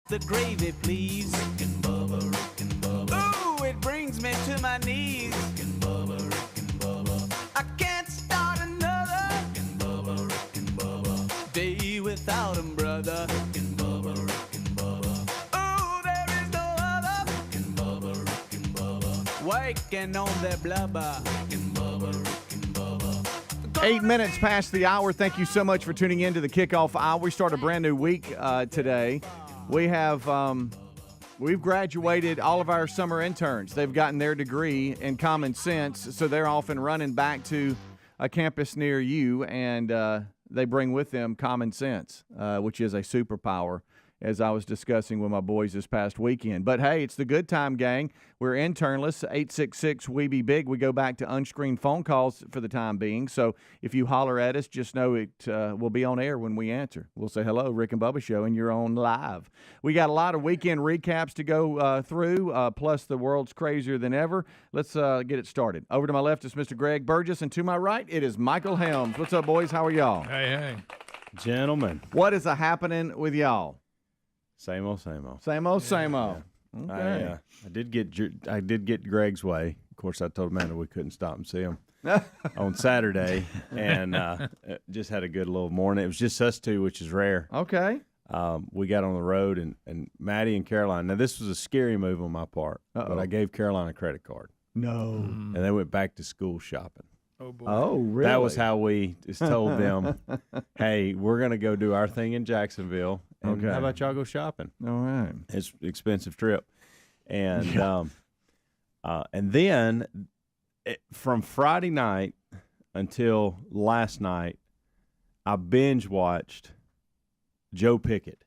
The gravy, please. Rick and Bubba. Ooh, it brings me to my knees. Rick and Bubba. I can't start another. Rick and Bubba. Day without 'em, brother. Rick and Bubba. Ooh, there is no other. Rick and Bubba. Waking on their blubber. Rick and Bubba. 8 minutes past the hour. Thank you so much for tuning in to the kickoff hour. We start a brand new week today. We have we've graduated all of our summer interns. They've gotten their degree in common sense, so they're off and running back to a campus near you, and they bring with them common sense, which is a superpower, as I was discussing with my boys this past weekend. But, hey, it's the good time, gang. We're internless, 866-WE-BE-BIG. We go back to unscreened phone calls for the time being. So if you holler at us, just know it will be on air when we answer. We'll say, hello, Rick and Bubba Show, and you're on live. We got a lot of weekend recaps to go through, plus the world's crazier than ever. Let's get it started. Over to my left is Mr. Greg Burgess, and to my right, it is Michael Helms. What's up, boys? How are y'all? Hey. Gentlemen. What is happening with y'all? Same old, same old. Same old, same old. Yeah. Okay. I did get Greg's way. Of course, I told Amanda we couldn't stop and see him on Saturday, and just had a good little morning. It was just us two, which is rare. Okay. We got on the road, and Maddie and Caroline. Now, this was a scary move on my part, but I gave Caroline a credit card. No. And they went back to school shopping. Oh, boy. Oh, really? That was how we just told them, hey, we're going to go do our thing in Jacksonville. And Okay. how about y'all go shopping? All right. It's an expensive trip. And and then from Friday night until last night, I binge watched Joe Pickett.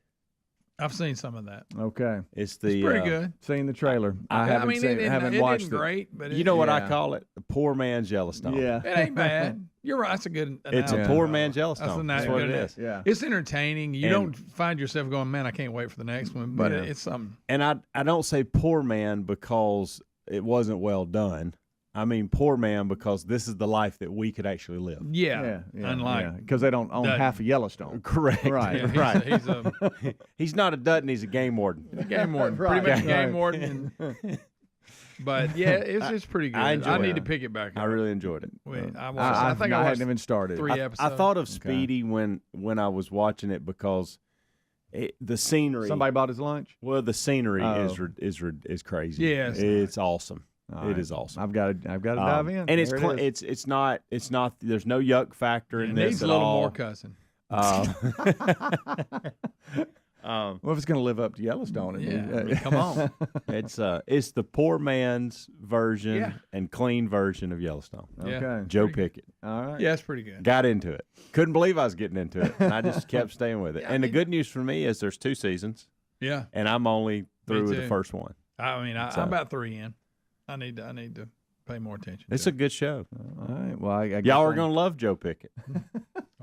I've seen some of that. Okay. It's the Pretty good. Seen the trailer. I I haven't mean, seen it. Haven't watched isn't it. great, but You know what I Yeah. call it? The poor man's Yellowstone. Yeah. it ain't bad. You're right. It's a good analogy. It's a poor man's Yellowstone. That's a nice That's what it good- is. Yeah. It's entertaining. You And- don't find yourself going, man, I can't wait for the next one. But Yeah. it's something. And I don't say poor man because it wasn't well done. I mean poor man because this is the life that we could actually live. Yeah. Unlike. because they don't own Dutton. half of Yellowstone. Correct. Right. Yeah, right. He's a He's not a Dutton, he's a game warden. game warden. Right. Pretty much a game Right. warden. But, yeah, it's pretty good. I enjoy need it. to pick it back up. I really enjoyed it. I watched, I I think I watched hadn't even started. 3 I episodes. thought of Speedy when I was watching it because the scenery. Somebody bought his lunch? Well, the scenery Oh. is crazy. Yes. it's awesome. All It right. is awesome. I've got to dive in. and it's There it is. it's not there's no yuck factor in It this needs a at little all. more cussing. Well, if it's going to live up to Yellowstone, it Yeah, needs- I mean, come on. It's the poor man's version Yeah. and clean version of Yellowstone. Yeah. Okay. Joe Pretty Pickett. All right. Yeah, it's pretty good. Got into it. Couldn't believe I was getting into it. And I just kept staying with it. And the good news for me is there's 2 seasons, Yeah. and I'm only through too. the first one. I mean, So- I'm about 3 in. I need to pay more attention. It's to a good show. All right. Well, I guess Y'all are I'm- going to love Joe Pickett.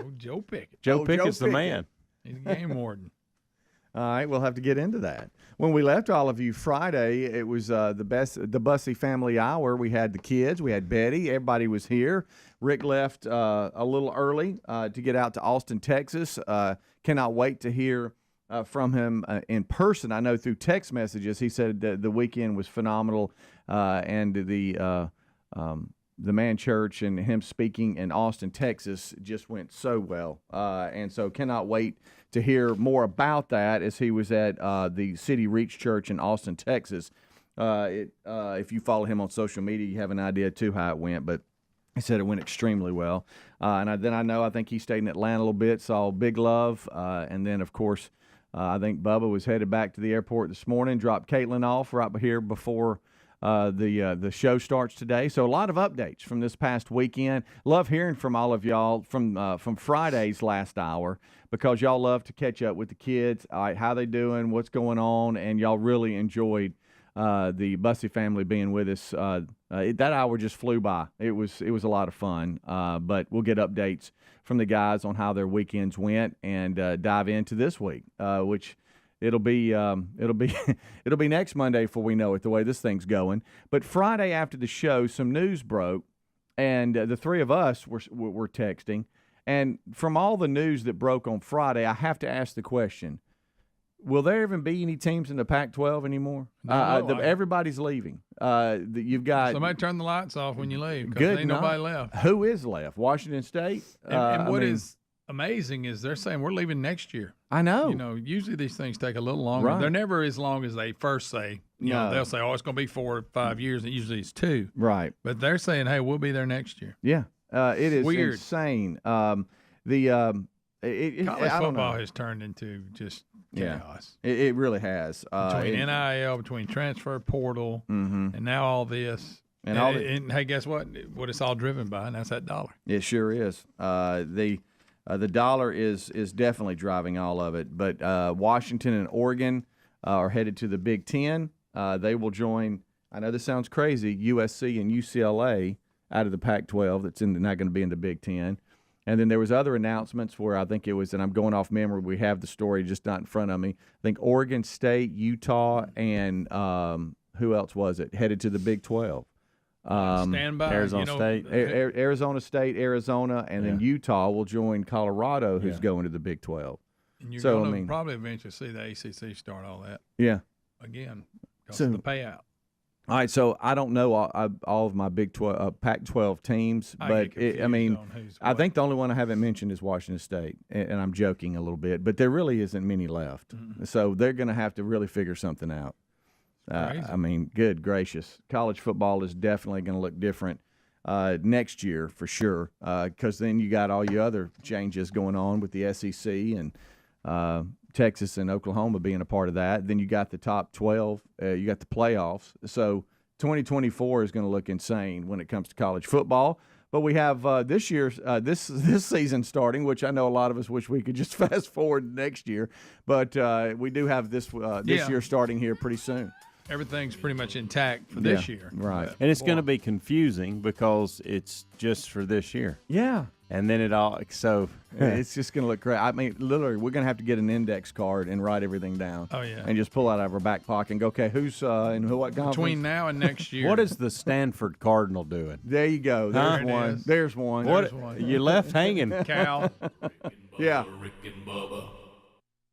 Oh, Joe Pickett. Joe Oh, Pickett's Joe the Pickett. man. He's a game warden. All right, we'll have to get into that. When we left all of you Friday, it was the Bussey family hour. We had the kids, we had Betty, everybody was here. Rick left a little early to get out to Austin, Texas. Cannot wait to hear from him in person. I know through text messages he said that the weekend was phenomenal, and the Man Church and him speaking in Austin, Texas just went so well. And so cannot wait to hear more about that as he was at the City Reach Church in Austin, Texas. If you follow him on social media, you have an idea, too, how it went. But he said it went extremely well. And I think he stayed in Atlanta a little bit, saw Big Love. And then, of course, I think Bubba was headed back to the airport this morning, dropped Caitlin off right here before the show starts today. So a lot of updates from this past weekend. Love hearing from all of y'all from Friday's last hour because y'all love to catch up with the kids. All right, how they doing, what's going on, and y'all really enjoyed the Bussey family being with us. That hour just flew by. It was a lot of fun. But we'll get updates from the guys on how their weekends went and dive into this week, which. It'll be next Monday before we know it, the way this thing's going. But Friday after the show, some news broke, and the three of us were texting. And from all the news that broke on Friday, I have to ask the question: Will there even be any teams in the Pac-12 anymore? Everybody's leaving. You've got Somebody turn the lights off when you leave. Good. Ain't nobody left. Who is left? Washington State. And what is amazing is they're saying we're leaving next year. I know. You know, usually these things take a little longer. Right. They're never as long as they first say. You know, they'll say, "Oh, it's going to be 4 or 5 years," and usually it's 2. Right. But they're saying, "Hey, we'll be there next year." Yeah. It is weird. Insane. College I don't football know. has turned into just chaos. It really has. Between NIL, between transfer portal, and now all this. And hey, guess what? What it's all driven by, and that's that dollar. It sure is. The dollar is definitely driving all of it. But Washington and Oregon are headed to the Big Ten. They will join. I know this sounds crazy. USC and UCLA out of the Pac-12. That's not going to be in the Big Ten. And then there was other announcements where I think it was, and I'm going off memory. We have the story just not in front of me. I think Oregon State, Utah, and who else was it? Headed to the Big 12. Stand by. Arizona State. Arizona State, Arizona, and then Utah will join Colorado, who's going to the Big 12. And you're going to probably eventually see the ACC start all that. Yeah. Again, because of the payout. All right, so I don't know all of my Big 12, Pac-12 teams, but I think the only one I haven't mentioned is Washington State, and I'm joking a little bit, but there really isn't many left. Mm-hmm. So they're going to have to really figure something out. Good gracious. College football is definitely going to look different next year for sure, because then you got all your other changes going on with the SEC and Texas and Oklahoma being a part of that. Then you got the top 12. You got the playoffs. So 2024 is going to look insane when it comes to college football. But we have this year's this season starting, which I know a lot of us wish we could just fast forward next year. But we do have this year starting here pretty soon. Everything's pretty much intact for this year. Right. And it's going to be confusing because it's just for this year. Yeah. And then it's just going to look great. I mean, literally, we're going to have to get an index card and write everything down. Oh, yeah. And just pull out of our back pocket and go, okay, who's in what conference? Between now and next year. What is the Stanford Cardinal doing? There you go. There's one. There's one. What? You left hanging. Cal. Yeah. Rick and Bubba.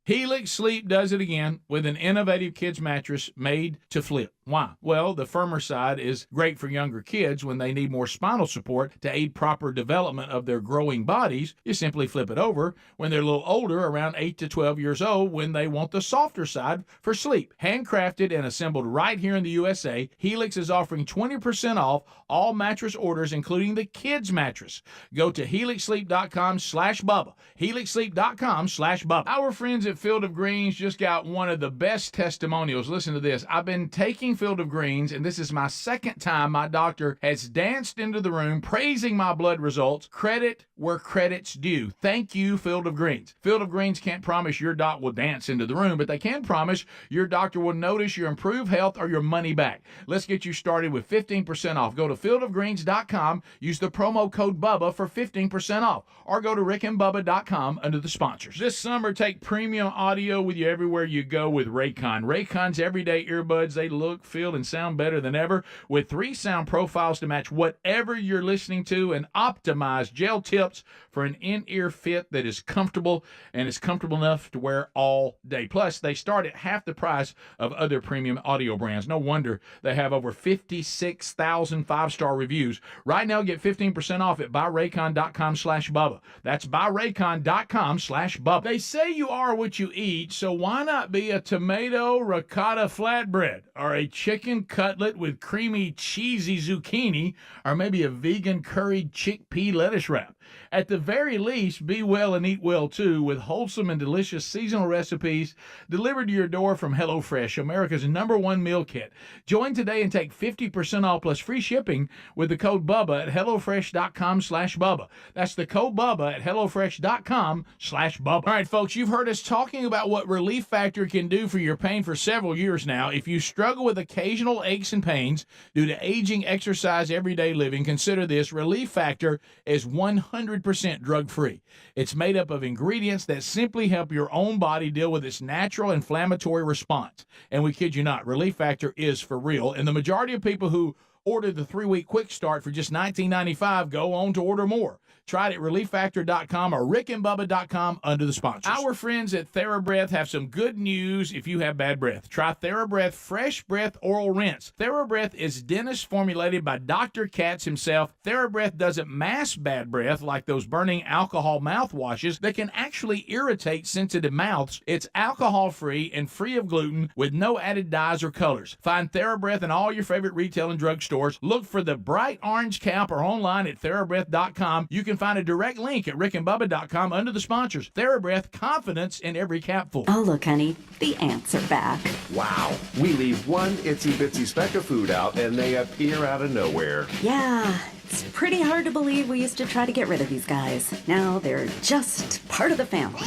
Helix Sleep does it again with an innovative kids mattress made to flip. Why? Well, the firmer side is great for younger kids when they need more spinal support to aid proper development of their growing bodies. You simply flip it over when they're a little older, around 8 to 12 years old, when they want the softer side for sleep. Handcrafted and assembled right here in the USA, Helix is offering 20% off all mattress orders, including the kids mattress. Go to helixsleep.com/Bubba. helixsleep.com/Bubba. Our friends at Field of Greens just got one of the best testimonials. Listen to this. I've been taking Field of Greens, and this is my second time my doctor has danced into the room praising my blood results. Credit where credit's due. Thank you, Field of Greens. Field of Greens can't promise your doc will dance into the room, but they can promise your doctor will notice your improved health or your money back. Let's get you started with 15% off. Go to fieldofgreens.com, use the promo code BUBBA for 15% off, or go to rickandbubba.com under the sponsors. This summer, take premium audio with you everywhere you go with Raycon. Raycon's everyday earbuds, they look, feel, and sound better than ever with 3 sound profiles to match whatever you're listening to and optimized gel tips for an in-ear fit that is comfortable and is comfortable enough to wear all day. Plus, they start at half the price of other premium audio brands. No wonder they have over 56,000 5-star reviews. Right now, get 15% off at buyraycon.com/Bubba. That's buyraycon.com/Bubba. They say you are what you eat, so why not be a tomato ricotta flatbread or a chicken cutlet with creamy cheesy zucchini, or maybe a vegan curried chickpea lettuce wrap? At the very least, be well and eat well too with wholesome and delicious seasonal recipes delivered to your door from HelloFresh, America's #1 meal kit. Join today and take 50% off plus free shipping with the code BUBBA at HelloFresh.com/Bubba. That's the code BUBBA at HelloFresh.com/Bubba. All right, folks, you've heard us talking about what Relief Factor can do for your pain for several years now. If you struggle with occasional aches and pains due to aging, exercise, everyday living, consider this. Relief Factor is 100% drug-free. It's made up of ingredients that simply help your own body deal with its natural inflammatory response. And we kid you not, Relief Factor is for real. And the majority of people who Order the 3-week quick start for just $19.95. Go on to order more. Try it at ReliefFactor.com or RickandBubba.com under the sponsors. Our friends at TheraBreath have some good news if you have bad breath. Try TheraBreath Fresh Breath Oral Rinse. TheraBreath is dentist formulated by Dr. Katz himself. TheraBreath doesn't mask bad breath like those burning alcohol mouthwashes that can actually irritate sensitive mouths. It's alcohol-free and free of gluten with no added dyes or colors. Find TheraBreath in all your favorite retail and drug stores. Look for the bright orange cap or online at TheraBreath.com. You can find a direct link at RickandBubba.com under the sponsors. TheraBreath, confidence in every capful. Oh, look, honey, the ants are back. Wow. We leave one itsy-bitsy speck of food out, and they appear out of nowhere. Yeah, it's pretty hard to believe we used to try to get rid of these guys. Now they're just part of the family.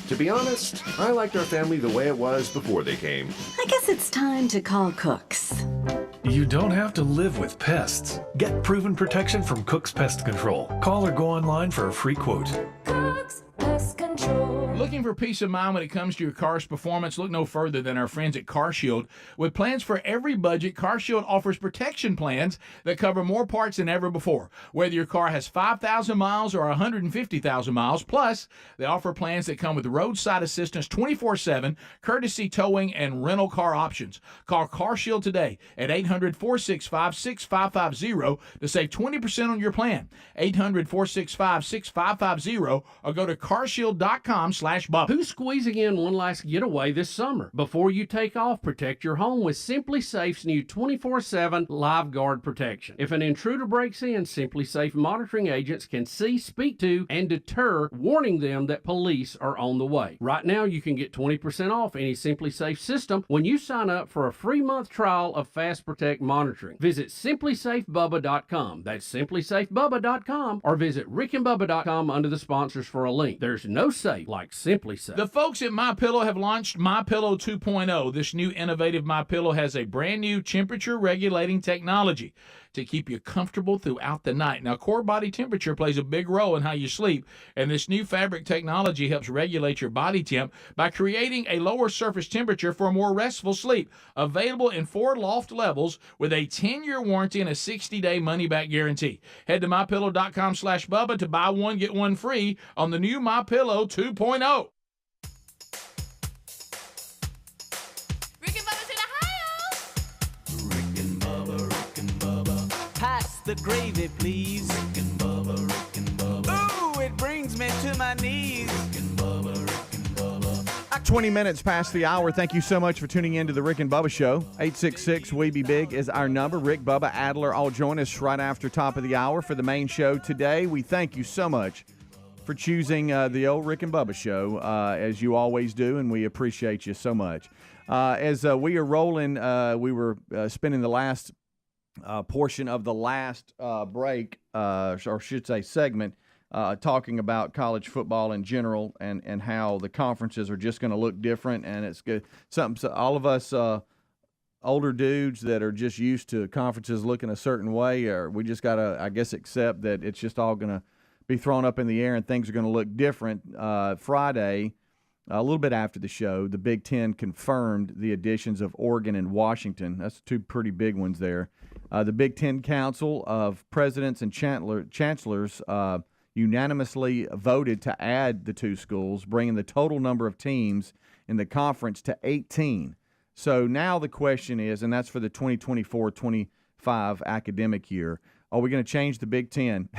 To be honest, I liked our family the way it was before they came. I guess it's time to call Cooks. You don't have to live with pests. Get proven protection from Cook's Pest Control. Call or go online for a free quote. Cook's Pest Control. Looking for peace of mind when it comes to your car's performance? Look no further than our friends at CarShield. With plans for every budget, CarShield offers protection plans that cover more parts than ever before. Whether your car has 5,000 miles or 150,000 miles, plus they offer plans that come with roadside assistance 24/7, courtesy towing, and rental car options. Call CarShield today at 800-465-6550 to save 20% on your plan. 800-465-6550 or go to carshield.com/Bubba. Who's squeezing in one last getaway this summer? Before you take off, protect your home with Simply Safe's new 24/7 Live Guard protection. If an intruder breaks in, Simply Safe monitoring agents can see, speak to, and deter, warning them that police are on the way. Right now, you can get 20% off any Simply Safe system when you sign up for a free month trial of Fast Protect monitoring. Visit simplysafebubba.com. That's simplysafebubba.com, or visit rickandbubba.com under the sponsors for a link. There's no safe like Simply Safe. The folks at MyPillow have launched MyPillow 2.0. This new innovative MyPillow has a brand new temperature regulating technology to keep you comfortable throughout the night. Now, core body temperature plays a big role in how you sleep, and this new fabric technology helps regulate your body temp by creating a lower surface temperature for a more restful sleep. Available in 4 loft levels with a 10-year warranty and a 60-day money-back guarantee. Head to MyPillow.com/Bubba to buy one, get one free on the new MyPillow 2.0. Pass the gravy, please. Rick and Bubba, Rick and Bubba. Ooh, it brings me to my knees. Rick and Bubba, Rick and Bubba. 20 minutes past the hour. Thank you so much for tuning in to the Rick and Bubba Show. 866-WE-BE-BIG is our number. Rick, Bubba, Adler all join us right after top of the hour for the main show today. We thank you so much for choosing the old Rick and Bubba Show, as you always do, and we appreciate you so much. As we are rolling, we were spending the last portion of the last break, or should say segment, talking about college football in general and how the conferences are just going to look different. And it's good. Something so all of us older dudes that are just used to conferences looking a certain way, or we just got to, I guess, accept that it's just all going to be thrown up in the air and things are going to look different. Friday, a little bit after the show, the Big Ten confirmed the additions of Oregon and Washington. That's 2 pretty big ones there. The Big Ten Council of Presidents and Chancellors unanimously voted to add the 2 schools, bringing the total number of teams in the conference to 18. So now the question is, and that's for the 2024-25 academic year, are we going to change the Big Ten?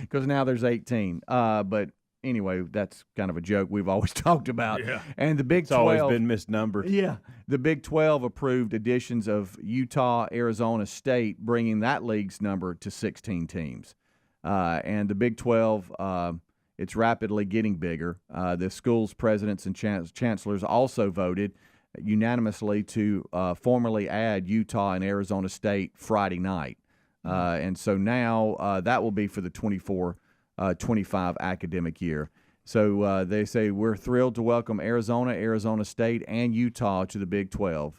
Because now there's 18. But anyway, that's kind of a joke we've always talked about. Yeah. And the Big 12 always been misnumbered. Yeah. The Big 12 approved additions of Utah, Arizona State, bringing that league's number to 16 teams. And the Big 12, it's rapidly getting bigger. The school's presidents and chancellors also voted unanimously to formally add Utah and Arizona State Friday night. And so now that will be for the 24-25 academic year. So they say we're thrilled to welcome Arizona State, and Utah to the Big 12.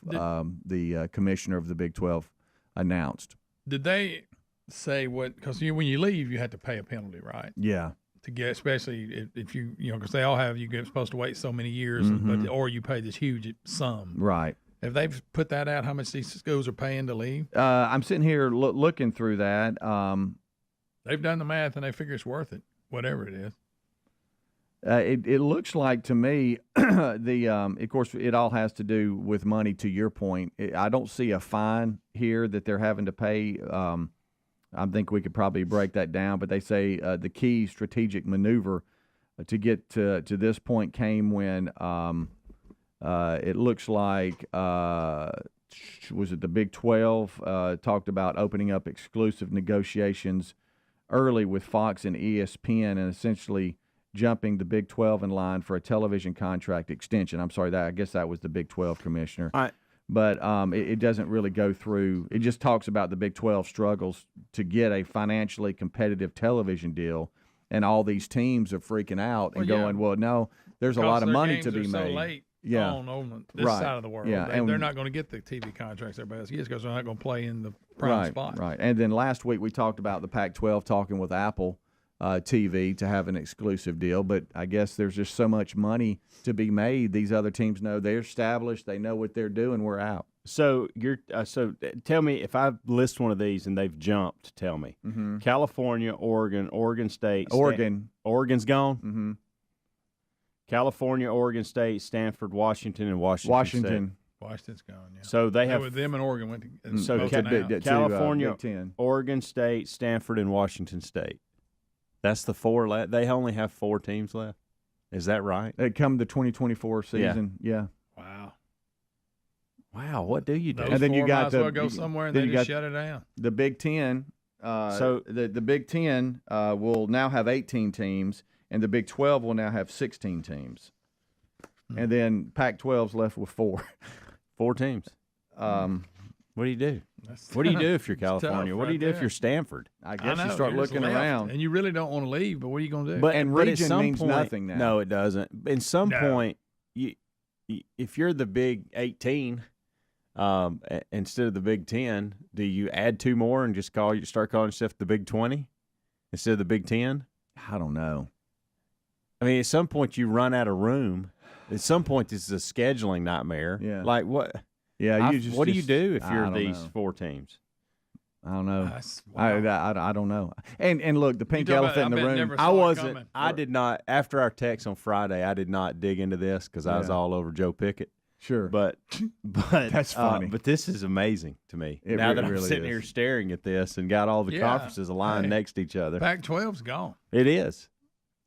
The commissioner of the Big 12 announced. Did they say what? Because when you leave, you have to pay a penalty, right? Yeah. To get, especially if you because they all have, you're supposed to wait so many years, or you pay this huge sum. Right. Have they put that out? How much these schools are paying to leave? I'm sitting here looking through that. They've done the math and they figure it's worth it, whatever it is. It looks like to me, of course, it all has to do with money. To your point, I don't see a fine here that they're having to pay. I think we could probably break that down, but they say the key strategic maneuver to get to this point came when it looks like was it the Big 12 talked about opening up exclusive negotiations early with Fox and ESPN and essentially jumping the Big 12 in line for a television contract extension. I'm sorry, I guess that was the Big 12 commissioner. But it doesn't really go through. It just talks about the Big 12 struggles to get a financially competitive television deal, and all these teams are freaking out and going, well, no, there's a lot of money to be made. So late on this right. side of the world. Yeah. They're not going to get the TV contracts everybody else gets because they're not going to play in the prime spot. Right. And then last week we talked about the Pac-12 talking with Apple TV to have an exclusive deal, but I guess there's just so much money to be made. These other teams know they're established, they know what they're doing. We're out. So tell me if I list one of these and they've jumped. Tell me, California, Oregon State, Oregon's gone. Mm-hmm. California, Oregon State, Stanford, Washington, and Washington State. Washington's gone. Yeah. So they have them and Oregon went to so California, Big Ten. Oregon State, Stanford, and Washington State. That's the four left. They only have 4 teams left. Is that right? They come the 2024 season. Yeah. Wow. What do you do? Those and then you got might as well go somewhere and they just shut it down. The Big Ten. So the Big Ten will now have 18 teams, and the Big 12 will now have 16 teams. And then Pac-12's left with 4. 4 teams. What do you do? What do you do if you're California? What do you do if you're Stanford? I guess you start looking around. And you really don't want to leave, but what are you going to do? But region means nothing now. No, it doesn't. At some point, if you're the Big 18 instead of the Big 10, do you add 2 more and just start calling yourself the Big 20 instead of the Big 10? I don't know. I mean, at some point you run out of room. At some point, this is a scheduling nightmare. Yeah. Like what? Yeah. What do you do if you're these 4 teams? I don't know. Wow. I don't know. And look, the pink elephant in the room. I wasn't. I did not. After our text on Friday, I did not dig into this because I was all over Joe Pickett. Sure. But that's funny. But this is amazing to me. It now that I'm really sitting is. here staring at this and got all the conferences aligned next to each other. Pac-12's gone. It is.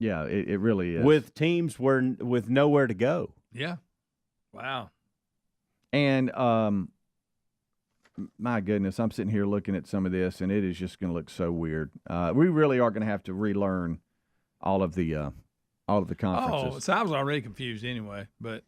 Yeah, it really is. With teams with nowhere to go. Yeah. Wow. And my goodness, I'm sitting here looking at some of this, and it is just going to look so weird. We really are going to have to relearn all of the conferences. Oh, so I was already confused anyway, but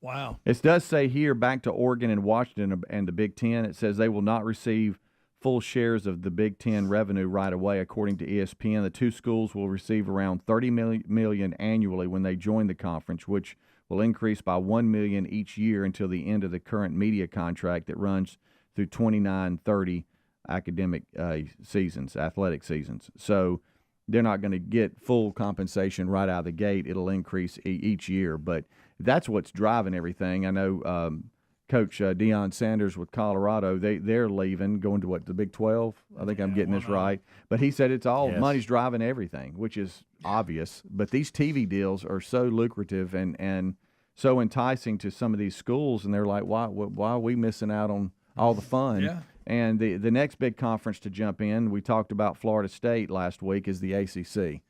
wow. It does say here, back to Oregon and Washington and the Big Ten, it says they will not receive full shares of the Big Ten revenue right away, according to ESPN. The 2 schools will receive around $30 million annually when they join the conference, which will increase by $1 million each year until the end of the current media contract that runs through 29-30 academic athletic seasons. So they're not going to get full compensation right out of the gate. It'll increase each year, but that's what's driving everything. I know Coach Deion Sanders with Colorado, they're leaving, going to the Big 12? I think I'm getting this right. But he said it's all money's driving everything, which is obvious. But these TV deals are so lucrative and so enticing to some of these schools, and they're like, why are we missing out on all the fun? Yeah. And the next big conference to jump in, we talked about Florida State last week, is the ACC.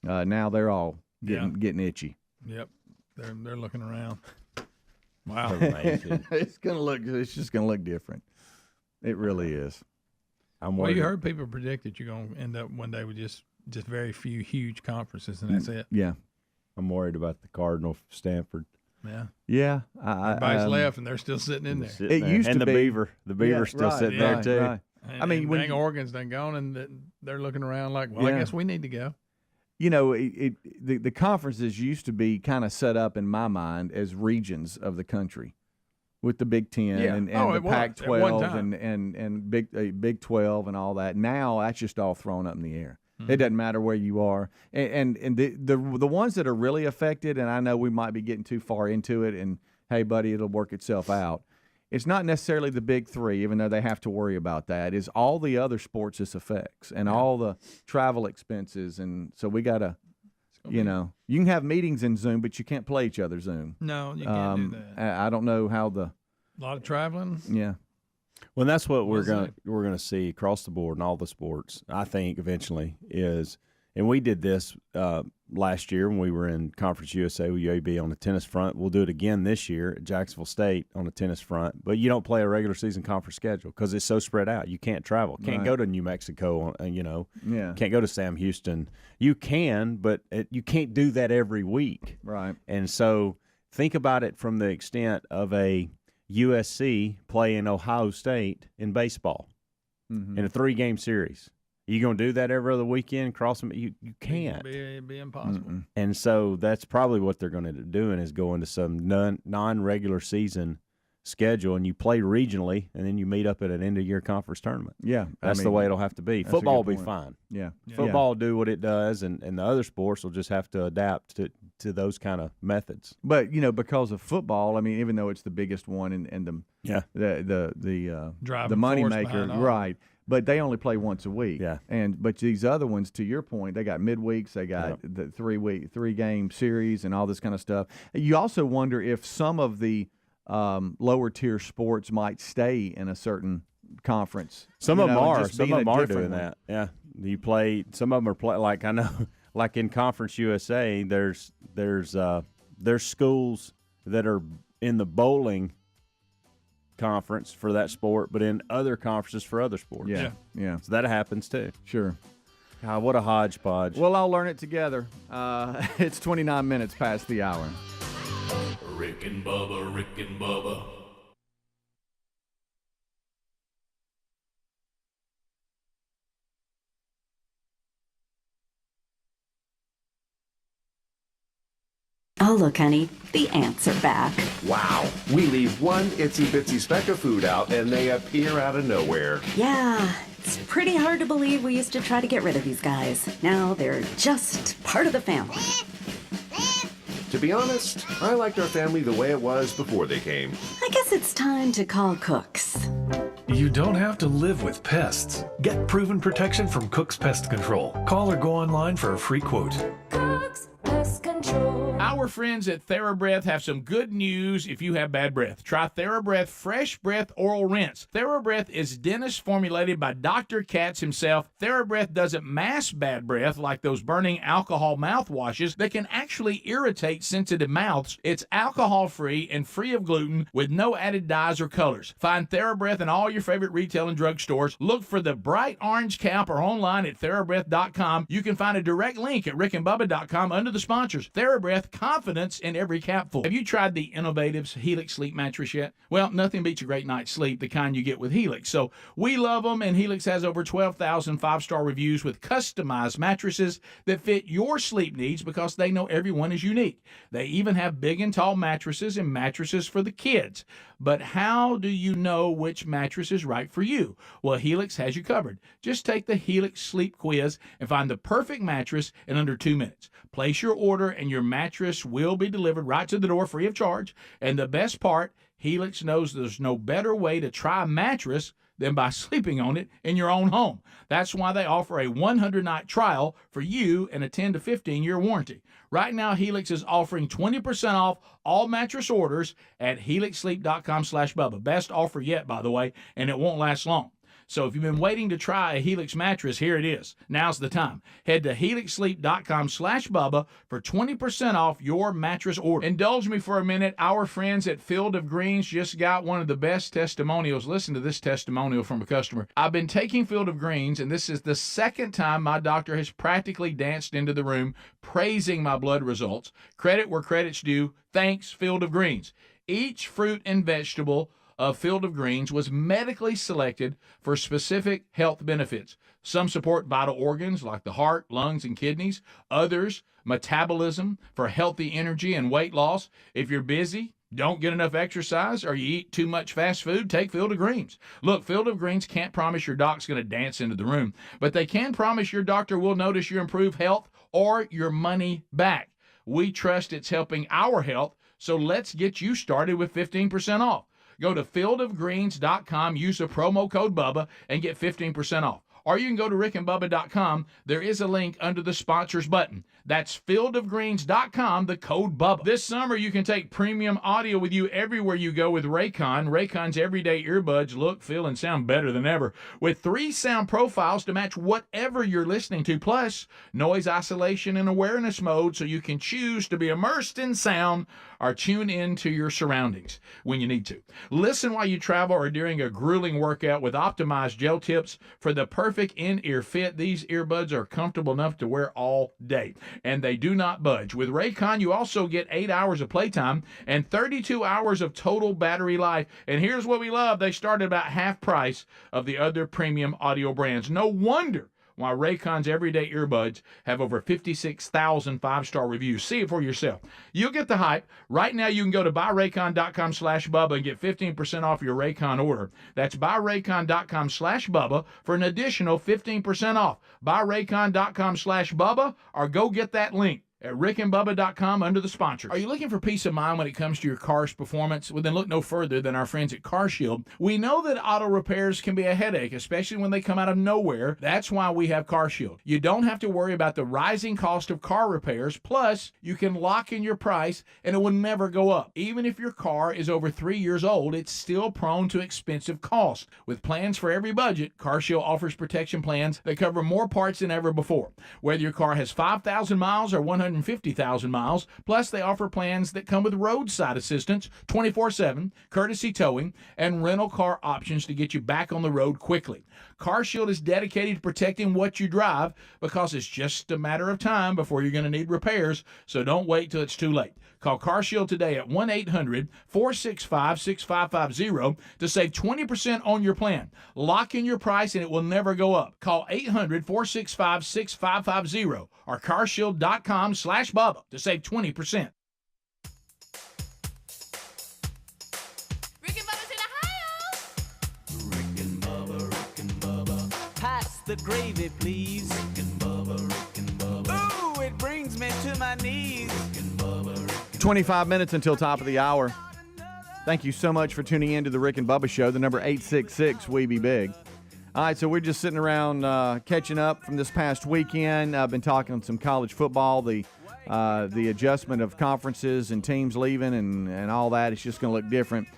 Now they're all getting itchy. Yep. They're looking around. Wow. It's just gonna look different. It really is. Well, you heard people predict that you're gonna end up one day with just very few huge conferences, and that's it. Yeah. I'm worried about the Cardinal Stanford. Yeah. Yeah. Everybody's left, and they're still sitting in there. It used to be. The Beaver's still sitting there, too. Right. And when Oregon's done gone, and they're looking around like, well, I guess we need to go. You know, the conferences used to be kind of set up in my mind as regions of the country, with the Big Ten and the Pac-12 and Big 12 and all that. Now that's just all thrown up in the air. Mm-hmm. It doesn't matter where you are, and the ones that are really affected. And I know we might be getting too far into it and hey, buddy, it'll work itself out. It's not necessarily the big three, even though they have to worry about that. It's all the other sports this affects and all the travel expenses. And so we got to, you can have meetings in Zoom, but you can't play each other Zoom. No, you can't do that. I don't know how A lot of traveling. Yeah. Well, that's what we're gonna see across the board in all the sports. I think eventually is, and we did this last year when we were in Conference USA with UAB on the tennis front. We'll do it again this year at Jacksonville State on the tennis front. But you don't play a regular season conference schedule because it's so spread out. You can't travel. Can't go to New Mexico. Can't go to Sam Houston. You can, but you can't do that every week. Right. And so think about it from the extent of a USC playing Ohio State in baseball in a 3-game series. You going to do that every other weekend? Cross them? You can't. It'd be impossible. And so that's probably what they're going to do is go into some non-regular season schedule, and you play regionally, and then you meet up at an end-of-year conference tournament. Yeah. That's the way it'll have to be. Football will be fine. Yeah. Football will do what it does, and the other sports will just have to adapt to those kind of methods. But, because of football, I mean, even though it's the biggest one and the money maker, right. But they only play once a week. Yeah. But these other ones, to your point, they got midweeks, they got the 3-game series and all this kind of stuff. You also wonder if some of the lower tier sports might stay in a certain conference. Some of them are. Some of them are doing that. Yeah. You play. Some of them are like I know, like in Conference USA, there's schools that are in the bowling conference for that sport, but in other conferences for other sports. Yeah. So that happens too. Sure. God, what a hodgepodge. We'll all learn it together. It's 29 minutes past the hour. Rick and Bubba, Rick and Bubba. Oh, look, honey, the ants are back. Wow. We leave one itsy bitsy speck of food out and they appear out of nowhere. Yeah, it's pretty hard to believe we used to try to get rid of these guys. Now they're just part of the family. To be honest, I liked our family the way it was before they came. I guess it's time to call Cooks. You don't have to live with pests. Get proven protection from Cook's Pest Control. Call or go online for a free quote. Cook's Pest Control. Our friends at TheraBreath have some good news if you have bad breath. Try TheraBreath Fresh Breath Oral Rinse. TheraBreath is dentist formulated by Dr. Katz himself. TheraBreath doesn't mask bad breath like those burning alcohol mouthwashes that can actually irritate sensitive mouths. It's alcohol-free and free of gluten with no added dyes or colors. Find TheraBreath in all your favorite retail and drug stores. Look for the bright orange cap or online at TheraBreath.com. You can find a direct link at rickandbubba.com under the sponsors. TheraBreath, confidence in every capful. Have you tried the Innovatives Helix Sleep Mattress yet? Well, nothing beats a great night's sleep, the kind you get with Helix. So we love them, and Helix has over 12,000 5-star reviews with customized mattresses that fit your sleep needs because they know everyone is unique. They even have big and tall mattresses and mattresses for the kids. But how do you know which mattress is right for you? Well, Helix has you covered. Just take the Helix Sleep Quiz and find the perfect mattress in under 2 minutes. Place your order and your mattress will be delivered right to the door free of charge. And the best part, Helix knows there's no better way to try a mattress than by sleeping on it in your own home. That's why they offer a 100-night trial for you and a 10 to 15-year warranty. Right now, Helix is offering 20% off all mattress orders at helixsleep.com/Bubba. Best offer yet, by the way, and it won't last long. So if you've been waiting to try a Helix mattress, here it is. Now's the time. Head to helixsleep.com/Bubba for 20% off your mattress order. Indulge me for a minute. Our friends at Field of Greens just got one of the best testimonials. Listen to this testimonial from a customer. I've been taking Field of Greens, and this is the second time my doctor has practically danced into the room praising my blood results. Credit where credit's due. Thanks, Field of Greens. Each fruit and vegetable of Field of Greens was medically selected for specific health benefits. Some support vital organs like the heart, lungs, and kidneys. Others, metabolism for healthy energy and weight loss. If you're busy, don't get enough exercise, or you eat too much fast food, take Field of Greens. Look, Field of Greens can't promise your doc's going to dance into the room, but they can promise your doctor will notice your improved health or your money back. We trust it's helping our health, So let's get you started with 15% off. Go to fieldofgreens.com, use the promo code Bubba, and get 15% off. Or you can go to rickandbubba.com. There is a link under the sponsors button. That's fieldofgreens.com, the code Bubba. This summer, you can take premium audio with you everywhere you go with Raycon. Raycon's everyday earbuds look, feel, and sound better than ever, with 3 sound profiles to match whatever you're listening to, plus noise isolation and awareness mode so you can choose to be immersed in sound or tune into your surroundings when you need to. Listen while you travel or during a grueling workout with optimized gel tips for the perfect in-ear fit. These earbuds are comfortable enough to wear all day, and they do not budge. With Raycon, you also get 8 hours of playtime and 32 hours of total battery life. And here's what we love. They start at about half price of the other premium audio brands. No wonder why Raycon's everyday earbuds have over 56,000 5-star reviews. See it for yourself. You'll get the hype. Right now, you can go to buyraycon.com/Bubba and get 15% off your Raycon order. That's buyraycon.com/Bubba for an additional 15% off. Buyraycon.com/Bubba or go get that link at rickandbubba.com under the sponsors. Are you looking for peace of mind when it comes to your car's performance? Well, then look no further than our friends at CarShield. We know that auto repairs can be a headache, especially when they come out of nowhere. That's why we have CarShield. You don't have to worry about the rising cost of car repairs. Plus, you can lock in your price and it will never go up. Even if your car is over 3 years old, it's still prone to expensive costs. With plans for every budget, CarShield offers protection plans that cover more parts than ever before. Whether your car has 5,000 miles or 150,000 miles, plus they offer plans that come with roadside assistance, 24/7, courtesy towing, and rental car options to get you back on the road quickly. CarShield is dedicated to protecting what you drive because it's just a matter of time before you're going to need repairs, so don't wait till it's too late. Call CarShield today at 1-800-465-6550 to save 20% on your plan. Lock in your price and it will never go up. Call 800-465-6550 or carshield.com/Bubba to save 20%. Rick and Bubba's in Ohio. Rick and Bubba. Pass the gravy, please. Rick and Bubba. Ooh, it brings me to my knees. Rick and Bubba. 25 minutes until top of the hour. Thank you so much for tuning in to the Rick and Bubba Show, the number 866-WE-BE-BIG. All right, so we're just sitting around catching up from this past weekend. I've been talking some college football, the adjustment of conferences and teams leaving and all that. It's just going to look different.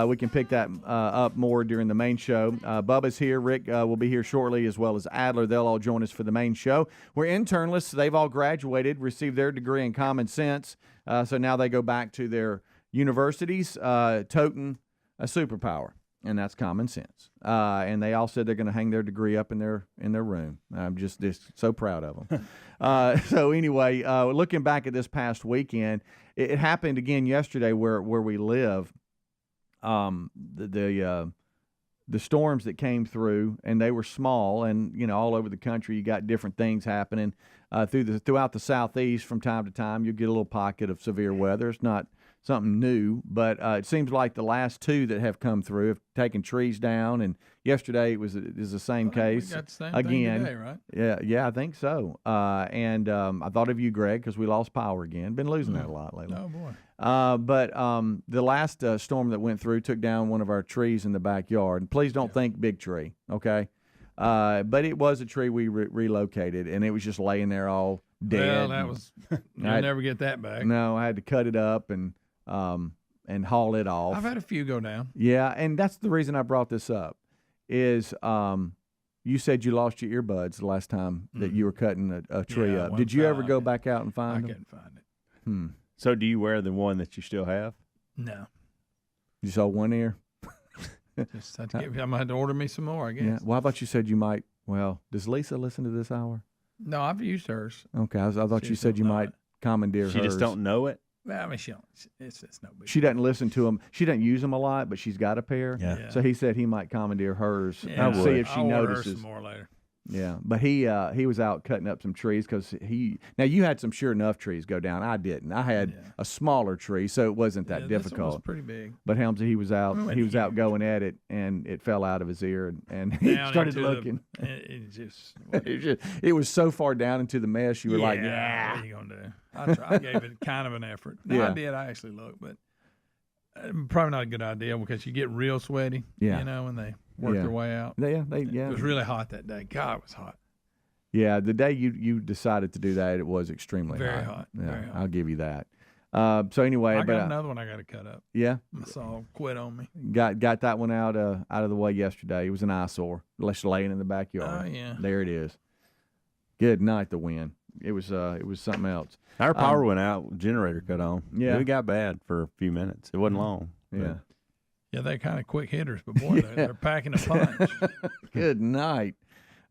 We can pick that up more during the main show. Bubba's here. Rick will be here shortly, as well as Adler. They'll all join us for the main show. We're internalists. They've all graduated, received their degree in common sense. So now they go back to their universities, toting a superpower, and that's common sense. And they all said they're going to hang their degree up in their room. I'm just so proud of them. So anyway, looking back at this past weekend, it happened again yesterday where we live. The storms that came through, and they were small, and all over the country you got different things happening throughout the southeast. From time to time you get a little pocket of severe weather. It's not something new, but it seems like the last two that have come through have taken trees down, and yesterday it is the same case. We got the same again thing today, right? Yeah, I think so. And I thought of you, Greg, because we lost power again. Been losing that a lot lately. Oh boy. But the last storm that went through took down one of our trees in the backyard. And please don't think big tree, okay? But it was a tree we relocated, and it was just laying there all dead. Well, that was you'll never get that back. No, I had to cut it up and haul it off. I've had a few go down. Yeah, and that's the reason I brought this up. Is you said you lost your earbuds the last time that you were cutting a tree up. Did you ever go back out and find them? I couldn't find it. So do you wear the one that you still have? No. You saw one ear? Just had to I'm going to have to order me some more, I guess. Yeah. Well, how about you said you might? Well, does Lisa listen to this hour? No, I've used hers. Okay. I thought you said you might commandeer hers. She just don't know it? Well, I mean, she don't. It's no big She doesn't listen to them. She doesn't use them a lot, but she's got a pair. Yeah. So he said he might commandeer hers. Yeah, I'll see if she I'll order her notices. some more later. Yeah, but he was out cutting up some trees because now you had some sure enough trees go down. I didn't. I had a smaller tree, so it wasn't that difficult. This one was pretty big. But Helmsy, he was out going at it, and it fell out of his ear, and he started looking. It was so far down into the mesh. You were like, yeah. What are you gonna do? I gave it kind of an effort. I did. I actually looked, but probably not a good idea because you get real sweaty. Yeah. You know, when they work their way out. It was really hot that day. God, it was hot. Yeah, the day you decided to do that, it was extremely very hot. hot. Yeah, very hot. I'll give you that. So anyway, I got another one I got to cut up. Yeah, My saw quit on me. got that one out of the way yesterday. It was an eyesore, just laying in the backyard. Oh yeah, there it is. Good night, the wind. It was something else. Our power went out, generator cut on. Yeah, it got bad for a few minutes. It wasn't long. Yeah. Yeah, they're kind of quick hitters, but boy, they're packing a punch. Good night.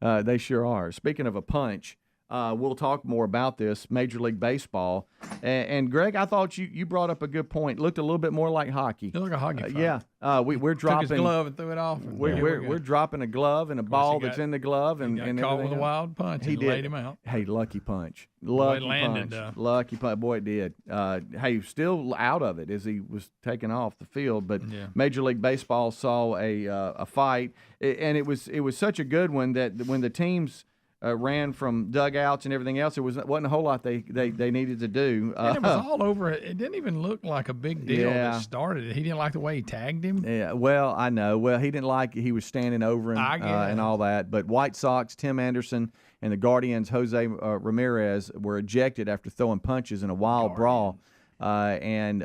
They sure are. Speaking of a punch, we'll talk more about this, Major League Baseball. And Greg, I thought you brought up a good point. Looked a little bit more like hockey. It looked like a hockey fight. Yeah. We're dropping. Took his glove and threw it off. We're dropping a glove and a ball that's in the glove. And caught with a wild punch. He laid him out. Hey, lucky punch. Lucky landed, punch. Lucky punch. Boy, it did. Hey, still out of it as he was taken off the field. But Major League Baseball saw a fight, and it was such a good one that when the teams ran from dugouts and everything else, there wasn't a whole lot they needed to do. And it was all over. It didn't even look like a big deal that started it. He didn't like the way he tagged him. Yeah, well, I know. Well, he didn't like he was standing over him and all that. But White Sox, Tim Anderson, and the Guardians, Jose Ramirez, were ejected after throwing punches in a wild brawl. And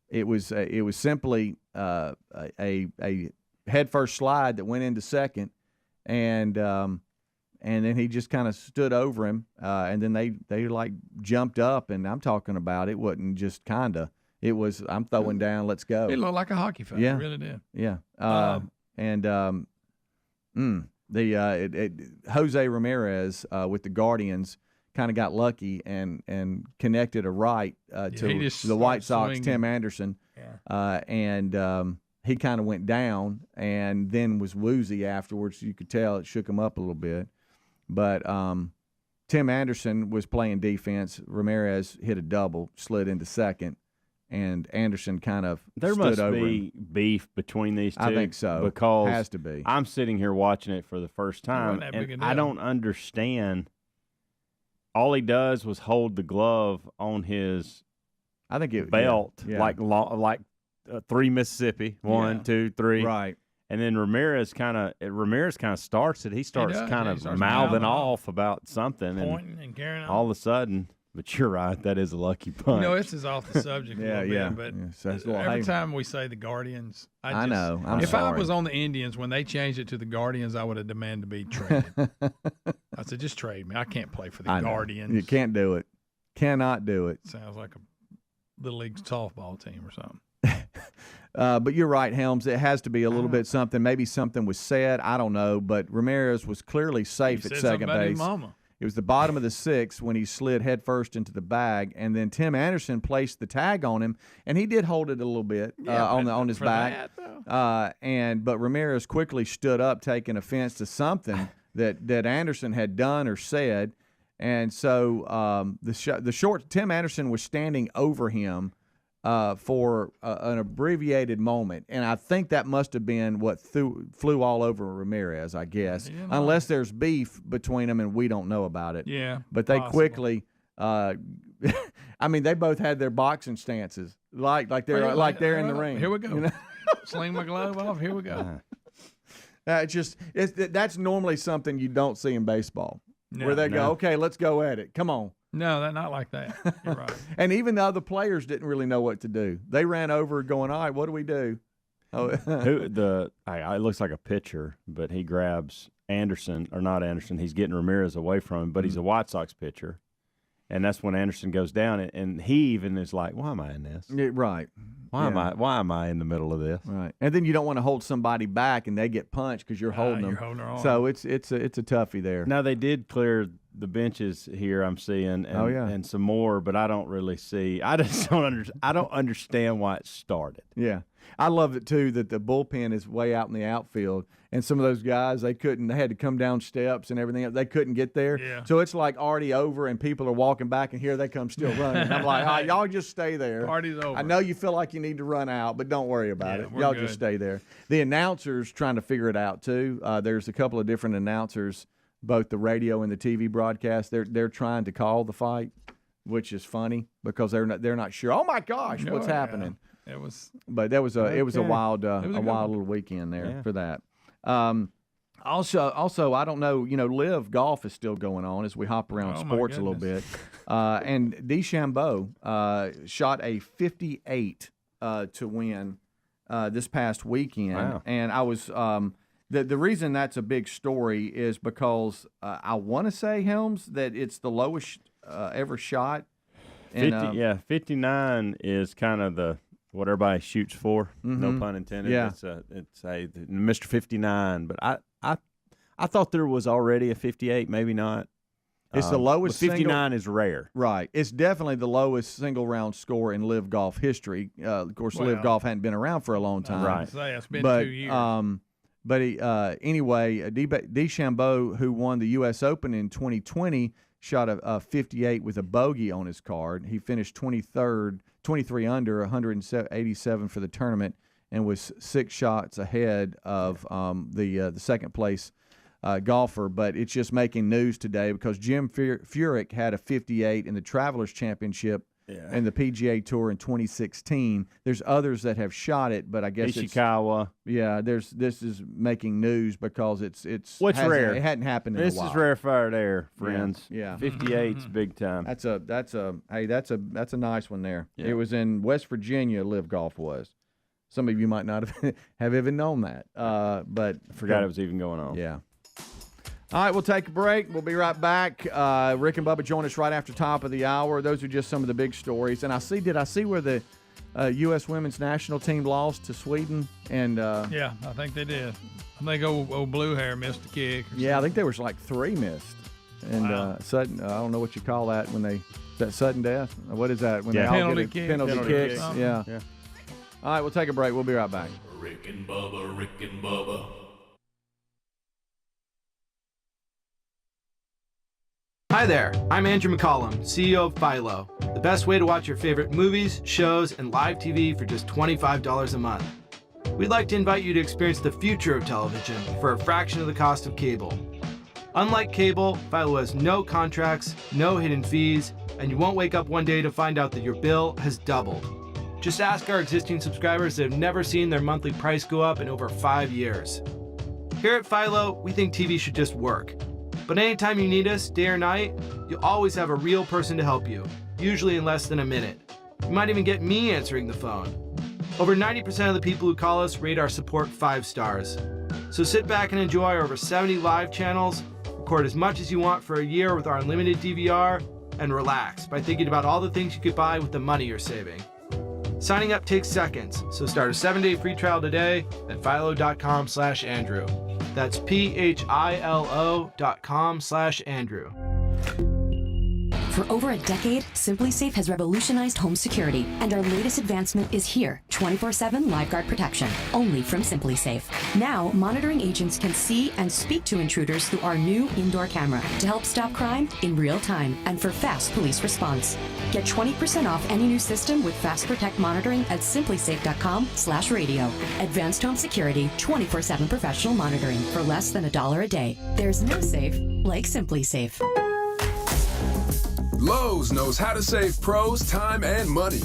it was simply a headfirst slide that went into second, and then he just kind of stood over him, and then they like jumped up, and I'm talking about it wasn't just kind of. It was I'm throwing down, let's go. It looked like a hockey fight. Yeah. It really did. Yeah. Jose Ramirez with the Guardians kind of got lucky and connected a right to the White Sox, swinging. Tim Anderson, and he kind of went down and then was woozy afterwards. You could tell it shook him up a little bit. But Tim Anderson was playing defense. Ramirez hit a double, slid into second, and Anderson kind of there stood must over be him. Beef between these two. I think so. Because has to be. I'm sitting here watching it for the first time, and I don't understand. All he does was hold the glove on his belt, like 3 Mississippi, 1, 2, 3, right. And then Ramirez kind of starts it. He starts kind of mouthing off about something, pointing and carrying on. All of a sudden. But you're right, that is a lucky punch. This is off the subject a little bit, but every time we say the Guardians, I know. If I was on the Indians when they changed it to the Guardians, I would have demanded to be traded. I said, just trade me. I can't play for the Guardians. You can't do it. Cannot do it. Sounds like a little league softball team or something. But you're right, Helms. It has to be a little bit something. Maybe something was said. I don't know. But Ramirez was clearly safe at second base. Mama. It was the bottom of the 6th when he slid headfirst into the bag, and then Tim Anderson placed the tag on him, and he did hold it a little bit on his back. But Ramirez quickly stood up, taking offense to something that Anderson had done or said, and so Tim Anderson was standing over him for an abbreviated moment, and I think that must have been what flew all over Ramirez, I guess, unless there's beef between them and we don't know about it. Yeah, but they quickly. I mean, they both had their boxing stances, like they're in the ring. Here we go. Sling my glove off. Here we go. That's normally something you don't see in baseball, where they go, okay, let's go at it. Come on. No, they're not like that. You're right. And even the other players didn't really know what to do. They ran over going, all right, what do we do? It looks like a pitcher, but he grabs Anderson, or not Anderson. He's getting Ramirez away from him, but he's a White Sox pitcher. And that's when Anderson goes down, and he even is like, why am I in this? Yeah, right. Why am I in the middle of this? Right. And then you don't want to hold somebody back and they get punched because you're holding them. Holding her on. So it's a toughie there. Now, they did clear the benches here I'm seeing, and, and some more, but I don't really see. I just don't understand why it started. Yeah, I love it too that the bullpen is way out in the outfield, and some of those guys they had to come down steps and everything else. They couldn't get there, so it's like already over, and people are walking back, and here they come still running. I'm like, right, y'all just stay there. Party's over. I know you feel like you need to run out, but don't worry about it. Y'all just stay there. The announcers trying to figure it out too. There's a couple of different announcers. Both the radio and the TV broadcast, they're trying to call the fight, which is funny because they're not sure. Oh my gosh, what's happening? It was, but it was a wild little weekend there for that. Also, I don't know. Live golf is still going on as we hop around sports a little bit. And DeChambeau shot a 58 to win this past weekend, and I was. The reason that's a big story is because I want to say, Helms, that it's the lowest ever shot. And, 59 is kind of what everybody shoots for. No pun intended. Yeah. It's a Mr. 59, but I thought there was already a 58, maybe not. It's the lowest. 59 is rare. Right. It's definitely the lowest single round score in Live Golf history. Of course, Live Golf hadn't been around for a long time. Right. It's been 2 years. But anyway, DeChambeau, who won the U.S. Open in 2020, shot a 58 with a bogey on his card. He finished 23 under, 187 for the tournament, and was 6 shots ahead of the second place golfer. But it's just making news today because Jim Furyk had a 58 in the Travelers Championship and the PGA Tour in 2016. There's others that have shot it, but I guess Ishikawa. This is making news because it's rare. It hadn't happened in a while. This is rarefied air, friends. Yeah. 58's big time. That's a nice one there. Yeah. It was in West Virginia. Live Golf was. Some of you might not have even known that, but forgot it was even going on. Yeah. All right, we'll take a break. We'll be right back. Rick and Bubba join us right after top of the hour. Those are just some of the big stories. And did I see where the U.S. women's national team lost to Sweden? And yeah, I think they did. I think old Blue Hair missed a kick. I think there was like 3 missed. And sudden, I don't know what you call that that sudden death. What is that? When they all get penalty kicks. Yeah. All right, we'll take a break. We'll be right back. Rick and Bubba, Rick and Bubba. Hi there, I'm Andrew McCollum, CEO of Philo, the best way to watch your favorite movies, shows, and live TV for just $25 a month. We'd like to invite you to experience the future of television for a fraction of the cost of cable. Unlike cable, Philo has no contracts, no hidden fees, and you won't wake up one day to find out that your bill has doubled. Just ask our existing subscribers that have never seen their monthly price go up in over 5 years. Here at Philo, we think TV should just work. But anytime you need us, day or night, you'll always have a real person to help you, usually in less than a minute. You might even get me answering the phone. Over 90% of the people who call us rate our support 5 stars. So sit back and enjoy our over 70 live channels, record as much as you want for a year with our unlimited DVR, and relax by thinking about all the things you could buy with the money you're saving. Signing up takes seconds, so start a 7-day free trial today at philo.com/Andrew. That's philo.com/Andrew. For over a decade, SimpliSafe has revolutionized home security, and our latest advancement is here, 24/7 LiveGuard protection, only from SimpliSafe. Now, monitoring agents can see and speak to intruders through our new indoor camera to help stop crime in real time and for fast police response. Get 20% off any new system with Fast Protect monitoring at simplisafe.com/radio. Advanced home security, 24/7 professional monitoring for less than $1 a day. There's no safe like SimpliSafe. Lowe's knows how to save pros time and money.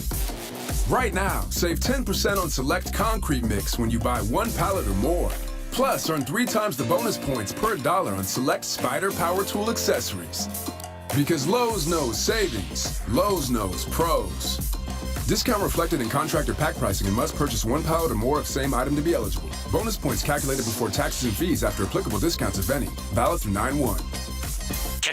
Right now, save 10% on select concrete mix when you buy 1 pallet or more. Plus, earn 3 times the bonus points per $1 on select Spider power tool accessories. Because Lowe's knows savings, Lowe's knows pros. Discount reflected in contractor pack pricing and must purchase 1 pallet or more of same item to be eligible. Bonus points calculated before taxes and fees after applicable discounts, if any. Valid through 9/1.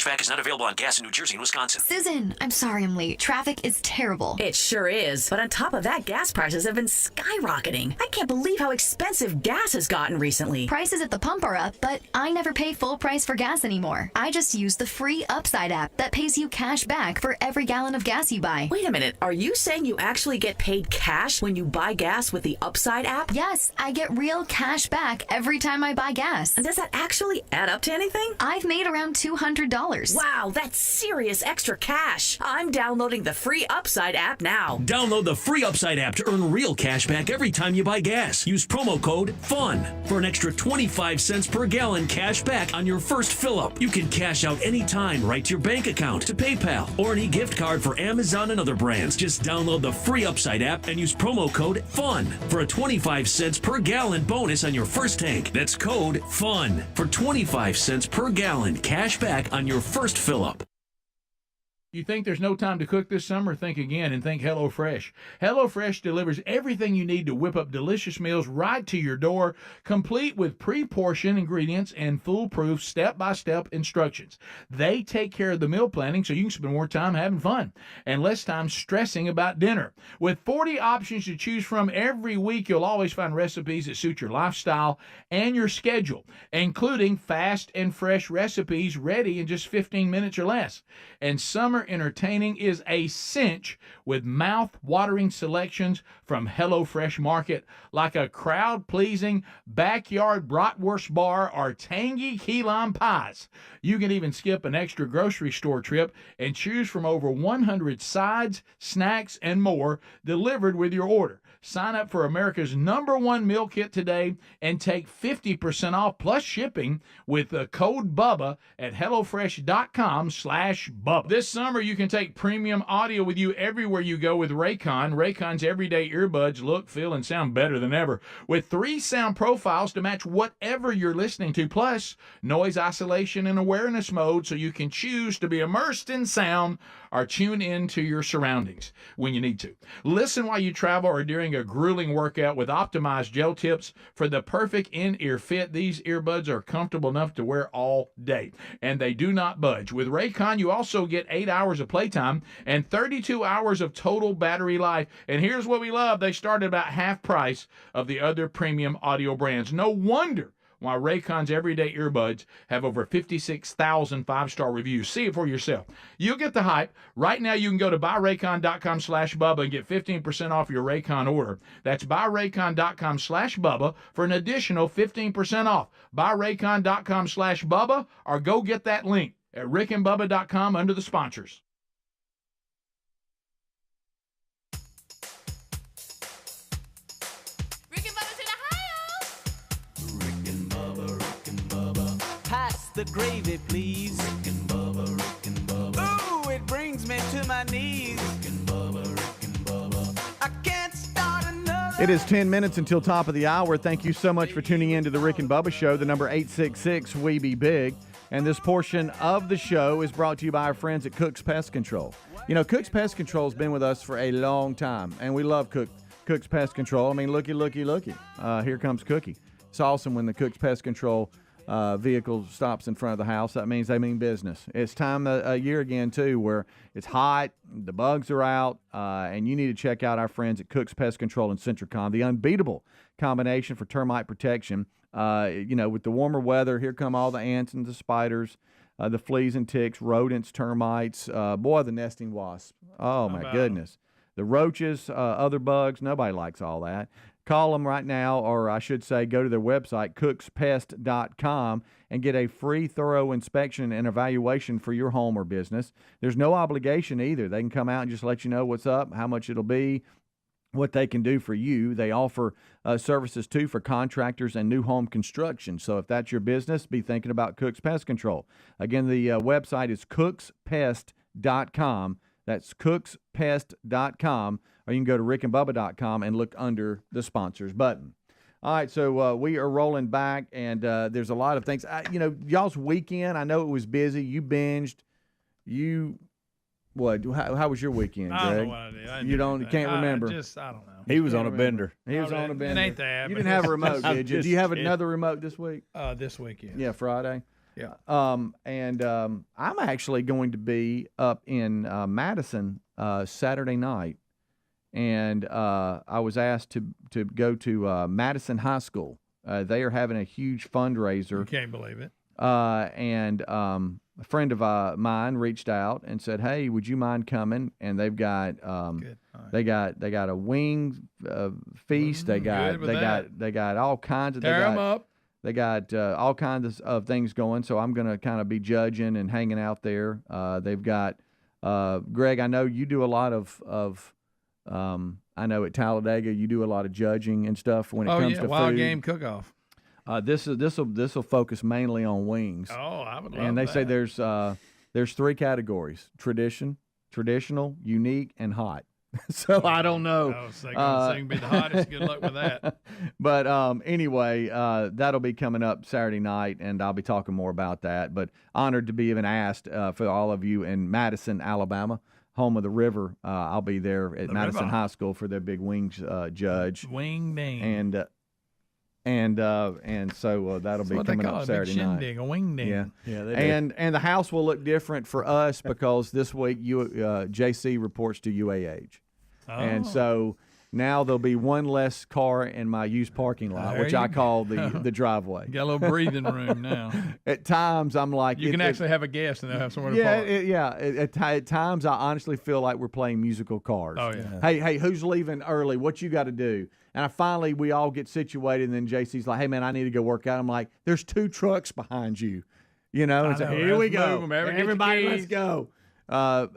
Cashback is not available on gas in New Jersey and Wisconsin. Susan, I'm sorry I'm late. Traffic is terrible. It sure is. But on top of that, gas prices have been skyrocketing. I can't believe how expensive gas has gotten recently. Prices at the pump are up, but I never pay full price for gas anymore. I just use the free Upside app that pays you cash back for every gallon of gas you buy. Wait a minute. Are you saying you actually get paid cash when you buy gas with the Upside app? Yes, I get real cash back every time I buy gas. And does that actually add up to anything? I've made around $200. Wow, that's serious extra cash. I'm downloading the free Upside app now. Download the free Upside app to earn real cash back every time you buy gas. Use promo code FUN for an extra 25 cents per gallon cash back on your first fill-up. You can cash out anytime right to your bank account, to PayPal, or any gift card for Amazon and other brands. Just download the free Upside app and use promo code FUN for a 25 cents per gallon bonus on your first tank. That's code FUN for 25 cents per gallon cash back on your first fill-up. You think there's no time to cook this summer? Think again and think HelloFresh. HelloFresh delivers everything you need to whip up delicious meals right to your door, complete with pre-portioned ingredients and foolproof step-by-step instructions. They take care of the meal planning so you can spend more time having fun and less time stressing about dinner. With 40 options to choose from every week, you'll always find recipes that suit your lifestyle and your schedule, including fast and fresh recipes ready in just 15 minutes or less. And summer entertaining is a cinch with mouth-watering selections from HelloFresh Market, like a crowd-pleasing backyard bratwurst bar or tangy key lime pies. You can even skip an extra grocery store trip and choose from over 100 sides, snacks, and more delivered with your order. Sign up for America's #1 meal kit today and take 50% off plus shipping with the code BUBBA at HelloFresh.com/Bubba. This summer, you can take premium audio with you everywhere you go with Raycon. Raycon's everyday earbuds look, feel, and sound better than ever, with 3 sound profiles to match whatever you're listening to, plus noise isolation and awareness mode so you can choose to be immersed in sound or tune into your surroundings when you need to. Listen while you travel or during a grueling workout with optimized gel tips for the perfect in-ear fit. These earbuds are comfortable enough to wear all day, and they do not budge. With Raycon, you also get 8 hours of playtime and 32 hours of total battery life. And here's what we love. They start at about half price of the other premium audio brands. No wonder why Raycon's everyday earbuds have over 56,000 5-star reviews. See it for yourself. You'll get the hype. Right now, you can go to buyraycon.com/Bubba and get 15% off your Raycon order. That's buyraycon.com/Bubba for an additional 15% off. Buyraycon.com/Bubba or go get that link at rickandbubba.com under the sponsors. The gravy, please. Rick and Bubba. Ooh, it brings me to my knees. Rick and Bubba. I can't start another. It is 10 minutes until top of the hour. Thank you so much for tuning in to the Rick and Bubba Show, the number 866-WE-BE-BIG. And this portion of the show is brought to you by our friends at Cook's Pest Control. You know, Cook's Pest Control has been with us for a long time, and we love Cook's Pest Control. I mean, looky. Here comes Cookie. It's awesome when the Cook's Pest Control vehicle stops in front of the house. That means they mean business. It's time a year again, too, where it's hot, the bugs are out, and you need to check out our friends at Cook's Pest Control in Centricon, the unbeatable combination for termite protection. With the warmer weather, here come all the ants and the spiders, the fleas and ticks, rodents, termites, the nesting wasps. Oh, my goodness. The roaches, other bugs, nobody likes all that. Call them right now, or I should say go to their website, cookspest.com, and get a free thorough inspection and evaluation for your home or business. There's no obligation either. They can come out and just let you know what's up, how much it'll be, what they can do for you. They offer services, too, for contractors and new home construction. So if that's your business, be thinking about Cook's Pest Control. Again, the website is cookspest.com. That's cookspest.com, or you can go to rickandbubba.com and look under the sponsors button. All right, so we are rolling back, and there's a lot of things. Y'all's weekend, I know it was busy. You binged. How was your weekend, Greg? I don't know what I did. Can't remember. I don't know. He was on a bender. He was on a bender. It ain't that. You didn't have a remote, did you? Do you have another remote this week? This weekend. Yeah, Friday. Yeah. I'm actually going to be up in Madison Saturday night, and I was asked to go to Madison High School. They are having a huge fundraiser. You can't believe it. And a friend of mine reached out and said, "Hey, would you mind coming?" And they've got they got a wing feast. They got all kinds of tear them up. They got all kinds of things going. So I'm gonna kind of be judging and hanging out there. They've got Greg. I know you do a lot of I know at Talladega you do a lot of judging and stuff when it comes to wild food. game cook-off. This will focus mainly on wings. Oh, I would love And they that. say there's 3 categories: traditional, unique, and hot. So I don't know. Oh, so can be the hottest. Good luck with that. But anyway, that'll be coming up Saturday night, and I'll be talking more about that. But honored to be even asked for all of you in Madison, Alabama, home of the river. I'll be there at Madison High School for their big wings judge. Wing ding. And so that'll be coming up Saturday night. Shindig, a wing ding. Yeah. And the house will look different for us because this week JC reports to UAH, and so now there'll be one less car in my used parking lot, which I call the driveway. Got a little breathing room now. At times I'm like, you can actually have a guest and they'll have somewhere to park. At times I honestly feel like we're playing musical Cars. Oh yeah. Hey, who's leaving early? What you got to do? And we all get situated, and then JC's like, "Hey man, I need to go work out." I'm like, "There's 2 trucks behind you," and so here we go. Everybody, let's go. So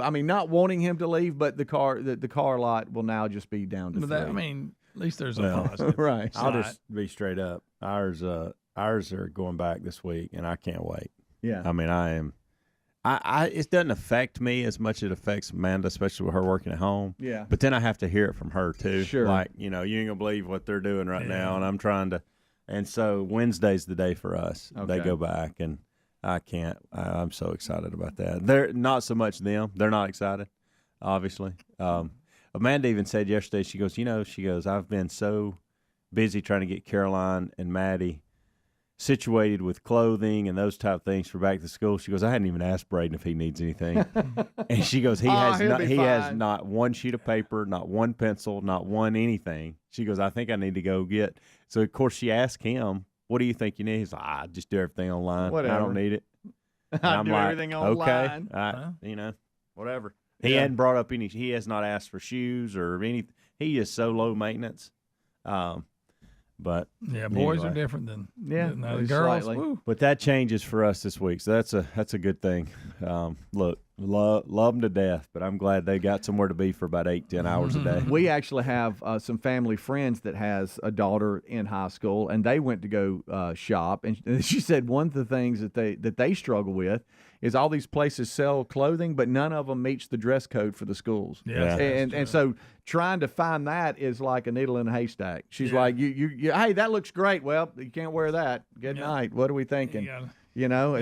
I mean, not wanting him to leave, but the car lot will now just be down to 3. At least there's a positive. Right. I'll just be straight up. Ours are going back this week, and I can't wait. Yeah. I mean, I am. It doesn't affect me as much as it affects Amanda, especially with her working at home. Yeah. But then I have to hear it from her too. Sure. Like, you ain't gonna believe what they're doing right now, and I'm trying to. And so Wednesday's the day for us. Okay. They go back, and I can't. I'm so excited about that. They're not so much them. They're not excited, obviously. Amanda even said yesterday. She goes, I've been so busy trying to get Caroline and Maddie situated with clothing and those type of things for back to school. She goes, I hadn't even asked Braden if he needs anything. And she goes, he has not one sheet of paper, not one pencil, not one anything. She goes, I think I need to go get. So of course she asked him, what do you think you need? He's like, I just do everything online. Whatever. I don't need it. I do everything online. Okay, whatever. He hadn't brought up any. He has not asked for shoes or anything. He is so low maintenance. But boys are different than the girls. But that changes for us this week, so that's a good thing. Look, love them to death, but I'm glad they got somewhere to be for about 8-10 hours a day. We actually have some family friends that has a daughter in high school, and they went to go shop, and she said one of the things that they struggle with is all these places sell clothing, but none of them meets the dress code for the schools. And so trying to find that is like a needle in a haystack. She's like, you hey, that looks great. Well, you can't wear that. Good night. What are we thinking? And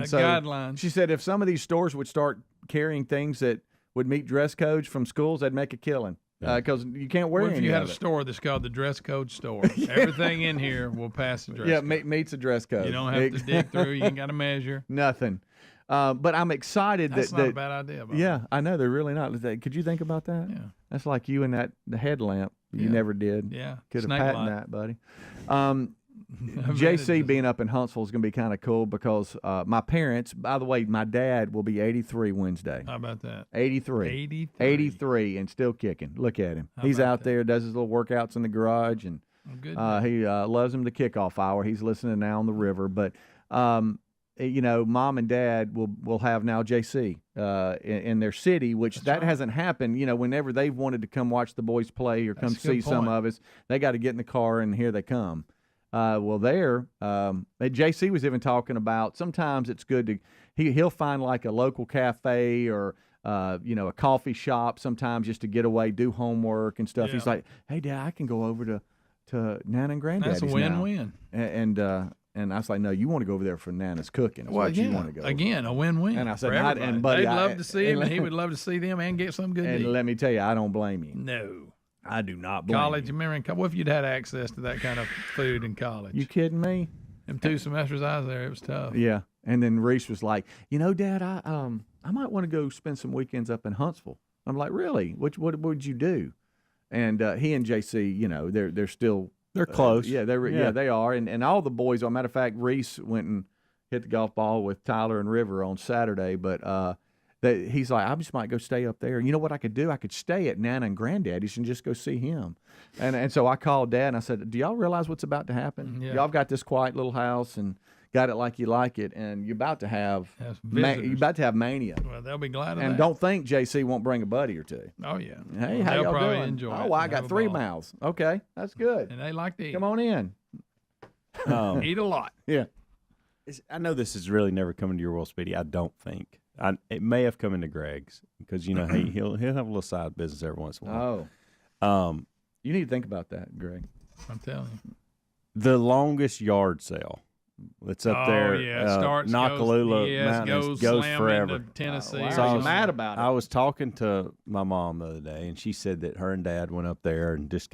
so guidelines. She said if some of these stores would start carrying things that would meet dress codes from schools, they'd make a killing. Because you can't wear if you had a store that's called the dress code store, everything in here will pass the dress code. Yeah, meets a dress code. You don't have to dig through. You ain't got to measure. Nothing. But I'm excited that's not a bad idea. Yeah, I know they're really not. Could you think about that? Yeah, that's like you and the headlamp. You never did. Yeah, could have patented that, buddy. JC being up in Huntsville is going to be kind of cool because my parents. By the way, my dad will be 83 Wednesday. How about that? 83, and still kicking. Look at him. He's out there, does his little workouts in the garage, and he loves him the kickoff hour. He's listening now on the river, but. Mom and Dad will have now JC in their city, which hasn't happened. Whenever they've wanted to come watch the boys play or come see some of us, they got to get in the car and here they come. JC was even talking about sometimes it's good to he'll find like a local cafe or a coffee shop sometimes just to get away, do homework and stuff. He's like, hey, Dad, I can go over to Nana and Granddaddy's now. That's a win-win. And I was like, no, you want to go over there for Nana's cooking. You want to go. Again, a win-win. And I said, buddy, they'd love to see him, and he would love to see them and get something good to eat. And let me tell you, I don't blame you. No. I do not blame college, you. Remember, what if you'd had access to that kind of food in college? You kidding me? Them 2 semesters I was there, it was tough. Yeah. And then Reese was like, Dad, I might want to go spend some weekends up in Huntsville. I'm like, really? What would you do? And he and JC, they're still they're close. Yeah, they are. And all the boys. As a matter of fact, Reese went and hit the golf ball with Tyler and River on Saturday. But he's like, I just might go stay up there. You know what I could do? I could stay at Nana and Granddaddy's and just go see him. And so I called Dad and I said, do y'all realize what's about to happen? Yeah. Y'all got this quiet little house and got it like you like it, and you're about to have mania. Well, they'll be glad of and that. don't think JC won't bring a buddy or 2. Oh yeah. Hey, how they'll y'all probably doing? enjoy Oh, it. I got 3 miles. Okay, that's good. And they like to eat. Come on in. Eat a lot. Yeah. I know this has really never come into your world, Speedy. I don't think. It may have come into Greg's because he'll have a little side business every once in a while. Oh. You need to think about that, Greg. I'm telling you. The longest yard sale that's up there. Yeah, Nakalula goes forever. Into Tennessee. Wow. So I was mad about it. I was talking to my mom the other day, and she said that her and Dad went up there and just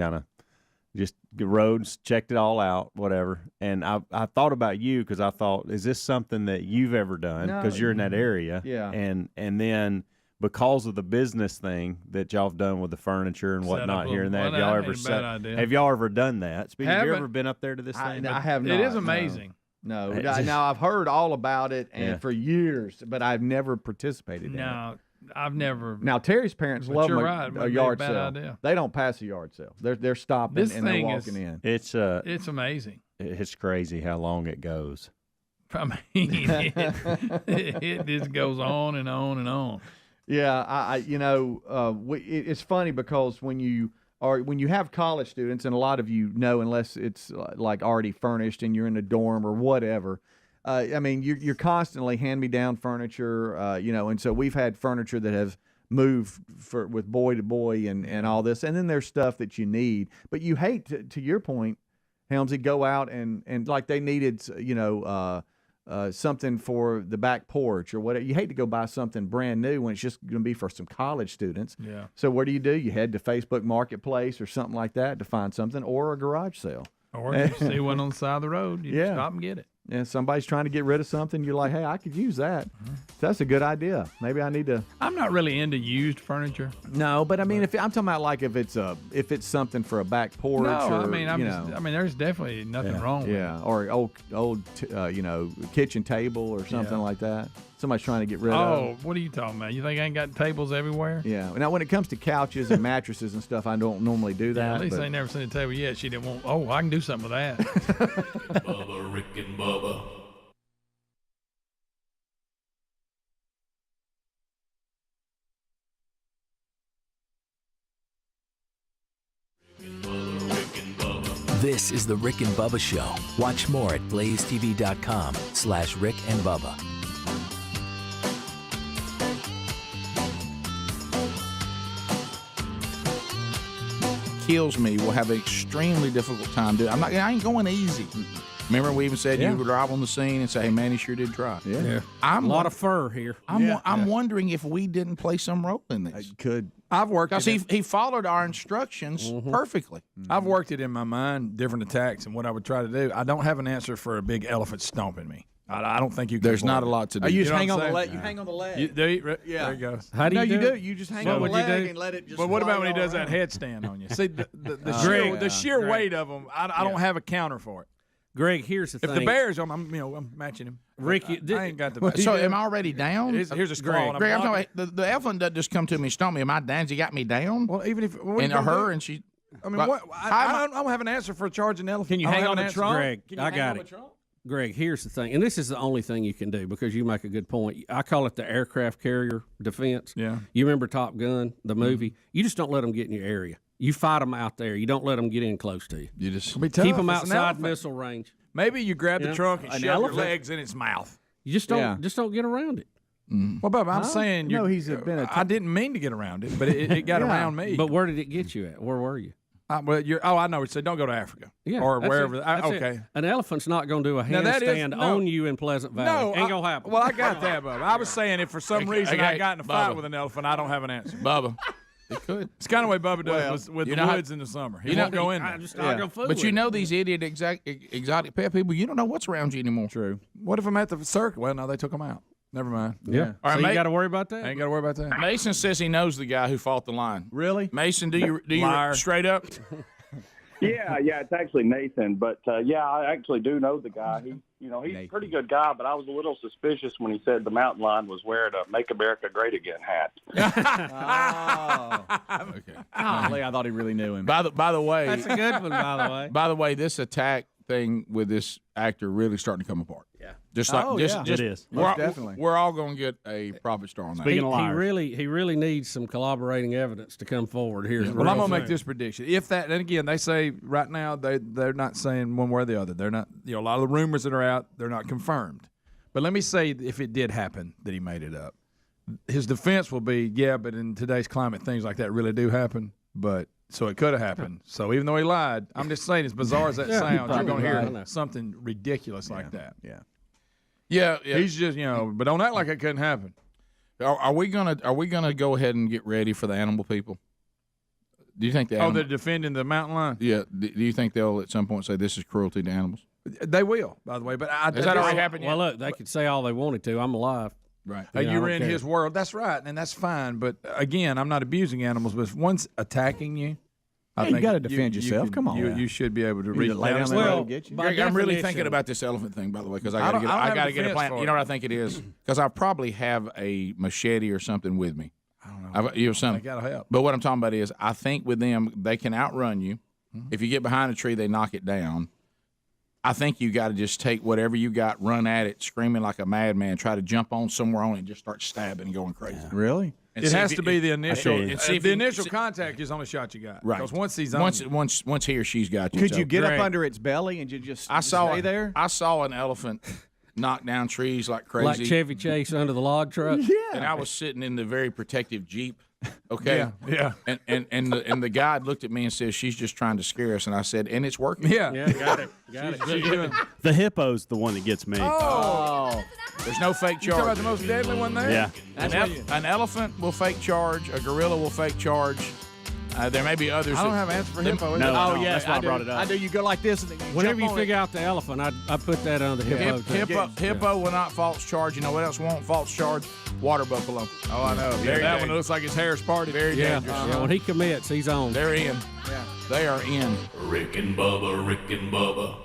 the roads, checked it all out, whatever. And I thought about you because I thought, is this something that you've ever done? Because you're in that area. Yeah. And then because of the business thing that y'all have done with the furniture and whatnot here and there, have y'all ever done that? Speedy, have you ever been up there to this thing? I have not. It is amazing. No. Now I've heard all about it and for years, but I've never participated in it. No, I've never. Now Terry's parents love a yard sale. Idea. They don't pass a yard sale. They're stopping and they're walking in. It's amazing. It's crazy how long it goes. I mean, it just goes on and on and on. Yeah, it's funny because when you have college students, and a lot of you know, unless it's like already furnished and you're in a dorm or whatever, you're constantly hand-me-down furniture, and so we've had furniture that has moved with boy to boy and all this, and then there's stuff that you need, but you hate to your point, Helmsy, go out and like they needed, something for the back porch or whatever. You hate to go buy something brand new when it's just going to be for some college students. Yeah. So what do? You head to Facebook Marketplace or something like that to find something, or a garage sale. Or if you see one on the side of the road, you stop and get it. And somebody's trying to get rid of something, you're like, hey, I could use that. Mm-hmm. That's a good idea. Maybe I need to. I'm not really into used furniture. No, but I mean, if I'm talking about like if it's something for a back porch. No, or, there's definitely nothing wrong with it. Yeah, or old kitchen table or something like that. Somebody's trying to get rid of. Oh, what are you talking about? You think I ain't got tables everywhere? Yeah. Now, when it comes to couches and mattresses and stuff, I don't normally do that. At least I ain't never seen a table yet. She didn't want. Oh, I can do something with that. Bubba, Rick and Bubba. This is the Rick and Bubba Show. Watch more at blazetv.com/Rick and Bubba. Kills me will have an extremely difficult time doing. I ain't going easy. Remember, we even said you would drive on the scene and say, "Hey, man, he sure did try." Yeah. I'm a lot of fur here. I'm wondering if we didn't play some role in this. Could. I've worked because he followed our instructions perfectly. I've worked it in my mind, different attacks, and what I would try to do. I don't have an answer for a big elephant stomping me. I don't think you can. There's not a lot to do. You just hang on the leg. You hang on the leg. There you go. How do you do? You just hang on the leg and let it just. But what about when he does that headstand on you? See, the sheer weight of them, I don't have a counter for it. Greg, here's the thing. If the Bears, I'm matching him. Rick, I ain't got the. So am I already down? Here's a scroll. Greg, I'm talking. The elephant doesn't just come to me and stomp me. Am I down? She got me down. Well, even if and her and she. I mean, I don't have an answer for charging an elephant. Can you hang on the trunk? Greg, I got it. Greg, here's the thing, and this is the only thing you can do because you make a good point. I call it the aircraft carrier defense. Yeah. You remember Top Gun, the movie? You just don't let them get in your area. You fight them out there. You don't let them get in close to you. You just keep them outside missile range. Maybe you grab the trunk and shove your legs in its mouth. You just don't get around it. Well, Bubba, I'm saying no. I didn't mean to get around it, but it got around me. But where did it get you at? Where were you? I know. So don't go to Africa or wherever. Okay. An elephant's not going to do a handstand on you in Pleasant Valley. No, ain't going to happen. Well, I got that, Bubba. I was saying if for some reason I got in a fight with an elephant, I don't have an answer. Bubba, It could. It's kind of the way Bubba does with the woods in the summer. He won't go in there. But you know these idiot exotic pet people, you don't know what's around you anymore. True. What if I'm at the circuit? Well, no, they took them out. Never mind. Yeah. All right, so you got to worry about that? I ain't got to worry about that. Mason says he knows the guy who fought the lion. Really? Mason, do you straight up? Yeah, it's actually Nathan. But, I actually do know the guy. He's a pretty good guy, but I was a little suspicious when he said the mountain lion was wearing a Make America Great Again hat. Okay. I thought he really knew him. By the way. That's a good one, by the way. By the way, this attack thing with this actor really starting to come apart. Yeah. Just like it is. Definitely. We're all going to get a profit star on that. He really needs some corroborating evidence to come forward here. Well, I'm going to make this prediction. If that, and again, they say right now they're not saying one way or the other. They're not, a lot of the rumors that are out, they're not confirmed. But let me say, if it did happen that he made it up, his defense will be, but in today's climate, things like that really do happen. But so it could have happened. So even though he lied, I'm just saying, as bizarre as that sounds, you're going to hear something ridiculous like that. Yeah. He's just, but don't act like it couldn't happen. Are we gonna go ahead and get ready for the animal people? Do you think they're defending the mountain lion? Yeah. Do you think they'll at some point say this is cruelty to animals? They will, by the way. But has that already happened yet? Well, look, they could say all they wanted to. I'm alive. Right. You were in his world. That's right, and that's fine. But again, I'm not abusing animals. But if one's attacking you, I think you got to defend yourself. Come on, you should be able to read lay down and get you. Greg, I'm really thinking about this elephant thing, by the way, because I got to get a plan. You know what I think it is? Because I probably have a machete or something with me. I don't know. You have something. They got to help. But what I'm talking about is, I think with them, they can outrun you. If you get behind a tree, they knock it down. I think you got to just take whatever you got, run at it, screaming like a madman, try to jump on somewhere on it, and just start stabbing and going crazy. Really? And it has to be the initial. The initial contact is the only shot you got. Right. Because once he's on, once he or she's got you. Could you get up under its belly and just stay there? I saw an elephant knock down trees like crazy, like Chevy Chase under the log truck. Yeah. And I was sitting in the very protective Jeep. Okay. Yeah. And the guide looked at me and said, "She's just trying to scare us." And I said, "And it's working." Yeah. Got it. The hippo's the one that gets me. Oh. There's no fake charge. You talking about the most deadly one there? Yeah. An elephant will fake charge. A gorilla will fake charge. There may be others. I don't have an answer for hippo. No, yes, that's why I brought it up. I do. You go like this, and then whenever you figure out the elephant, I put that on the hippo. Hippo will not false charge. You know what else won't false charge? Water buffalo. Oh, I know. That one looks like it's Harris Party. Very dangerous. Yeah, when he commits, he's on. They're in. Yeah. They are in. Rick and Bubba, Rick and Bubba.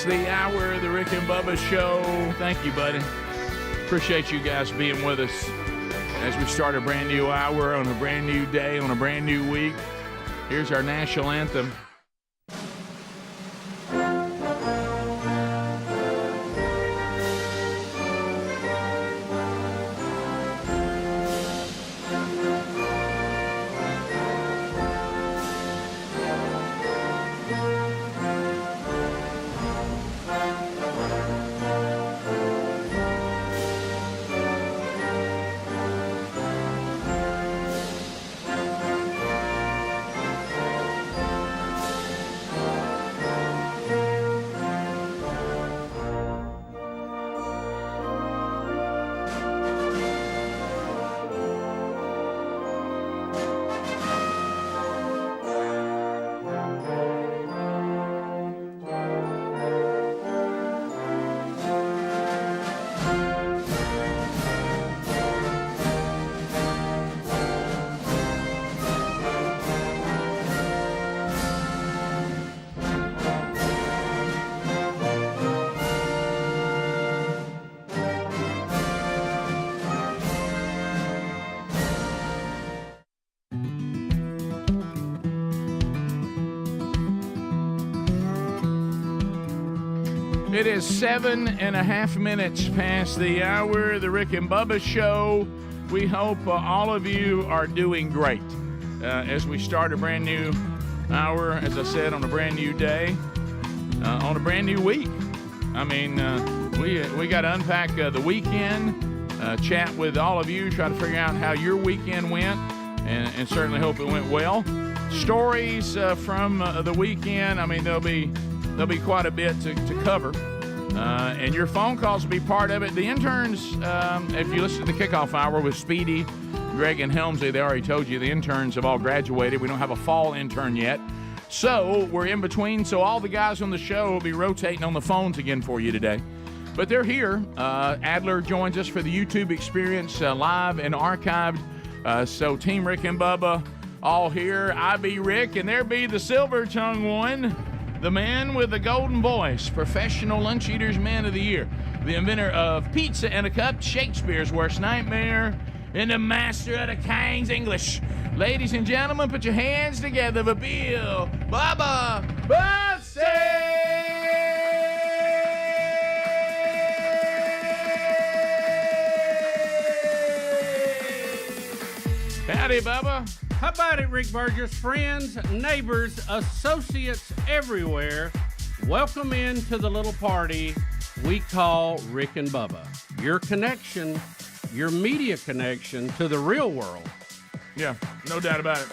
The hour of the Rick and Bubba Show. Thank you, buddy. Appreciate you guys being with us as we start a brand new hour on a brand new day, on a brand new week. Here's our national anthem. It is 7.5 minutes past the hour. The Rick and Bubba Show. We hope all of you are doing great as we start a brand new hour, as I said, on a brand new day, on a brand new week. I mean, we got to unpack the weekend, chat with all of you, try to figure out how your weekend went, and certainly hope it went well. Stories from the weekend. I mean, there'll be quite a bit to cover. And your phone calls will be part of it. The interns, if you listen to the kickoff hour with Speedy, Greg, and Helmsley, they already told you the interns have all graduated. We don't have a fall intern yet. So we're in between. So all the guys on the show will be rotating on the phones again for you today. But they're here. Adler joins us for the YouTube experience live and archived. So Team Rick and Bubba all here. I be Rick, and there be the silver-tongued one. The man with the golden voice, Professional Lunch Eaters Man of the Year, the inventor of pizza in a cup, Shakespeare's worst nightmare, and the master of the King's English. Ladies and gentlemen, put your hands together for Bill Bubba Bussey! Howdy, Bubba. How about it, Rick Burgess? Friends, neighbors, associates everywhere, welcome into the little party we call Rick and Bubba. Your connection, your media connection to the real world. Yeah, no doubt about it.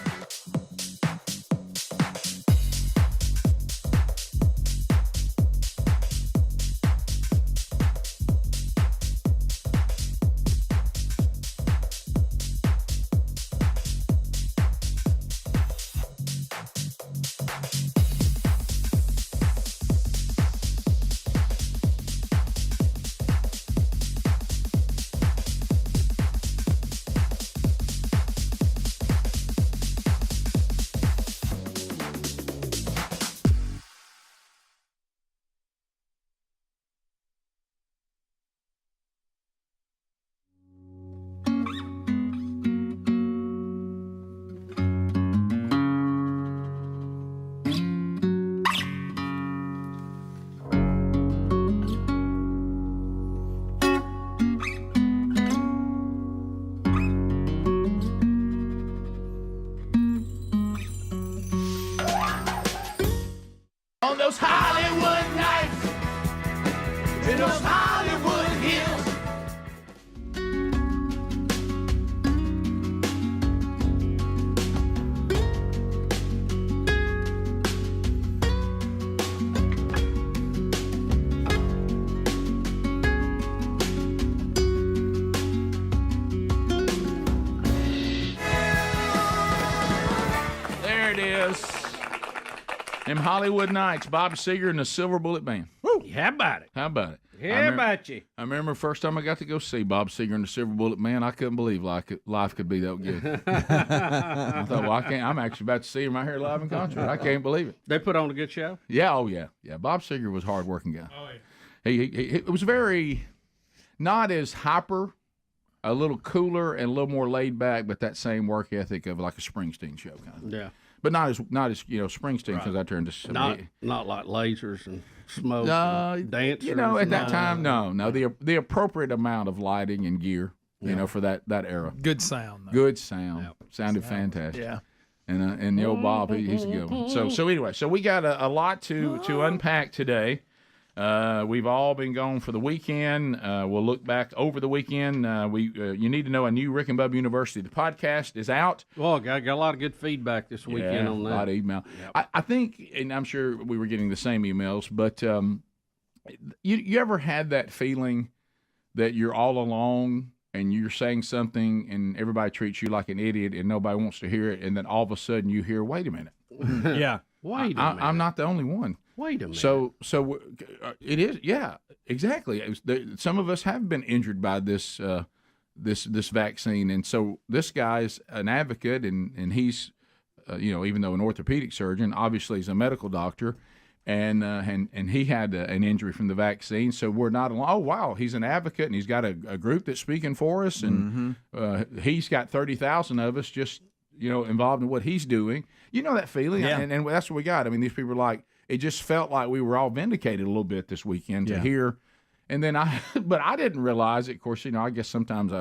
On those Hollywood nights, in those Hollywood hills. There it is. Them Hollywood nights, Bob Seger and the Silver Bullet Band. Woo! How about it? How about it? How about you? I remember first time I got to go see Bob Seger and the Silver Bullet Band, I couldn't believe life could be that good. I thought, well, I'm actually about to see him right here live in concert. I can't believe it. They put on a good show? Yeah, oh yeah. Yeah, Bob Seger was a hard-working guy. Oh, yeah. He was very, not as hyper, a little cooler and a little more laid back, but that same work ethic of like a Springsteen show kind of. Yeah. But not as Springsteen because I turned to not like lasers and smoke, dancers. At that time, no, the appropriate amount of lighting and gear, for that era. Good sound. Though. Good sound, sounded fantastic. Yeah, and the old Bob, he's a good one. So anyway, we got a lot to unpack today. We've all been gone for the weekend. We'll look back over the weekend. You need to know a new Rick and Bubba University. The podcast is out. Well, got a lot of good feedback this weekend on that. A lot of email. Yep. I think, and I'm sure we were getting the same emails, but you ever had that feeling that you're all alone and you're saying something and everybody treats you like an idiot and nobody wants to hear it, and then all of a sudden you hear, wait a minute. Yeah. Wait a minute. I'm not the only one. Wait a minute. So it is. Yeah, exactly. Some of us have been injured by this vaccine, and so this guy's an advocate, and he's, even though an orthopedic surgeon, obviously he's a medical doctor, and he had an injury from the vaccine. So we're not alone. Oh wow, he's an advocate, and he's got a group that's speaking for us, and he's got 30,000 of us just involved in what he's doing. You know that feeling, and that's what we got. I mean, these people are like, it just felt like we were all vindicated a little bit this weekend to hear. And then but I didn't realize it. Of course, I guess sometimes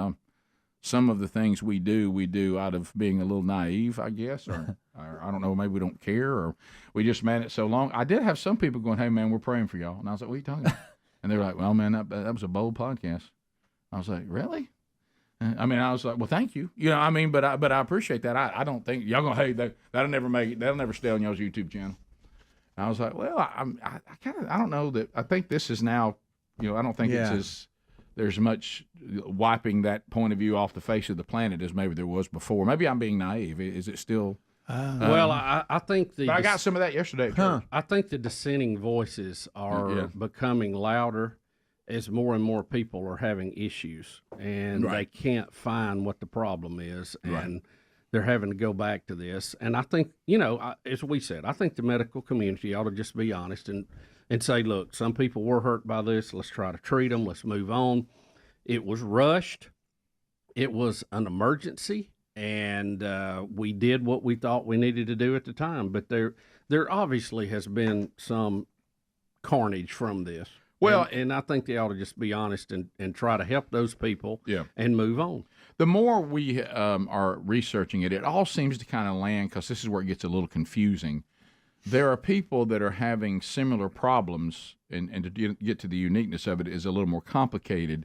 some of the things we do out of being a little naive, I guess, or I don't know, maybe we don't care, or we just man it so long. I did have some people going, "Hey, man, we're praying for y'all," and I was like, "What are you talking about?" And they were like, "Well, man, that was a bold podcast." I was like, "Really?" I mean, I was like, "Well, thank you." You know, I mean, but I appreciate that. I don't think y'all gonna that'll never make it. That'll never stay on y'all's YouTube channel. And I was like, "Well, I don't know that. I think this is now." I don't think there's much wiping that point of view off the face of the planet as maybe there was before. Maybe I'm being naive. Is it still? Well, I think I got some of that yesterday. I think the dissenting voices are becoming louder as more and more people are having issues, and they can't find what the problem is, and they're having to go back to this. And I think, as we said, I think the medical community ought to just be honest and say, look, some people were hurt by this. Let's try to treat them. Let's move on. It was rushed. It was an emergency, and we did what we thought we needed to do at the time. But there obviously has been some carnage from this. Well, and I think they ought to just be honest and try to help those people and move on. The more we are researching it all seems to kind of land, because this is where it gets a little confusing. There are people that are having similar problems, and to get to the uniqueness of it is a little more complicated,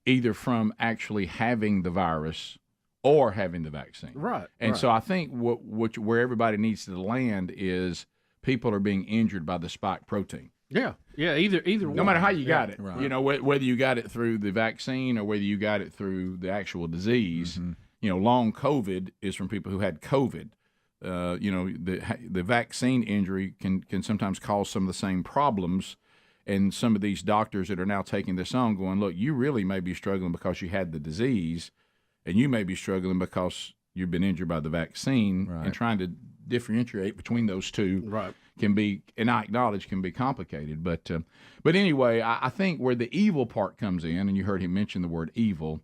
either from actually having the virus or having the vaccine. Right. And so I think where everybody needs to land is people are being injured by the spike protein. Yeah, either one. No matter how you got it, whether you got it through the vaccine or whether you got it through the actual disease. Long COVID is from people who had COVID. The vaccine injury can sometimes cause some of the same problems, and some of these doctors that are now taking this on going, look, you really may be struggling because you had the disease, and you may be struggling because you've been injured by the vaccine, and trying to differentiate between those two can be, and I acknowledge, can be complicated. But anyway, I think where the evil part comes in, and you heard him mention the word evil,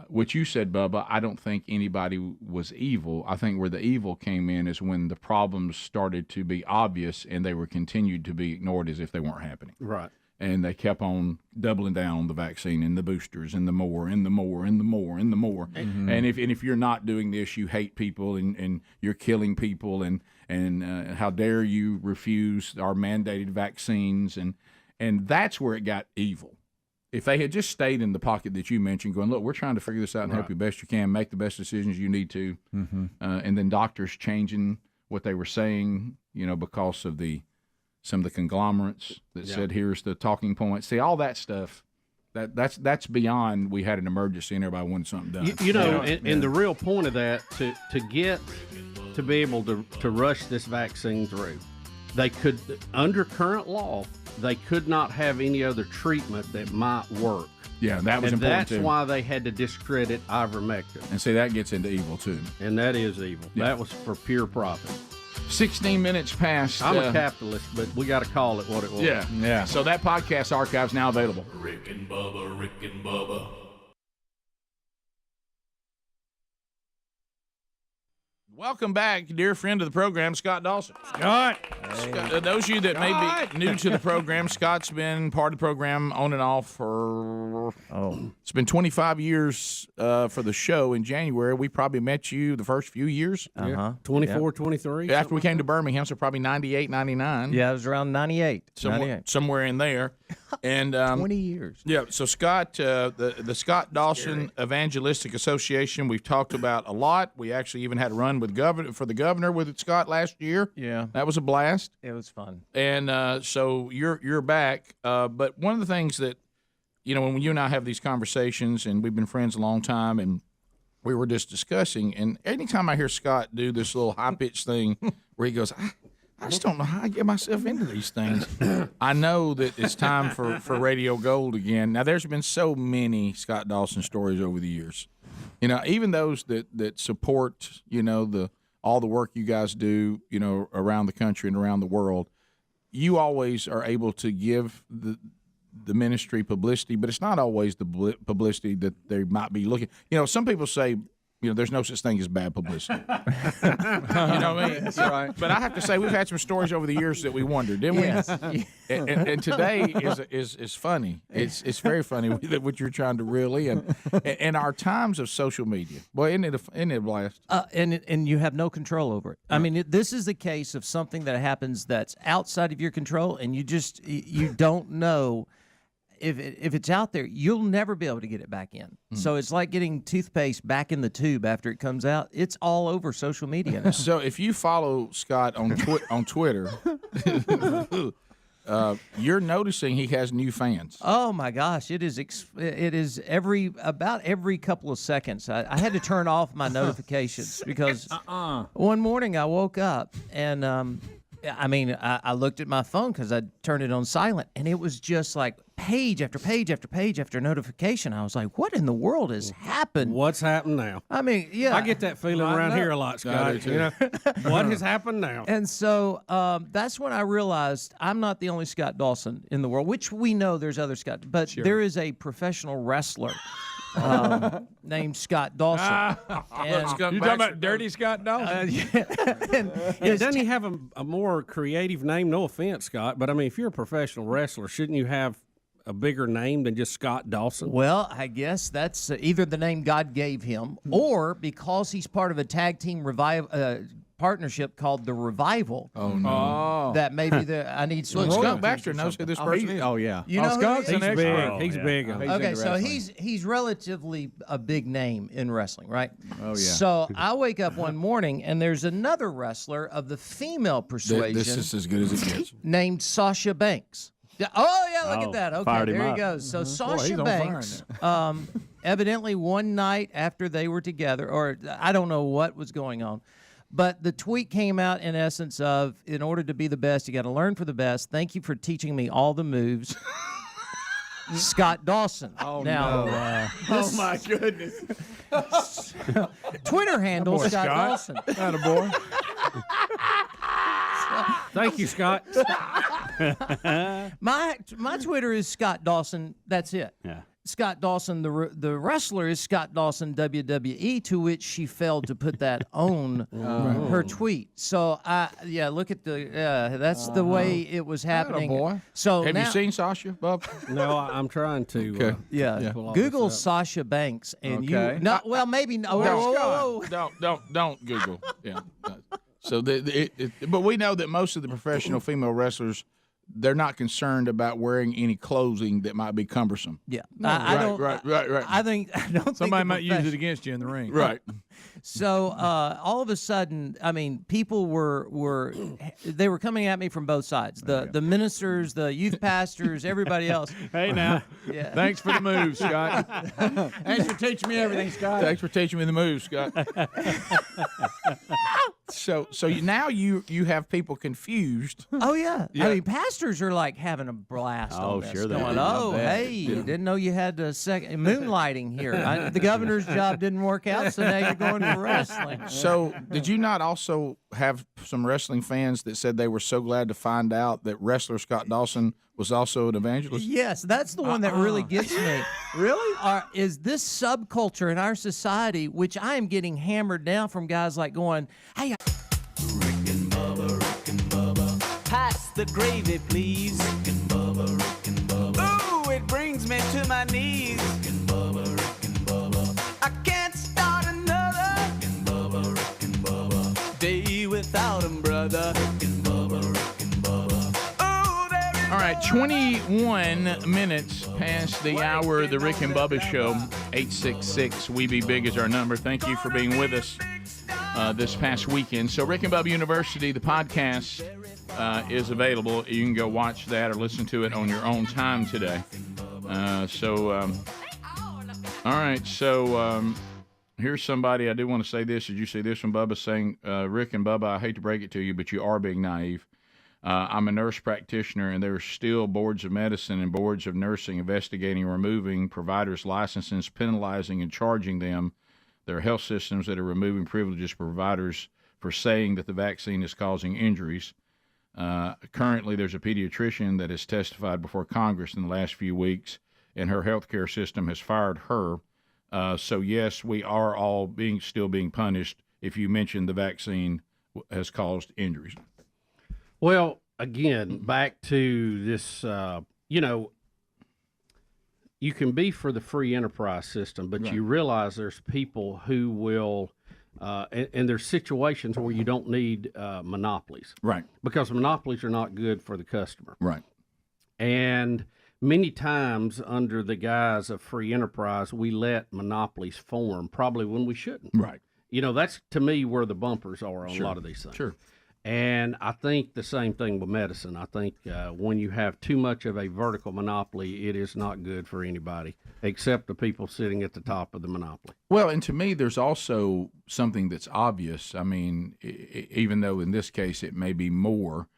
which you said, Bubba, I don't think anybody was evil. I think where the evil came in is when the problems started to be obvious and they were continued to be ignored as if they weren't happening. Right. And they kept on doubling down on the vaccine and the boosters and the more and the more and the more and the more. Mm-hmm. And if you're not doing this, you hate people and you're killing people and how dare you refuse our mandated vaccines, and that's where it got evil. If they had just stayed in the pocket that you mentioned, going, look, we're trying to figure this out and help you best you can, make the best decisions you need to, and then doctors changing what they were saying, because of some of the conglomerates that said, here's the talking points. See, all that stuff, that's beyond we had an emergency and everybody wanted something done. And the real point of that, to be able to rush this vaccine through, they could, under current law, they could not have any other treatment that might work. Yeah, that was important, that's too. why they had to discredit ivermectin. And see, that gets into evil, too. And that is evil. Yeah. That was for pure profit. 16 minutes past. I'm a capitalist, but we got to call it what it was. Yeah. So that podcast archive's now available. Rick and Bubba. Welcome back, dear friend of the program, Scott Dawson. Scott. Those of you that may be new to the program, Scott's been part of the program on and off for, it's been 25 years for the show. In January, we probably met you the first few years. 24, 23. After we came to Birmingham, so probably 98, 99. Yeah, it was around 98. Somewhere in there. And 20 years. Yeah, so Scott, the Scott Dawson Evangelistic Association, we've talked about a lot. We actually even had a run with the governor with Scott last year. Yeah, that was a blast. It was fun. And so you're back. But one of the things that, when you and I have these conversations, and we've been friends a long time, and we were just discussing, and anytime I hear Scott do this little high-pitched thing where he goes, I just don't know how I get myself into these things. I know that it's time for Radio Gold again. Now, there's been so many Scott Dawson stories over the years. Even those that support, all the work you guys do, around the country and around the world, you always are able to give the ministry publicity, but it's not always the publicity that they might be looking. Some people say there's no such thing as bad publicity. You know what I mean? That's right. But I have to say, we've had some stories over the years that we wondered, didn't we? Yes. And today is funny. It's very funny what you're trying to reel in. And our times of social media. Boy, isn't it a blast? And you have no control over it. I mean, this is the case of something that happens that's outside of your control, and you don't know. If it's out there, you'll never be able to get it back in. So it's like getting toothpaste back in the tube after it comes out. It's all over social media now. So if you follow Scott on Twitter, you're noticing he has new fans. Oh my gosh, it is about every couple of seconds. I had to turn off my notifications because one morning I woke up and I looked at my phone because I turned it on silent, and it was just like page after page after page after notification. I was like, what in the world has happened? What's happened now? I mean, yeah. I get that feeling around here a lot, Scott. What has happened now? And so that's when I realized I'm not the only Scott Dawson in the world, which we know there's other Scott, but there is a professional wrestler named Scott Dawson. You talking about Dirty Scott Dawson? Doesn't he have a more creative name? No offense, Scott, but I mean, if you're a professional wrestler, shouldn't you have a bigger name than just Scott Dawson? Well, I guess that's either the name God gave him, or because he's part of a tag team partnership called the Revival. Oh no! That maybe I need some. Look, royalties Skunk Baxter knows who this person is. Oh yeah. You know Skunk's he's an big. expert. He's big. Okay, so he's relatively a big name in wrestling, right? Oh yeah. So I wake up one morning and there's another wrestler of the female persuasion. This is as good as it gets. Named Sasha Banks. Oh yeah, look at that. Okay, fired him there he up. goes. So Sasha he's on Banks, fire evidently one night after they were together, or I don't know what was going on, but the tweet came out in essence of, in order to be the best, you got to learn for the best. Thank you for teaching me all the moves. Scott Dawson. Oh now, no! Oh my goodness! Twitter handle Boy, Scott Dawson. Attaboy. Thank you, Scott. My Twitter is Scott Dawson. That's it. Yeah. Scott Dawson, the wrestler, is Scott Dawson WWE, to which she failed to put that on her tweet. So look at that's the way it was happening. Boy. So have now, you seen Sasha, Bub? No, I'm trying to. Okay. Google Sasha Banks, and Okay. you. No, well, maybe no. Whoa. Don't Google. Yeah. So but we know that most of the professional female wrestlers, they're not concerned about wearing any clothing that might be cumbersome. Yeah, Right. I don't think Somebody the might use it against you in the ring. Right. So all of a sudden, I mean, people were coming at me from both sides. The ministers, the youth pastors, everybody else. Hey now. Yeah. Thanks for the moves, Scott. Thanks for teaching me everything, Scott. Thanks for teaching me the moves, Scott. So now you have people confused. Oh yeah. I mean, pastors are like having a blast. Oh, on this, sure they going, are. oh, hey, didn't know you had a second moonlighting here. The governor's job didn't work out, so now you're going for wrestling. So did you not also have some wrestling fans that said they were so glad to find out that wrestler Scott Dawson was also an evangelist? Yes, that's the one that really gets me. Really? Is this subculture in our society, which I am getting hammered down from guys like going, hey, Rick and Bubba. Pass the gravy, please. Rick and Bubba. Ooh, it brings me to my knees. Rick and Bubba. I can't start another. Rick and Bubba. Day without him, brother. Rick and Bubba. Ooh, All right, 21 minutes past the hour of the Rick and Bubba Show. 866 We Be Big is our number. Thank you for being with us this past weekend. So Rick and Bubba University, the podcast is available. You can go watch that or listen to it on your own time today. All right, so here's somebody. I do want to say this. Did you see this from Bubba saying, Rick and Bubba, I hate to break it to you, but you are being naive. I'm a nurse practitioner, and there are still boards of medicine and boards of nursing investigating and removing providers' licenses, penalizing and charging them. There are health systems that are removing privileges for providers for saying that the vaccine is causing injuries. Currently, there's a pediatrician that has testified before Congress in the last few weeks, and her health care system has fired her So yes, we are all still being punished if you mention the vaccine has caused injuries. Well, again, back to this, you can be for the free enterprise system, but you realize there's people who will, and there's situations where you don't need monopolies. Right. Because monopolies are not good for the customer. Right. And many times under the guise of free enterprise, we let monopolies form probably when we shouldn't. Right. That's to me where the bumpers are on a lot of these things. Sure. And I think the same thing with medicine. I think when you have too much of a vertical monopoly, it is not good for anybody except the people sitting at the top of the monopoly. Well, and to me, there's also something that's obvious. I mean, even though in this case it may be more,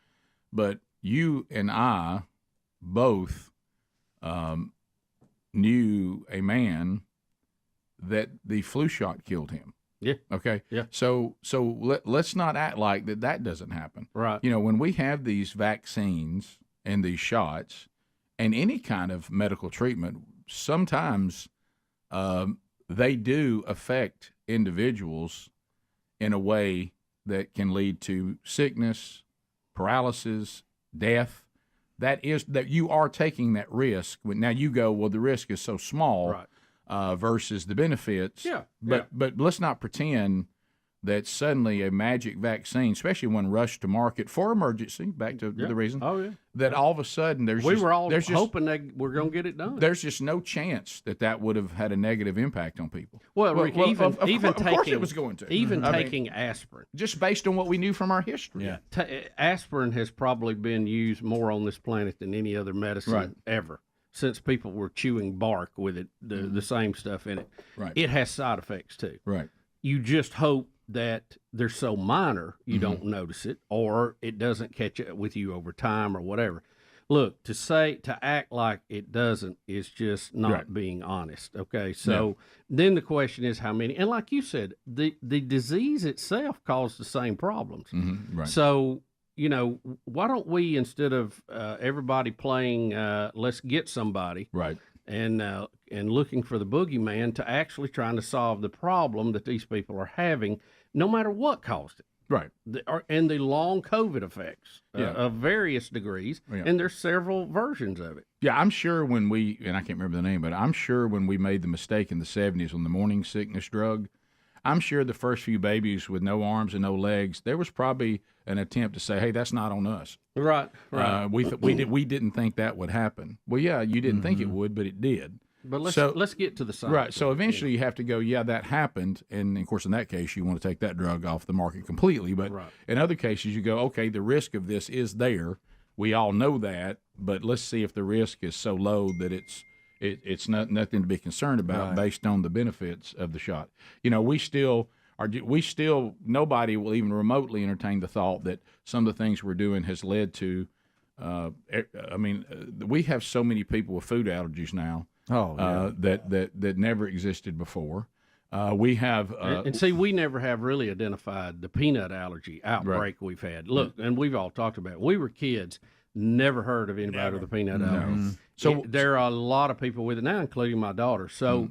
but you and I both knew a man that the flu shot killed him. Yeah. Okay. Yeah. So let's not act like that doesn't happen. Right. When we have these vaccines and these shots and any kind of medical treatment, sometimes they do affect individuals in a way that can lead to sickness, paralysis, death. That you are taking that risk. Now you go, well, the risk is so small. Right. Versus the benefits. Yeah. But let's not pretend that suddenly a magic vaccine, especially when rushed to market for emergency, back to the reason, that all of a sudden we were all hoping that we're going to get it done. There's just no chance that would have had a negative impact on people. Well, Rick, even of taking, course it was going to. Even taking aspirin. Just based on what we knew from our history. Yeah. Aspirin has probably been used more on this planet than any other medicine ever. Since people were chewing bark with it, the same stuff in it. Right. It has side effects too. Right. You just hope that they're so minor you don't notice it, or it doesn't catch up with you over time or whatever. Look, to act like it doesn't is just not being honest. Okay. So then the question is how many, and like you said, the disease itself caused the same problems. Mm-hmm. Right. So, why don't we, instead of everybody playing let's get somebody, and looking for the boogeyman, to actually trying to solve the problem that these people are having, no matter what caused it. Right. And the long COVID effects of various degrees, and there's several versions of it. Yeah, I'm sure and I can't remember the name, but I'm sure when we made the mistake in the 70s on the morning sickness drug, I'm sure the first few babies with no arms and no legs, there was probably an attempt to say, "Hey, that's not on us." Right. We didn't think that would happen. Well, yeah, you didn't think it would, but it did. But let's get to the science. Right. So eventually you have to go, yeah, that happened, and of course in that case you want to take that drug off the market completely. But in other cases you go, okay, the risk of this is there. We all know that, but let's see if the risk is so low that it's nothing to be concerned about based on the benefits of the shot. Nobody will even remotely entertain the thought that some of the things we're doing has led to. We have so many people with food allergies now. That never existed before. We have, and see, we never have really identified the peanut allergy outbreak we've had. Look, and we've all talked about it. We were kids. Never heard of anybody with a peanut allergy. So there are a lot of people with it now, including my daughter. So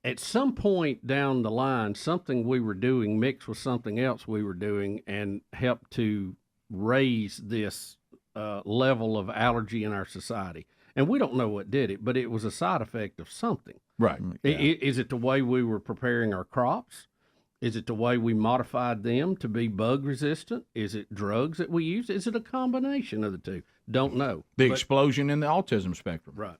at some point down the line, something we were doing mixed with something else we were doing and helped to raise this level of allergy in our society. And we don't know what did it, but it was a side effect of something. Right. Is it the way we were preparing our crops? Is it the way we modified them to be bug resistant? Is it drugs that we use? Is it a combination of the two? Don't know. The explosion in the autism spectrum. Right.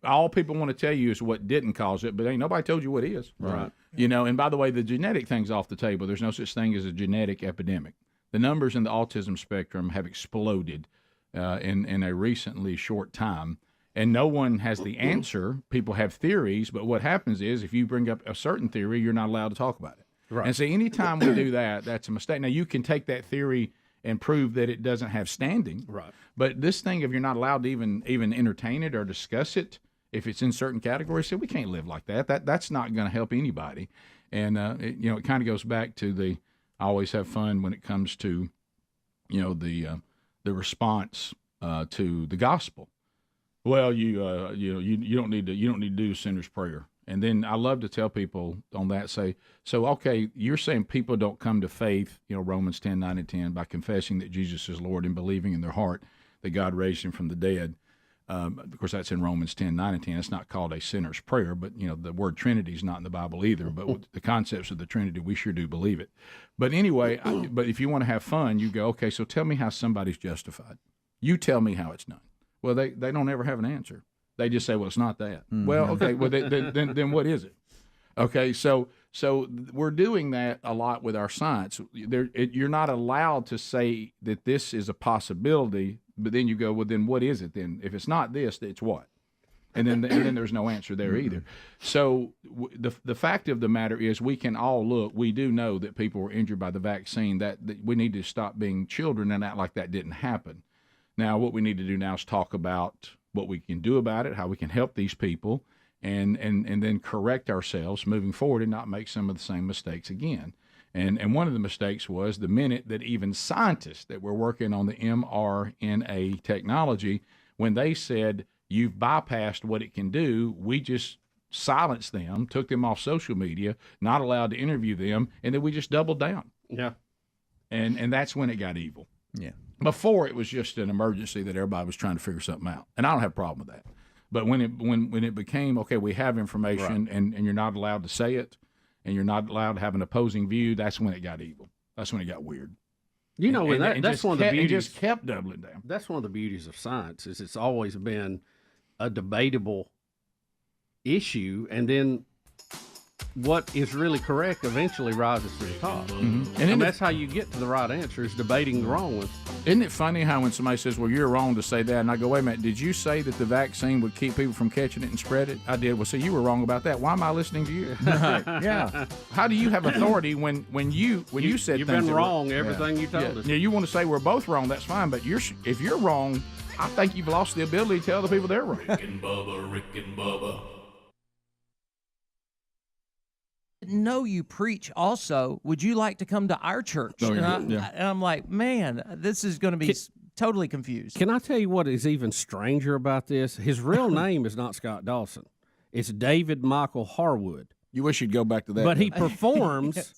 All people want to tell you is what didn't cause it, but ain't nobody told you what is. Right. And by the way, the genetic thing's off the table. There's no such thing as a genetic epidemic. The numbers in the autism spectrum have exploded in a recently short time. And no one has the answer. People have theories, but what happens is if you bring up a certain theory, you're not allowed to talk about it. Right. And so anytime we do that, that's a mistake. Now, you can take that theory and prove that it doesn't have standing. Right. But this thing, if you're not allowed to even entertain it or discuss it, if it's in certain categories, so we can't live like that. That's not going to help anybody. And, it kind of goes back to I always have fun when it comes to, the response to the gospel. Well, you don't need to do sinner's prayer. And then I love to tell people on that, say, so, okay, you're saying people don't come to faith, Romans 10, 9, and 10, by confessing that Jesus is Lord and believing in their heart that God raised him from the dead. Of course, that's in Romans 10, 9, and 10. It's not called a sinner's prayer, but, the word Trinity is not in the Bible either. But with the concepts of the Trinity, we sure do believe it. But anyway, but if you want to have fun, you go, okay, so tell me how somebody's justified. You tell me how it's done. Well, they don't ever have an answer. They just say, well, it's not that. Mm-hmm. Well, okay, well, then what is it? Okay, so we're doing that a lot with our science. You're not allowed to say that this is a possibility, but then you go, well, then what is it then? If it's not this, it's what? And then there's no answer there either. So the fact of the matter is we can all look. We do know that people were injured by the vaccine, that we need to stop being children and act like that didn't happen. Now, what we need to do now is talk about what we can do about it, how we can help these people, and then correct ourselves moving forward and not make some of the same mistakes again. And one of the mistakes was the minute that even scientists that were working on the mRNA technology, when they said, you've bypassed what it can do, we just silenced them, took them off social media, not allowed to interview them, and then we just doubled down. Yeah. And that's when it got evil. Yeah. Before, it was just an emergency that everybody was trying to figure something out. And I don't have a problem with that. But when it became, okay, we have information, right, and you're not allowed to say it, and you're not allowed to have an opposing view, that's when it got evil. That's when it got weird. That's one of the beauties. It just kept doubling down. That's one of the beauties of science, is it's always been a debatable issue, and then what is really correct eventually rises to the top. Mm-hmm. And that's how you get to the right answer, is debating the wrong one. Isn't it funny how when somebody says, well, you're wrong to say that, and I go, wait a minute, did you say that the vaccine would keep people from catching it and spread it? I did. Well, so you were wrong about that. Why am I listening to you? Yeah. How do you have authority when you said you've things been wrong, everything you told us? Yeah, you want to say we're both wrong, that's fine, but if you're wrong, I think you've lost the ability to tell the people they're wrong. Rick and Bubba. Know you preach also. Would you like to come to our church? Oh, yeah. And I'm like, man, this is going to be totally confused. Can I tell you what is even stranger about this? His real name is not Scott Dawson. It's David Michael Harwood. You wish you'd go back to that. But he performs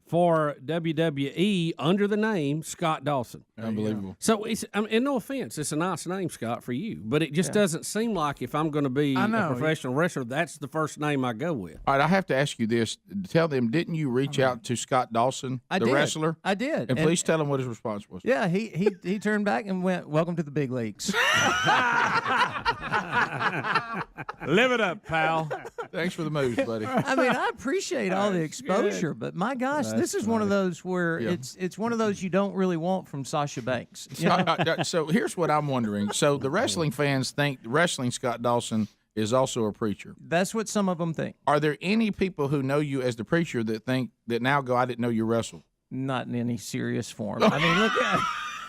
for WWE under the name Scott Dawson. Unbelievable. So, and no offense, it's a nice name, Scott, for you, but it just doesn't seem like if I'm going to be a professional wrestler, that's the first name I go with. All right, I have to ask you this. Tell them, didn't you reach out to Scott Dawson, wrestler? I did. And please tell him what his response was. Yeah, he turned back and went, welcome to the big leagues. Live it up, pal. Thanks for the moves, buddy. I mean, I appreciate all the exposure, but my gosh, this is one of those where it's one of those you don't really want from Sasha Banks. So here's what I'm wondering. So the wrestling fans think wrestling Scott Dawson is also a preacher. That's what some of them think. Are there any people who know you as the preacher that think that now go, I didn't know you wrestled? Not in any serious form. I mean, look at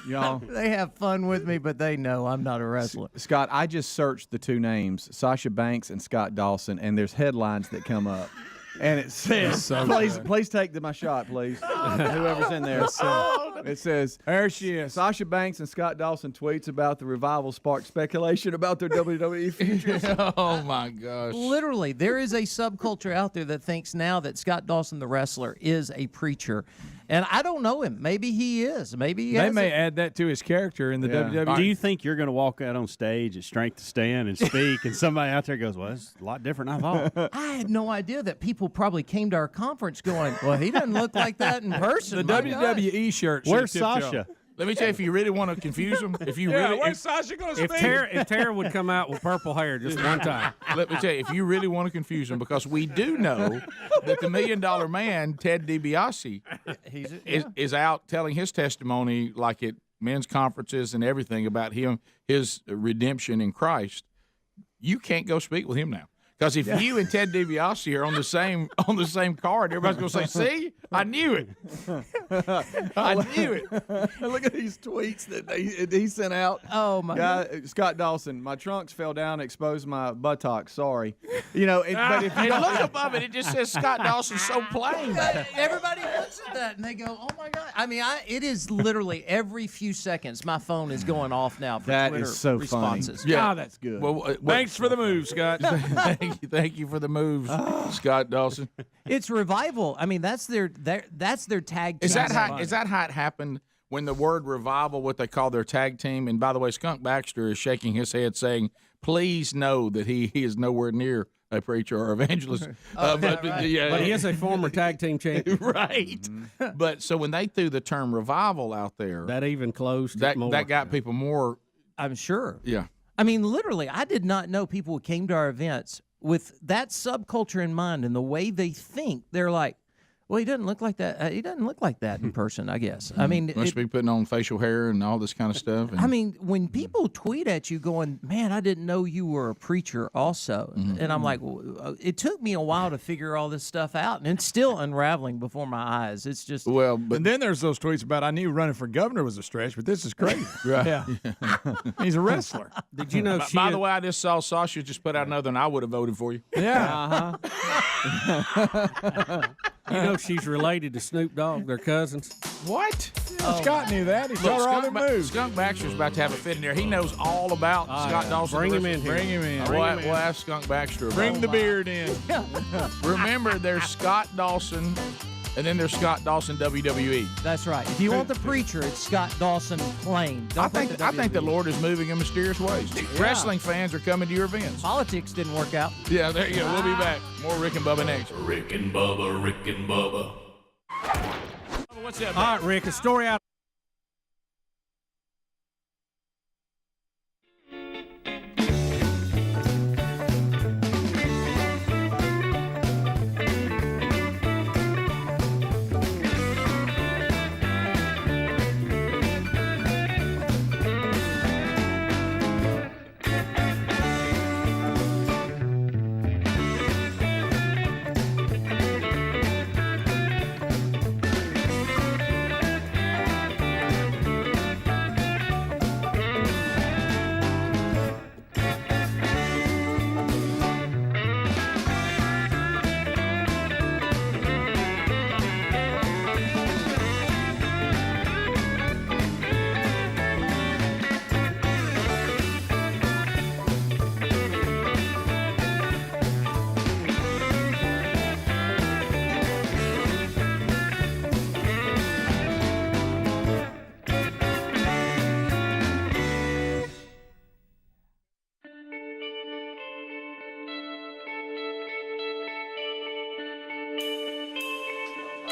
y'all. They have fun with me, but they know I'm not a wrestler. Scott, I just searched the two names, Sasha Banks and Scott Dawson, and there's headlines that come up. And it says, please take my shot, please. Whoever's in there. It says, there she is. Sasha Banks and Scott Dawson tweets about the revival sparked speculation about their WWE futures. Oh, my gosh. Literally, there is a subculture out there that thinks now that Scott Dawson, the wrestler, is a preacher. And I don't know him. Maybe he is. Maybe he They may add that to his character in the WWE. Do you think you're going to walk out on stage at Strength to Stand and speak, and somebody out there goes, well, it's a lot different than I thought? I had no idea that people probably came to our conference going, well, he doesn't look like that in person. The WWE shirt. Where's Sasha? Let me tell you, if you really want to confuse them, where's Sasha going to speak? If Tara would come out with purple hair just one time. Let me tell you, if you really want to confuse them, because we do know that the $1 Million Man, Ted DiBiase, is out telling his testimony like at men's conferences and everything about his redemption in Christ. You can't go speak with him now. Because if you and Ted DiBiase are on the same card, everybody's going to say, see, I knew it. I knew it. Look at these tweets that he sent out. Oh my God. Scott Dawson, my trunks fell down, exposed my buttocks. Sorry. But if you look above it, it just says Scott Dawson so plain. Everybody looks at that and they go, "Oh my God!" I mean, it is literally every few seconds my phone is going off now for That Twitter is so responses. funny. Yeah, that's good. Well, thanks for the move, Scott. thank you for the moves, Scott Dawson. It's revival. I mean, that's their tag team. Is that how it happened when the word revival, what they call their tag team? And by the way, Skunk Baxter is shaking his head saying, please know that he is nowhere near a preacher or evangelist. But he is a former tag team champion. Right. Mm-hmm. But so when they threw the term revival out there, that even closed that more. That got people more. I'm sure. Yeah. I mean, literally, I did not know people came to our events with that subculture in mind and the way they think. They're like, well, he doesn't look like that. He doesn't look like that in person, I guess. I mean, must be putting on facial hair and all this kind of stuff. I mean, when people tweet at you going, man, I didn't know you were a preacher also. And I'm like, well, it took me a while to figure all this stuff out, and it's still unraveling before my eyes. It's just. Well, but and then there's those tweets about I knew running for governor was a stretch, but this is crazy. Right. Yeah. He's a wrestler. Did you know by the way, I just saw Sasha just put out another and I would have voted for you. Yeah. You know she's related to Snoop Dogg. They're cousins. What? Scott knew that. He told her all their moves. Skunk Baxter's about to have a fit in there. He knows all about Scott Dawson. Bring him in here. Bring him in. We'll ask Skunk Baxter. Bring the beard in. Remember, there's Scott Dawson, and then there's Scott Dawson WWE. That's right. If you want the preacher, it's Scott Dawson plain. I think the Lord is moving in mysterious ways. Yeah. Wrestling fans are coming to your events. Politics didn't work out. Yeah, there you go. We'll be back. More Rick and Bubba next. Rick and Bubba, Rick and Bubba. What's that? All right, Rick, a story out.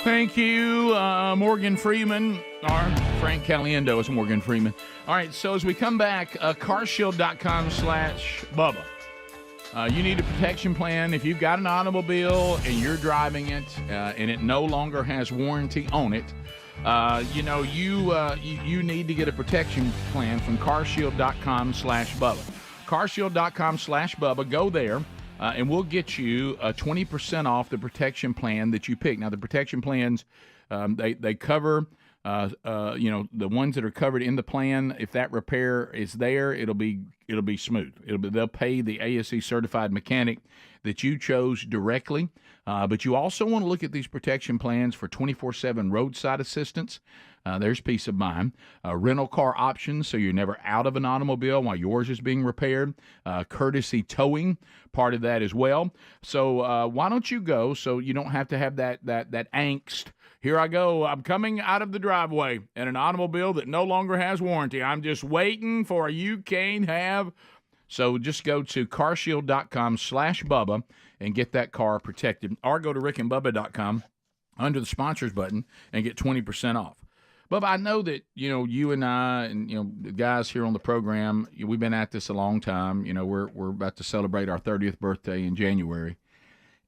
Thank you, Morgan Freeman. Or Frank Caliendo is Morgan Freeman. All right, so as we come back, carshield.com/Bubba. You need a protection plan. If you've got an automobile and you're driving it and it no longer has warranty on it, you need to get a protection plan from carshield.com/Bubba. Carshield.com/Bubba. Go there. And we'll get you 20% off the protection plan that you pick. Now, the protection plans, they cover, the ones that are covered in the plan. If that repair is there, it'll be smooth. They'll pay the ASE certified mechanic that you chose directly. But you also want to look at these protection plans for 24/7 roadside assistance. There's peace of mind. Rental car options, so you're never out of an automobile while yours is being repaired. Courtesy towing, part of that as well. So why don't you go so you don't have to have that angst. Here I go. I'm coming out of the driveway in an automobile that no longer has warranty. I'm just waiting for a you can't have. So just go to carshield.com/Bubba and get that car protected. Or go to rickandbubba.com under the sponsors button and get 20% off. Bubba, I know that, you and I and, the guys here on the program, we've been at this a long time. We're about to celebrate our 30th birthday in January.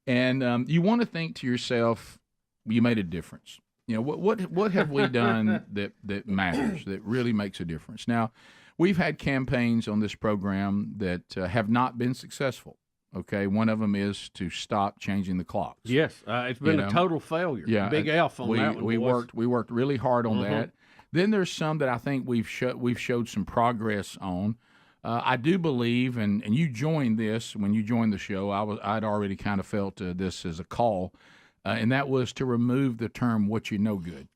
And you want to think to yourself, you made a difference. What have we done that matters, that really makes a difference? Now, we've had campaigns on this program that have not been successful. Okay, one of them is to stop changing the clocks. Yes, it's been a total failure. Yeah, big F on that one. We worked really hard on that. Then there's some that I think we've showed some progress on. I do believe, and you joined this when you joined the show. I'd already kind of felt this as a call, and that was to remove the term "what you know good."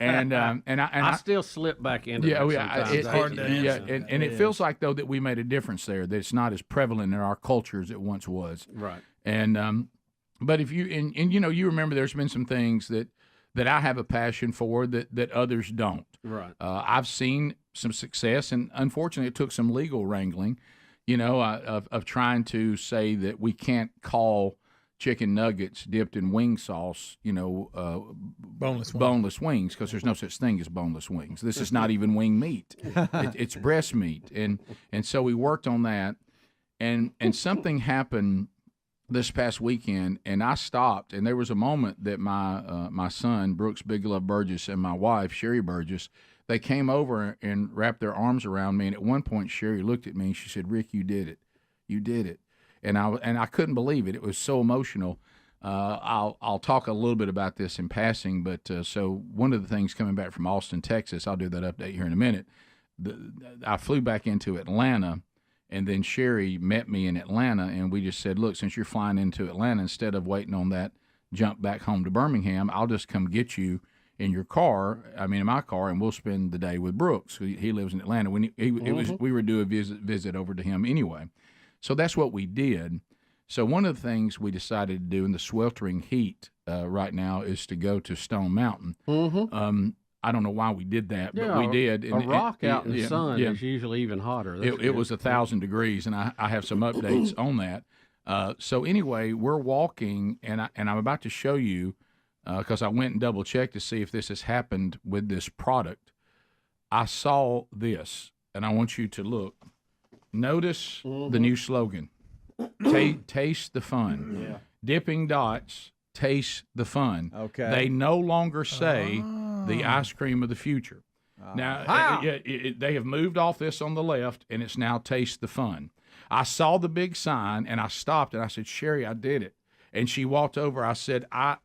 and I still slip back into that sometimes. It's hard to answer. And it feels like though that we made a difference there. That it's not as prevalent in our culture as it once was. Right. And but if you and you know you remember there's been some things that I have a passion for that others don't. Right. I've seen some success, and unfortunately, it took some legal wrangling, of trying to say that we can't call chicken nuggets dipped in wing sauce, boneless wings, because there's no such thing as boneless wings. This is not even wing meat; it's breast meat, and so we worked on that, and something happened this past weekend, and I stopped, and there was a moment that my son Brooks Big Love Burgess and my wife Sherry Burgess, they came over and wrapped their arms around me, and at one point Sherry looked at me and she said, "Rick, you did it," and I couldn't believe it. It was so emotional. I'll talk a little bit about this in passing, but so one of the things coming back from Austin, Texas, I'll do that update here in a minute. I flew back into Atlanta. And then Sherry met me in Atlanta, and we just said, look, since you're flying into Atlanta, instead of waiting on that jump back home to Birmingham, I'll just come get you in my car, and we'll spend the day with Brooks. He lives in Atlanta. We were due a visit over to him anyway. So that's what we did. So one of the things we decided to do in the sweltering heat right now is to go to Stone Mountain. I don't know why we did that, but we did. A rock out in the sun is usually even hotter. It was 1,000 degrees, and I have some updates on that. So anyway, we're walking, and I'm about to show you, because I went and double-checked to see if this has happened with this product. I saw this, and I want you to look. Notice the new slogan, Taste the Fun. Yeah. Dipping Dots, Taste the Fun. Okay. They no longer say the ice cream of the future. Now, they have moved off this on the left, and it's now Taste the Fun. I saw the big sign, and I stopped, and I said, Sherry, I did it. And she walked over. I said, I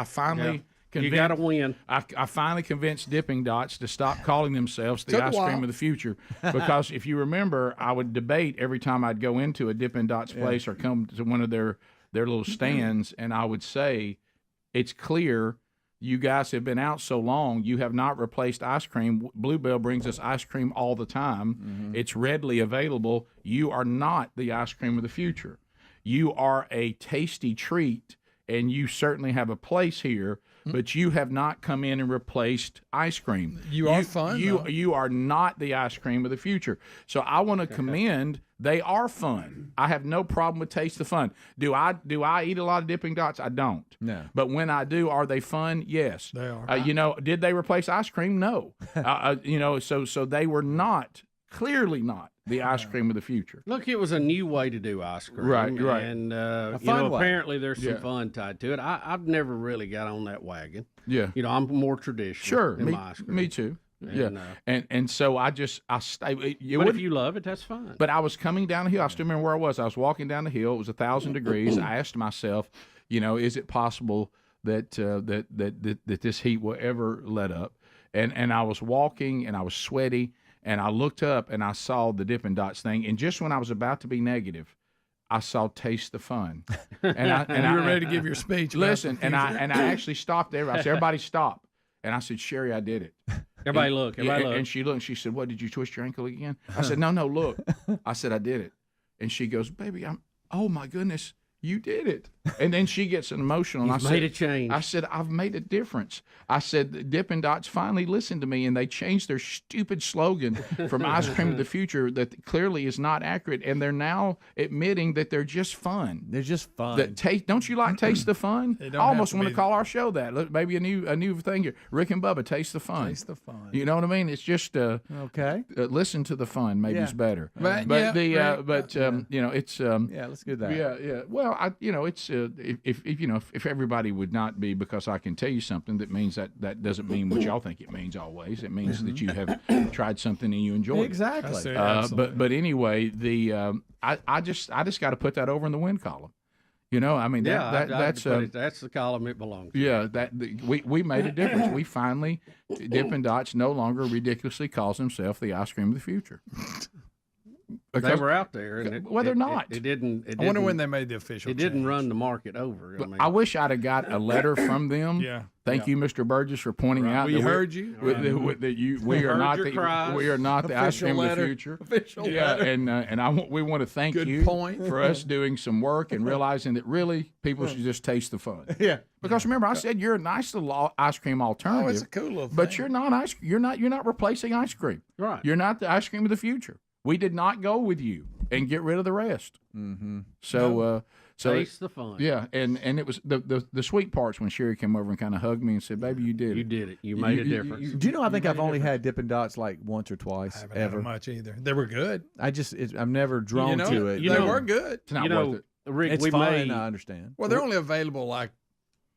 finally convinced. You got to win. I finally convinced Dipping Dots to stop calling themselves the ice cream of the future. Because if you remember, I would debate every time I'd go into a Dippin' Dots place or come to one of their little stands, and I would say, it's clear you guys have been out so long, you have not replaced ice cream. Bluebell brings us ice cream all the time. It's readily available. You are not the ice cream of the future. You are a tasty treat, and you certainly have a place here, but you have not come in and replaced ice cream. You are fun. You are not the ice cream of the future. So I want to commend. They are fun. I have no problem with Taste the Fun. Do I eat a lot of Dipping Dots? I don't. No. But when I do, are they fun? Yes. They are. Did they replace ice cream? No. So they were clearly not the ice cream of the future. Look, it was a new way to do ice cream. Right. And apparently there's some fun tied to it. I've never really got on that wagon. Yeah. I'm more traditional in my ice cream. Me too. And so I stayed. But if you love it, that's fine. But I was coming down the hill. I still remember where I was. I was walking down the hill. It was 1,000 degrees. I asked myself, is it possible that this heat will ever let up? And I was walking, and I was sweaty, and I looked up, and I saw the Dippin' Dots thing. And just when I was about to be negative, I saw Taste the Fun. And you were ready to give your speech. Listen, and I actually stopped there. I said, everybody stop. And I said, Sherry, I did it. Everybody look. And she looked, and she said, what, did you twist your ankle again? I said, no, look. I said, I did it. And she goes, baby, oh my goodness, you did it. And then she gets emotional. You've made a change. I said, I've made a difference. I said, Dippin' Dots finally listened to me, and they changed their stupid slogan from ice cream of the future that clearly is not accurate, and they're now admitting that they're just fun. They're just fun. Don't you like Taste the Fun? I almost want to call our show that. Look, maybe a new thing here. Rick and Bubba, Taste the Fun. Taste the Fun. You know what I mean? It's just okay. Listen to the fun. Maybe it's better. But it's let's do that. Yeah. Well, Well, it's if everybody would not be, because I can tell you something that means that doesn't mean what y'all think it means always. It means that you have tried something and you enjoy it. Exactly. But anyway, I just got to put that over in the win column. That's the column it belongs to. Yeah, we made a difference. We finally, Dippin' Dots no longer ridiculously calls himself the ice cream of the future. They were out there, and they're not. It didn't. I wonder when they made the official. It didn't run the market over. I wish I'd have got a letter from them. Yeah. Thank you, Mr. Burgess, for pointing out. We heard you. We are not the ice cream of the future. Official letter. And we want to thank you for us doing some work and realizing that really people should just taste the fun. Yeah. Because remember, I said you're a nice little ice cream alternative. Oh, it's a cool little thing. But you're not You're not replacing ice cream. Right. You're not the ice cream of the future. We did not go with you and get rid of the rest. Mm-hmm. So taste the fun. Yeah, and it was the sweet parts when Sherry came over and kind of hugged me and said, "Baby, you did it. You did it. You made a difference." Do you know? I think I've only had Dippin' Dots like once or twice. I haven't ever. had much either. They were good. I'm never drawn to it. They were good. It's not worth it. Rick, it's fine. I understand. Well, they're only available are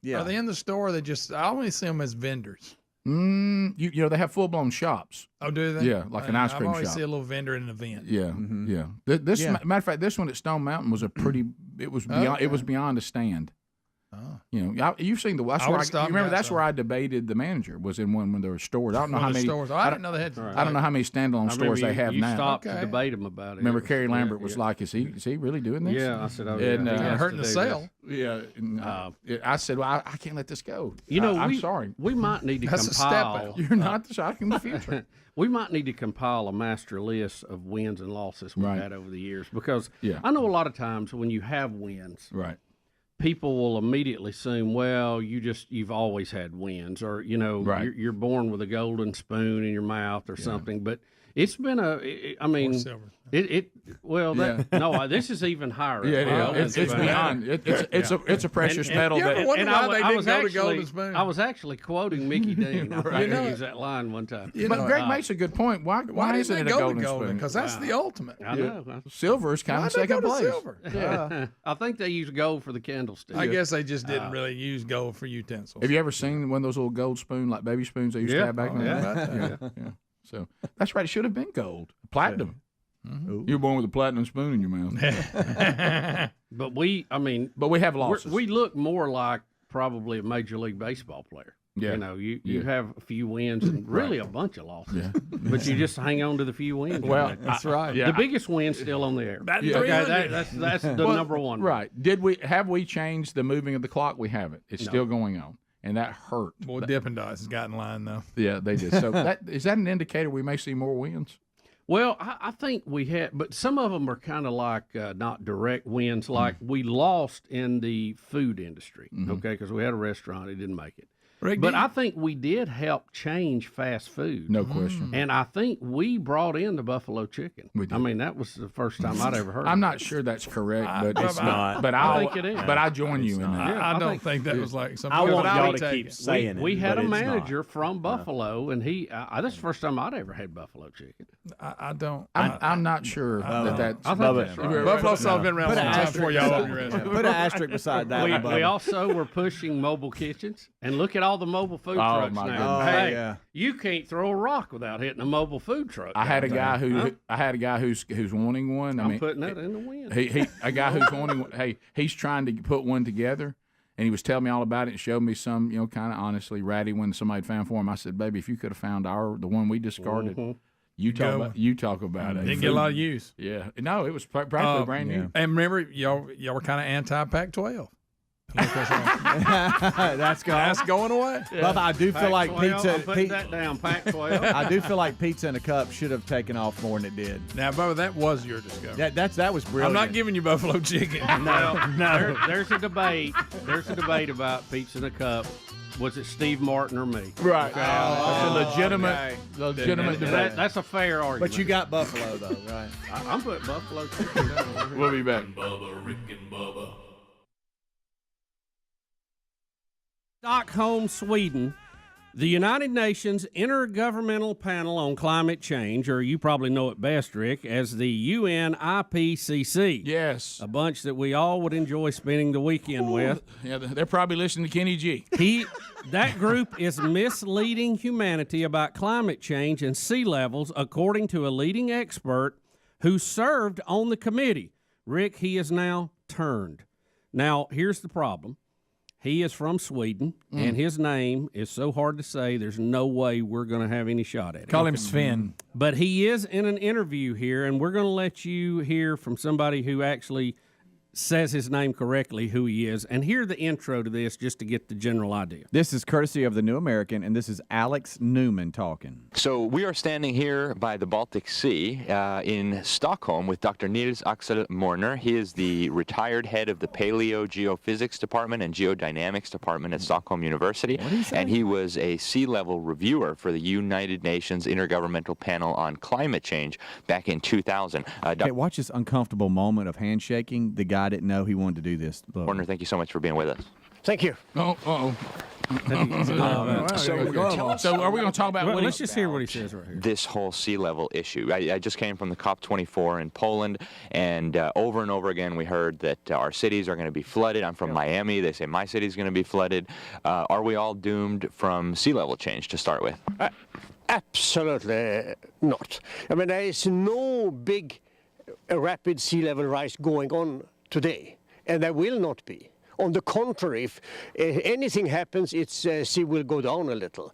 they in the store? I only see them as vendors. They have full blown shops. Oh, do they? Yeah, like an ice cream I always shop. see a little vendor in an event. Yeah, yeah. Matter of fact, this one at Stone Mountain was a pretty. It was beyond. Okay. It was beyond a stand. Oh. You've seen the. That's where you remember that's where I debated the manager was in one when there were stores. I don't know how many stores. I didn't know they had. I don't know how many standalone stores they have you now. Stopped to debate them about it. Remember, Carrie Lambert was like, "Is he really doing this?" Yeah, I said, "Oh, and, yeah, hurting the sale." Yeah, I said, "Well, I can't let this go." I'm sorry. We might need to That's compile. a step out. You're not the shocking the future. We might need to compile a master list of wins and losses we've had over the years, because I know a lot of times when you have wins, right, people will immediately assume, well, you've always had wins, or you're born with a golden spoon in your mouth or something. But it's been this is even higher. It's beyond. It's a precious metal. I was actually quoting Mickey Dean. I used that line one time. But Greg makes a good point. Why isn't it a golden spoon? Because that's the ultimate. I know. Silver is kind of second place. Silver? I think they use gold for the candlestick. I guess they just didn't really use gold for utensils. Have you ever seen one of those little gold spoon, like baby spoons they used to have back then? Yeah. So that's right. It should have been gold, platinum. Mm-hmm. You were born with a platinum spoon in your mouth. But we have losses. We look more like probably a Major League Baseball player. Yeah. You have a few wins and really a bunch of losses. Yeah. But you just hang on to the few wins. Well, that's right. The biggest win's still on the air. That's the number one. Right. Have we changed the moving of the clock? We haven't. It's still going on. And that hurt. Boy, Dippin' Dots has got in line, though. Yeah, they did. So is that an indicator we may see more wins? Well, I think we had, but some of them are kind of like not direct wins. Like we lost in the food industry, okay, because we had a restaurant, it didn't make it. Rick, but I think we did help change fast food. No question. And I think we brought in the buffalo chicken. We did. I mean, that was the first time I'd ever heard I'm of not it. sure that's correct, but it's not. But I think it is. But I join you in that. Yeah, I don't think that was like something. I want y'all to take keep it. saying it. We had but a it's manager not. from Buffalo, and that's the first time I'd ever had buffalo chicken. I don't. I'm not sure that's. I think that's right. Buffalo sauce been around a long time before y'all opened your restaurant. Put an asterisk beside that. We also were pushing mobile kitchens, and look at all the mobile food trucks my now. goodness. Hey, you can't throw a rock without hitting a mobile food truck. I had a guy who's wanting one. I'm putting that in the wind. A guy who's wanting one. Hey, he's trying to put one together, and he was telling me all about it and showed me some, kind of honestly ratty one somebody had found for him. I said, baby, if you could have found the one we discarded, you talk about it. Didn't get a lot of use. Yeah, no, it was practically brand new. And remember, y'all were kind of anti Pac-12. That's going away. Yeah. Bubba, I do feel like pizza. I'm putting that down, Pac-12. I do feel like pizza in a cup should have taken off more than it did. Now, Bubba, that was your discovery. That was brilliant. I'm not giving you buffalo chicken. No. There's a debate. There's a debate about pizza in a cup. Was it Steve Martin or me? Right. That's a legitimate debate. That's a fair argument. But you got buffalo, though, right? I'm putting buffalo chicken down. We'll be back. Bubba, Rick and Bubba. Stockholm, Sweden, The United Nations Intergovernmental Panel on Climate Change, or you probably know it best, Rick, as the UNIPCC. Yes. A bunch that we all would enjoy spending the weekend with. Yeah, they're probably listening to Kenny G. That group is misleading humanity about climate change and sea levels, according to a leading expert who served on the committee. Rick, he is now turned. Now, here's the problem. He is from Sweden, and his name is so hard to say, there's no way we're going to have any shot at it. Call him Sven. But he is in an interview here, and we're going to let you hear from somebody who actually says his name correctly, who he is, and hear the intro to this just to get the general idea. This is courtesy of the New American, and this is Alex Newman talking. So we are standing here by the Baltic Sea in Stockholm with Dr. Nils Axel Morner. He is the retired head of the Paleogeophysics Department and Geodynamics Department at Stockholm University, and he was a sea level reviewer for the United Nations Intergovernmental Panel on Climate Change back in 2000. Hey, watch this uncomfortable moment of handshaking. The guy didn't know he wanted to do this. Morner, thank you so much for being with us. Thank you. So are we going to talk about let's just hear what he says right here. This whole sea level issue. I just came from the COP24 in Poland, and over again we heard that our cities are going to be flooded. I'm from Miami. They say my city's going to be flooded. Are we all doomed from sea level change to start with? Absolutely not. I mean, there is no big rapid sea level rise going on today, and there will not be. On the contrary, if anything happens, its sea will go down a little.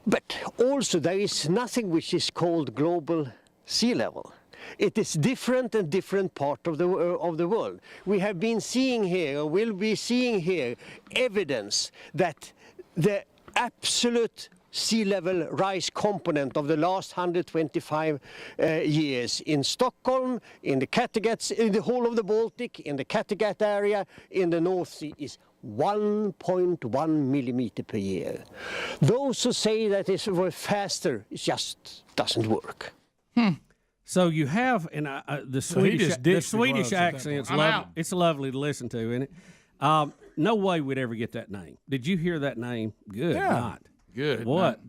But also there is nothing which is called global sea level. It is different in different part of the world. We have been seeing here, or will be seeing here, evidence that the absolute sea level rise component of the last 125 years in Stockholm, in the Kattegat, in the whole of the Baltic, in the Kattegat area, in the North Sea is 1.1 millimeter per year. Those who say that it were faster, it just doesn't work. So you have, and the Swedish accent's it's lovely to listen to, isn't it? No way we'd ever get that name. Did you hear that name? Good night. Good. What?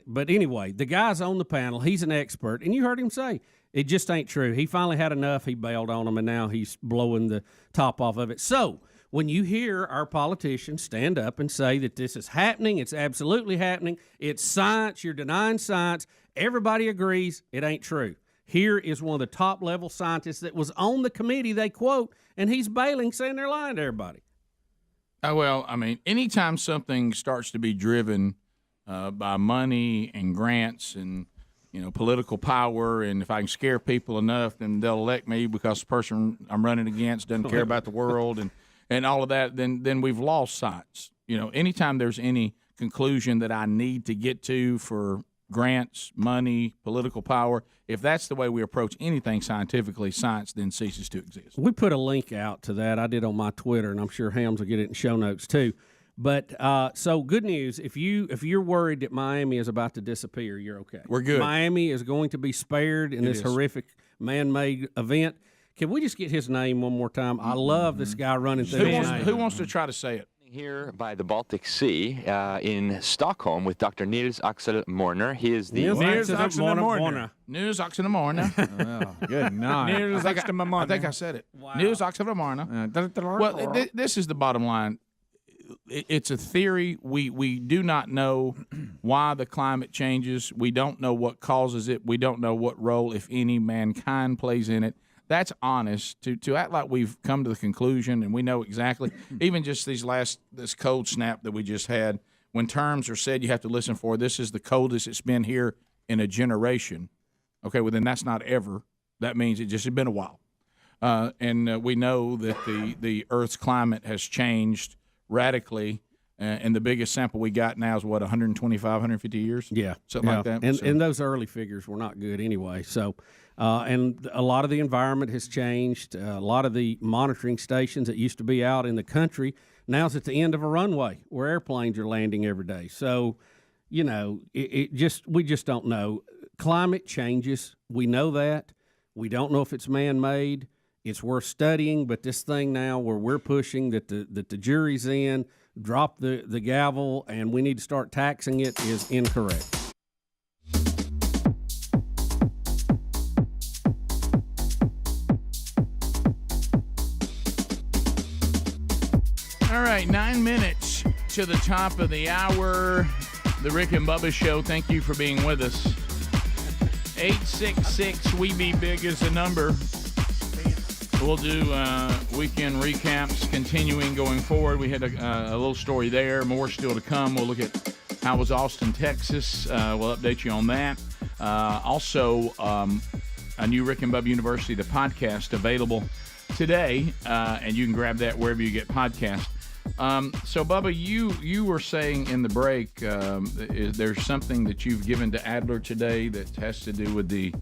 But anyway, the guy's on the panel. He's an expert, and you heard him say it just ain't true. He finally had enough. He bailed on them, and now he's blowing the top off of it. So when you hear our politicians stand up and say that this is happening, it's absolutely happening, it's science, you're denying science, everybody agrees it ain't true. Here is one of the top-level scientists that was on the committee they quote, and he's bailing, saying they're lying to everybody. Well, I mean, anytime something starts to be driven by money and grants and, political power, and if I can scare people enough, then they'll elect me because the person I'm running against doesn't care about the world and all of that, then we've lost science. Anytime there's any conclusion that I need to get to for grants, money, political power, if that's the way we approach anything scientifically, science then ceases to exist. We put a link out to that. I did on my Twitter, and I'm sure Hams will get it in show notes too. But so good news, if you're worried that Miami is about to disappear, you're okay. We're good. Miami is going to be spared in this horrific man-made event. Can we just get his name one more time? I love this guy running through his name. Who wants to try to say it? Here by the Baltic Sea in Stockholm with Dr. Nils Axel Morner. He is the Nils Axel Morner. Nils Axel Morner. Good night. Nils Axel Morner. I think I said it. Wow. Nils Axel Morner. Well, this is the bottom line. It's a theory. We do not know why the climate changes. We don't know what causes it. We don't know what role, if any, mankind plays in it. That's honest. To act like we've come to the conclusion and we know exactly, even just this cold snap that we just had, when terms are said you have to listen for, this is the coldest it's been here in a generation. Okay, well, then that's not ever. That means it just has been a while. And we know that the Earth's climate has changed radically, and the biggest sample we got now is, 125, 150 years? Yeah. Something like that. And those early figures were not good anyway. So, and a lot of the environment has changed. A lot of the monitoring stations that used to be out in the country, now's at the end of a runway where airplanes are landing every day. So, we just don't know. Climate changes. We know that. We don't know if it's man-made. It's worth studying, but this thing now where we're pushing that the jury's in, drop the gavel and we need to start taxing it is incorrect. All right, 9 minutes to the top of the hour. The Rick and Bubba Show. Thank you for being with us. 866-WE-BE-BIG is the number. We'll do weekend recaps continuing going forward. We had a little story there. More still to come. We'll look at how was Austin, Texas. We'll update you on that. Also, a new Rick and Bubba University, the podcast, available today, and you can grab that wherever you get podcasts. So, Bubba, you were saying in the break, is there something that you've given to Adler today that has to do with the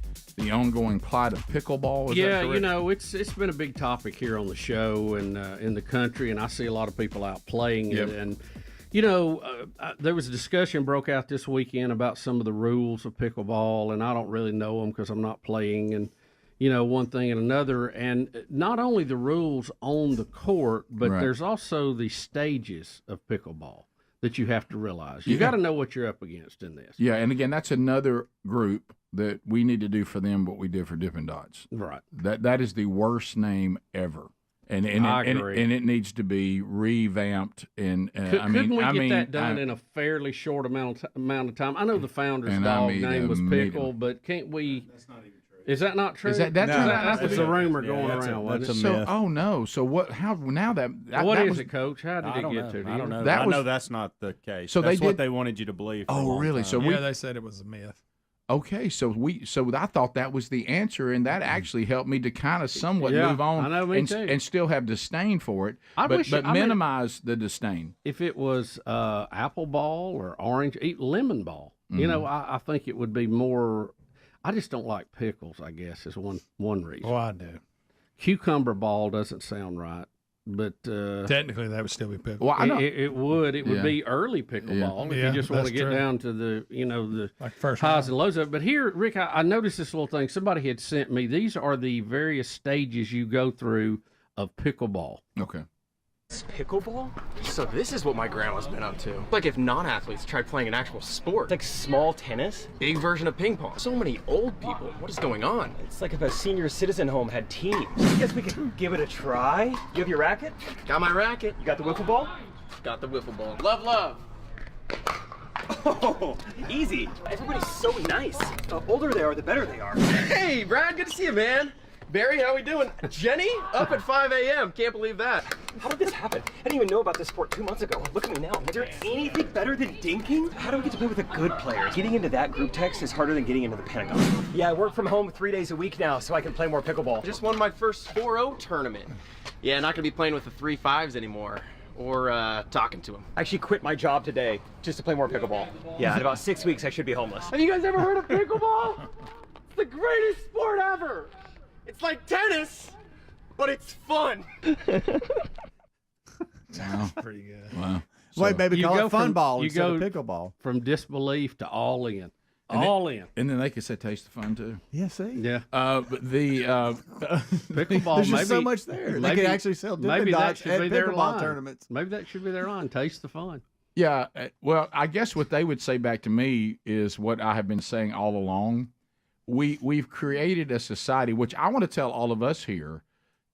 ongoing plight of pickleball? Is that correct? It's been a big topic here on the show and in the country, and I see a lot of people out playing it. And there was a discussion broke out this weekend about some of the rules of pickleball, and I don't really know them because I'm not playing. And one thing and another, and not only the rules on the court, but there's also the stages of pickleball that you have to realize. You got to know what you're up against in this. Yeah, and again, that's another group that we need to do for them what we did for Dippin' Dots. Right. That is the worst name ever. And I agree. And it needs to be revamped. And couldn't we get that done in a fairly short amount of time? I know the founder's dog name was Pickle, but can't we? That's not even. Is that not true? That was a rumor going around. That's a myth. Oh no! So what? How now that? What is it, Coach? How did it get to? I don't know. I know that's not the case. So that's what they wanted you to believe. Oh, really? So they said it was a myth. Okay, so I thought that was the answer, and that actually helped me to kind of somewhat move on and still have disdain for it, but minimize the disdain. If it was apple ball or orange, lemon ball, I think it would be more. I just don't like pickles, I guess, is one reason. Well, I do. Cucumber ball doesn't sound right, but technically that would still be pickle. Well, it would. It would be early pickleball if you just want to get down to the like first highs and lows of it. But here, Rick, I noticed this little thing. Somebody had sent me. These are the various stages you go through of pickleball. Okay. Pickleball? So this is what my grandma's been up to. Like if non-athletes tried playing an actual sport. It's like small tennis, big version of ping pong. So many old people. What is going on? It's like if a senior citizen home had teams. I guess we could give it a try. You have your racket? Got my racket. You got the wiffle ball? Got the wiffle ball. Love, love. Oh, easy. Everybody's so nice. The older they are, the better they are. Hey, Brad, good to see you, man. Barry, how we doing? Jenny? Up at 5 a.m. Can't believe that. How did this happen? I didn't even know about this sport 2 months ago. Look at me now. Is there anything better than dinking? How do we get to play with a good player? Getting into that group text is harder than getting into the Pentagon. Yeah, I work from home 3 days a week now, so I can play more pickleball. Just won my first 4-0 tournament. Yeah, not gonna be playing with the 3-5s anymore. Or talking to him. I actually quit my job today just to play more pickleball. Yeah, in about 6 weeks I should be homeless. Have you guys ever heard of pickleball? It's the greatest sport ever! It's like tennis, but it's fun. Sounds pretty good. Wow. So wait, maybe call it fun ball instead of go pickleball. From disbelief to all in. And then they could say taste the fun too. Yeah, see? Yeah. But the pickleball, there's just so much there. They could actually sell Dippin' Dots at pickleball tournaments. Maybe that should be their line. Taste the fun. Yeah. Well, I guess what they would say back to me is what I have been saying all along. We've created a society, which I want to tell all of us here,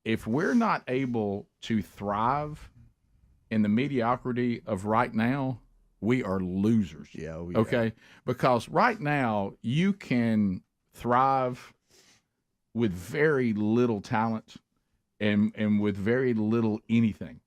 if we're not able to thrive in the mediocrity of right now, we are losers. Yeah. Okay? Because right now, you can thrive with very little talent and with very little anything.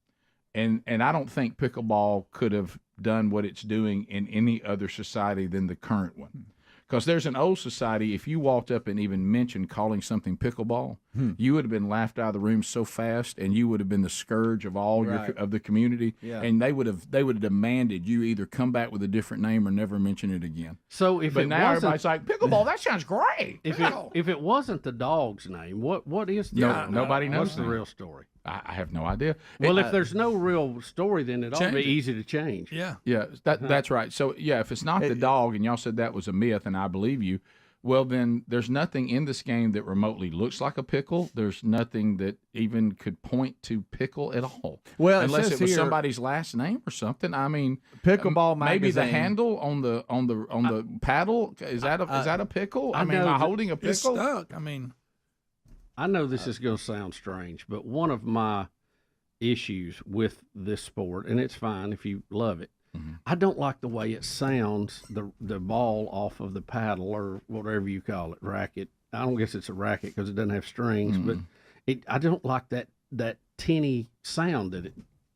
And I don't think pickleball could have done what it's doing in any other society than the current one. Because there's an old society, if you walked up and even mentioned calling something pickleball, you would have been laughed out of the room so fast, and you would have been the scourge of all of the community. Yeah. And they would have demanded you either come back with a different name or never mention it again. So but now everybody's like, pickleball, that sounds great. If it wasn't the dog's name, what is the dog? Nobody knows. What's the real story? I have no idea. Well, if there's no real story, then it ought to be easy to change. Yeah. Yeah, that's right. So, yeah, if it's not the dog, and y'all said that was a myth, and I believe you, Well, then there's nothing in this game that remotely looks like a pickle. There's nothing that even could point to pickle at all. Well, unless it was here, somebody's last name or something. I mean, Pickleball maybe the magazine. handle on the paddle is that a pickle? I mean, am I holding a pickle? It's stuck. I mean, I know this is going to sound strange, but one of my issues with this sport, and it's fine if you love it, I don't like the way it sounds, the ball off of the paddle or whatever you call it, racket. I don't guess it's a racket because it doesn't have strings, but I don't like that tinny sound that it.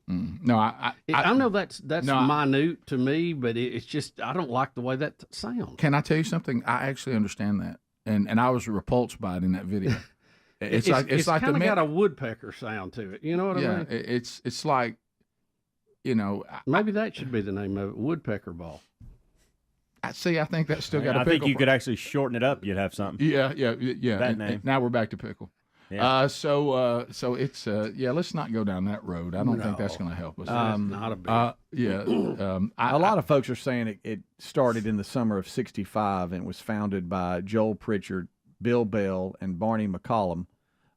No, I know that's minute to me, but it's just I don't like the way that sounds. Can I tell you something? I actually understand that, and I was repulsed by it in that video. It's like kind of got a woodpecker sound to it. You know what I mean? It's like, maybe that should be the name of it, woodpecker ball. I think that's still got a pickle. I think you could actually shorten it up. You'd have something. Yeah. That name. Now we're back to pickle. Yeah. So it's let's not go down that road. I don't think that's going to help us. Not a big. A lot of folks are saying it started in the summer of '65 and was founded by Joel Pritchard, Bill Bell, and Barney McCollum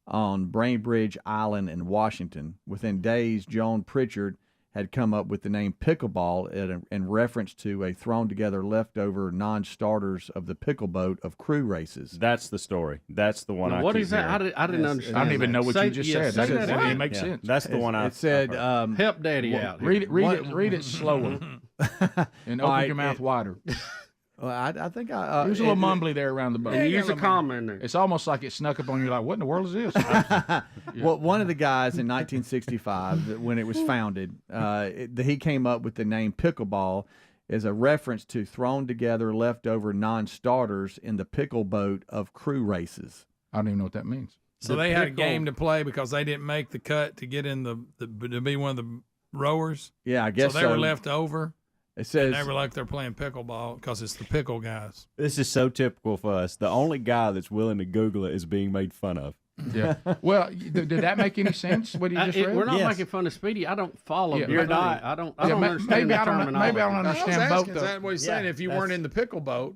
on Bainbridge Island in Washington. Within days, Joan Pritchard had come up with the name pickleball in reference to a thrown-together leftover non-starters of the pickle boat of crew races. That's the story. That's the one. What is that? I didn't understand. I don't even know what you just said. That doesn't make sense. That's the one. It said, "Help Daddy out." Read it slower, and open your mouth wider. Well, I think there's a little mumbly there around the boat. And use a comma in there. It's almost like it snuck up on you. Like, what in the world is this? Well, one of the guys in 1965, when it was founded, he came up with the name pickleball as a reference to thrown together leftover non-starters in the pickle boat of crew races. I don't even know what that means. So they had a game to play because they didn't make the cut to get in to be one of the rowers. Yeah, I guess so. They were left over. It says they were like they're playing pickleball because it's the pickle guys. This is so typical for us. The only guy that's willing to Google it is being made fun of. Yeah. Well, did that make any sense? What you just read? We're not making fun of Speedy. I don't follow. You're not. I don't understand. Maybe I don't understand boat. Is that what he's saying? If you weren't in the pickle boat,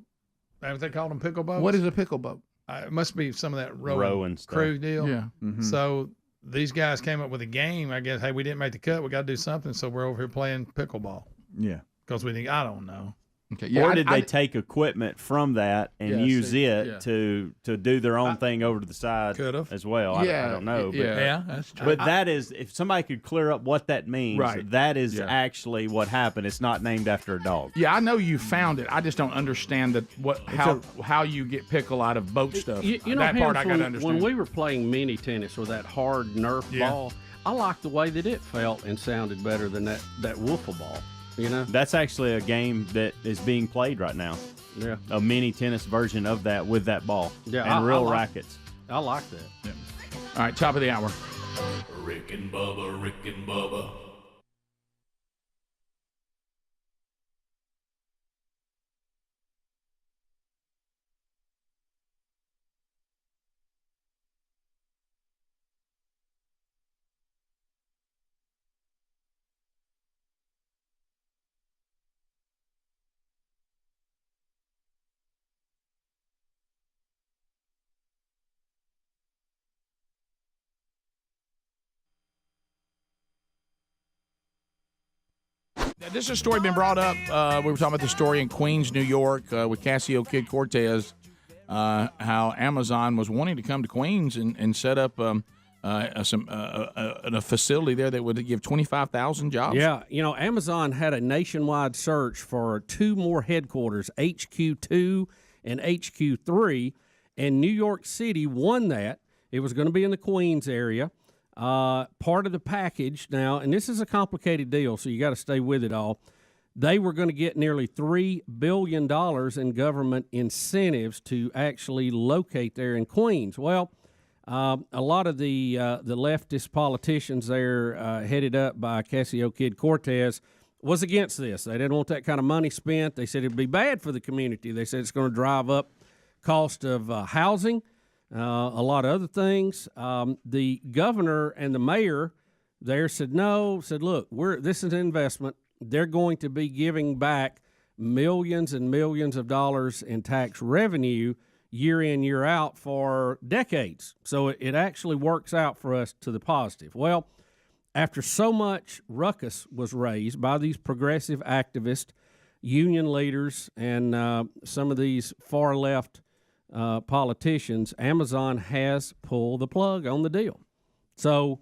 haven't they called them pickle boats? What is a pickle boat? It must be some of that rowing crew deal. Yeah. Mm-hmm. So these guys came up with a game. I guess, hey, we didn't make the cut. We got to do something. So we're over here playing pickleball. Yeah. Because we think, I don't know. Okay. Yeah, or did they take equipment from that and use it to do their own thing over to the side as well? I don't know. But, that's true. But that is, if somebody could clear up what that means, that is actually what happened. It's not named after a dog. Yeah, I know you found it. I just don't understand how you get pickle out of boat stuff. You know, that part I got to understand. When we were playing mini tennis with that hard Nerf ball, I liked the way that it felt and sounded better than that wiffle ball. You know, that's actually a game that is being played right now. Yeah, a mini tennis version of that with that ball. Yeah, and real rackets. I like that. Yeah. All right, top of the hour. Rick and Bubba, Rick and Bubba. This is a story been brought up. We were talking about the story in Queens, New York, with Casio Kid Cortez, how Amazon was wanting to come to Queens and set up a facility there that would give 25,000 jobs. Yeah, you know, Amazon had a nationwide search for 2 more headquarters, HQ2 and HQ3, and New York City won that. It was going to be in the Queens area. Part of the package now, and this is a complicated deal, so you got to stay with it all. They were going to get nearly $3 billion in government incentives to actually locate there in Queens. Well, a lot of the leftist politicians there, headed up by Casio Kid Cortez, was against this. They didn't want that kind of money spent. They said it'd be bad for the community. They said it's going to drive up cost of housing. A lot of other things. The governor and the mayor there said no, said, look, this is an investment. They're going to be giving back millions and millions of dollars in tax revenue year in, year out for decades. So it actually works out for us to the positive. Well, after so much ruckus was raised by these progressive activists, union leaders, and some of these far-left politicians, Amazon has pulled the plug on the deal. So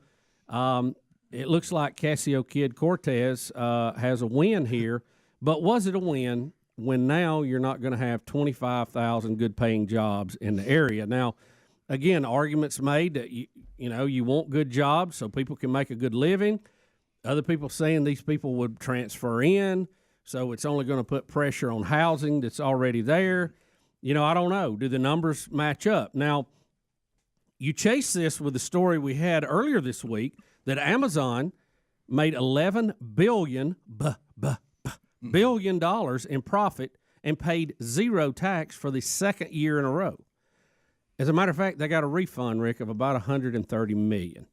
it looks like Casio Kid Cortez has a win here, but was it a win when now you're not going to have 25,000 good-paying jobs in the area? Now, again, arguments made that you want good jobs so people can make a good living. Other people saying these people would transfer in, so it's only going to put pressure on housing that's already there. I don't know. Do the numbers match up? Now, you chase this with the story we had earlier this week that Amazon made $11 billion in profit and paid zero tax for the second year in a row. As a matter of fact, they got a refund, Rick, of about $130 million.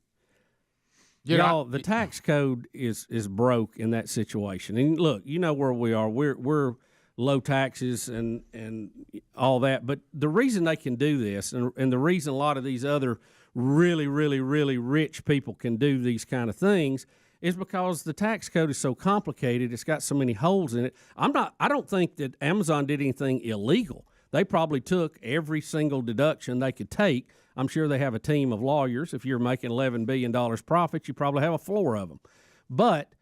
The tax code is broke in that situation. And look, you know where we are. We're low taxes and all that. But the reason they can do this, and the reason a lot of these other really, really, really rich people can do these kind of things, is because the tax code is so complicated. It's got so many holes in it. I don't think that Amazon did anything illegal. They probably took every single deduction they could take. I'm sure they have a team of lawyers. If you're making $11 billion profit, you probably have a floor of them. But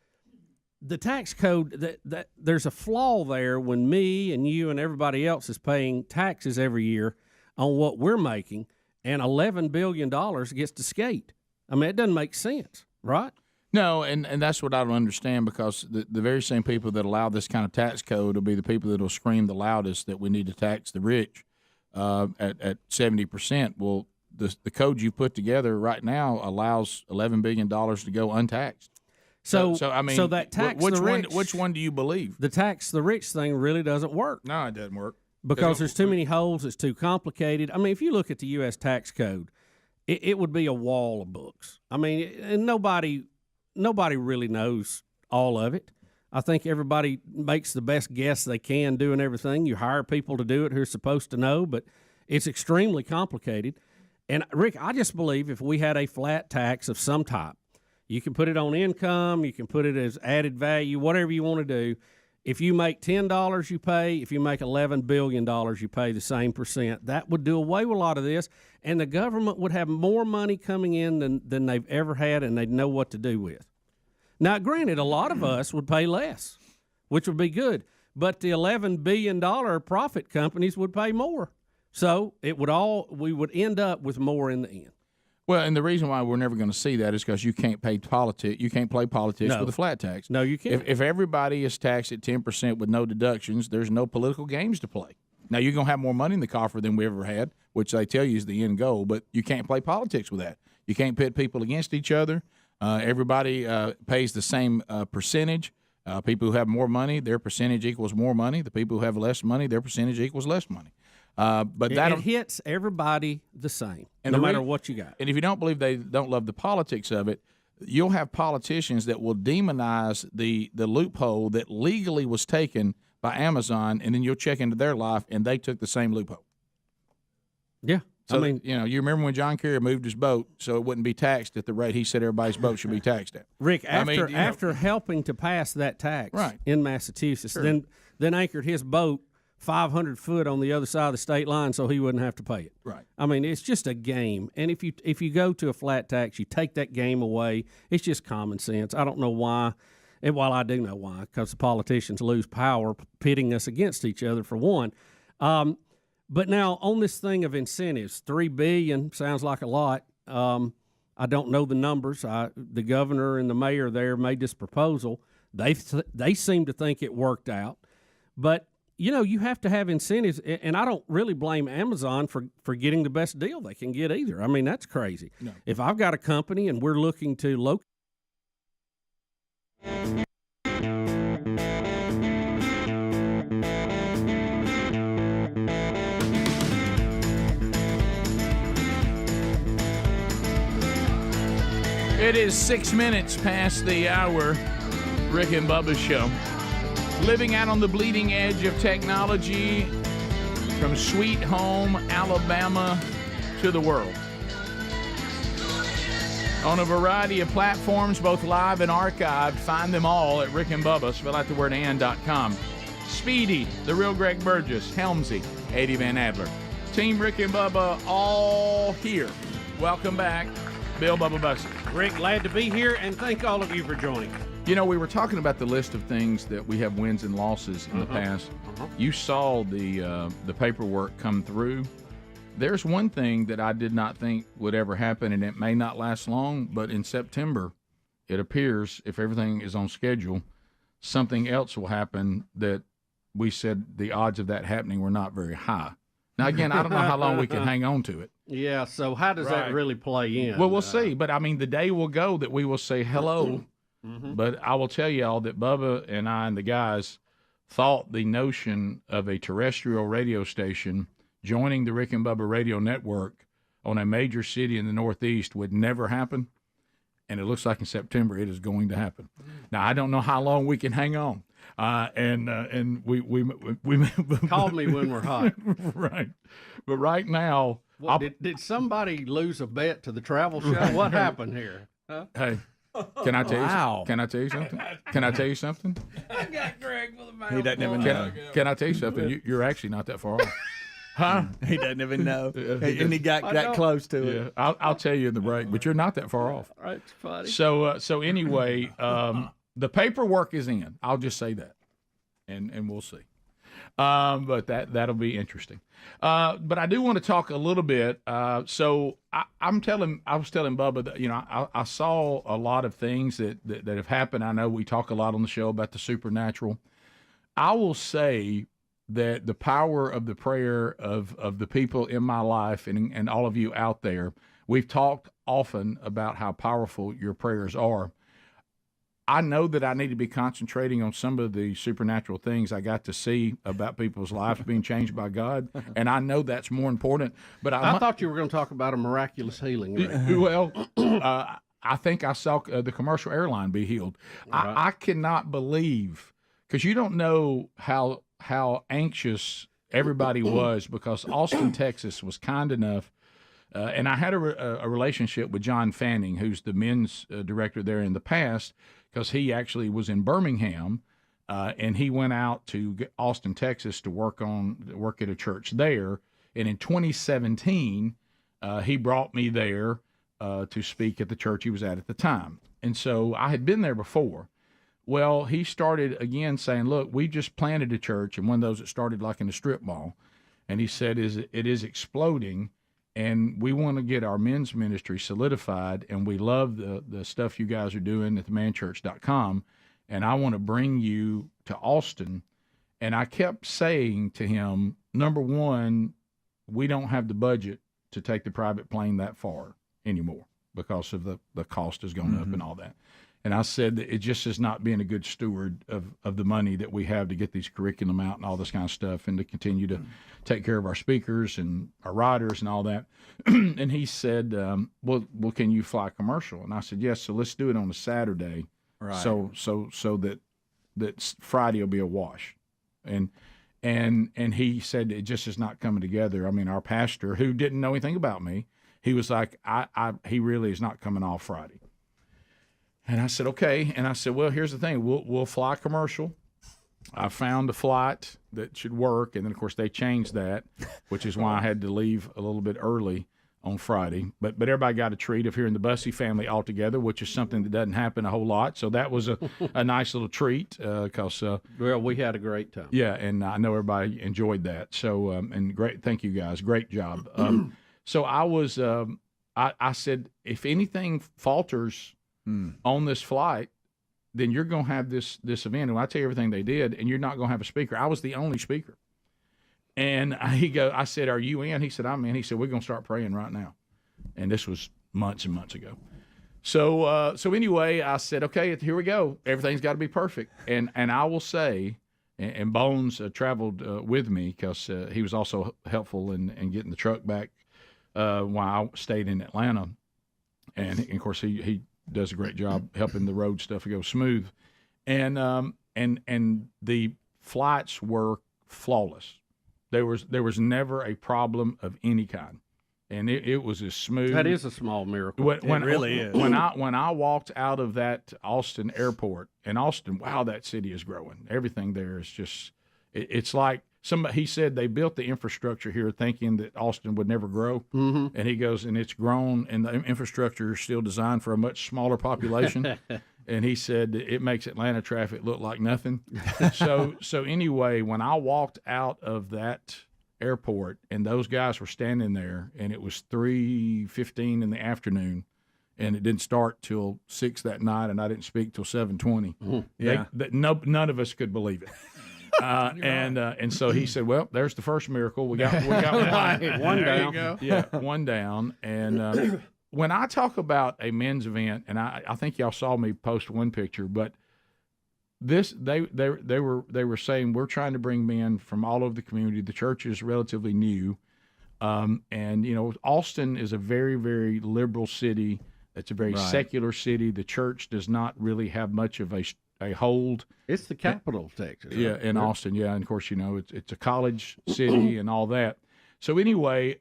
the tax code, that there's a flaw there when me and you and everybody else is paying taxes every year on what we're making, and $11 billion gets to skate. I mean, it doesn't make sense, right? No, and that's what I don't understand, because the very same people that allow this kind of tax code will be the people that will scream the loudest that we need to tax the rich at 70%. Well, the code you put together right now allows $11 billion to go untaxed. So I mean, so that tax which one do you believe? The tax the rich thing really doesn't work. No, it doesn't work. Because there's too many holes. It's too complicated. I mean, if you look at the U.S. tax code, it would be a wall of books. I mean, and nobody really knows all of it. I think everybody makes the best guess they can doing everything. You hire people to do it who are supposed to know, but it's extremely complicated. And, Rick, I just believe if we had a flat tax of some type, you can put it on income, you can put it as added value, whatever you want to do. If you make $10, you pay. If you make $11 billion, you pay the same percent. That would do away with a lot of this, and the government would have more money coming in than they've ever had, and they'd know what to do with. Now, granted, a lot of us would pay less, which would be good, but the $11 billion profit companies would pay more. So we would end up with more in the end. Well, and the reason why we're never going to see that is because you can't play politics with a flat tax. No, you can't. If everybody is taxed at 10% with no deductions, there's no political games to play. Now, you're going to have more money in the coffer than we ever had, which they tell you is the end goal, but you can't play politics with that. You can't pit people against each other. Everybody pays the same percentage. People who have more money, their percentage equals more money. The people who have less money, their percentage equals less money. But it hits everybody the same, no matter what you got. And if you don't believe they don't love the politics of it, you'll have politicians that will demonize the loophole that legally was taken by Amazon, and then you'll check into their life, and they took the same loophole. Yeah. So, you remember when John Kerry moved his boat so it wouldn't be taxed at the rate he said everybody's boat should be taxed at. Rick, after helping to pass that tax in Massachusetts, then anchored his boat 500 foot on the other side of the state line so he wouldn't have to pay it. Right. I mean, it's just a game. And if you go to a flat tax, you take that game away. It's just common sense. I don't know why. And while I do know why, because the politicians lose power pitting us against each other, for one. But now on this thing of incentives, $3 billion sounds like a lot. I don't know the numbers. The governor and the mayor there made this proposal. They seem to think it worked out. But you have to have incentives, and I don't really blame Amazon for getting the best deal they can get either. I mean, that's crazy. No. If I've got a company and we're looking to locate. It is 6 minutes past the hour, Rick and Bubba Show. Living out on the bleeding edge of technology, from Sweet Home, Alabama to the world. On a variety of platforms, both live and archived. Find them all at Rick and Bubba. Spell out the word and.com. Speedy, the real Greg Burgess, Helmsy, Eddie Van Adler. Team Rick and Bubba all here. Welcome back, Bill Bubba Bussey. Rick, glad to be here, and thank all of you for joining. You know, we were talking about the list of things that we have wins and losses in the past. You saw the paperwork come through. There's one thing that I did not think would ever happen, and it may not last long, but in September, it appears, if everything is on schedule, something else will happen that we said the odds of that happening were not very high. Now, again, I don't know how long we can hang on to it. Yeah, so how does that really play in? Well, we'll see. But, I mean, the day will go that we will say hello. But I will tell you all that Bubba and I and the guys thought the notion of a terrestrial radio station joining the Rick and Bubba radio network on a major city in the Northeast would never happen. And it looks like in September it is going to happen. Now, I don't know how long we can hang on. And we call me when we're hot. Right. But right now, did somebody lose a bet to the travel show? What happened here? Huh? Hey, can I tell you? Can I tell you something? Can I tell you something? I got Greg for the mouth. He doesn't even know. Can I tell you something? You're actually not that far off. Huh? He doesn't even know. And he got that close to it. I'll tell you in the break, but you're not that far off. That's funny. So anyway, the paperwork is in. I'll just say that, and we'll see. But that'll be interesting. But I do want to talk a little bit. So I was telling Bubba that I saw a lot of things that have happened. I know we talk a lot on the show about the supernatural. I will say that the power of the prayer of the people in my life and all of you out there, we've talked often about how powerful your prayers are. I know that I need to be concentrating on some of the supernatural things I got to see about people's lives being changed by God, and I know that's more important. But I thought you were going to talk about a miraculous healing. Right? Well, I think I saw the commercial airline be healed. Right. I cannot believe, because you don't know how anxious everybody was, because Austin, Texas was kind enough. And I had a relationship with John Fanning, who's the men's director there in the past, because he actually was in Birmingham, and he went out to Austin, Texas to work at a church there. And in 2017, he brought me there to speak at the church he was at the time. And so I had been there before. Well, he started again saying, look, we just planted a church, and one of those that started like in a strip mall. And he said, it is exploding, and we want to get our men's ministry solidified, and we love the stuff you guys are doing at themanchurch.com, and I want to bring you to Austin. And I kept saying to him, number one, we don't have the budget to take the private plane that far anymore because of the cost has gone up and all that. And I said that it just is not being a good steward of the money that we have to get these curriculum out and all this kind of stuff, and to continue to take care of our speakers and our writers and all that. And he said, well, can you fly commercial? And I said, yes. So let's do it on a Saturday. Right. So that Friday will be a wash. And he said it just is not coming together. I mean, our pastor, who didn't know anything about me, he was like, he really is not coming off Friday. And I said, okay. And I said, well, here's the thing. We'll fly commercial. I found a flight that should work. And then, of course, they changed that, which is why I had to leave a little bit early on Friday. But everybody got a treat of hearing the Bussey family all together, which is something that doesn't happen a whole lot. So that was a nice little treat. Well, we had a great time. Yeah, and I know everybody enjoyed that. So, and great. Thank you, guys. Great job. So I was I said, if anything falters on this flight, then you're going to have this event. And I tell you everything they did, and you're not going to have a speaker. I was the only speaker. And I said, are you in? He said, I'm in. He said, we're going to start praying right now. And this was months and months ago. So anyway, I said, okay, here we go. Everything's got to be perfect. And I will say, and Bones traveled with me because he was also helpful in getting the truck back while I stayed in Atlanta. And of course, he does a great job helping the road stuff go smooth. And the flights were flawless. There was never a problem of any kind. And it was as smooth. That is a small miracle. It really is. When I walked out of that Austin airport, and Austin, wow, that city is growing. Everything there is just, it's like he said they built the infrastructure here thinking that Austin would never grow. Mm-hmm. And he goes, and it's grown, and the infrastructure is still designed for a much smaller population. And he said it makes Atlanta traffic look like nothing. So anyway, when I walked out of that airport and those guys were standing there, and it was 3:15 in the afternoon, and it didn't start till 6 that night, and I didn't speak till 7:20. Mm-hmm. None of us could believe it. And so he said, "Well, there's the first miracle. We got one down. Go. Yeah, one down." And when I talk about a men's event, and I think y'all saw me post one picture, but this they were saying we're trying to bring men from all over the community. The church is relatively new, and Austin is a very, very liberal city. It's a very secular city. The church does not really have much of a hold. It's the capital of Texas. Yeah, in Austin. Yeah, and of course it's a college city and all that. So anyway,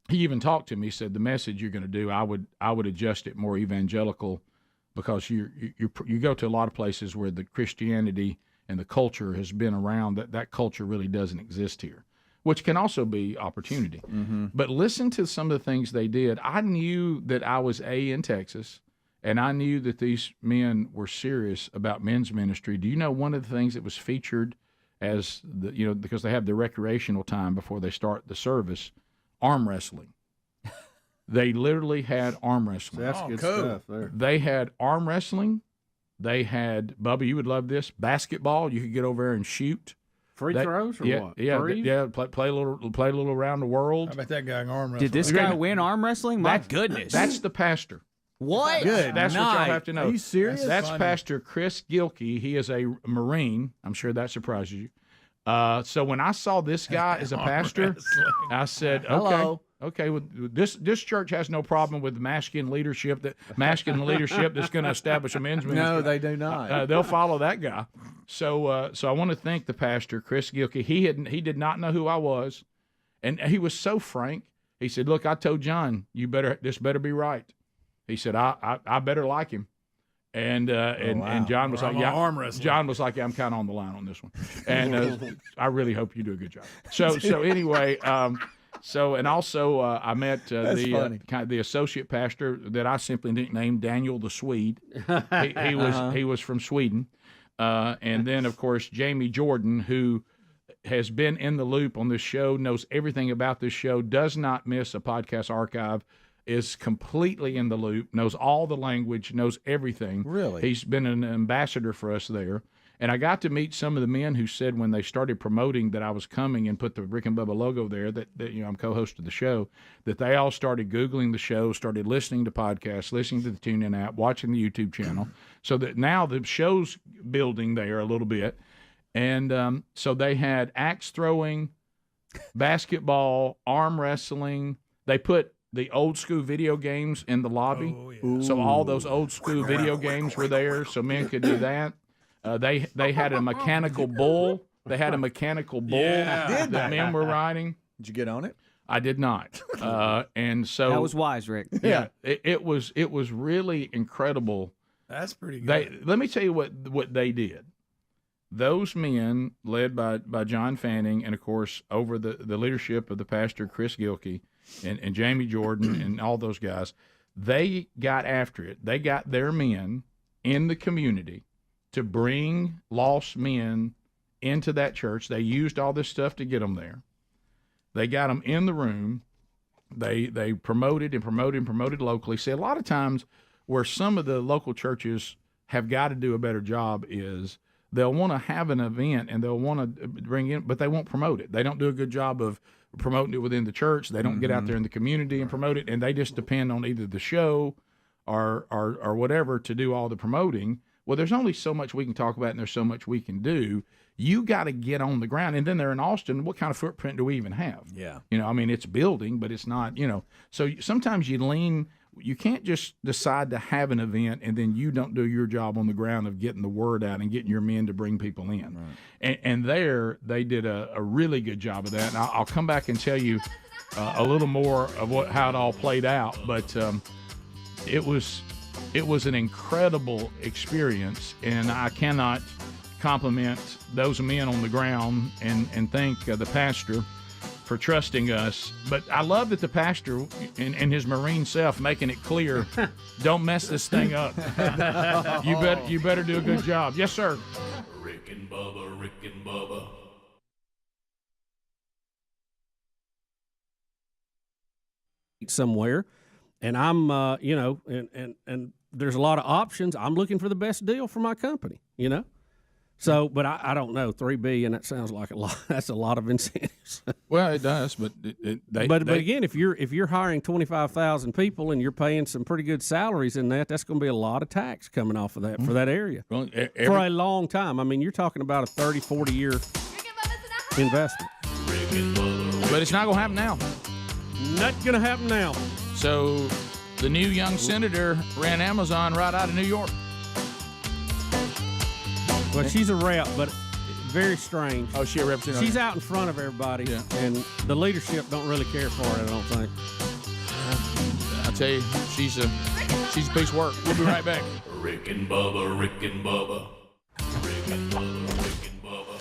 he even talked to me. He said the message you're going to do, I would adjust it more evangelical, because you go to a lot of places where the Christianity and the culture has been around. That culture really doesn't exist here, which can also be opportunity. Mm-hmm. But listen to some of the things they did. I knew that I was in Texas, and I knew that these men were serious about men's ministry. Do you know one of the things that was featured as because they have the recreational time before they start the service, arm wrestling. They literally had arm wrestling. That's good stuff there. They had arm wrestling. They had, Bubba, you would love this, basketball. You could get over there and shoot. Free throws or what? Yeah. Play a little around the world. How about that guy arm wrestling? Did this guy win arm wrestling? My goodness. That's the pastor. What? Good. That's what y'all have to know. Are you serious? That's Pastor Chris Gilkey. He is a Marine. I'm sure that surprises you. So when I saw this guy as a pastor, I said, okay, well, this church has no problem with masculine leadership that's going to establish a men's ministry. No, they do not. They'll follow that guy. So I want to thank the pastor, Chris Gilkey. He did not know who I was, and he was so frank. He said, "Look, I told John, this better be right." He said, "I better like him." And John was arm wrestling. John was like, "Yeah, I'm kind of on the line on this one," and I really hope you do a good job. So anyway, and also I met the associate pastor that I simply nicknamed Daniel the Swede. He was from Sweden, and then of course Jamie Jordan, who has been in the loop on this show, knows everything about this show, does not miss a podcast archive. Is completely in the loop, knows all the language, knows everything. Really? He's been an ambassador for us there. And I got to meet some of the men who said when they started promoting that I was coming and put the Rick and Bubba logo there, that I'm co-host of the show, that they all started Googling the show, started listening to podcasts, listening to the TuneIn app, watching the YouTube channel, so that now the show's building there a little bit. And so they had axe throwing, basketball, arm wrestling. They put the old school video games in the lobby. Oh, yeah. So all those old school video games were there, so men could do that. They had a mechanical bull. They had a mechanical bull that men were riding. Did you get on it? I did not. And so that was wise, Rick. Yeah, it was really incredible. That's pretty good. Let me tell you what they did. Those men, led by John Fanning, and of course over the leadership of the pastor Chris Gilkey and Jamie Jordan and all those guys, they got after it. They got their men in the community to bring lost men into that church. They used all this stuff to get them there. They got them in the room. They promoted locally. See, a lot of times where some of the local churches have got to do a better job is they'll want to have an event and they'll want to bring in, but they won't promote it. They don't do a good job of promoting it within the church. They don't get out there in the community and promote it, and they just depend on either the show or whatever to do all the promoting. Well, there's only so much we can talk about, and there's so much we can do. You got to get on the ground. And then they're in Austin. What kind of footprint do we even have? Yeah. I mean, it's building, but it's not, So sometimes you lean you can't just decide to have an event and then you don't do your job on the ground of getting the word out and getting your men to bring people in. Right. And there they did a really good job of that. And I'll come back and tell you a little more of how it all played out. But it was an incredible experience, and I cannot compliment those men on the ground and thank the pastor for trusting us. But I love that the pastor and his Marine self making it clear, don't mess this thing up. You better do a good job. Yes, sir. Rick and Bubba, Rick and Bubba. Somewhere, and I'm, and there's a lot of options. I'm looking for the best deal for my company, So, but I don't know. $3 billion, that sounds like a lot. That's a lot of incentives. Well, it does, but but again, if you're hiring 25,000 people and you're paying some pretty good salaries in that's going to be a lot of tax coming off of that for that area for a long time. I mean, you're talking about a 30, 40 year investment. But it's not going to happen now. Not going to happen now. So, the new young senator ran Amazon right out of New York. Well, she's a rep, but very strange. Oh, she's a representative. She's out in front of everybody, and the leadership don't really care for it, I don't think. I tell you, she's a piece of work. We'll be right back. Rick and Bubba, Rick and Bubba. Rick and Bubba, Rick and Bubba.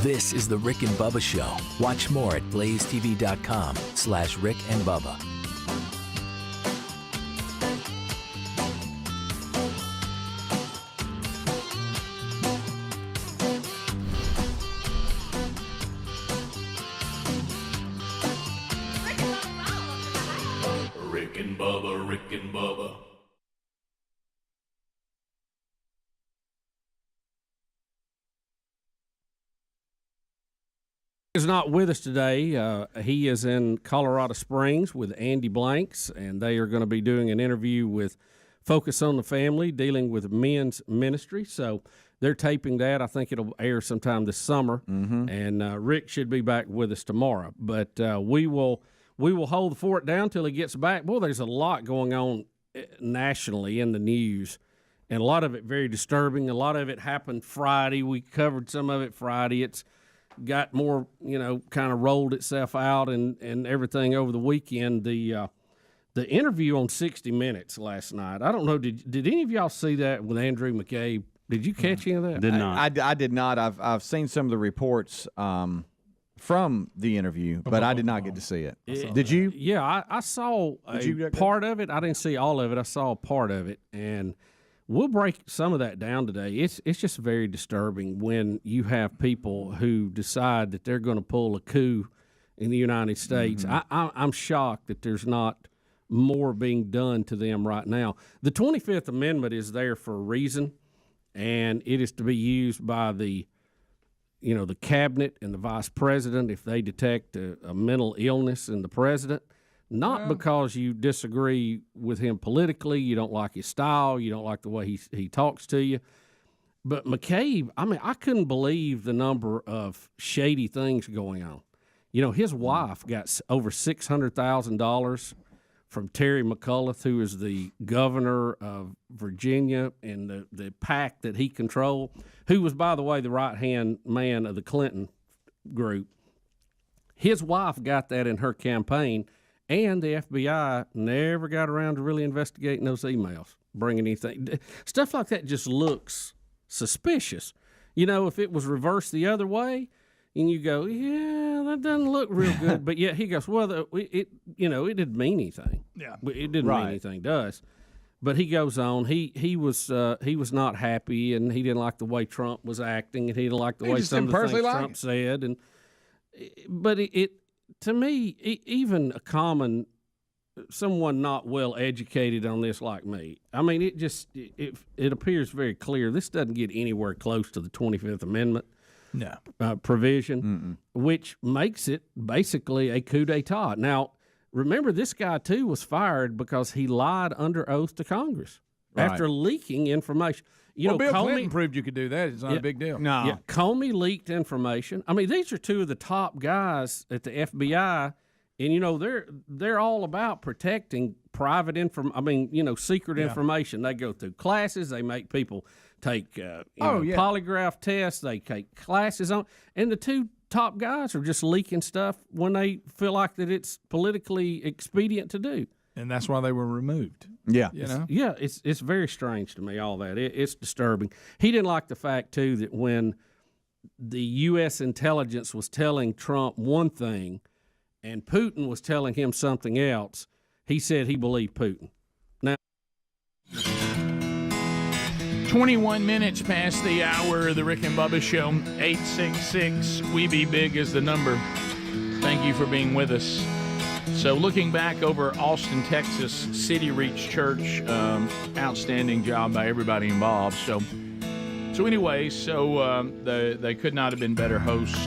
This is the Rick and Bubba Show. Watch more at blazetv.com/Rick and Bubba. Rick and Bubba, Rick and Bubba. Is not with us today. He is in Colorado Springs with Andy Blanks, and they are going to be doing an interview with Focus on the Family, dealing with men's ministry. So they're taping that. I think it'll air sometime this summer, and Rick should be back with us tomorrow. But we will hold the fort down till he gets back. Boy, there's a lot going on nationally in the news, and a lot of it very disturbing. A lot of it happened Friday. We covered some of it Friday. It's got more, kind of rolled itself out and everything over the weekend. The interview on 60 Minutes last night, I don't know, did any of y'all see that with Andrew McCabe? Did you catch any of that? Did not. I did not. I've seen some of the reports from the interview, but I did not get to see it. Did you? Yeah, I saw part of it. I didn't see all of it. I saw a part of it, and we'll break some of that down today. It's just very disturbing when you have people who decide that they're going to pull a coup in the United States. I'm shocked that there's not more being done to them right now. The 25th Amendment is there for a reason, and it is to be used by the cabinet and the vice president if they detect a mental illness in the president. Not because you disagree with him politically, you don't like his style, you don't like the way he talks to you. But McCabe, I couldn't believe the number of shady things going on. His wife got over $600,000 from Terry McAuliffe, who is the governor of Virginia and the PAC that he controlled, who was, by the way, the right-hand man of the Clinton group. His wife got that in her campaign. And the FBI never got around to really investigating those emails, bringing anything. Stuff like that just looks suspicious. If it was reversed the other way, and you go, yeah, that doesn't look real good. But yet he goes, well, it didn't mean anything. Yeah, it didn't mean anything to us. But he goes on. He was not happy, and he didn't like the way Trump was acting, and he didn't like the way some of the things Trump said. But to me, even someone not well educated on this like me, it appears very clear this doesn't get anywhere close to the 25th Amendment provision, which makes it basically a coup d'etat. Now, remember, this guy, too, was fired because he lied under oath to Congress after leaking information. Bill Clinton proved you could do that. It's not a big deal. No. Yeah, Comey leaked information. I mean, these are two of the top guys at the FBI, and, they're all about protecting private secret information. They go through classes. They make people take polygraph tests. They take classes on. And the two top guys are just leaking stuff when they feel like that it's politically expedient to do. And that's why they were removed. Yeah. Yeah, it's very strange to me, all that. It's disturbing. He didn't like the fact, too, that when the U.S. intelligence was telling Trump one thing and Putin was telling him something else, he said he believed Putin. Now, 21 minutes past the hour of the Rick and Bubba Show. 866-WE-BE-BIG is the number. Thank you for being with us. So looking back over Austin, Texas, City Reach Church, outstanding job by everybody involved. So anyway, they could not have been better hosts.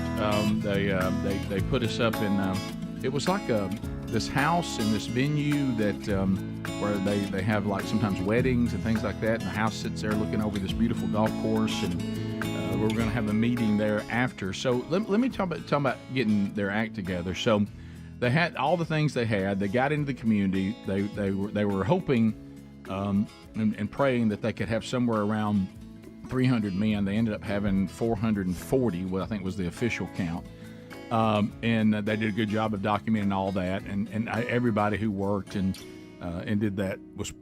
They put us up in it was like this house and this venue that where they have like sometimes weddings and things like that. And the house sits there looking over this beautiful golf course, and we're going to have a meeting there after. So let me talk about getting their act together. So. They had all the things they had. They got into the community. They were hoping and praying that they could have somewhere around 300 men. They ended up having 440, what I think was the official count. And they did a good job of documenting all that. And everybody who worked and did that was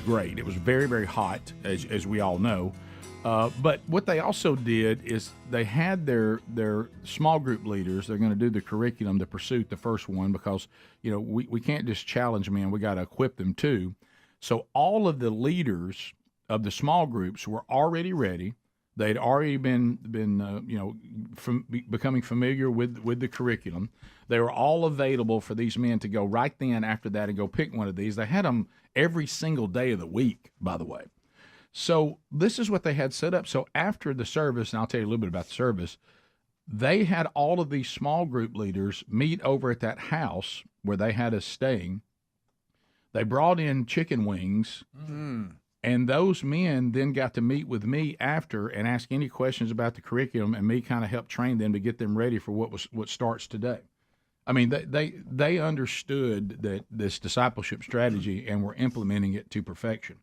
great. It was very, very hot, as we all know. But what they also did is they had their small group leaders. They're going to do the curriculum, the pursuit, the first one, because, we can't just challenge men. We got to equip them too. So all of the leaders of the small groups were already ready. They'd already been becoming familiar with the curriculum. They were all available for these men to go right then after that and go pick one of these. They had them every single day of the week, by the way. So this is what they had set up. So after the service, and I'll tell you a little bit about the service, they had all of these small group leaders meet over at that house where they had us staying. They brought in chicken wings, and those men then got to meet with me after and ask any questions about the curriculum, and me kind of help train them to get them ready for what starts today. I mean, they understood that this discipleship strategy and were implementing it to perfection.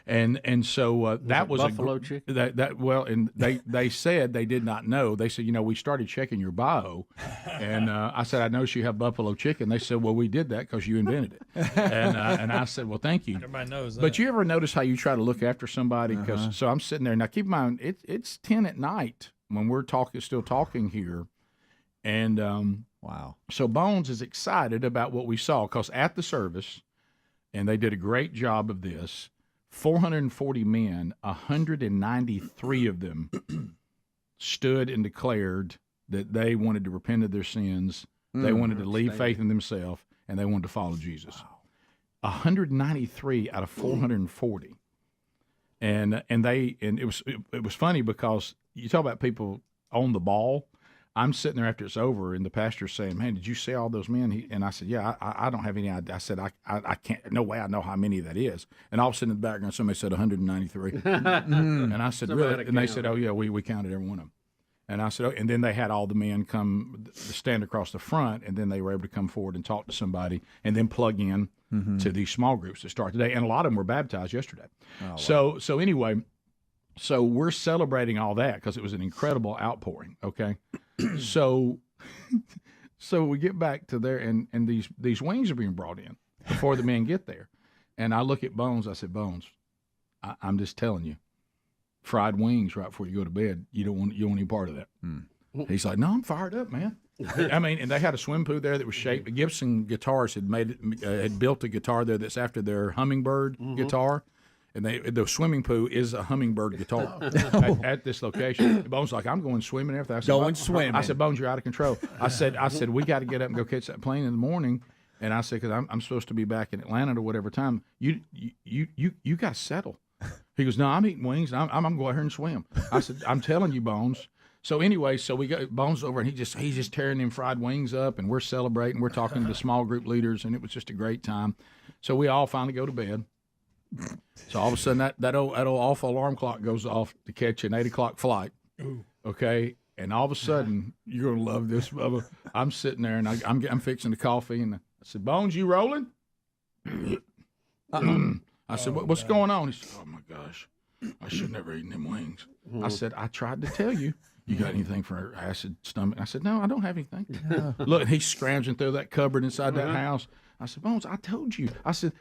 And so that was buffalo chicken. And they said they did not know. They said, we started checking your bio, and I said, I noticed you have buffalo chicken. They said, well, we did that because you invented it. And I said, well, thank you. Everybody knows that. But you ever notice how you try to look after somebody? So I'm sitting there now. Keep in mind, it's 10 at night when we're still talking here, and wow. So Bones is excited about what we saw because at the service, and they did a great job of this. 440 men, 193 of them stood and declared that they wanted to repent of their sins, they wanted to leave faith in themselves, and they wanted to follow Jesus. Wow. 193 out of 440, and it was funny because you talk about people on the ball. I'm sitting there after it's over, and the pastor's saying, "Man, did you see all those men?" And I said, "Yeah, I don't have any idea." I said, "I can't. No way I know how many that is." And all of a sudden in the background, somebody said 193, and I said, "Really?" And they said, "Oh yeah, we counted every one of them." And I said, "Oh," and then they had all the men come stand across the front, and then they were able to come forward and talk to somebody, and then plug in to these small groups that start today. And a lot of them were baptized yesterday. Oh, wow. So anyway, so we're celebrating all that because it was an incredible outpouring. Okay. So we get back to there, and these wings are being brought in before the men get there. And I look at Bones. I said, Bones, I'm just telling you, fried wings right before you go to bed, you don't want any part of that. He's like, no, I'm fired up, man. I mean, and they had a swim pool there that was shaped. Gibson Guitars had built a guitar there that's after their hummingbird guitar. And the swimming pool is a hummingbird guitar at this location. Bones like, I'm going swimming after. I said, swimming. I said, Bones, you're out of control. I said, we got to get up and go catch that plane in the morning. And I said, because I'm supposed to be back in Atlanta or whatever time. You got to settle. He goes, no, I'm eating wings. I'm going to go out here and swim. I said, I'm telling you, Bones. So anyway, so we got Bones over, and he's just tearing them fried wings up, and we're celebrating. We're talking to the small group leaders, and it was just a great time. So we all finally go to bed. So all of a sudden, that old awful alarm clock goes off to catch an 8 o'clock flight. Ooh. Okay, and all of a sudden, you're gonna love this, Bubba. I'm sitting there, and I'm fixing the coffee, and I said, "Bones, you rolling?" I said, "What's going on?" He said, "Oh my gosh, I should never eaten them wings." I said, "I tried to tell you. You got anything for acid stomach?" I said, "No, I don't have anything." Look, he's scrounging through that cupboard inside that house. I said, "Bones, I told you." I said,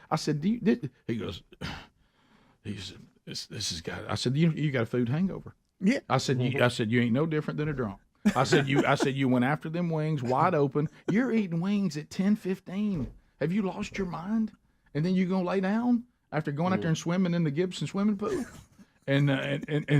He goes, this has got. I said, you got a food hangover. Yeah. I said, you ain't no different than a drunk. I said, you went after them wings wide open. You're eating wings at 10:15. Have you lost your mind? And then you gonna lay down after going out there and swimming in the Gibson swimming pool? And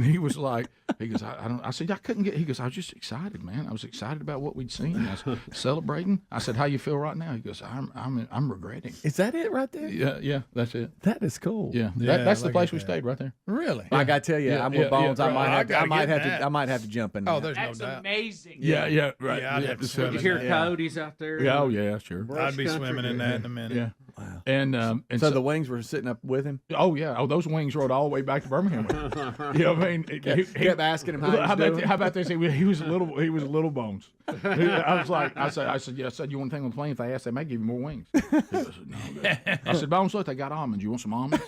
he was like, he goes, I don't. I said, I couldn't get. He goes, I was just excited, man. I was excited about what we'd seen. I was celebrating. I said, how you feel right now? He goes, I'm regretting. Is that it right there? Yeah, that's it. That is cool. Yeah, that's the place we stayed right there. Really? I got to tell you, I'm with Bones. I might have to jump in there. Oh, there's no doubt. That's amazing. Yeah, right. Yeah, I'd have to swim You in hear that. Cody's out there. Yeah, oh yeah, sure. I'd be swimming in that in a minute. Yeah. Wow. And so the wings were sitting up with him. Oh yeah. Oh, those wings rode all the way back to Birmingham. You know what I mean? He kept asking him how about they say he was a little Bones. I said, yeah. I said, you want anything on the plane? If they ask, they may give you more wings. He goes, no, I'm good. I said, Bones, look, they got almonds. You want some almonds?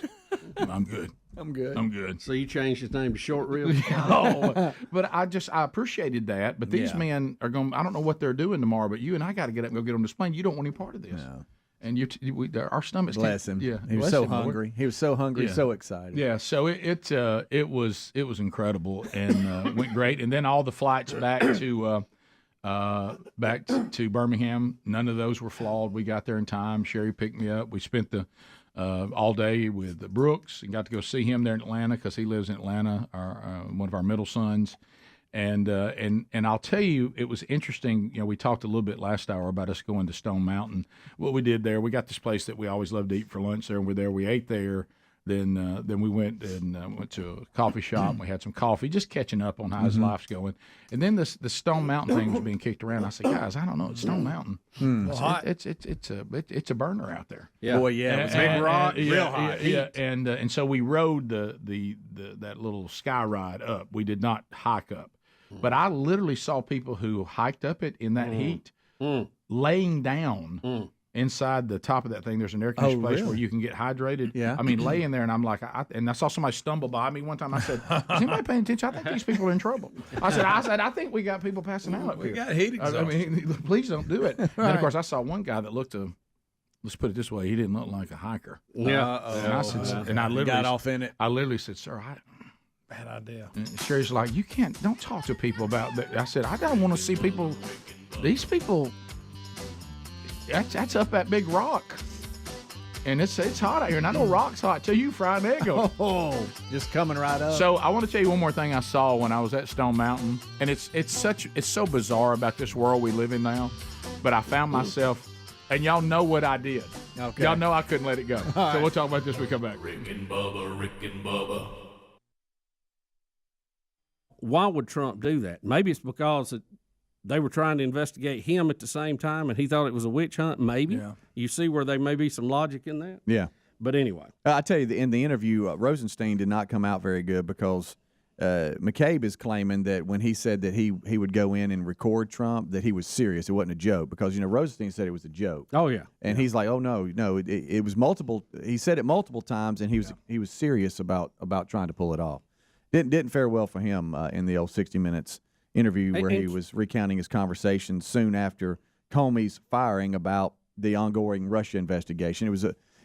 I'm good. I'm good. I'm good. So you changed his name to Short Ribs? Oh, but I appreciated that. But these men are going. I don't know what they're doing tomorrow. But you and I got to get up and go get on this plane. You don't want any part of this. No. And our stomachs. Bless him. Yeah, he was so hungry. He was so hungry, so excited. Yeah, so it was incredible and went great. And then all the flights back to Birmingham, none of those were flawed. We got there in time. Sherry picked me up. We spent the all day with Brooks and got to go see him there in Atlanta because he lives in Atlanta. One of our middle sons. And I'll tell you, it was interesting. You know, we talked a little bit last hour about us going to Stone Mountain. What we did there, we got this place that we always love to eat for lunch there, and we're there. We ate there. Then we went to a coffee shop. And we had some coffee, just catching up on how his life's going. And then the Stone Mountain thing was being kicked around. I said, guys, I don't know. It's Stone Mountain. It's a burner out there. Yeah. Boy, yeah. It's big rock, real hot. Yeah. And so we rode that little sky ride up. We did not hike up. But I literally saw people who hiked up it in that heat, laying down inside the top of that thing. There's an air conditioned place where you can get hydrated. Yeah. I mean, laying there, and I'm like, and I saw somebody stumble by me one time. I said, is anybody paying attention? I think these people are in trouble. I said, I think we got people passing out up here. We got heat exhaustion. I mean, please don't do it. Right. Then, of course, I saw one guy that looked let's put it this way, he didn't look like a hiker. Yeah. And I said, and I literally got off in it. I literally said, sir, bad idea. And Sherry's like, don't talk to people about that. I said, I don't want to see people, these people, that's up that big rock. And it's hot out here. And I know rock's hot till you fry an egg on. Oh, just coming right up. So I want to tell you one more thing I saw when I was at Stone Mountain. And it's so bizarre about this world we live in now. But I found myself, and y'all know what I did. Okay. Y'all know I couldn't let it go. So we'll talk about this when we come back. Rick and Bubba. Why would Trump do that? Maybe it's because they were trying to investigate him at the same time, and he thought it was a witch hunt. Maybe. Yeah. You see where there may be some logic in that? Yeah. But anyway. I tell you, in the interview, Rosenstein did not come out very good because McCabe is claiming that when he said that he would go in and record Trump, that he was serious. It wasn't a joke because, Rosenstein said it was a joke. Oh, yeah. And he's like, oh, no, it was multiple. He said it multiple times, and he was serious about trying to pull it off. Didn't fare well for him in the old 60 Minutes interview where he was recounting his conversation soon after Comey's firing about the ongoing Russia investigation.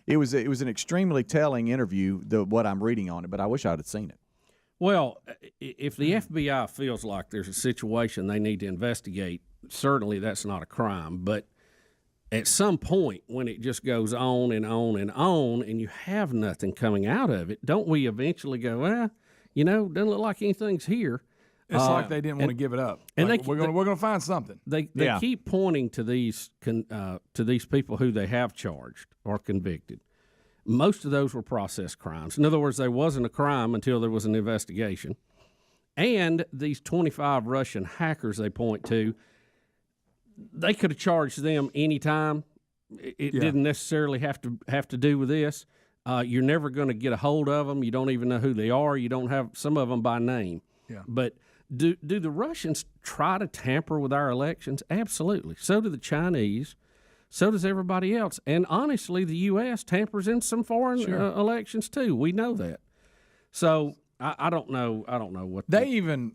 It was an extremely telling interview, what I'm reading on it, but I wish I'd have seen it. Well, if the FBI feels like there's a situation they need to investigate, certainly that's not a crime. But at some point, when it just goes on and on and on, and you have nothing coming out of it, don't we eventually go, doesn't look like anything's here? It's like they didn't want to give it up. And like, we're going to find something. They keep pointing to these people who they have charged or convicted. Most of those were process crimes. In other words, there wasn't a crime until there was an investigation. And these 25 Russian hackers they point to, they could have charged them any time. It didn't necessarily have to do with this. You're never going to get a hold of them. You don't even know who they are. You don't have some of them by name. Yeah. But do the Russians try to tamper with our elections? Absolutely. So do the Chinese. So does everybody else. And honestly, the U.S. tampers in some foreign elections too. We know that. So I don't know. I don't know what they even.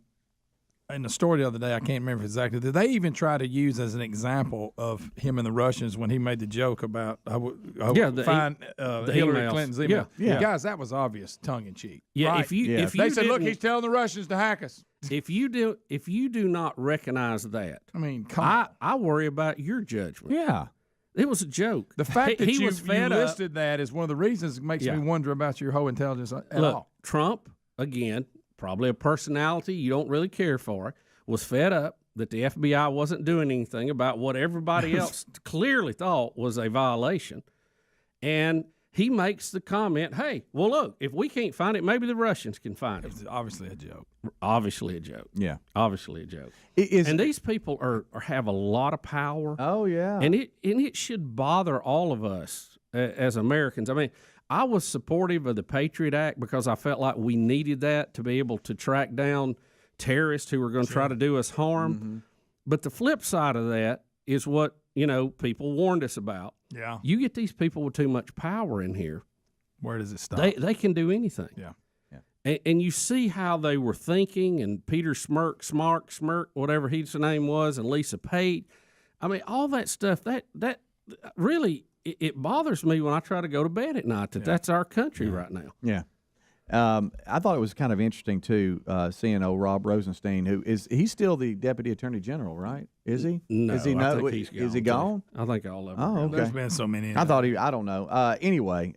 In the story the other day, I can't remember exactly. Did they even try to use as an example of him and the Russians when he made the joke about find Hillary emails. Clinton's email? Yeah. Guys, that was obvious, tongue in cheek. Yeah, right? if you they said, look, he's telling the Russians to hack us. If you do not recognize that, I mean, come on. I worry about your judgment. Yeah. It was a joke. The fact that he you was fed up. listed that is one of the reasons it makes me wonder about your whole intelligence at all. Trump, again, probably a personality you don't really care for, was fed up that the FBI wasn't doing anything about what everybody else clearly thought was a violation. And he makes the comment, hey, well, look, if we can't find it, maybe the Russians can find it. It's obviously a joke. Obviously a joke. Yeah. Obviously a joke. And these people have a lot of power. Oh, yeah. And it should bother all of us as Americans. I mean, I was supportive of the Patriot Act because I felt like we needed that to be able to track down terrorists who were going to try to do us harm. Mm-hmm. But the flip side of that is what, people warned us about. Yeah. You get these people with too much power in here. Where does it stop? They can do anything. Yeah. And you see how they were thinking, and Peter Smirk, whatever his name was, and Lisa Pate. I mean, all that stuff, that really, it bothers me when I try to go to bed at night that's our country right now. Yeah. I thought it was kind of interesting, too, seeing old Rob Rosenstein, he's still the Deputy Attorney General, right? Is he? No, is he I think he's gone. Is he gone? I think all of them. Oh, okay. There's been so many. I don't know. Anyway,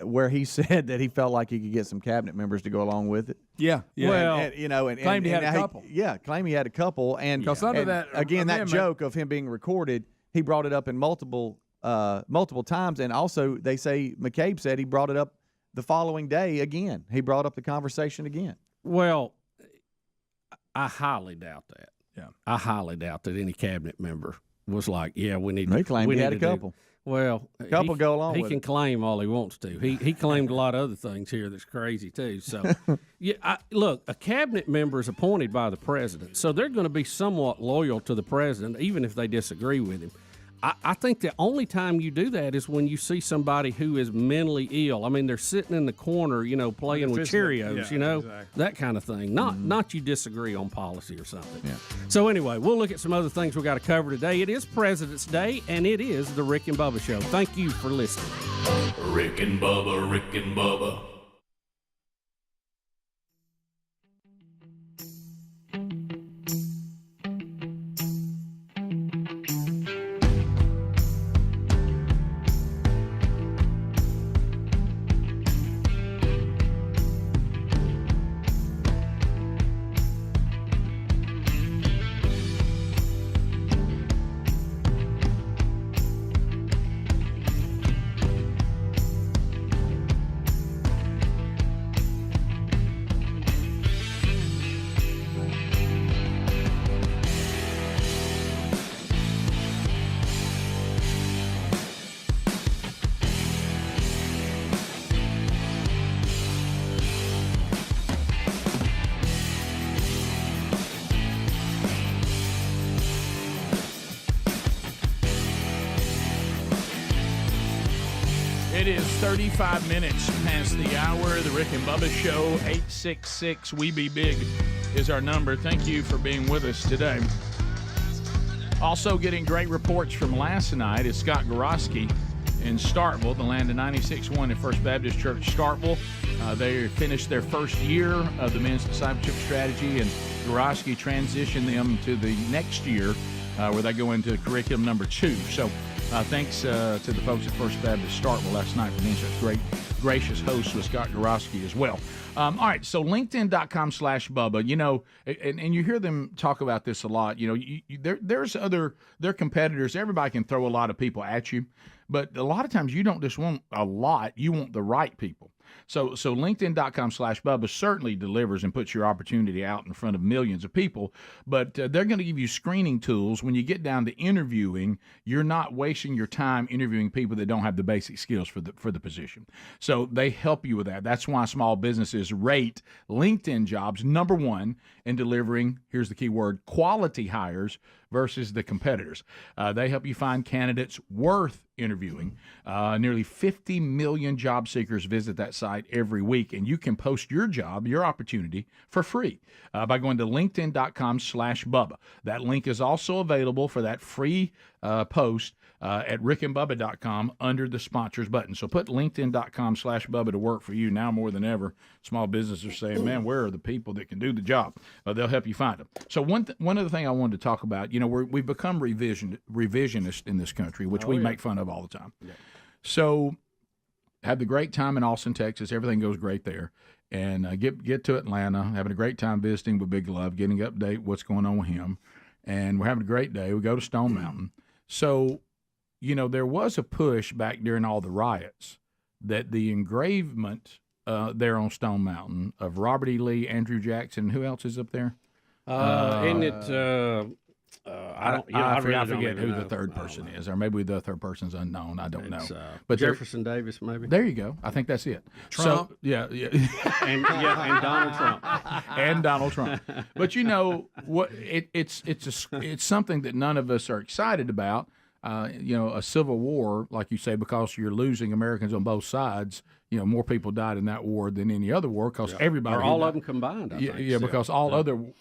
where he said that he felt like he could get some cabinet members to go along with it. Yeah. Well, claimed he had a couple. Claimed he had a couple. And under that again, that amendment, joke of him being recorded, he brought it up in multiple times. And also, they say McCabe said he brought it up the following day again. He brought up the conversation again. Well, I highly doubt that. Yeah. I highly doubt that any cabinet member was like, we need to. He claimed he had a couple. Well, a couple go along he with can it. claim all he wants to. He claimed a lot of other things here that's crazy too. So, look, a cabinet member is appointed by the president, so they're going to be somewhat loyal to the president, even if they disagree with him. I think the only time you do that is when you see somebody who is mentally ill. I mean, they're sitting in the corner, playing with Cheerios, exactly. that kind of thing. Not you disagree on policy or something. Yeah. So anyway, we'll look at some other things we got to cover today. It is President's Day, and it is the Rick and Bubba Show. Thank you for listening. Rick and Bubba, Rick and Bubba. It is 35 minutes past the hour. The Rick and Bubba Show, 866-WE-BE-BIG is our number. Thank you for being with us today. Also getting great reports from last night is Scott Gorosky in Starkville, the land of 96-1 at First Baptist Church, Starkville. They finished their first year of the men's discipleship strategy, and Gorosky transitioned them to the next year where they go into curriculum number 2. So thanks to the folks at First Baptist Starkville last night for being such great, gracious hosts with Scott Gorosky as well. All right, so LinkedIn.com/Bubba, you know, and you hear them talk about this a lot. You know, there's other competitors. Everybody can throw a lot of people at you, but a lot of times you don't just want a lot, you want the right people. So LinkedIn.com/Bubba certainly delivers and puts your opportunity out in front of millions of people, but they're going to give you screening tools. When you get down to interviewing, you're not wasting your time interviewing people that don't have the basic skills for the position. So they help you with that. That's why small businesses rate LinkedIn Jobs number one in delivering, here's the key word, quality hires versus the competitors. They help you find candidates worth interviewing. Nearly 50 million job seekers visit that site every week, and you can post your job, your opportunity, for free by going to linkedin.com/Bubba. That link is also available for that free post at rickandbubba.com under the sponsors button. So put linkedin.com/Bubba to work for you now more than ever. Small businesses are saying, man, where are the people that can do the job? They'll help you find them. So one other thing I wanted to talk about, we've become revisionist in this country, which we make fun of all the time. Yeah. So have the great time in Austin, Texas. Everything goes great there. And get to Atlanta, having a great time visiting with Big Love, getting update what's going on with him. And we're having a great day. We go to Stone Mountain. So, there was a push back during all the riots that the engravement there on Stone Mountain of Robert E. Lee, Andrew Jackson, who else is up there? Isn't it? I forget who the third person is, or maybe the third person's unknown. I don't know. But Jefferson Davis, maybe. There you go. I think that's it. Trump. So, yeah. and Donald Trump. And Donald Trump. But what? It's something that none of us are excited about. A civil war, like you say, because you're losing Americans on both sides. More people died in that war than any other war because everybody. Or all of them combined, I think. Yeah, because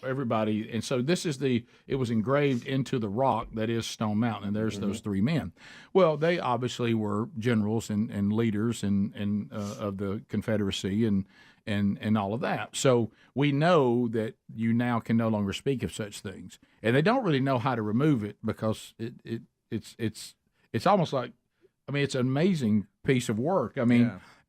everybody. And so this is it was engraved into the rock that is Stone Mountain, and there's those three men. Well, they obviously were generals and leaders of the Confederacy and all of that. So we know that you now can no longer speak of such things. And they don't really know how to remove it because it's almost like, it's an amazing piece of work.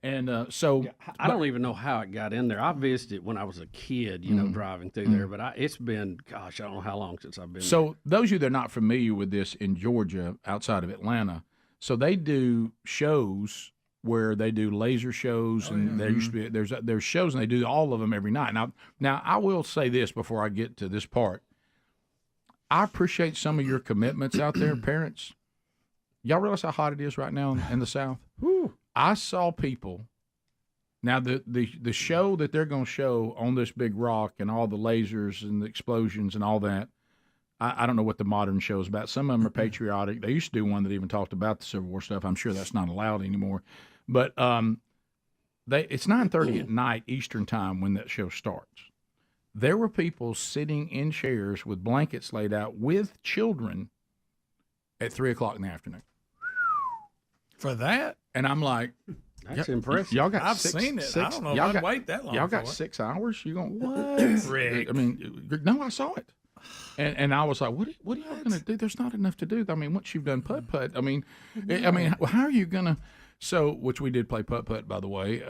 And so I don't even know how it got in there. I visited when I was a kid, driving through there. But it's been, I don't know how long since I've been there. So those of you that are not familiar with this in Georgia, outside of Atlanta, so they do shows where they do laser shows, and there used to be there's shows, and they do all of them every night. Now I will say this before I get to this part. I appreciate some of your commitments out there, parents. Y'all realize how hot it is right now in the South? Whew. I saw people. Now the show that they're going to show on this big rock and all the lasers and the explosions and all that, I don't know what the modern show is about. Some of them are patriotic. They used to do one that even talked about the Civil War stuff. I'm sure that's not allowed anymore. But it's 9:30 at night Eastern time when that show starts. There were people sitting in chairs with blankets laid out with children at 3:00 in the afternoon. For that? And I'm like, that's impressive. Y'all got I've seen it. I don't know if I'd wait that long. Y'all got 6 hours? You going, what? Rick. No, I saw it. And I was like, what are y'all going to do? There's not enough to do. Once you've done putt-putt, how are you going to? So, which we did play putt-putt, by the way.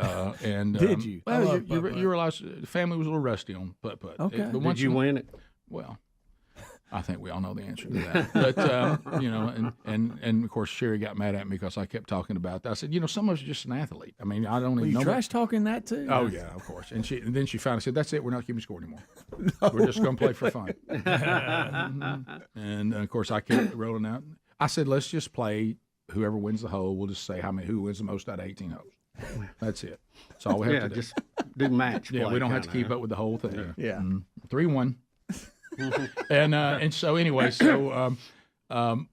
And did you? Well, you realize the family was a little rusty on putt-putt. Okay. But did you win it? Well, I think we all know the answer to that. But, and of course, Sherry got mad at me because I kept talking about that. I said, some of us are just an athlete. I don't even know. You trash talking that too? Oh, yeah, of course. And then she finally said, that's it. We're not keeping score anymore. No. We're just going to play for fun. And, of course, I kept rolling out. I said, let's just play. Whoever wins the hole, we'll just say who wins the most out of 18 holes. That's it. That's all we have to do. Just do match. Yeah, we don't have to keep up with the whole thing. Yeah. 3-1. And so anyway, so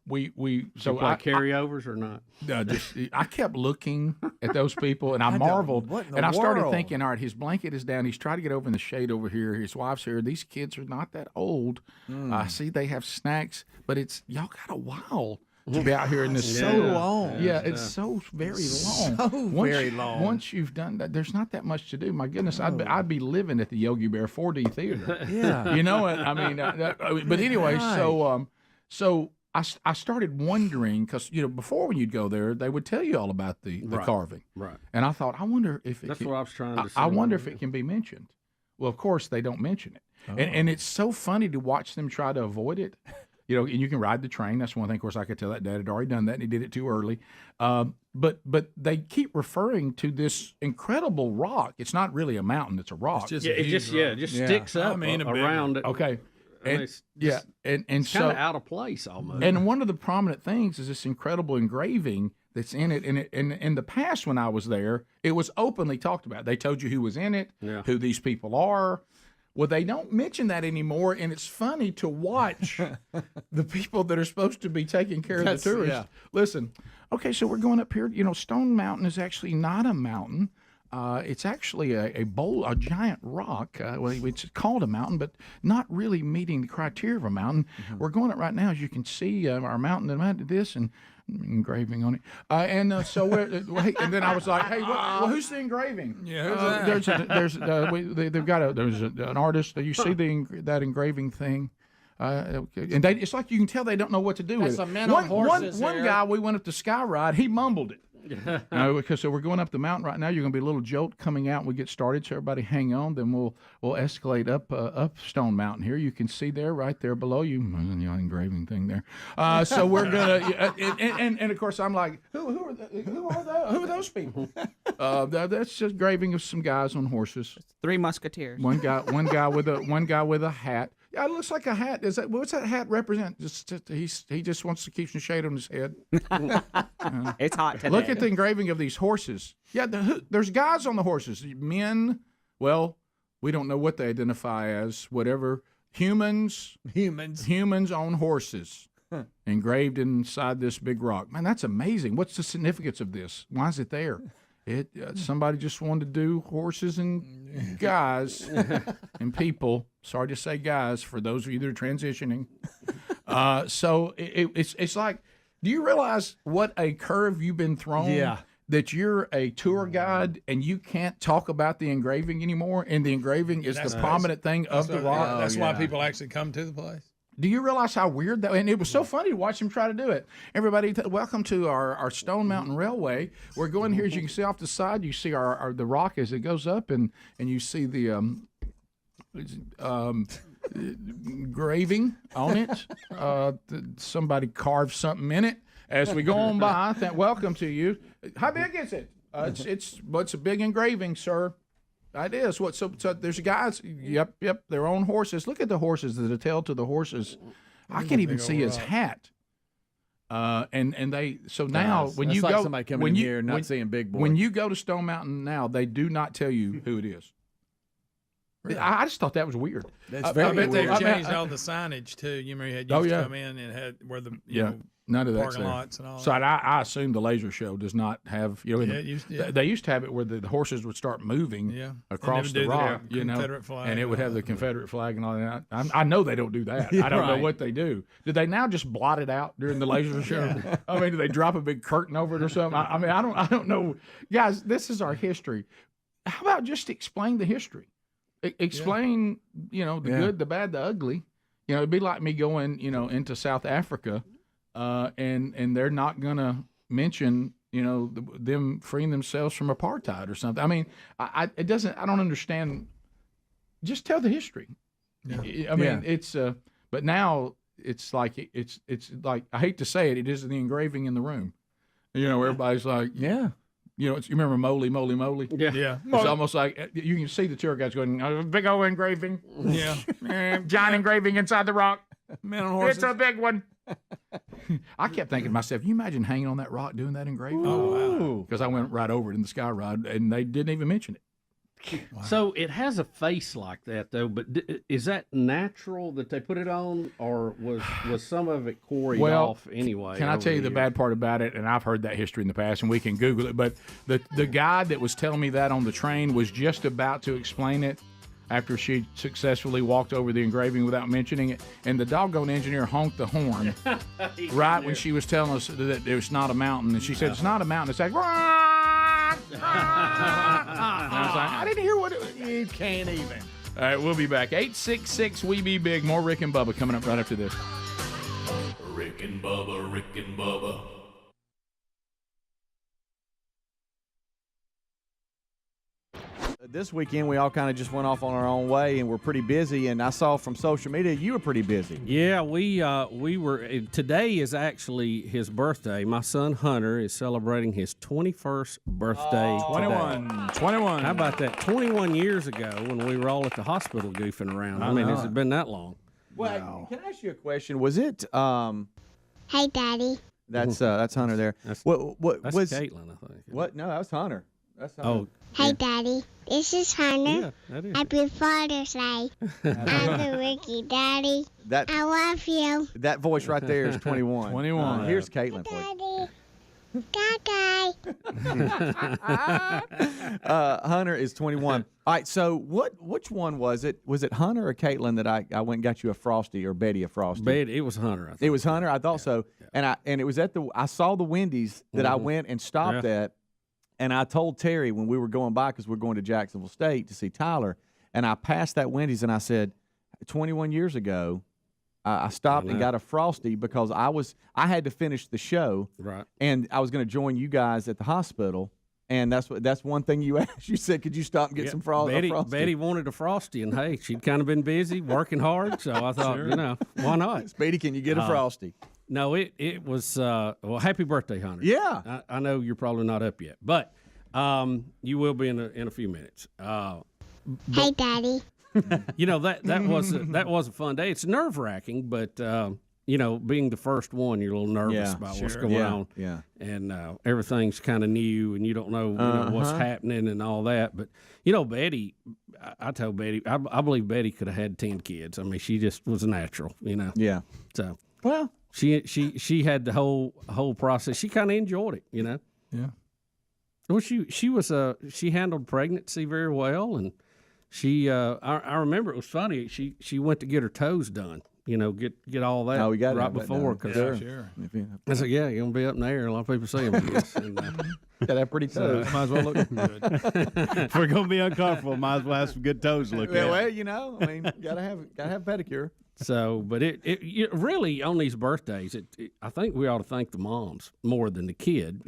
we so play carryovers or not? I kept looking at those people, and I marveled, and I started thinking, all right, his blanket is down. He's trying to get over in the shade over here. His wife's here. These kids are not that old. I see they have snacks, but y'all got a while to be out here in this. So long. Yeah, it's so very long. Very long. Once you've done that, there's not that much to do. My goodness, I'd be living at the Yogi Bear 4D Theater. Yeah. You know what? But anyway, right. So I started wondering, because before when you'd go there, they would tell you all about the carving. Right. And I thought, I wonder if that's what I was trying to say. I wonder if it can be mentioned. Well, of course they don't mention it, and it's so funny to watch them try to avoid it. and you can ride the train. That's one thing. Of course, I could tell that Dad had already done that, and he did it too early. But they keep referring to this incredible rock. It's not really a mountain; it's a rock. It just sticks up around it. Okay. And, it's it's kind of out of place almost. And one of the prominent things is this incredible engraving that's in it. And in the past, when I was there, it was openly talked about. They told you who was in it, who these people are. Well, they don't mention that anymore, and it's funny to watch the people that are supposed to be taking care of the tourists. Yeah. Listen, okay, so we're going up here. Stone Mountain is actually not a mountain. It's actually a giant rock. It's called a mountain, but not really meeting the criteria of a mountain. Mm-hmm. We're going up right now, as you can see, our mountain and this and engraving on it. So and then I was like, hey, who's the engraving? Yeah, who's that? There's an artist. You see that engraving thing. And it's like you can tell they don't know what to do with it. Some men on horses. One guy, we went up to Sky Ride. He mumbled it. Because we're going up the mountain right now. You're going to be a little jolt coming out when we get started. So everybody, hang on. Then we'll escalate up Stone Mountain here. You can see there, right there below you, engraving thing there. So we're gonna, and of course I'm like, who are those people? That's just engraving of some guys on horses. 3 Musketeers. One guy with a hat. Yeah, it looks like a hat. What's that hat represent? He just wants to keep some shade on his head. It's hot today. Look at the engraving of these horses. Yeah, there's guys on the horses. Men, well, we don't know what they identify as. Whatever. Humans on horses. Engraved inside this big rock. Man, that's amazing. What's the significance of this? Why is it there? Somebody just wanted to do horses and guys and people. Sorry to say guys for those of you that are transitioning. So it's like, do you realize what a curve you've been thrown? Yeah. That you're a tour guide and you can't talk about the engraving anymore, and the engraving is the prominent thing of the rock. That's why people actually come to the place. Do you realize how weird that? And it was so funny to watch him try to do it. Everybody, welcome to our Stone Mountain Railway. We're going here, as you can see off the side. You see the rock as it goes up, and you see the engraving on it. Somebody carved something in it. As we go on by, welcome to you. How big is it? It's a big engraving, sir. It is. So there's guys. Yep. They're on horses. Look at the horses. The detail to the horses. I can't even see his hat. And they. So now when you go, somebody coming here not seeing Big Boy. When you go to Stone Mountain now, they do not tell you who it is. Really? I just thought that was weird. That's very weird. I bet they've changed all the signage too. You remember you had to come in and had where the none of that parking lots and all. So I assume the laser show does not have they used to have it where the horses would start moving across the rock, Confederate flag, and it would have the Confederate flag and all that. I know they don't do that. I don't know what they do. Do they now just blot it out during the laser show? I mean, do they drop a big curtain over it or something? I don't know, guys. This is our history. How about just explain the history? Explain, the good, the bad, the ugly. It'd be like me going, into South Africa. And they're not going to mention, them freeing themselves from apartheid or something. I mean, I don't understand. Just tell the history. Yeah. I mean, it's, but now it's like, I hate to say it, it is the engraving in the room. Everybody's like, you remember Moly? Yeah. It's almost like you can see the tour guides going, big old engraving. Yeah. Giant engraving inside the rock. Men on horses. It's a big one. I kept thinking to myself, you imagine hanging on that rock doing that engraving? Oh, wow. Because I went right over it in the Sky Ride, and they didn't even mention it. Wow. So it has a face like that, though. But is that natural that they put it on, or was some of it quarried off anyway? Can I tell you the bad part about it? And I've heard that history in the past, and we can Google it. But the guy that was telling me that on the train was just about to explain it after she successfully walked over the engraving without mentioning it. And the doggone engineer honked the horn right when she was telling us that it was not a mountain. And she said, it's not a mountain. It's like, I was like, I didn't hear what it was. You can't even. All right, we'll be back. 866 We Be Big. More Rick and Bubba coming up right after this. Rick and Bubba, Rick and Bubba. this weekend we all kind of just went off on our own way, and we're pretty busy. And I saw from social media you were pretty busy. Yeah, we were. Today is actually his birthday. My son Hunter is celebrating his 21st birthday. 21. How about that? 21 years ago when we were all at the hospital goofing around. I mean, has it been that long? Well, can I ask you a question? Was it? Hey, Daddy. That's Hunter there. That's what was Caitlin, I think. What? No, that was Hunter. That's Hunter. Oh. Hey, Daddy. This is Hunter. Yeah, that is. Happy Father's Day. I'm Ricky, Daddy. I love you. That voice right there is 21. 21. Here's Caitlin for you. Daddy. Hunter is 21. All right, so which one was it? Was it Hunter or Caitlin that I went and got you a Frosty, or Betty a Frosty? Betty, it was Hunter. I think. It was Hunter. I thought so. Yeah. And it was at I saw the Wendy's that I went and stopped at, and I told Terry when we were going by, because we're going to Jacksonville State to see Tyler, and I passed that Wendy's and I said, 21 years ago, I stopped and got a Frosty because I had to finish the show, right? And I was going to join you guys at the hospital, and that's one thing you asked. You said, "Could you stop and get some Frosty?" Betty wanted a Frosty, and hey, she'd kind of been busy working hard, so I thought, why not? Betty, can you get a Frosty? No, it was well. Happy birthday, Hunter! Yeah, I know you're probably not up yet, but you will be in a few minutes. Hey, Daddy. That was a fun day. It's nerve-wracking, but being the first one, you're a little nervous about what's going on. Yeah, and everything's kind of new, and you don't know, what's happening and all that. But Betty, I told Betty, I believe Betty could have had 10 kids. I mean, she just was a natural. Yeah. So well, she had the whole process. She kind of enjoyed it. Yeah. Well, she handled pregnancy very well, and. She, I remember it was funny. She went to get her toes done. Get all that we got right before. Sure. I said, yeah, you're gonna be up in the air. A lot of people see them. I guess. And, got that pretty toes. Might as well look good. If we're gonna be uncomfortable, might as well have some good toes to look at. Well, I mean, gotta have pedicure. So, but it really on these birthdays, I think we ought to thank the moms more than the kid.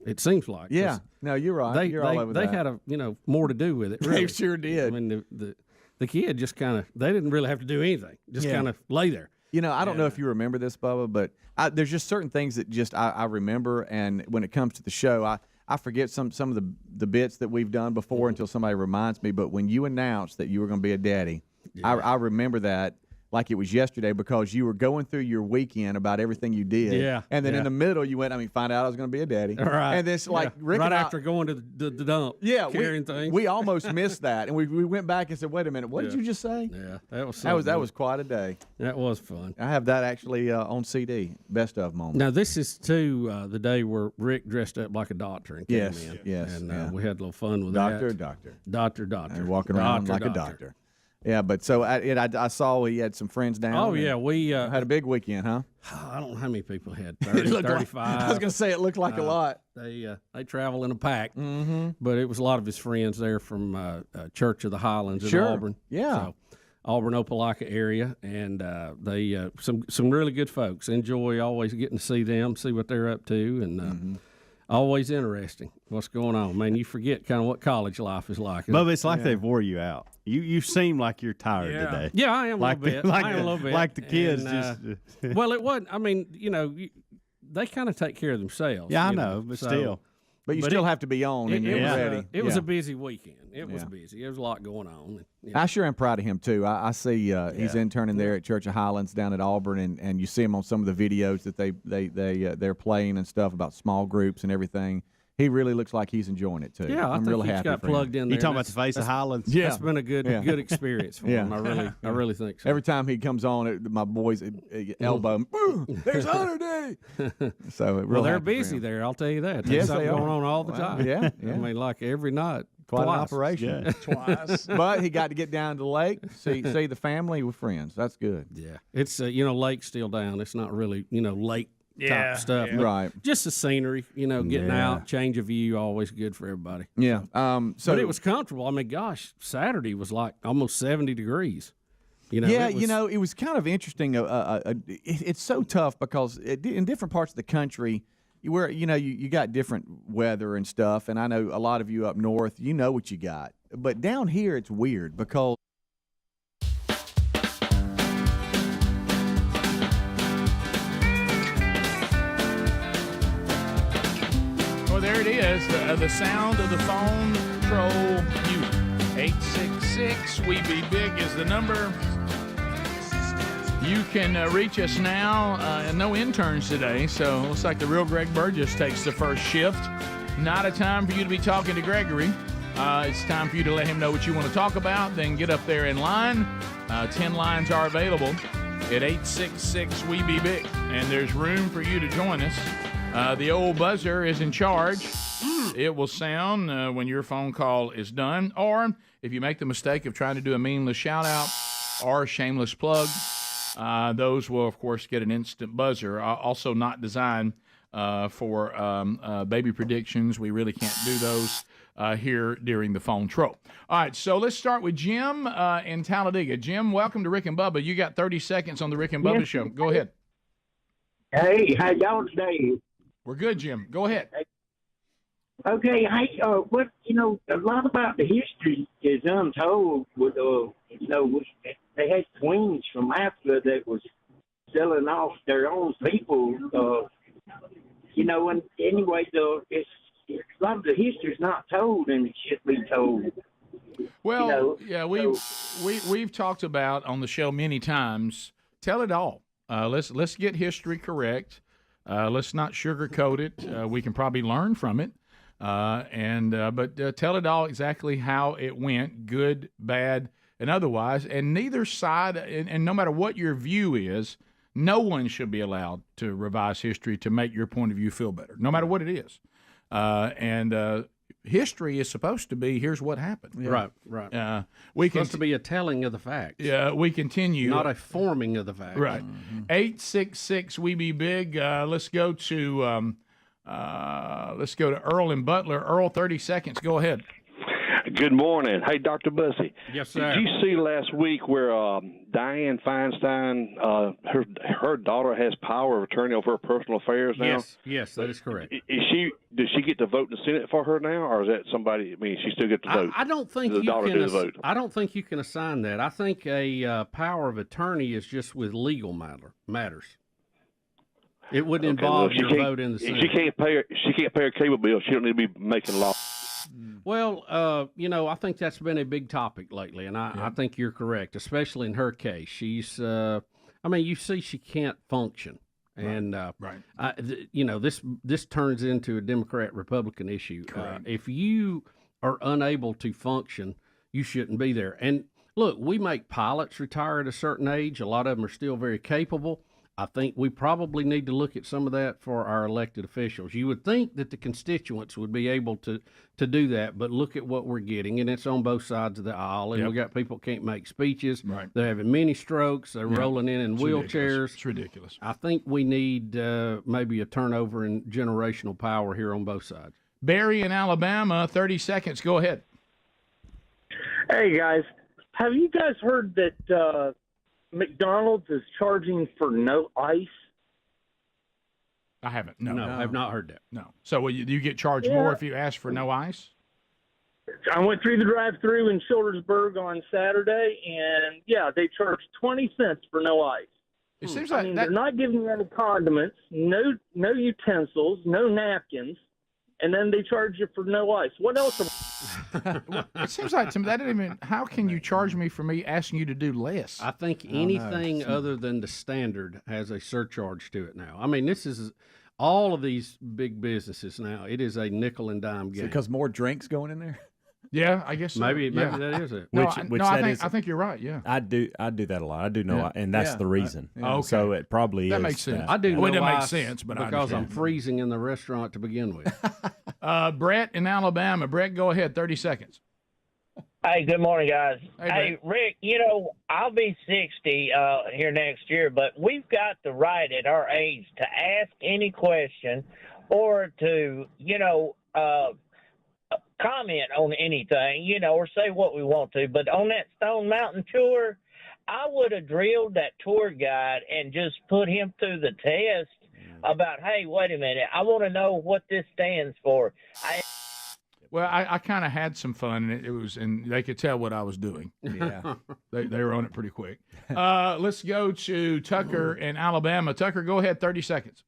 It seems like. Yeah. No, you're right. You're all over they that. had more to do with it. Really. They sure did. I mean, the kid just kind of they didn't really have to do anything. Just kind of lay there. I don't know if you remember this, Bubba, but there's just certain things that just I remember, and when it comes to the show, I forget some of the bits that we've done before until somebody reminds me. But when you announced that you were going to be a daddy, I remember that like it was yesterday, because you were going through your weekend about everything you did. Yeah. And then in the middle, you went, find out I was going to be a daddy. Right. And it's like Rick right and after going to the dump. Yeah. Carrying things. We almost missed that. And we went back and said, wait a minute, what did you just say? Yeah. That was quite a day. That was fun. I have that actually on CD, best of moments. Now, this is too the day where Rick dressed up like a doctor and came in. Yes. And we had a little fun with Doctor. Doctor. Walking around like a doctor. Yeah, but so I saw we had some friends down. Oh, yeah. We had a big weekend, huh? I don't know how many people had, 30, 35. I was going to say it looked like a lot. They travel in a pack, but it was a lot of his friends there from Church of the Highlands in Auburn. Yeah. So, Auburn, Opelika area, and they some really good folks. Enjoy always getting to see them, see what they're up to, and always interesting what's going on. Man, you forget kind of what college life is like. Bubba, it's like they wore you out. You seem like you're tired today. Yeah, I am a little bit. I am a little bit. Like the kids well, it wasn't. I mean, they kind of take care of themselves. Yeah, I know, but still. But you still have to be on and you're ready. It was a busy weekend. It was busy. There was a lot going on. I sure am proud of him, too. I see he's interning there at Church of Highlands down at Auburn, and you see him on some of the videos that they're playing and stuff about small groups and everything. He really looks like he's enjoying it, too. Yeah, I'm really happy got plugged in there. You talking about the face of Highlands? Yeah. That's been a good experience for him. I really think so. Every time he comes on, my boys elbow him, there's Hunter Day. So they're busy there, I'll tell you that. There's something going on all the time. Yeah. I mean, like every night. Quite twice. an operation. Yeah. Twice. But he got to get down to the lake, see the family with friends. That's good. Yeah. It's, lake's still down. It's not really, lake type stuff. Yeah. Right. Just the scenery, getting out, change of view, always good for everybody. Yeah. But it was comfortable. I mean, gosh, Saturday was like almost 70 degrees. It was kind of interesting. It's so tough because in different parts of the country, where you got different weather and stuff, and I know a lot of you up north, you know what you got But down here, it's weird because. Well, there it is, the sound of the phone troll music. 866-WE-BE-BIG is the number. You can reach us now. No interns today, so it looks like the real Greg Burgess takes the first shift. Not a time for you to be talking to Gregory. It's time for you to let him know what you want to talk about. Then get up there in line. 10 lines are available at 866-WE-BE-BIG. And there's room for you to join us. The old buzzer is in charge. It will sound when your phone call is done. Or if you make the mistake of trying to do a meaningless shout-out or a shameless plug, those will, of course, get an instant buzzer. Also not designed for baby predictions. We really can't do those here during the phone troll. All right, so let's start with Jim in Talladega. Jim, welcome to Rick and Bubba. You got 30 seconds on the Rick and Bubba show. Go ahead. Hey, how y'all today? We're good, Jim. Go ahead. Okay, hey, what a lot about the history is untold. With they had queens from Africa that was selling off their own people. And anyway, a lot of the history's not told, and it should be told. Well, we've talked about on the show many times. Tell it all. Let's get history correct. Let's not sugarcoat it. We can probably learn from it. But tell it all exactly how it went, good, bad, and otherwise. And neither side, and no matter what your view is, no one should be allowed to revise history to make your point of view feel better, no matter what it is. History is supposed to be, here's what happened. Yeah. Right. It's supposed to be a telling of the facts. Yeah, we continue. Not a forming of the facts. Right. 866-WE-BE-BIG. Let's go to Earl in Butler. Earl, 30 seconds. Go ahead. Good morning. Hey, Dr. Bussey. Yes, sir. Did you see last week where Dianne Feinstein, her daughter has power of attorney over her personal affairs now? Yes, that is correct. Does she get to vote in the Senate for her now, or is that somebody? I mean, she still gets to vote. I don't think the daughter does vote. I don't think you can assign that. I think a power of attorney is just with legal matters. It wouldn't involve your vote in the Senate. She can't pay her cable bill. She don't need to be making law. Well, I think that's been a big topic lately, and I think you're correct, especially in her case. She's, you see she can't function. And, this turns into a Democrat-Republican issue. If you are unable to function, you shouldn't be there. And, look, we make pilots retire at a certain age. A lot of them are still very capable. I think we probably need to look at some of that for our elected officials. You would think that the constituents would be able to do that, but look at what we're getting, and it's on both sides of the aisle. And we got people can't make speeches. Right. They're having mini strokes. They're rolling in wheelchairs. It's ridiculous. I think we need maybe a turnover in generational power here on both sides. Barry in Alabama, 30 seconds. Go ahead. Hey, guys. Have you guys heard that McDonald's is charging for no ice? I haven't. No, I have not heard that. No. So will you get charged more if you ask for no ice? I went through the drive-through in Childersburg on Saturday, and they charged 20 cents for no ice. It seems like they're not giving you any condiments, no utensils, no napkins, and then they charge you for no ice. What else? It seems like to me that didn't even. How can you charge me for me asking you to do less? I think anything other than the standard has a surcharge to it now. I mean, this is all of these big businesses now. It is a nickel and dime game. Because more drinks going in there. Yeah, I guess so. Maybe that is it. I think you're right. Yeah, I do that a lot. I do know, and that's the reason. Okay. So it probably that is. makes sense. I do. Well, it makes sense, but because I'm freezing in the restaurant to begin with. Brett in Alabama. Brett, go ahead. 30 seconds. Hey, good morning, guys. Hey Rick, I'll be 60 here next year, but we've got the right at our age to ask any question or to, comment on anything, or say what we want to. But on that Stone Mountain tour, I would have drilled that tour guide and just put him through the test about, hey, wait a minute, I want to know what this stands for. Well, I kind of had some fun, and they could tell what I was doing. Yeah, they were on it pretty quick. Let's go to Tucker in Alabama. Tucker, go ahead, 30 seconds.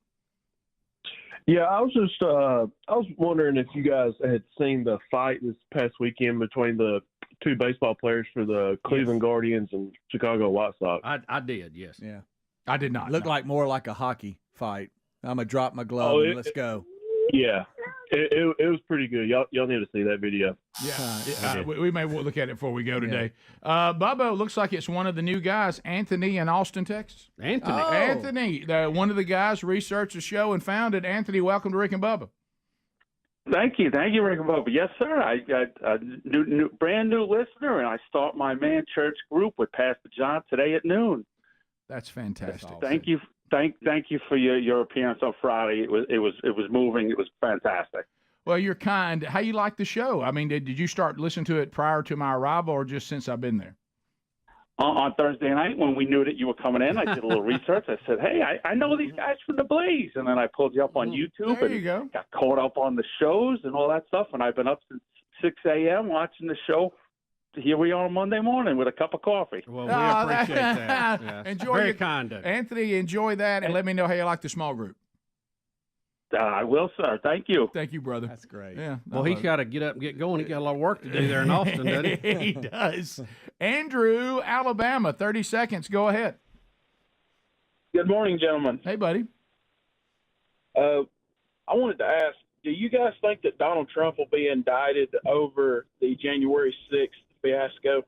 Yeah, I was wondering if you guys had seen the fight this past weekend between the two baseball players for the Cleveland Guardians and Chicago White Sox. I did, yes. Yeah, I did not. Looked like more like a hockey fight. I'm gonna drop my glove and let's go. Yeah, it was pretty good. Y'all need to see that video. Yeah, we may look at it before we go today. Bubba, looks like it's one of the new guys, Anthony in Austin, Texas. Anthony, one of the guys researched the show and found it. Anthony, welcome to Rick and Bubba. Thank you, Rick and Bubba. Yes, sir. I got a brand new listener, and I start my man church group with Pastor John today at noon. That's fantastic. Thank you. Thank you for your appearance on Friday. It was moving. It was fantastic. Well, you're kind. How you like the show? I mean, did you start listening to it prior to my arrival, or just since I've been there? On Thursday night, when we knew that you were coming in, I did a little research. I said, "Hey, I know these guys from the Blaze," and then I pulled you up on YouTube and got caught up on the shows and all that stuff. And I've been up since 6 a.m. watching the show. Here we are on Monday morning with a cup of coffee. Well, we appreciate that. Yes. Very kind of Anthony, enjoy that, and let me know how you like the small group. I will, sir. Thank you. Thank you, brother. That's great. Yeah. Well, he's got to get up and get going. He got a lot of work to do there in Austin, doesn't he? He does. Andrew, Alabama, 30 seconds. Go ahead. Good morning, gentlemen. Hey, buddy. I wanted to ask, do you guys think that Donald Trump will be indicted over the January 6th fiasco?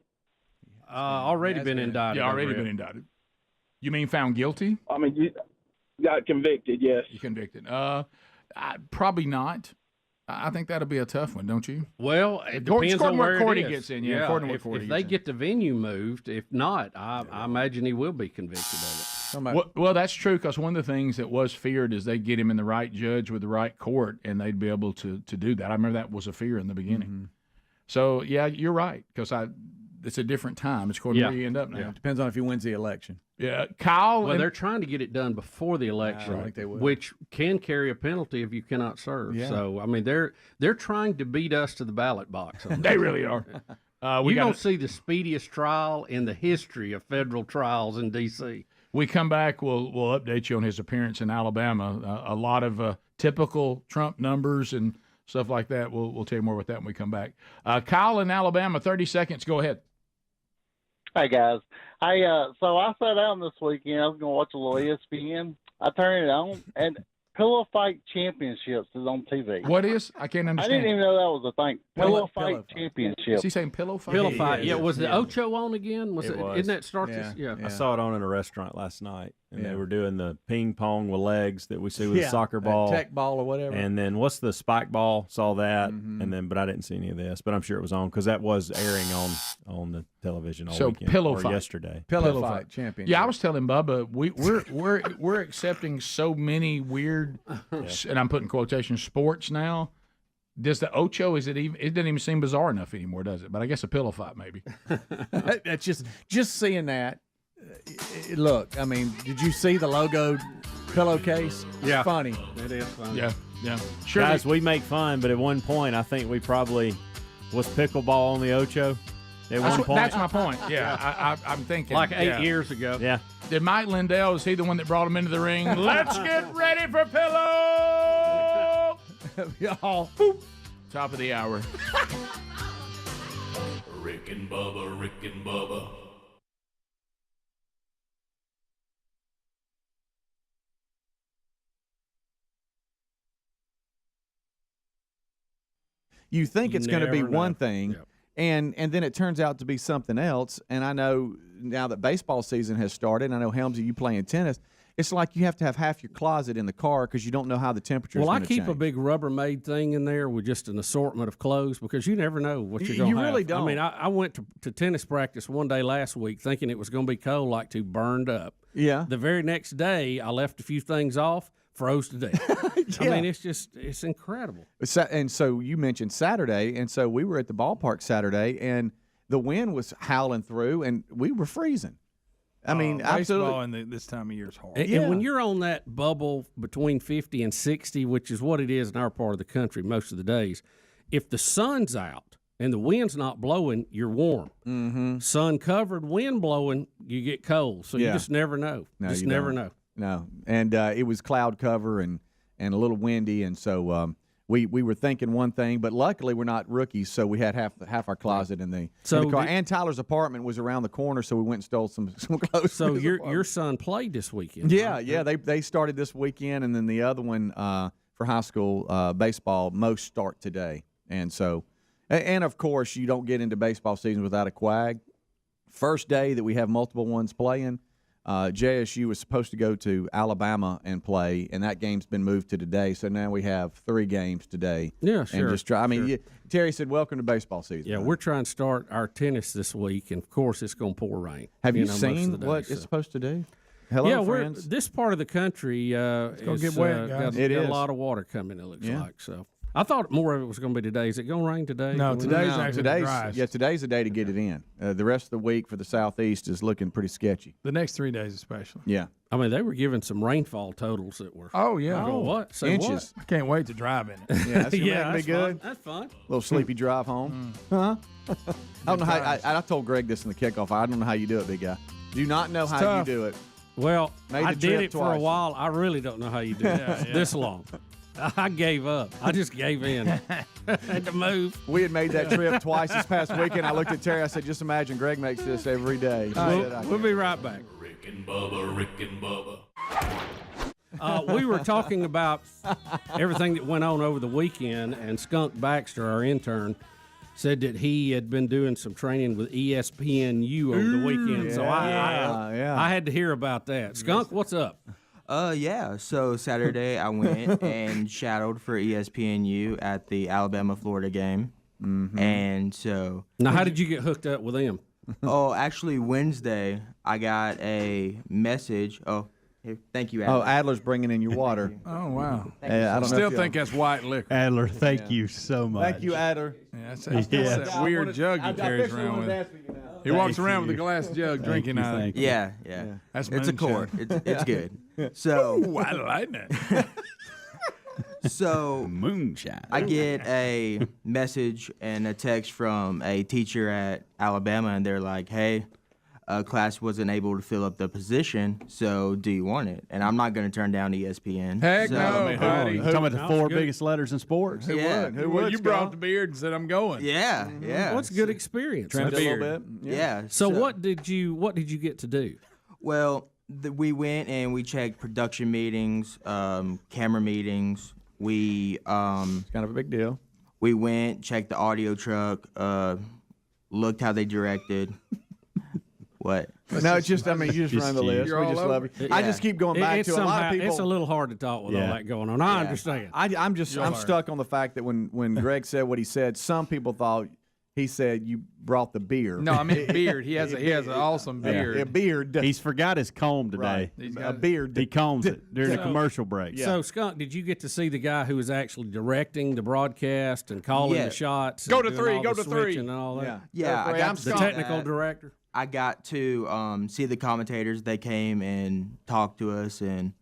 Already been indicted. Yeah, already been indicted. You mean found guilty? I mean, you got convicted, yes. You convicted. Probably not. I think that'll be a tough one, don't you? Well, it depends on where Cordy it is. gets in. Yeah, according to what Cordy if they get the venue moved, if not, I imagine he will be convicted of it. Well, that's true, because one of the things that was feared is they get him in the right judge with the right court, and they'd be able to do that. I remember that was a fear in the beginning. Mm-hmm. So, yeah, you're right, because it's a different time. It's according to where you end up now. Yeah. Depends on if he wins the election. Yeah, Kyle. Well, they're trying to get it done before the election, I think they will. Which can carry a penalty if you cannot serve. Yeah. So, I mean, they're trying to beat us to the ballot box. They really are. You don't see the speediest trial in the history of federal trials in D.C. We come back, we'll update you on his appearance in Alabama. A lot of typical Trump numbers and stuff like that. We'll tell you more about that when we come back. Kyle in Alabama, 30 seconds. Go ahead. Hey, guys. So I sat down this weekend. I was going to watch a little ESPN. I turned it on, and Pillow Fight Championships is on TV. What is? I can't understand. I didn't even know that was a thing. Pillow Fight Championships. Is he saying Pillow Fight? Pillow Fight. Yeah, was the Ocho on again? Was it? Isn't that start this? Yeah. I saw it on in a restaurant last night, and they were doing the ping pong with legs that we see with the soccer ball, tech ball or whatever. And then what's the spike ball? Saw that, and then but I didn't see any of this. But I'm sure it was on because that was airing on the television all weekend. Pillow or Fight yesterday. Pillow Fight Championship. Yeah, I was telling Bubba we're accepting so many weird, and I'm putting quotation sports now. Does the Ocho, it doesn't even seem bizarre enough anymore, does it? But I guess a pillow fight maybe. That's just seeing that. Look, I mean, did you see the logo pillowcase? Yeah. Funny. It is funny. Yeah. Sure. Guys, we make fun, but at one point I think we probably was pickleball on the Ocho. At one point. That's my point. Yeah, I'm thinking. Like 8 years ago. Yeah. Did Mike Lindell, is he the one that brought him into the ring? Let's get ready for pillow! Y'all. Boop. Top of the hour. Rick and Bubba, Rick and Bubba. You think it's going to be one thing, and then it turns out to be something else. And I know now that baseball season has started, I know, Helmsy, you playing tennis, it's like you have to have half your closet in the car because you don't know how the temperature is going to change. Well, I keep a big Rubbermaid thing in there with just an assortment of clothes because you never know what you're going to have. You really don't. I mean, I went to tennis practice one day last week thinking it was going to be cold, like to burned up. Yeah. The very next day, I left a few things off, froze to death. I mean, it's incredible. And so you mentioned Saturday, and so we were at the ballpark Saturday, and the wind was howling through, and we were freezing. I mean, baseball absolutely. in this time of year is hard. And when you're on that bubble between 50 and 60, which is what it is in our part of the country most of the days, if the sun's out and the wind's not blowing, you're warm. Mm-hmm. Sun covered, wind blowing, you get cold. So you just never know. No, just you never don't. know. No, and it was cloud cover and a little windy, and so we were thinking one thing, but luckily we're not rookies, so we had half our closet in the car. And Tyler's apartment was around the corner, so we went and stole some clothes. So your son played this weekend? Yeah, right? yeah. They started this weekend, and then the other one for high school baseball, most start today, and so. And, of course, you don't get into baseball season without a quag. First day that we have multiple ones playing, JSU was supposed to go to Alabama and play, and that game's been moved to today. So now we have 3 games today. Yeah, sure. And just try. I mean, Terry said, "Welcome to baseball season." Yeah, we're trying to start our tennis this week, and, of course, it's going to pour rain. Have you know, seen what it's supposed to do? Hello, friends. This part of the country it's going to get wet, guys. Got a lot of water coming, it looks like. So I thought more of it was going to be today. Is it going to rain today? No, today's actually dry. Yeah, today's the day to get it in. The rest of the week for the Southeast is looking pretty sketchy. The next 3 days especially. Yeah. I mean, they were giving some rainfall totals that were. Oh, yeah. What? Say inches. I can't wait to drive in it. Yeah, that's gonna be good. That's fun. Little sleepy drive home. Huh? I don't know how. I told Greg this in the kickoff. I don't know how you do it, big guy. Do not know how tough. you do it. Well, Made the I did trip it for twice. a while. I really don't know how you do it this long. I gave up. I just gave in. Had to move. We had made that trip twice this past weekend. I looked at Terry. I said, "Just imagine Greg makes this every day." We'll be right back. Rick and Bubba. We were talking about everything that went on over the weekend, and Skunk Baxter, our intern, said that he had been doing some training with ESPNU over the weekend. So I had to hear about that. Skunk, what's up? Yeah. So Saturday I went and shadowed for ESPNU at the Alabama-Florida game. Mm-hmm. And so. Now, how did you get hooked up with them? Actually, Wednesday I got a message. Oh, here, thank you, Adler. Oh, Adler's bringing in your water. Oh, wow. Thank you. I don't Still know think that's white liquor. Adler, thank you so much. Thank you, Adler. Yeah, that's that weird jug he carries around with. He walks around with a glass jug drinking out of it. Yeah. That's it's a quart. It's good. So. Ooh, I like that. So moonshine. I get a message and a text from a teacher at Alabama, and they're like, "Hey, class wasn't able to fill up the position, so do you want it?" And I'm not going to turn down ESPN. Heck no, buddy. You're talking about the 4 biggest letters in sports? Who would? You brought the beard and said, "I'm going." Yeah. What's a good experience? Trimmed a little bit. Yeah. So what did you get to do? Well, we went and we checked production meetings, camera meetings. We It's kind of a big deal. We went, checked the audio truck, looked how they directed. What? No, it's just, I mean, you just run the list. We just love it. Yeah. I just keep going back to a lot of people. It's a little hard to talk with all that going on. I understand. I'm stuck on the fact that when Greg said what he said, some people thought he said you brought the beer. No, I mean beard. He has an awesome beard. A beard. He's forgot his comb today. Right. A beard. He combs it during the commercial break. So, Skunk, did you get to see the guy who was actually directing the broadcast and calling the shots? Go and to doing 3, all go the to 3. switching and all that? Yeah, I got the technical director. I got to see the commentators. They came and talked to us and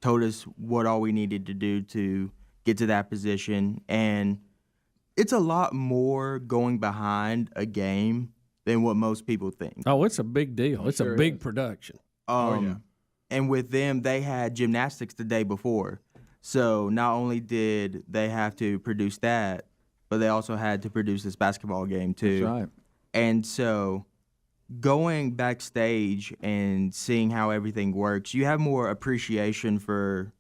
told us what all we needed to do to get to that position. And it's a lot more going behind a game than what most people think. Oh, it's a big deal. It's a big production. And with them, they had gymnastics the day before. So not only did they have to produce that, but they also had to produce this basketball game too. That's right. And so going backstage and seeing how everything works, you have more appreciation for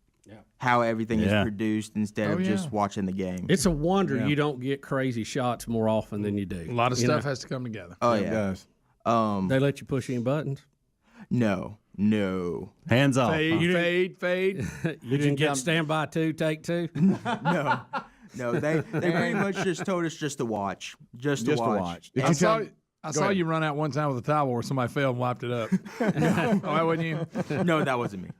how everything is produced instead of just watching the game. It's a wonder you don't get crazy shots more often than you do. A lot of stuff has to come together. Oh, It does. They let you push any buttons? No. Hands off. Fade. You didn't get standby 2, take 2? No, they pretty much just told us just to watch. Just to watch. I saw you run out one time with a towel where somebody fell and wiped it up. Why wouldn't you? No, that wasn't me.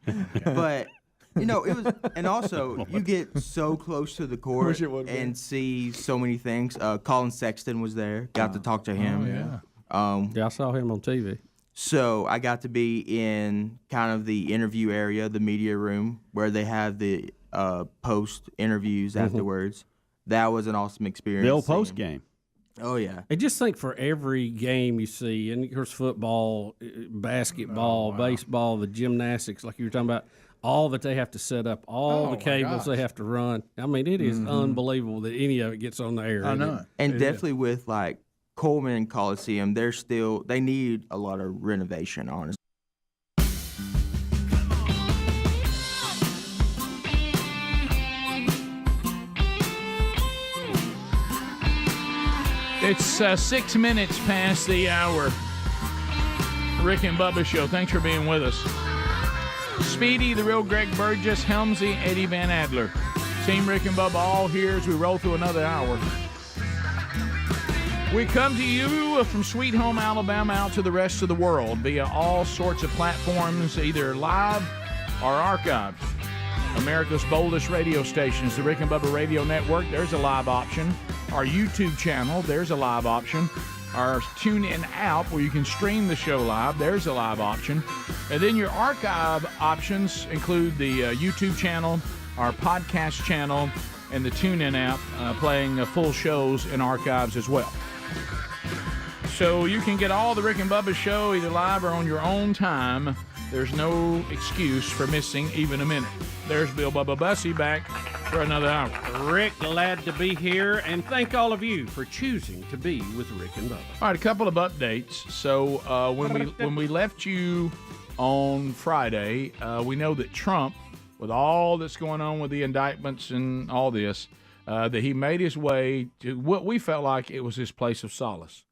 But it was, and also you get so close to the court and see so many things. Colin Sexton was there. Got to talk to him. I saw him on TV. So I got to be in kind of the interview area, the media room, where they have the post interviews afterwards. that was an awesome experience. The old post game. Oh yeah. I just think for every game you see, and of course football, basketball, baseball, the gymnastics, like you were talking about, all that they have to set up, all the cables they have to run. I mean, it is unbelievable that any of it gets on the air. I know. And definitely with like Coleman Coliseum, they need a lot of renovation, honestly. It's 6 minutes past the hour. Rick and Bubba Show. Thanks for being with us. Speedy, the real Greg Burgess, Helmsy, Eddie Van Adler. Team Rick and Bubba all here as we roll through another hour. We come to you from Sweet Home, Alabama, out to the rest of the world via all sorts of platforms, either live or archived. America's boldest radio stations, the Rick and Bubba Radio Network, there's a live option. Our YouTube channel, there's a live option. Our TuneIn app, where you can stream the show live, there's a live option. And then your archive options include the YouTube channel, our podcast channel, and the TuneIn app, playing full shows and archives as well. So you can get all the Rick and Bubba Show either live or on your own time. There's no excuse for missing even a minute. There's Bill Bubba Bussy back for another hour. Rick, glad to be here, and thank all of you for choosing to be with Rick and Bubba. All right, a couple of updates. So when we left you on Friday, we know that Trump, with all that's going on with the indictments and all this, that he made his way to what we felt like it was his place of solace.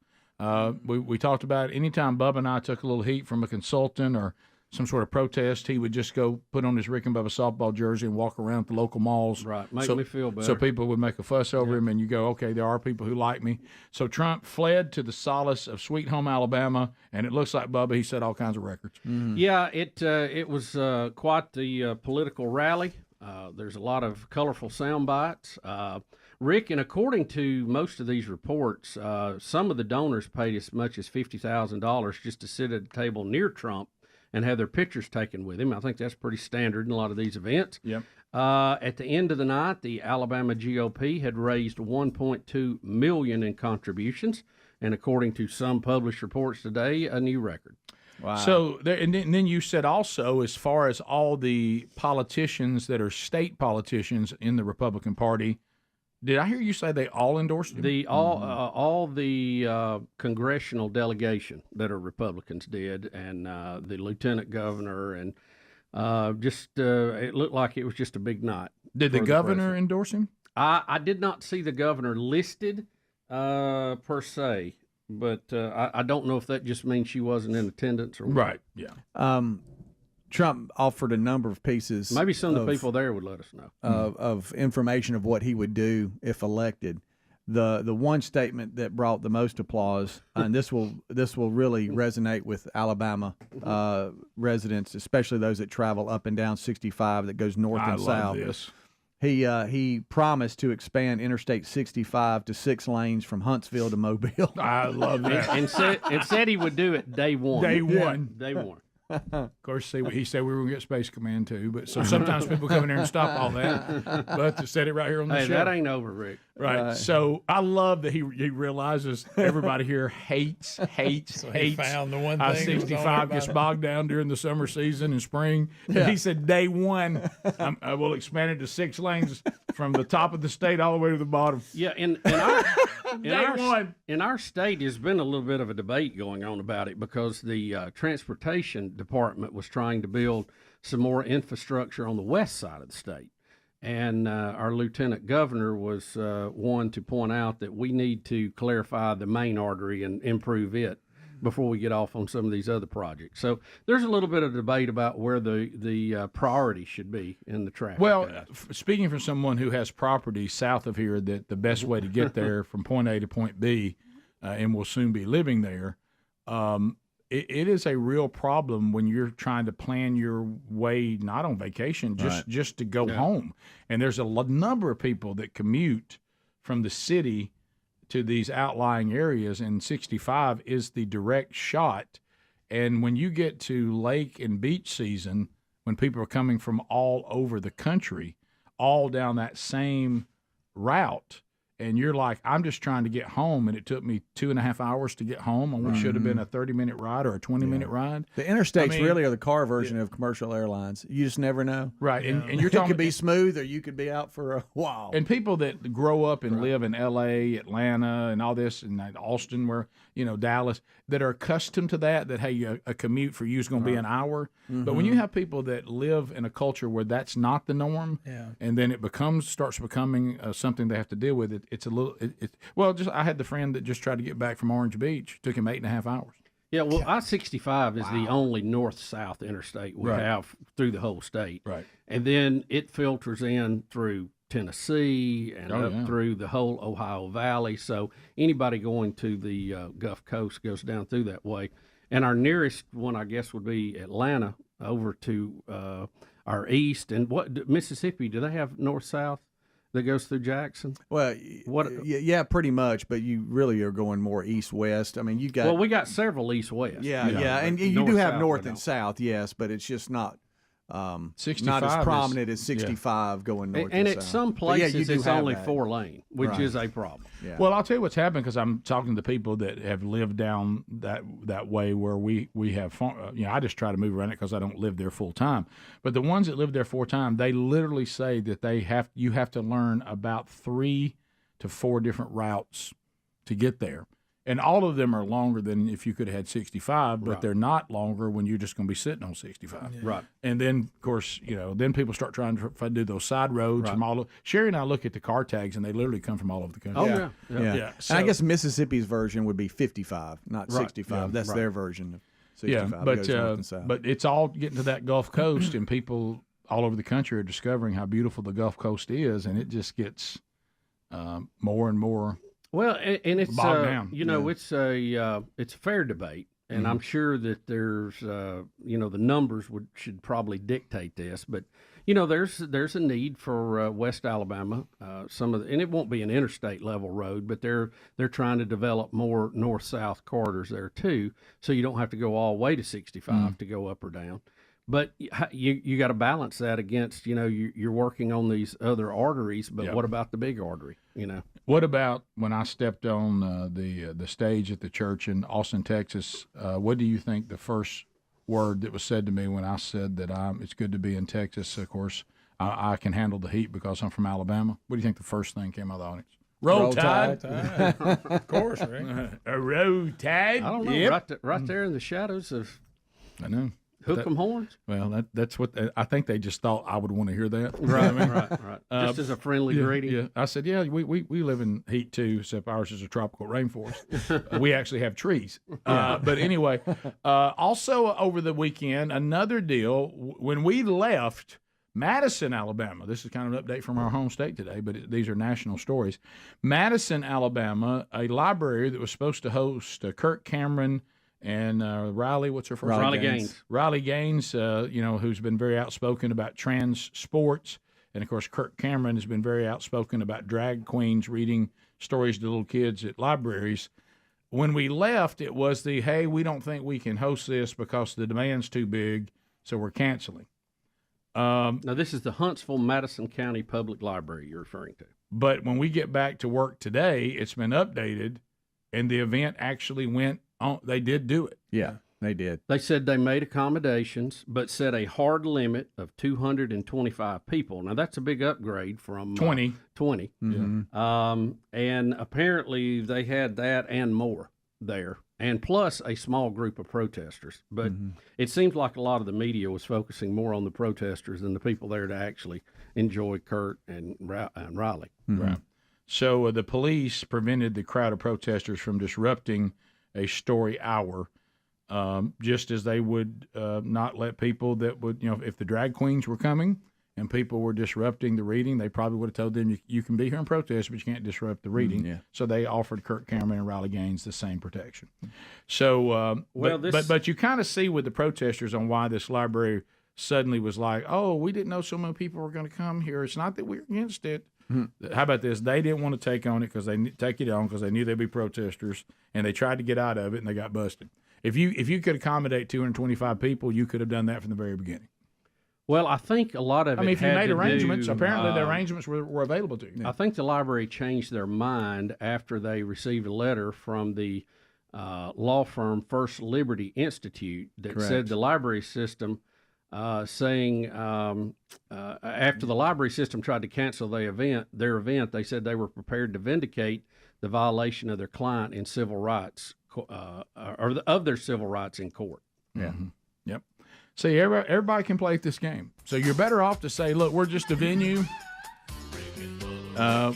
We talked about anytime Bubba and I took a little heat from a consultant or some sort of protest, he would just go put on his Rick and Bubba softball jersey and walk around the local malls. Right, make me feel better. So people would make a fuss over him, and you go, okay, there are people who like me. So Trump fled to the solace of Sweet Home, Alabama, and it looks like Bubba, he set all kinds of records. Mm-hmm. Yeah, it was quite the political rally. There's a lot of colorful sound bites. Rick, and according to most of these reports, some of the donors paid as much as $50,000 just to sit at a table near Trump and have their pictures taken with him. I think that's pretty standard in a lot of these events. Yep. At the end of the night, the Alabama GOP had raised $1.2 million in contributions, and according to some published reports today, a new record. Wow. So, and then you said also, as far as all the politicians that are state politicians in the Republican Party, did I hear you say they all endorsed him? All the congressional delegation that are Republicans did, and the lieutenant governor, and it looked like it was just a big night. Did the governor endorse him? I did not see the governor listed per se, but I don't know if that just means she wasn't in attendance or what. Right. Yeah. Trump offered a number of pieces. Maybe some of the people there would let us know of information of what he would do if elected. The one statement that brought the most applause, and this will really resonate with Alabama residents, especially those that travel up and down 65 that goes north and south. This. He promised to expand Interstate 65 to 6 lanes from Huntsville to Mobile. I love that. and said he would do it day one. Day one. Day one. Of course, he said we were going to get Space Command too, but so sometimes people come in there and stop all that. But to set it right here on the show. That ain't over, Rick. Right. So I love that he realizes everybody here hates. He found the one thing. I-65 gets bogged down during the summer season and spring. Yeah. He said day one, I will expand it to 6 lanes from the top of the state all the way to the bottom. Yeah, in our state, there's been a little bit of a debate going on about it because the transportation department was trying to build some more infrastructure on the west side of the state. And our lieutenant governor was one to point out that we need to clarify the main artery and improve it before we get off on some of these other projects. So there's a little bit of debate about where the priority should be in the traffic. Well, speaking from someone who has property south of here, that the best way to get there from point A to point B, and will soon be living there, it is a real problem when you're trying to plan your way, not on vacation, just to go home. And there's a number of people that commute from the city to these outlying areas, and 65 is the direct shot. And when you get to lake and beach season, when people are coming from all over the country, all down that same route, and you're like, I'm just trying to get home, and it took me 2.5 hours to get home on what should have been a 30-minute ride or a 20-minute ride. The interstates really are the car version of commercial airlines. You just never know. Right, and you're talking it could be smooth, or you could be out for a while. And people that grow up and live in L.A., Atlanta, and all this, and Austin, where Dallas, that are accustomed to that hey, a commute for you is going to be an hour. But when you have people that live in a culture where that's not the norm, and then it starts becoming something they have to deal with, it's a little. I had the friend that just tried to get back from Orange Beach. Took him 8.5 hours. Yeah, well, I-65 is the only north-south interstate we have through the whole state. Right. And then it filters in through Tennessee and up through the whole Ohio Valley. So anybody going to the Gulf Coast goes down through that way. And our nearest one, I guess, would be Atlanta over to our east. And Mississippi, do they have north-south that goes through Jackson? Well, yeah, pretty much. But you really are going more east-west. I mean, you got. Well, we got several east-west. Yeah, and you do have north and south, yes, but it's just not. 65 not as prominent as 65 going north and south. at some places it's only 4-lane, which is a problem. Yeah. Well, I'll tell you what's happened, because I'm talking to people that have lived down that way where we have I just try to move around it because I don't live there full time. But the ones that live there full time, they literally say that you have to learn about 3 to 4 different routes to get there. And all of them are longer than if you could have had 65, but they're not longer when you're just going to be sitting on 65. Yeah. Right. And then, of course, then people start trying to do those side roads from all. Sherry and I look at the car tags, and they literally come from all over the country. Oh, yeah. So, and I guess Mississippi's version would be 55, not 65. Yeah. That's their version of 65. Yeah, but it's all getting to that Gulf Coast, and people all over the country are discovering how beautiful the Gulf Coast is, and it just gets more and more. Well, and it's it's a fair debate, and I'm sure that there's the numbers should probably dictate this, but there's a need for West Alabama, and it won't be an interstate level road, but they're trying to develop more north-south corridors there too, so you don't have to go all the way to 65 to go up or down. But you got to balance that against, you're working on these other arteries, but what about the big artery, What about when I stepped on the stage at the church in Austin, Texas? What do you think the first word that was said to me when I said that it's good to be in Texas? Of course, I can handle the heat because I'm from Alabama. What do you think the first thing came out of the audience? Roll Tide. Of course, right? A Roll Tide. I don't know. Right there in the shadows of. I know. Hook 'em horns? Well, that's what I think they just thought I would want to hear that. Right, right. Just as a friendly greeting. Yeah, I said, we live in heat too, except ours is a tropical rainforest. We actually have trees. But anyway, also over the weekend, another deal. When we left Madison, Alabama, this is kind of an update from our home state today, but these are national stories. Madison, Alabama, a library that was supposed to host Kirk Cameron and Riley, what's her first name? Riley Gaines. Riley Gaines, who's been very outspoken about trans sports. And, of course, Kirk Cameron has been very outspoken about drag queens reading stories to little kids at libraries. When we left, it was hey, we don't think we can host this because the demand's too big, so we're canceling. Now, this is the Huntsville-Madison County Public Library you're referring to. But when we get back to work today, it's been updated, and the event actually went on. They did do it. Yeah, they did. They said they made accommodations, but set a hard limit of 225 people. Now, that's a big upgrade from 20. 20. Mm-hmm. And apparently they had that and more there, and plus a small group of protesters. But it seems like a lot of the media was focusing more on the protesters than the people there to actually enjoy Kurt and Riley. Right. So the police prevented the crowd of protesters from disrupting a story hour, just as they would not let people that would, if the drag queens were coming and people were disrupting the reading, they probably would have told them, you can be here and protest, but you can't disrupt the reading. Yeah. So they offered Kirk Cameron and Riley Gaines the same protection. So, but you kind of see with the protesters on why this library suddenly was like, oh, we didn't know so many people were going to come here. It's not that we're against it. How about this? They didn't want to take on it because they knew there'd be protesters, and they tried to get out of it, and they got busted. If you could accommodate 225 people, you could have done that from the very beginning. Well, I think a lot of it. If you had made to arrangements, do, apparently the arrangements were available to you. I think the library changed their mind after they received a letter from the law firm First Liberty Institute that said the library system, saying after the library system tried to cancel their event, they said they were prepared to vindicate the violation of their client in civil rights of their civil rights in court. Yeah. Mm-hmm. Yep. See, everybody can play at this game. So you're better off to say, look, we're just a venue.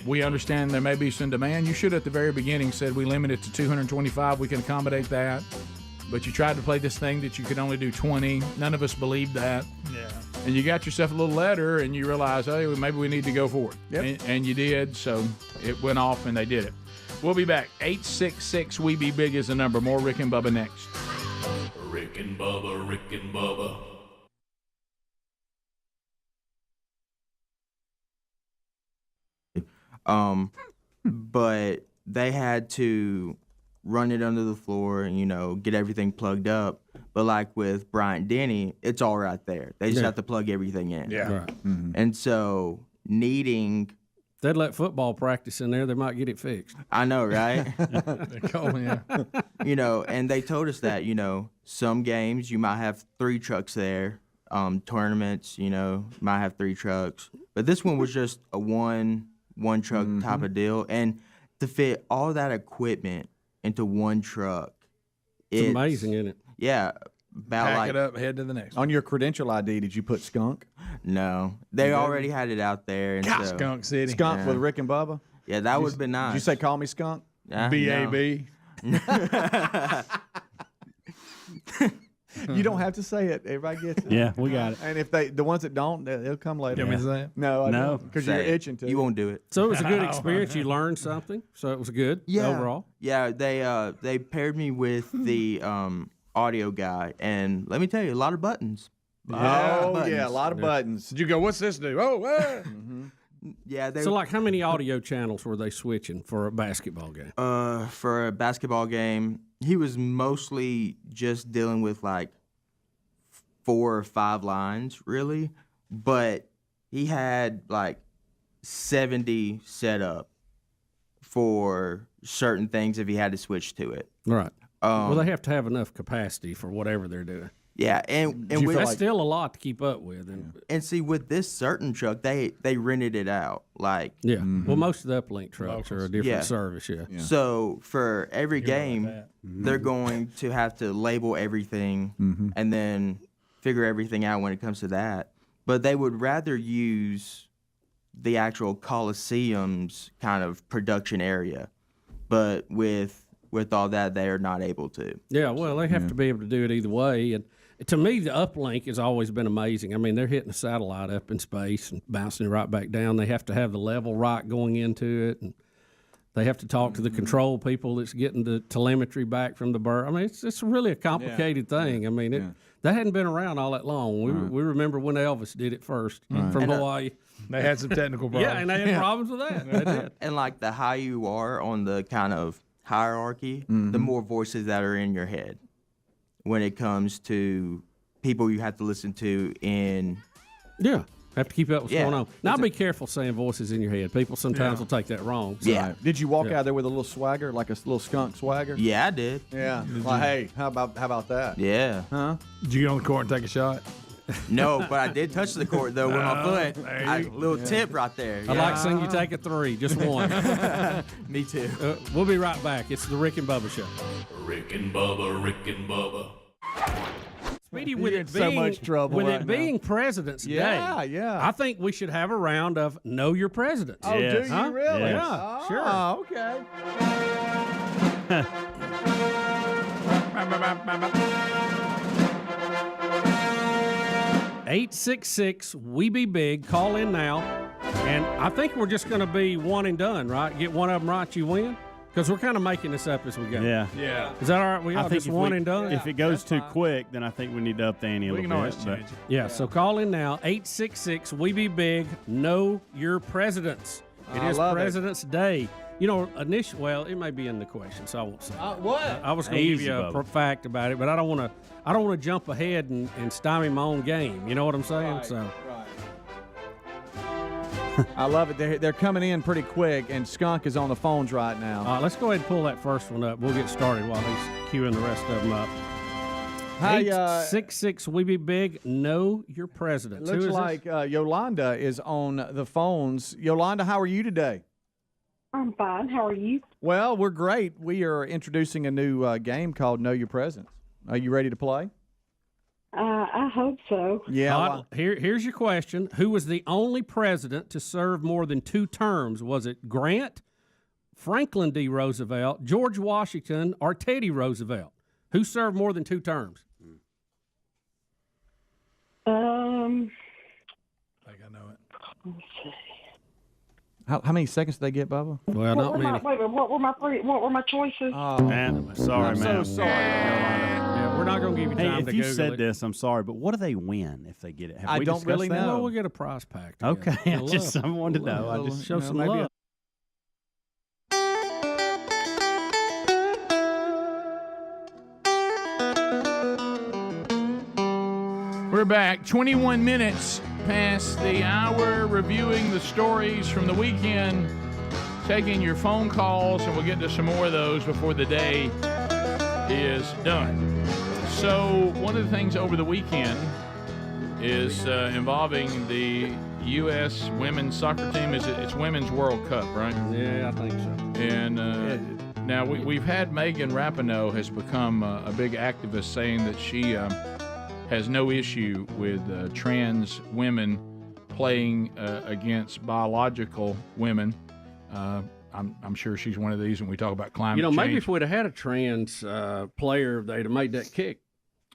We understand there may be some demand. You should, at the very beginning, said we limit it to 225. We can accommodate that. But you tried to play this thing that you could only do 20. None of us believed that. Yeah. And you got yourself a little letter, and you realized, hey, maybe we need to go for it. Yep. And you did, so it went off, and they did it. We'll be back. 866-WE-BE-BIG is the number. More Rick and Bubba next. Rick and Bubba, Rick and Bubba. But they had to run it under the floor and, get everything plugged up. But like with Bryant Denny, it's all right there. They just have to plug everything in. Yeah. Right. Mm-hmm. And so needing... If they'd let football practice in there, they might get it fixed. I know, right? They call me, yeah. And they told us that, some games you might have 3 trucks there. Tournaments, might have 3 trucks. But this one was just a one truck type of deal. And to fit all that equipment into one truck. It's amazing, isn't it? Yeah. Pack it up, head to the next one. On your credential ID, did you put skunk? No. They already had it out there. And so, Skunk City. Skunk with Rick and Bubba? Yeah, that would have been nice. Did you say call me skunk? B-A-B? No. You don't have to say it. Everybody gets it. Yeah, we got it. And if the ones that don't, they'll come later. You want me to say it? No, because you're itching to. You won't do it. So it was a good experience. You learned something. So it was good overall. Yeah, they paired me with the audio guy, and let me tell you, a lot of buttons. A lot of buttons. Did you go, what's this do? Oh, Yeah. So like how many audio channels were they switching for a basketball game? For a basketball game, he was mostly just dealing with like 4 or 5 lines, really. But he had like 70 set up for certain things if he had to switch to it. Right. Well, they have to have enough capacity for whatever they're doing. Yeah, and that's still a lot to keep up with. And see, with this certain truck, they rented it out. Like well, most of the uplink trucks are a different service. Yeah. So for every game, they're going to have to label everything and then figure everything out when it comes to that. But they would rather use the actual Coliseum's kind of production area. But with all that, they are not able to. Yeah, well, they have to be able to do it either way. And to me, the uplink has always been amazing. I mean, they're hitting a satellite up in space and bouncing it right back down. They have to have the level right going into it, and they have to talk to the control people that's getting the telemetry back from the bird. I mean, it's really a complicated thing. I mean, that hadn't been around all that long. We remember when Elvis did it first from Hawaii. They had some technical problems. Yeah, and they had problems with that. They did. And like the higher you are on the kind of hierarchy, the more voices that are in your head when it comes to people you have to listen to have to keep up with what's going on. Now, be careful saying voices in your head. People sometimes will take that wrong. So. Yeah. Did you walk out there with a little swagger, like a little skunk swagger? Yeah, I did. Yeah. Like, hey, how about that? Yeah. Huh? Did you get on the court and take a shot? No, but I did touch the court, though, with my foot. A little tip right there. I'd like to see you take a 3, just one. Me too. We'll be right back. It's the Rick and Bubba Show. Rick and Bubba, Rick and Bubba. Speedy, with it being so much trouble with right it being now. President's Day, yeah. I think we should have a round of Know Your Presidents. Oh, do you really? Yes. Yeah, sure. Oh, okay. 866-WE-BE-BIG. Call in now. And I think we're just going to be one and done, right? Get one of them right, you win? Because we're kind of making this up as we go. Yeah. Is that all right? We all just one and done? If it goes too quick, then I think we need to up the ante a little bit. Always change it. Yeah, so call in now. 866-WE-BE-BIG. Know Your Presidents. It is President's Day. initially, well, it may be in the question, so I won't say. What? I was going to give you a fact about it, but I don't want to jump ahead and stymie my own game. You know what I'm saying? Right, so. I love it. They're coming in pretty quick, and Skunk is on the phones right now. Let's go ahead and pull that first one up. We'll get started while he's queuing the rest of them up. Hi, 866 We Be Big. Know your president. It looks like Yolanda is on the phones. Yolanda, how are you today? I'm fine. How are you? Well, we're great. We are introducing a new game called Know Your President. Are you ready to play? I hope so. Yeah. Here's your question. Who was the only president to serve more than 2 terms? Was it Grant, Franklin D. Roosevelt, George Washington, or Teddy Roosevelt? Who served more than 2 terms? I think I know it. Let's see. How many seconds did they get, Bubba? Well, not many. What were my choices? Oh, man, sorry, man. So sorry. Yeah, we're not going to give you time to if you Google said it. this, I'm sorry, but what do they win if they get it? Have I we don't discussed really that? know. Well, we'll get a prize pack. Okay, I wanted to know. I just show some love. We're back 21 minutes past the hour, reviewing the stories from the weekend, taking your phone calls, and we'll get to some more of those before the day is done. So one of the things over the weekend is involving the U.S. women's soccer team. It's Women's World Cup, right? Yeah, I think so. And now we've had Megan Rapinoe has become a big activist, saying that she has no issue with trans women playing against biological women. I'm sure she's one of these when we talk about climate change. Maybe if we'd have had a trans player, they'd have made that kick.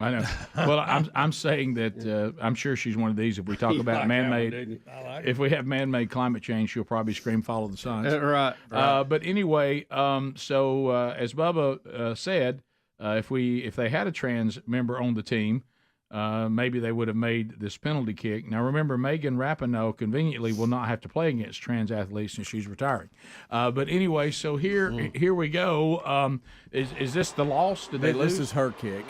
I know. Well, I'm saying that I'm sure she's one of these. If we talk about man-made, if we have man-made climate change, she'll probably scream, "Follow the science." Right. But anyway, so as Bubba said, if they had a trans member on the team, maybe they would have made this penalty kick. Now, remember, Megan Rapinoe conveniently will not have to play against trans athletes since she's retiring. But anyway, so here we go. Is this the loss? Did they lose? This is her kick.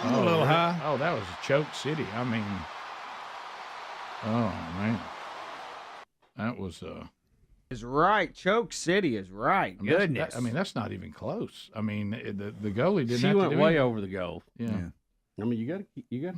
Oh, a little high. Oh, that was a choke city. I mean, oh man, that was Is right. Choke City is right. Goodness. That's not even close. I mean, the goalie didn't. She have went to do way anything. over the goal. Yeah. I mean, you got to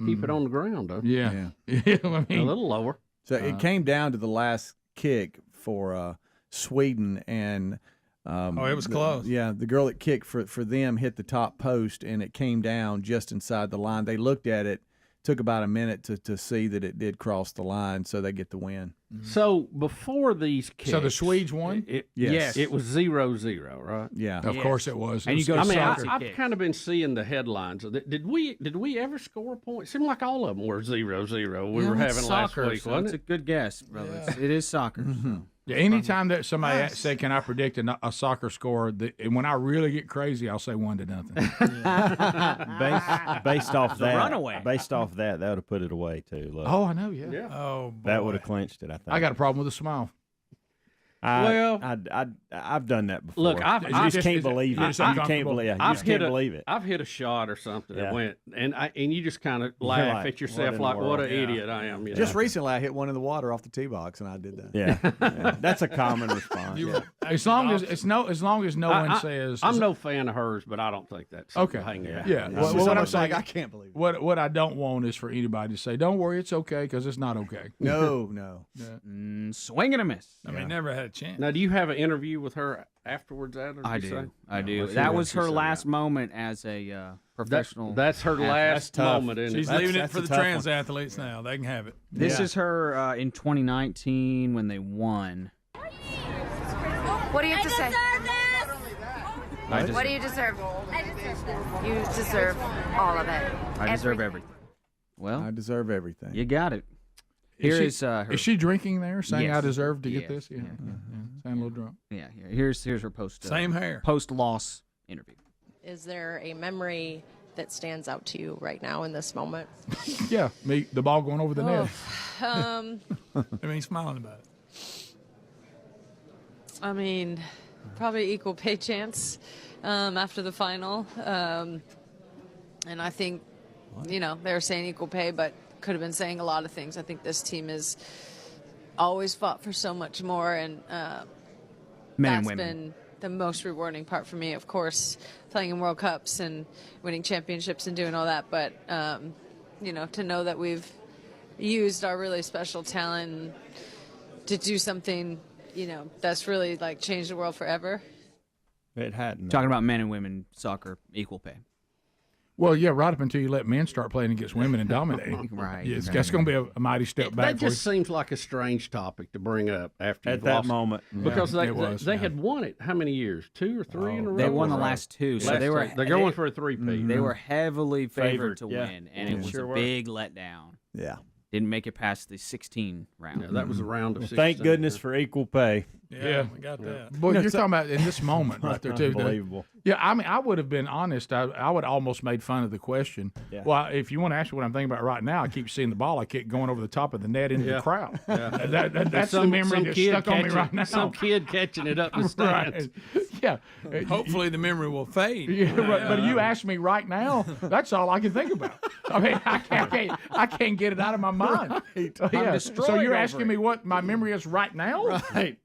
keep it on the ground, though. Yeah. I mean, a little lower. So it came down to the last kick for Sweden, and it was close. Yeah, the girl that kicked for them hit the top post, and it came down just inside the line. They looked at it. Took about a minute to see that it did cross the line, so they get the win. So before these kicks, so the Swedes won. Yes, it was 0-0, right? Yeah, of course it was. And you go. I've kind of been seeing the headlines. Did we ever score a point? It seemed like all of them were 0-0. We were having soccer, last week, wasn't it's it? a good guess, brother. Yeah. It is soccer. Mm-hmm. So. Yeah, anytime that somebody said, "Can I predict a soccer score?" And when I really get crazy, I'll say 1-0. Based off that, runaway. Based off that would have put it away too. Look. Oh, I know. Yeah. Oh, boy. That would have clinched it. I think. I got a problem with a smile. I've done that before. Look, you just can't believe it. You can't believe it. You just can't believe it. I've hit a shot or something that went, and you just kind of You're laugh like, at yourself what like, what an in the world? idiot I am. You Just know? recently, I hit one in the water off the tee box, and I did that. Yeah, that's a common response. As long as no one says I'm no fan of hers, but I don't think that's okay. Hanging out. Yeah. Well, what I'm saying, I can't believe it. What I don't want is for anybody to say, "Don't worry, it's okay," because it's not okay. No. Swing and a miss. I mean, never had a chance. Now, do you have an interview with her afterwards? I do. That was her last moment as a professional. That's her last moment. Isn't She's it? leaving it for the trans athletes now. They can have it. This is her in 2019 when they won. What do you have to say? What do you deserve? You deserve all of it. I deserve everything. Well, I deserve everything. You got it. Here is her. Is she drinking there, saying Yes. I deserve to get Yes. this? Yeah. Sound a little drunk. Yeah. Here's her post. Same hair. Post-loss interview. Is there a memory that stands out to you right now in this moment? Yeah, the ball going over the net. I mean, smiling about it. I mean, probably equal pay chance after the final. And I think, they were saying equal pay, but could have been saying a lot of things. I think this team has always fought for so much more, and Men and that's women. been the most rewarding part for me, of course, playing in World Cups and winning championships and doing all that. But, to know that we've used our really special talent to do something, that's really changed the world forever. It hadn't. Talking about men and women soccer, equal pay. Well, yeah, right up until you let men start playing against women and dominating. Right. Yeah, that's going to be a mighty step back. That just seems like a strange topic to bring up after at you've that lost. moment. Because they had won it how many years? 2 or 3 in a row? They won the last 2, so they're going for a 3-peat. They were heavily favored to yeah. win, and it was Sure a were. big letdown. Yeah. Didn't make it past the 16 round. Yeah, that was a round of 16. Thank goodness for equal pay. Yeah, we got that. Boy, you're talking about in this moment right there, too. Unbelievable. Yeah, I mean, I would have been honest. I would almost made fun of the question. Yeah. Well, if you want to ask me what I'm thinking about right now, I keep seeing the ball. I keep going over the top of the net into the crowd. Yeah. That's the memory that's stuck on me right now. Some kid catching it up the stands. Right. Yeah. Hopefully the memory will fade. Yeah, but you ask me right now, that's all I can think about. I mean, I can't get it out of my mind. Right. Yeah. destroyed So you're over asking me what my memory is right now? Right.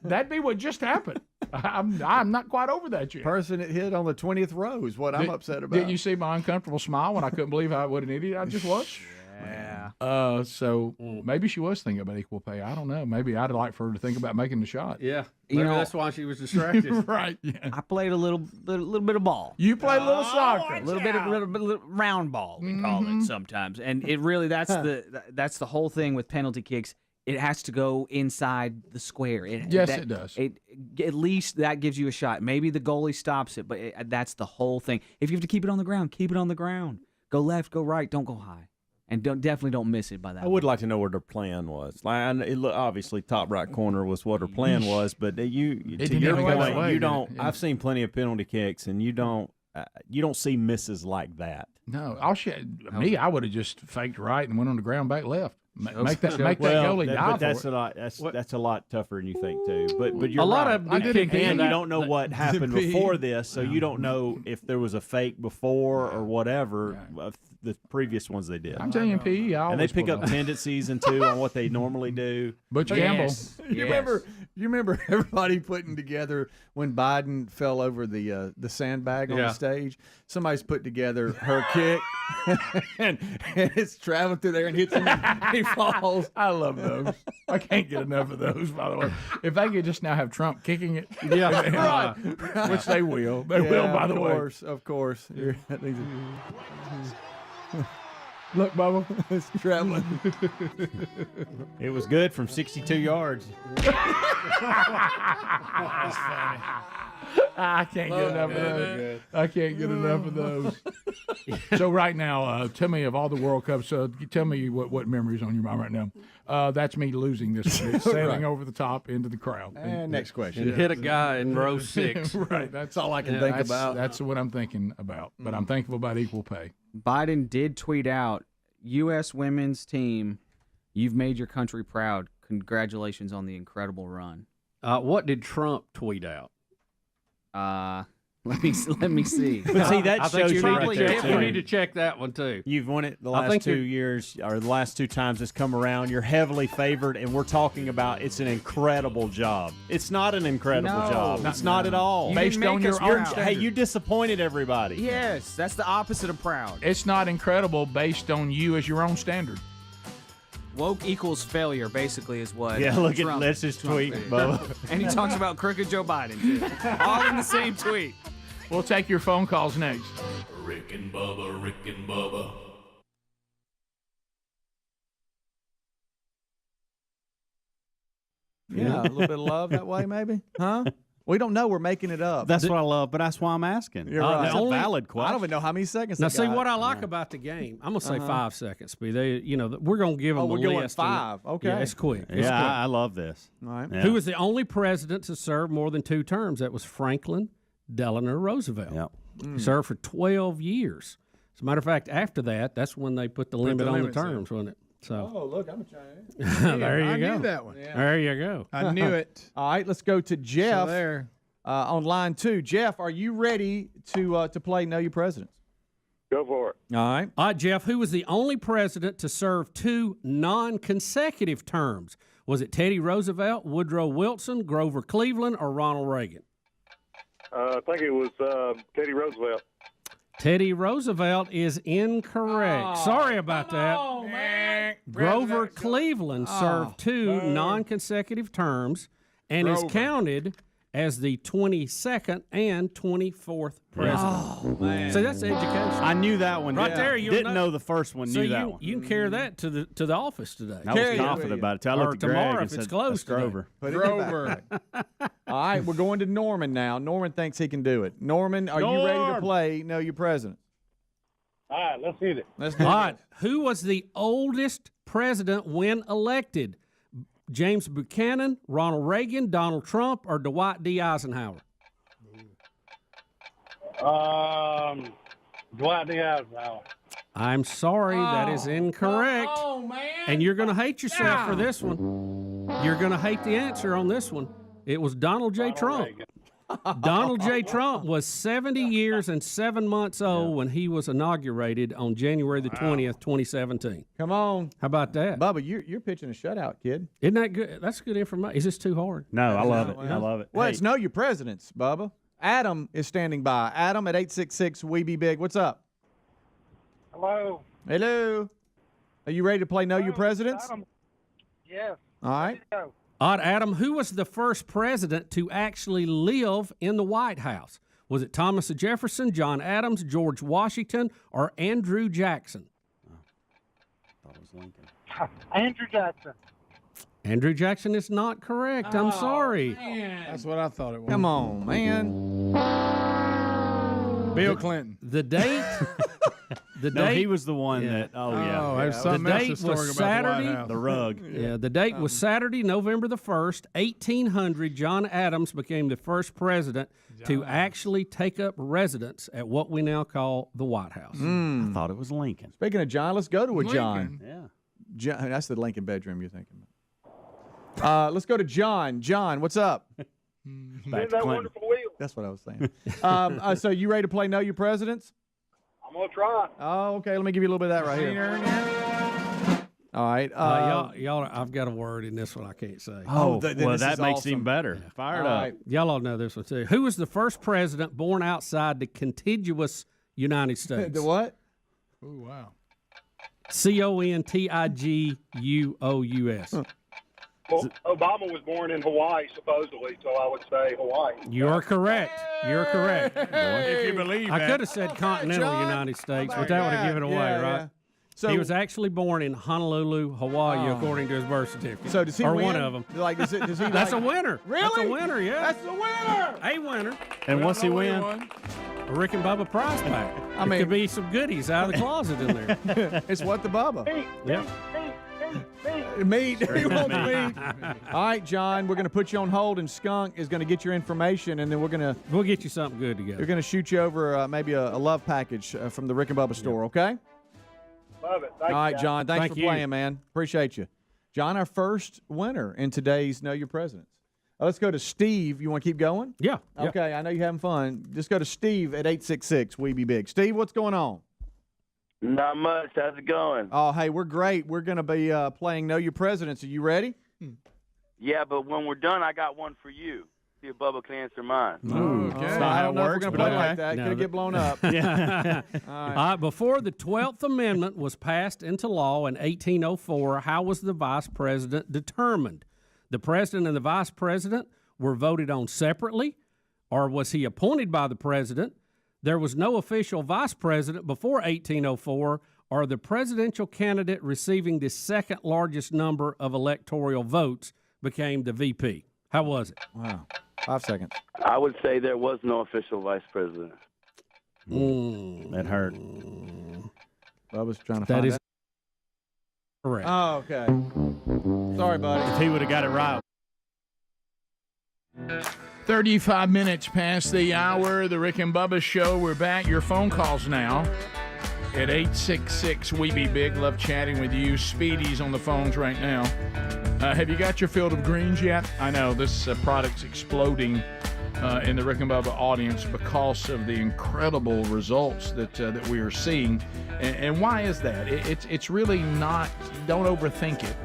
That'd be what just happened. I'm not quite over that yet. Person that hit on the 20th row is what I'm upset about. Didn't you see my uncomfortable smile when I couldn't believe what an idiot I just was? Yeah. So maybe she was thinking about equal pay. I don't know. Maybe I'd like for her to think about making the shot. Yeah. Maybe that's why she was distracted. Right. Yeah. I played a little bit of ball. You played a little soccer. A little bit of round ball, we call it sometimes. And it really that's the whole thing with penalty kicks. It has to go inside the square. It does. At least that gives you a shot. Maybe the goalie stops it, but that's the whole thing. If you have to keep it on the ground, keep it on the ground. Go left, go right, don't go high. And definitely don't miss it by that. I would like to know what her plan was. Obviously, top right corner was what her plan was, but to your point, you don't. Yeah. I've seen plenty of penalty kicks, and you don't see misses like that. No, I would have just faked right and went on the ground back left. Make that goalie die but that's for it. that's a lot tougher than you think too. But you're a lot right. of them did kick and in you don't know what happened before this, so you don't know if there was a fake before or whatever. The previous ones they did. I'm telling you, PE, and they pick up tendencies and too on what they normally do. Butch Gamble. You remember everybody putting together when Biden fell over the sandbag on the stage? Somebody's put together her kick, and it's traveling through there and hits him. He falls. I love those. I can't get enough of those, by the way. If they could just now have Trump kicking it, Right. which they will. They will, by the way. Of course. Look, Bubba, it's traveling. It was good from 62 yards. I can't get enough of those. I can't get enough of those. So right now, tell me of all the World Cups. Tell me what memories on your mind right now. That's me losing this one. It's sailing over the top into the crowd. And next question. And hit a guy in row 6. Right. That's all I can think about. That's what I'm thinking about. But I'm thankful about equal pay. Biden did tweet out, U.S. women's team, you've made your country proud. Congratulations on the incredible run. What did Trump tweet out? Let me see. But see, that shows you right there. You need to check that one too. You've won it the last 2 years, or the last 2 times it's come around. You're heavily favored, and we're talking about it's an incredible job. It's not an incredible job. It's not at all. Based on your own standard. Hey, you disappointed everybody. Yes, that's the opposite of proud. It's not incredible based on you as your own standard. Woke equals failure, basically, is what. Yeah, look at Trump, let's just tweet, did. Bubba. And he talks about crooked Joe Biden, too. All in the same tweet. We'll take your phone calls next. Rick and Bubba, Rick and Bubba. Yeah, a little bit of love that way, maybe? Huh? We don't know. We're making it up. That's what I love, but that's why I'm asking. You're right. That's a valid question. I don't even know how many seconds. Now, they see got. what I like about the game. I'm gonna say 5 seconds. Speed. We're gonna give them. Oh, we're a going list 5. Okay, yeah, it's quick. It's Yeah, quick. I love this. All right. Yeah. Who was the only president to serve more than 2 terms? That was Franklin Delano Roosevelt. Yep. He served for 12 years. As a matter of fact, after that, that's when they put the limit on the terms, wasn't it? So, look, I'm a Chinese. there you go. I knew that one. Yeah. There you go. I knew it. All right, let's go to Jeff So there. On line 2. Jeff, are you ready to play Know Your Presidents? Go for it. All right. All right, Jeff, who was the only president to serve 2 non-consecutive terms? Was it Teddy Roosevelt, Woodrow Wilson, Grover Cleveland, or Ronald Reagan? I think it was Teddy Roosevelt. Teddy Roosevelt is incorrect. Sorry about that. Oh, man. Grover Cleveland served 2 non-consecutive terms and is counted as the 22nd and 24th president. Oh, man. So that's education. I knew that one. Right there. Didn't know the first one. So Knew that one. You can carry that to the office today. I was confident about it. Till I Or looked at Greg tomorrow and if said, it's closed. "That's Grover." Put it in the back. All right, we're going to Norman now. Norman thinks he can do it. Norman, are you ready to play Know Your President? All right, let's hit it. Let's do All it. right. Who was the oldest president when elected? James Buchanan, Ronald Reagan, Donald Trump, or Dwight D. Eisenhower? Dwight D. Eisenhower. I'm sorry, that is incorrect. Oh, man. And you're going to hate yourself for this one. You're going to hate the answer on this one. It was Donald J. Trump. Donald J. Trump was 70 years and 7 months old when he was inaugurated on January the 20th, 2017. Come on. How about that? Bubba, you're pitching a shutout, kid. Isn't that good? That's good information. Is this too hard? No, I love it. I love it. Well, Hey, it's Know Your Presidents, Bubba. Adam is standing by. Adam at 866 We Be Big. What's up? Hello. Hello. Are you ready to play Know Your Presidents? Adam. Yes. All right. Go. All right, Adam, who was the first president to actually live in the White House? Was it Thomas Jefferson, John Adams, George Washington, or Andrew Jackson? thought it was Lincoln. Andrew Jackson. Andrew Jackson is not correct. I'm sorry. That's what I thought it was. Come on, man. Bill Clinton. The date. No, he was the one that. Oh yeah. there's something The else date historic was about the White Saturday. House. The rug. Yeah, the date was Saturday, November the 1st, 1800. John Adams became the first president to actually take up residence at what we now call the White House. I thought it was Lincoln. Speaking of John, let's go to a John. Yeah. John. That's the Lincoln bedroom you're thinking about. Let's go to John. John, what's up? Back Isn't to that Clinton. wonderful wheel? That's what I was saying. So you ready to play Know Your Presidents? I'm going to try. Oh, okay. Let me give you a little bit of that right here. All right. Y'all, I've got a word in this one I can't say. Oh, then well, this that is makes awesome. it even better. Fired All up. right. Y'all all know this one too. Who was the first president born outside the contiguous United States? The what? Oh, wow. Contiguous. Well, Obama was born in Hawaii, supposedly, so I would say Hawaii. You're correct. You're correct. If you believe I that. could have said continental John. United States, but that would have given it away, Yeah, right? yeah. So He was actually born in Honolulu, Hawaii, according to his birth certificate. So does he or win? one of them. Like, does he? That's like, a winner. Really? That's a winner. Yeah. That's the winner. A winner. And once he win, A Rick and Bubba prize pack. I It mean- could be some goodies out of the closet in there. It's what the Bubba. Yeah. Meat. He wants meat. All right, John. We're going to put you on hold, and Skunk is going to get your information, and then We'll get you something good together. we're going to shoot you over maybe a love package from the Rick and Bubba store. Okay. Love it. All right, John. Thanks Thank for you. playing, man. Appreciate you. John, our first winner in today's Know Your Presidents. Let's go to Steve. You want to keep going? Yeah. Okay, I know you're having fun. Just go to Steve at 866 We Be Big. Steve, what's going on? Not much. How's it going? Oh, hey, we're great. We're going to be playing Know Your Presidents. Are you ready? Yeah, but when we're done, I got one for you. See if Bubba can answer mine. Okay. I don't know if we're going to play okay. like that. No, Could get blown up. All right, before the 12th Amendment was passed into law in 1804, how was the vice president determined? The president and the vice president were voted on separately, or was he appointed by the president? There was no official vice president before 1804, or the presidential candidate receiving the second largest number of electoral votes became the VP. How was it? Wow. 5 seconds. I would say there was no official vice president. that hurt. Bubba's trying to That find is out. correct. Oh, okay. Sorry, buddy. If he would have got it right, 35 minutes past the hour. The Rick and Bubba Show. We're back. Your phone calls now. at 866-WE-BE-BIG. Love chatting with you. Speedy's on the phones right now. Have you got your Field of Greens yet? I know this product's exploding in the Rick and Bubba audience because of the incredible results that we are seeing. And why is that? It's really not, don't overthink it.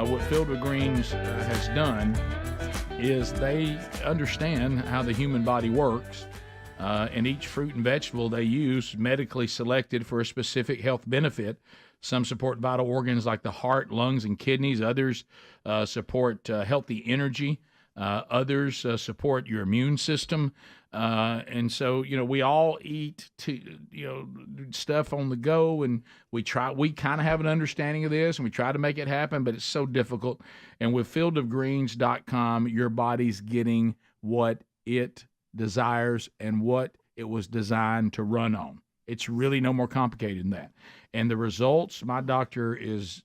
What Field of Greens has done is they understand how the human body works. And each fruit and vegetable they use medically selected for a specific health benefit. Some support vital organs like the heart, lungs, and kidneys. Others support healthy energy. Others support your immune system. And so, we all eat stuff on the go, and we kind of have an understanding of this, and we try to make it happen, but it's so difficult. And with fieldofgreens.com, your body's getting what it desires and what it was designed to run on. It's really no more complicated than that. And the results, my doctor is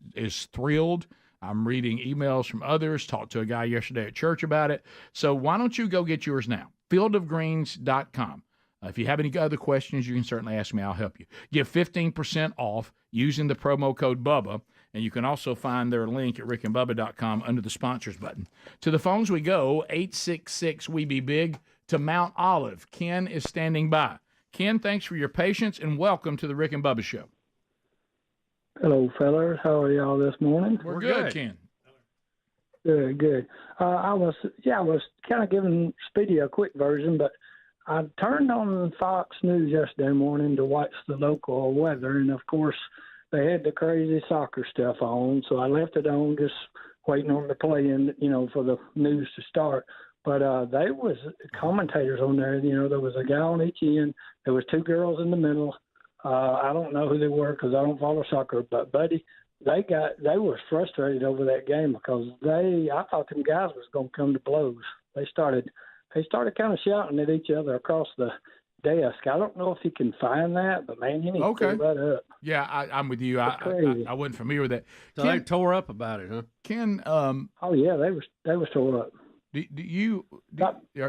thrilled. I'm reading emails from others, talked to a guy yesterday at church about it. So why don't you go get yours now? fieldofgreens.com. If you have any other questions, you can certainly ask me. I'll help you. Get 15% off using the promo code BUBBA, and you can also find their link at rickandbubba.com under the sponsors button. To the phones we go, 866-WE-BE-BIG to Mount Olive. Ken is standing by. Ken, thanks for your patience, and welcome to the Rick and Bubba Show. Hello, fellas. How are y'all this morning? We're good, Ken. Good. I was kind of giving Speedy a quick version, but I turned on Fox News yesterday morning to watch the local weather, and of course they had the crazy soccer stuff on, so I left it on, just waiting on the play and for the news to start. But there was commentators on there. There was a guy on each end. There was two girls in the middle. I don't know who they were because I don't follow soccer. But buddy, they were frustrated over that game because I thought them guys was going to come to blows. They started kind of shouting at each other across the desk. I don't know if you can find that, but man, you need to pull that up. Yeah, I'm with you. I wasn't familiar with that. So Ken, they tore up about it, huh? Ken. Oh yeah, they was tore up.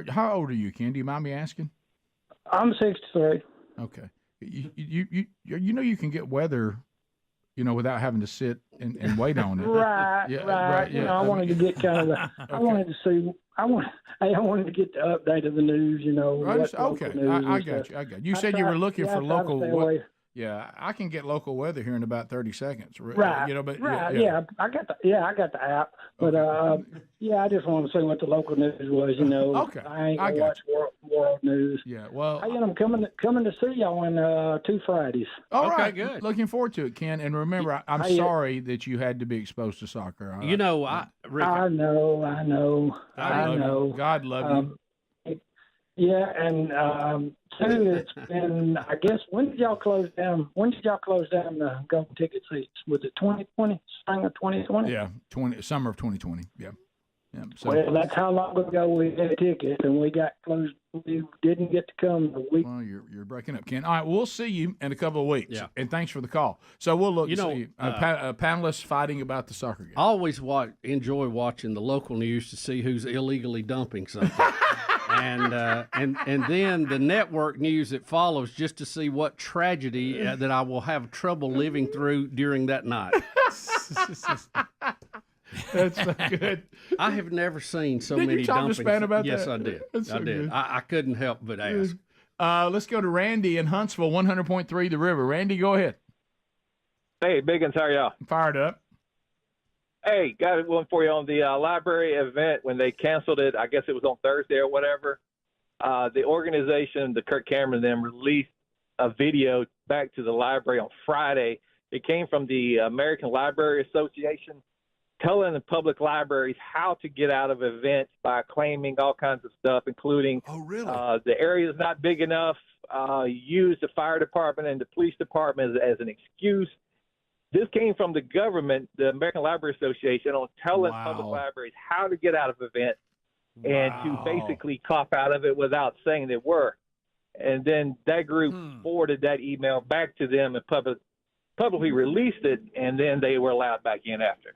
How old are you, Ken? Do you mind me asking? I'm 63. Okay. You can get weather, without having to sit and wait on it. Right. Yeah. I wanted to get kind of the. Okay. I wanted to see. I wanted to get the update of the news. Okay. I got you. You said you were looking for local. Yeah, I can get local weather here in about 30 seconds. Right. Yeah. I got the app, but I just wanted to see what the local news was. Okay. I ain't gonna watch world news. Yeah. Well, I'm coming to see y'all in 2 Fridays. All right. Good. Looking forward to it, Ken. And remember, I'm sorry that you had to be exposed to soccer. Rick, I know. God love you. Yeah, and too, it's been, I guess, when did y'all close down the golden ticket seats? Was it 2020, spring of 2020? Yeah, summer of 2020, yeah. So, well, that's how long ago we had tickets, and we got closed. We didn't get to come the week. Well, you're breaking up, Ken. All right, we'll see you in a couple of weeks. Yeah. And thanks for the call. So we'll look to see you. Panelists fighting about the soccer game. I always enjoy watching the local news to see who's illegally dumping something. And then the network news that follows just to see what tragedy that I will have trouble living through during that night. That's so good. I have never seen so did many you talk dumpings. To Span about yes, that? I did. That's I did. I couldn't help but ask. Let's go to Randy in Huntsville, 100.3 The River. Randy, go ahead. Hey, Biggins, how are y'all? Fired up. Hey, got one for you on the library event when they canceled it. I guess it was on Thursday or whatever. The organization, the Kirk Cameron, them released a video back to the library on Friday. It came from the American Library Association, telling the public libraries how to get out of events by claiming all kinds of stuff, including the area is not big enough, use the fire department and the police department as an excuse. This came from the government, the American Library Association, on telling public libraries how to get out of events and to basically cop out of it without saying they were. And then that group forwarded that email back to them and publicly released it, and then they were allowed back in after.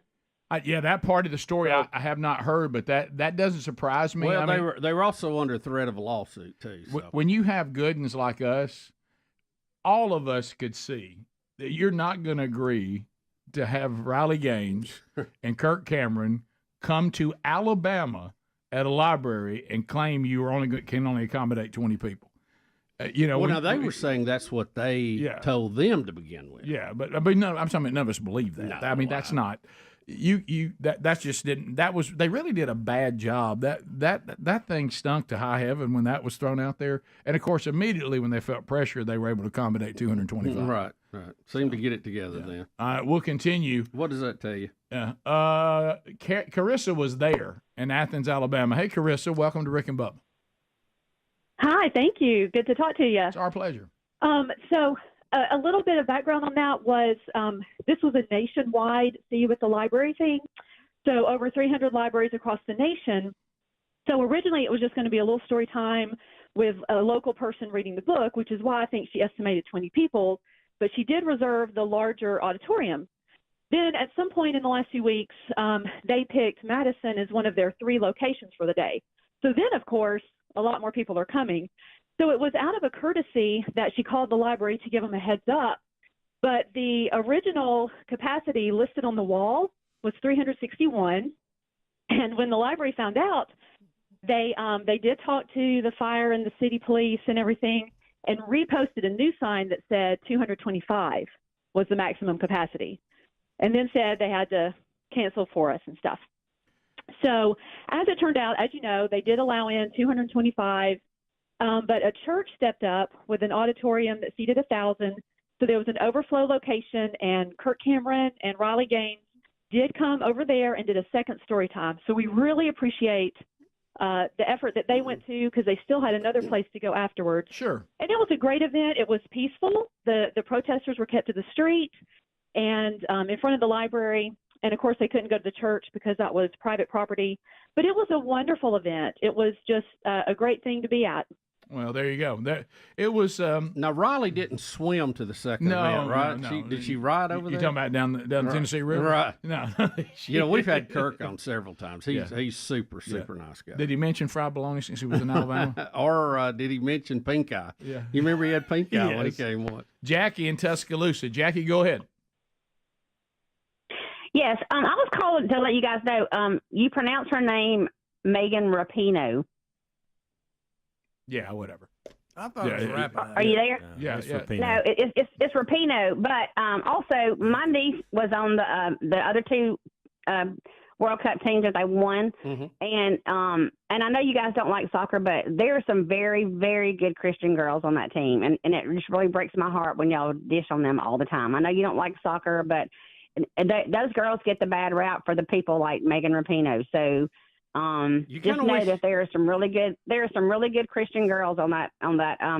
That part of the story I have not heard, but that doesn't surprise me. Well, they were also under threat of a lawsuit too. So. When you have good ones like us, all of us could see that you're not going to agree to have Riley Gaines and Kirk Cameron come to Alabama at a library and claim you can only accommodate 20 people. Now they were saying that's what they told them to begin with. Yeah, but no, I'm talking about none of us believe that. No, I mean, that's not that's just didn't. That was they really did a bad job. That thing stunk to high heaven when that was thrown out there. And of course, immediately when they felt pressure, they were able to accommodate 225. Right. Seemed to get it together then. All right, we'll continue. What does that tell you? Yeah. Carissa was there in Athens, Alabama. Hey, Carissa, welcome to Rick and Bubba. Hi, thank you. Good to talk to you. It's our pleasure. So a little bit of background on that was this was a nationwide See You at the Library thing. So over 300 libraries across the nation. So originally it was just going to be a little story time with a local person reading the book, which is why I think she estimated 20 people. But she did reserve the larger auditorium. Then at some point in the last few weeks, they picked Madison as one of their 3 locations for the day. So then, of course, a lot more people are coming. So it was out of a courtesy that she called the library to give them a heads up. But the original capacity listed on the wall was 361. And when the library found out, they did talk to the fire and the city police and everything and reposted a new sign that said 225 was the maximum capacity. And then said they had to cancel for us and stuff. So as it turned out, as you know, they did allow in 225, but a church stepped up with an auditorium that seated 1,000. So there was an overflow location, and Kirk Cameron and Riley Gaines did come over there and did a second story time. So we really appreciate the effort that they went to because they still had another place to go afterwards. Sure. And it was a great event. It was peaceful. The protesters were kept to the street and in front of the library. And, of course, they couldn't go to the church because that was private property. But it was a wonderful event. It was just a great thing to be at. Well, there you go. It was. Now, Riley didn't swim to the second event, right? No. Did she ride over there? You're talking about down the Tennessee River? Right. No. We've had Kirk on several times. He's super nice guy. Did he mention fried bologna since he was in Alabama? Or did he mention pink eye? Yeah. You remember he had pink eye when he came once? Jackie in Tuscaloosa. Jackie, go ahead. Yes, I was calling to let you guys know. You pronounce her name Megan Rapinoe. Yeah, whatever. I thought it was Rapinoe. Are you there? Yeah. No, it's Rapinoe. But also, my niece was on the other 2 World Cup teams that they won, and I know you guys don't like soccer, but there are some very, very good Christian girls on that team, and it just really breaks my heart when y'all dish on them all the time. I know you don't like soccer, but those girls get the bad rap for the people like Megan Rapinoe. So just know that there are some really good Christian girls on that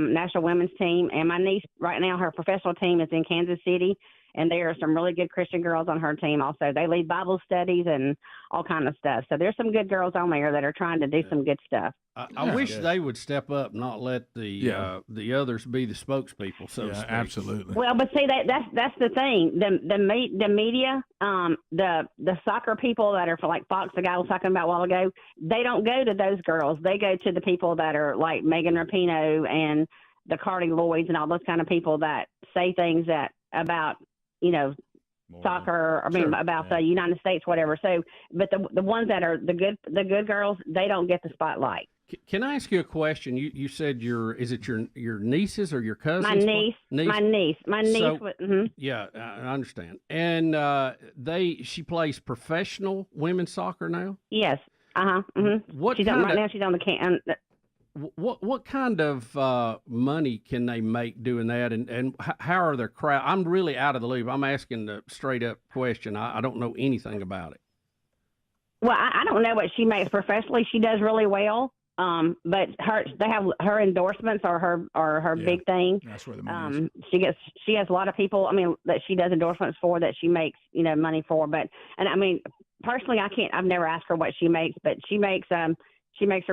national women's team. And my niece right now, her professional team is in Kansas City, and there are some really good Christian girls on her team also. They lead Bible studies and all kind of stuff. So there's some good girls on there that are trying to do some good stuff. I wish they would step up, not let the others be the spokespeople. So to speak. Absolutely. Well, but see that's the thing. The media, the soccer people that are for like Fox, the guy I was talking about a while ago, they don't go to those girls. They go to the people that are like Megan Rapinoe and the Cardi Lloyds and all those kind of people that say things about soccer. About the United States, whatever. So, but the ones that are the good girls, they don't get the spotlight. Can I ask you a question? You said is it your nieces or your cousins? My niece. My niece. So, yeah, I understand. And she plays professional women's soccer now. Yes. She's on the can. What kind of money can they make doing that, and how are their crowd? I'm really out of the loop. I'm asking the straight up question. I don't know anything about it. Well, I don't know what she makes professionally. She does really well. But her endorsements are her big thing. That's where the money is. She has a lot of people. That she does endorsements for that she makes money for. But personally, I've never asked her what she makes, but she makes a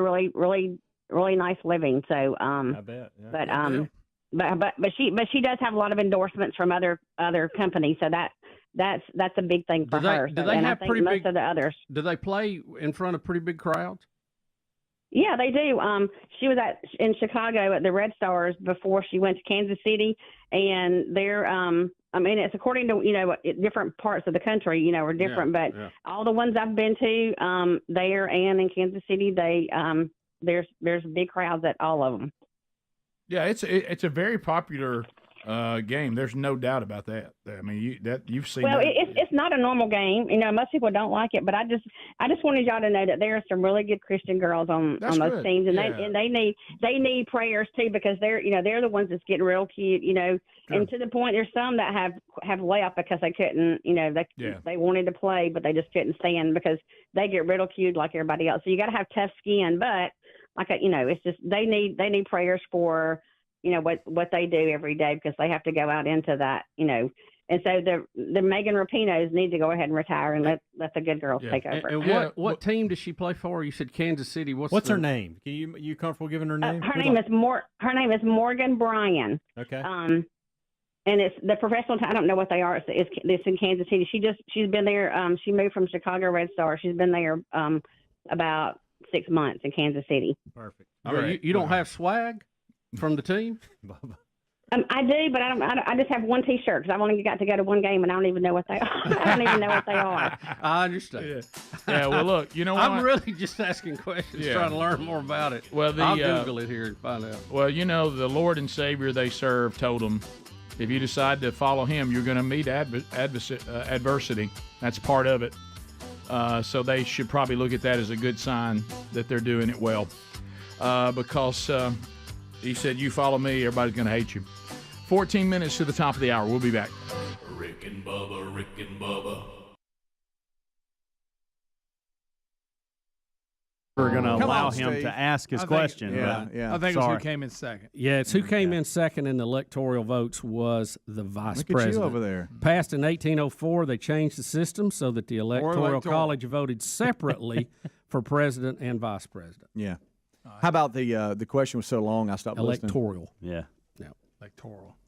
really really nice living. So I bet. Yeah. But she does have a lot of endorsements from other companies. So that's a big thing for her. Do they have most of the others. Do they play in front of pretty big crowds? Yeah, they do. She was in Chicago at the Red Stars before she went to Kansas City, and they're it's according to different parts of the country, are different, but all the ones I've been to there and in Kansas City, there's big crowds at all of them. Yeah, it's a very popular game. There's no doubt about that. I mean, you've seen. Well, that. it's not a normal game. Most people don't like it, but I just wanted y'all to know that there are some really good Christian girls on those teams, and they need prayers too, because they're the ones that's getting real cute, and to the point there's some that have left because they couldn't, they wanted to play but they just couldn't stand because they get ridiculed like everybody else. So you got to have tough skin, but it's just they need prayers for what they do every day, because they have to go out into that, and so the Megan Rapinoes need to go ahead and retire and let the good girls take over. And what team does she play for? You said Kansas City. What's her name? Can you comfortable giving her name? Her name is Morgan Bryan. Okay. And it's the professional. I don't know what they are. It's in Kansas City. She's been there. She moved from Chicago Red Star. She's been there about 6 months in Kansas City. Perfect. All right. You don't have swag from the team? I do, but I just have one T-shirt because I've only got to go to one game, and I don't even know what they are. I don't even know what they are. I understand. Yeah. Well, look, I'm really just asking questions, trying to learn more about it. Well, I'll Google it here and find out. Well, the Lord and Savior they serve told them, if you decide to follow Him, you're going to meet adversity. That's part of it. So they should probably look at that as a good sign that they're doing it well, because He said, "You follow me, everybody's going to hate you." 14 minutes to the top of the hour. We'll be back. Rick and Bubba, Rick and Bubba. We're going to allow him to ask his question. I think it's who came in second. Yeah, it's who came in second in the electoral votes was the vice president. Look at you over there. Passed in 1804. They changed the system so that the electoral college voted separately for president and vice president. Yeah. How about the question was so long I stopped listening? Electoral. Yeah.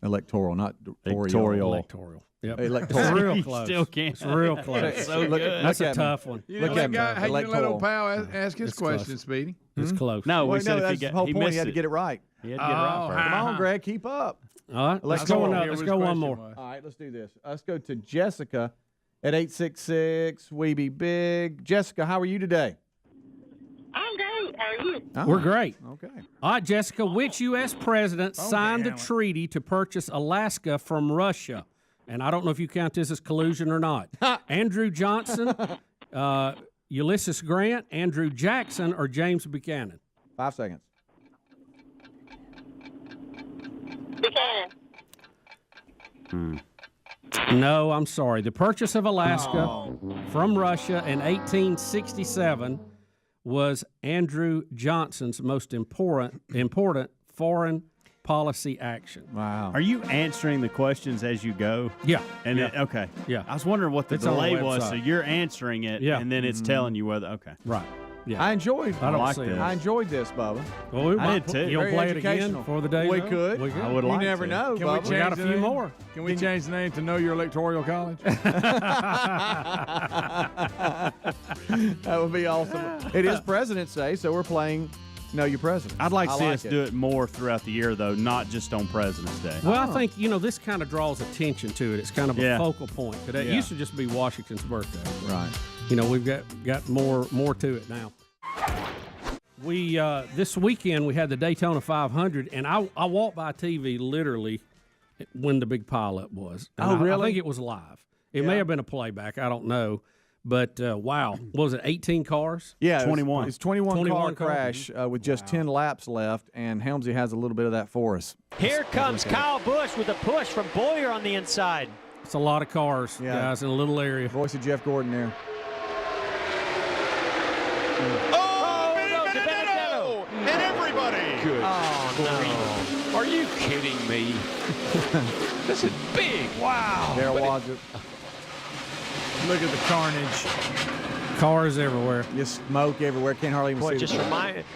Electoral, not Electoral. Yep. Electoral. It's real close. Still can't. It's real close. So good. That's a tough one. Look at how you let old pal ask his question, Speedy. It's close. No, that's the whole point. He had to get it right. He had to get it right first. Come on, Greg, keep up. All right, let's go one more. All right, let's do this. Let's go to Jessica at 866 We Be Big. Jessica, how are you today? I'm great. How are you? Oh, we're great. Okay. All right, Jessica, which U.S. president signed the treaty to purchase Alaska from Russia? And I don't know if you count this as collusion or not. Andrew Johnson, Ulysses Grant, Andrew Jackson, or James Buchanan? 5 seconds. Buchanan. No, I'm sorry. The purchase of Alaska from Russia in 1867 was Andrew Johnson's most important foreign policy action. Wow. Are you answering the questions as you go? Yeah. And yeah. Okay. Yeah. I was wondering what the delay was, so you're answering it, and then it's telling you whether. Okay. Right. Yeah. I enjoyed. I enjoyed this, Bubba. Well, I did too. You want to play it again for the day? We could. I would like to. You never know. Can Bubba. we got a few more. Can we change the name to Know Your Electoral College? That would be awesome. It is President's Day, so we're playing Know Your President. I'd like to see us do it more throughout the year, though, not just on President's Day. Well, I think, this kind of draws attention to it. It's kind of a focal point today. It used to just be Washington's birthday. Right. We've got more to it now. We this weekend we had the Daytona 500, and I walked by TV literally when the big pileup was. And really? I think it was live. It may have been a playback. I don't know. But, wow. What was it, 18 cars? Yeah, 21. It's 21 car crash with just 10 laps left, and Helmsy has a little bit of that for us. Here comes Kyle Busch with a push from Boyer on the inside. It's a lot of cars, guys, in a little area. Voice of Jeff Gordon there. And everybody. Good. Oh, no. Are you kidding me? This is big. Wow. There was it. Look at the carnage. Cars everywhere. Just smoke everywhere. Can't hardly even see. It just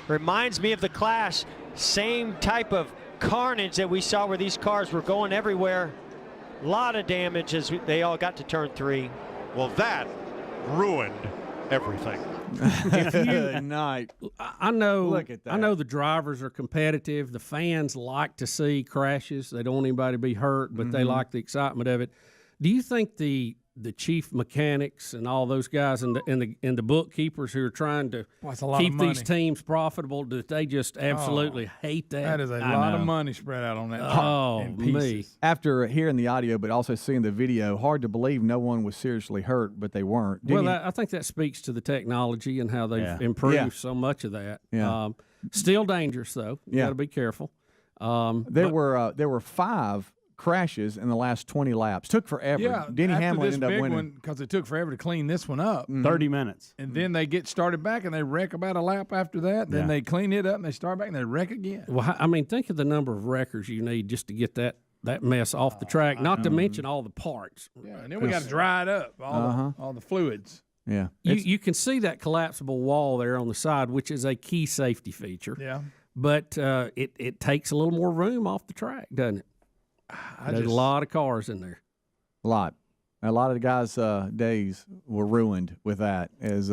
reminds me of the Clash. Same type of carnage that we saw where these cars were going everywhere. A lot of damage as they all got to turn 3. Well, that ruined everything. Night. I know. Look at that. I know the drivers are competitive. The fans like to see crashes. They don't want anybody to be hurt, but they like the excitement of it. Do you think the chief mechanics and all those guys and the bookkeepers who are trying to keep these teams profitable, do they just absolutely hate that? That is a lot of money spread out on that. Oh, me. After hearing the audio, but also seeing the video, hard to believe no one was seriously hurt, but they weren't. I think that speaks to the technology and how they've improved so much of that. Yeah. Still dangerous, though. You got to be careful. There were 5 crashes in the last 20 laps. Took forever. Yeah, Denny Hamlin ended up winning because it took forever to clean this one up. 30 minutes. And then they get started back and they wreck about a lap after that. Then they clean it up and they start back and they wreck again. Well, I mean, think of the number of wreckers you need just to get that mess off the track, not to mention all the parts. Yeah, and then we got to dry it up, all the fluids. Yeah. You can see that collapsible wall there on the side, which is a key safety feature. Yeah. But it takes a little more room off the track, doesn't it? There's a lot of cars in there. A lot of the guys' days were ruined with that. As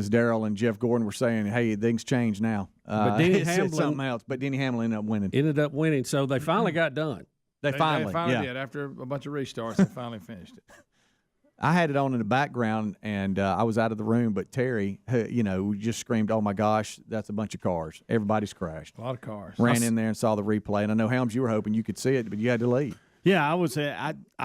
Darrell and Jeff Gordon were saying, hey, things change now. But Denny Hamlin, something else. But Denny Hamlin ended up winning. So they finally got done. They finally did. After a bunch of restarts, they finally finished it. I had it on in the background, and I was out of the room, but Terry, just screamed, oh, my gosh, that's a bunch of cars. Everybody's crashed. A lot of cars. Ran in there and saw the replay. And I know, Helms, you were hoping you could see it, but you had to leave. Yeah, I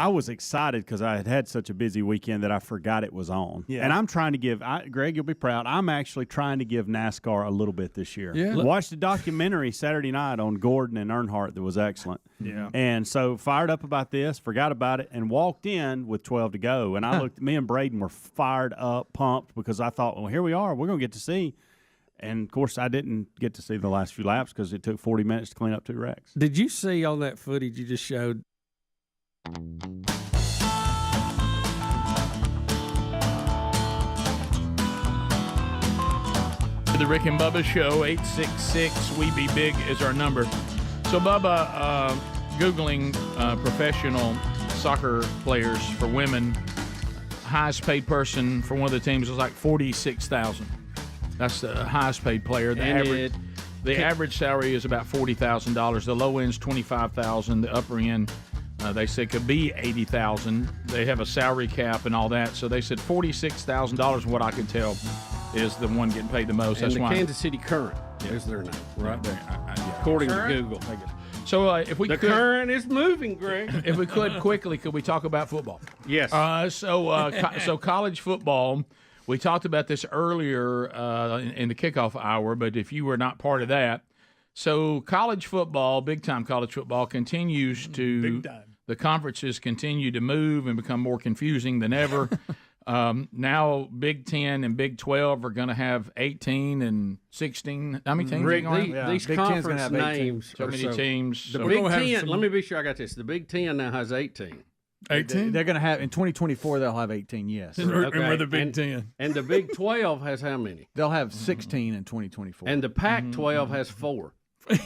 was excited because I had such a busy weekend that I forgot it was on. Yeah. And I'm trying to give Greg, you'll be proud. I'm actually trying to give NASCAR a little bit this year. Yeah. Watched the documentary Saturday night on Gordon and Earnhardt that was excellent. Yeah. And so fired up about this, forgot about it, and walked in with 12 to go. And I looked. Me and Braden were fired up, pumped because I thought, well, here we are. We're going to get to see. And, of course, I didn't get to see the last few laps because it took 40 minutes to clean up 2 wrecks. Did you see on that footage you just showed? The Rick and Bubba Show, 866-WE-BE-BIG is our number. So, Bubba, Googling professional soccer players for women, highest paid person for one of the teams was like $46,000. That's the highest paid player. The average salary is about $40,000. The low end's $25,000. The upper end, they said, could be $80,000. They have a salary cap and all that. So they said $46,000. What I can tell is the one getting paid the most. And that's the why Kansas City Current is their name right there, according to Google. So if we the could, current is moving, Greg. If we could quickly, could we talk about football? Yes. So college football. We talked about this earlier in the kickoff hour, but if you were not part of that, so college football, big-time college football, continues to – the conferences continue to move and become more confusing than ever. Now Big 10 and Big 12 are going to have 18 and 16. How many teams? Rick, these Big conference names so many teams. The Big 10, let me be sure I got this. The Big 10 now has 18. 18? They're going to have, in 2024, they'll have 18, yes. And we're the Big 10. And the Big 12 has how many? They'll have 16 in 2024. And the Pac-12 has 4.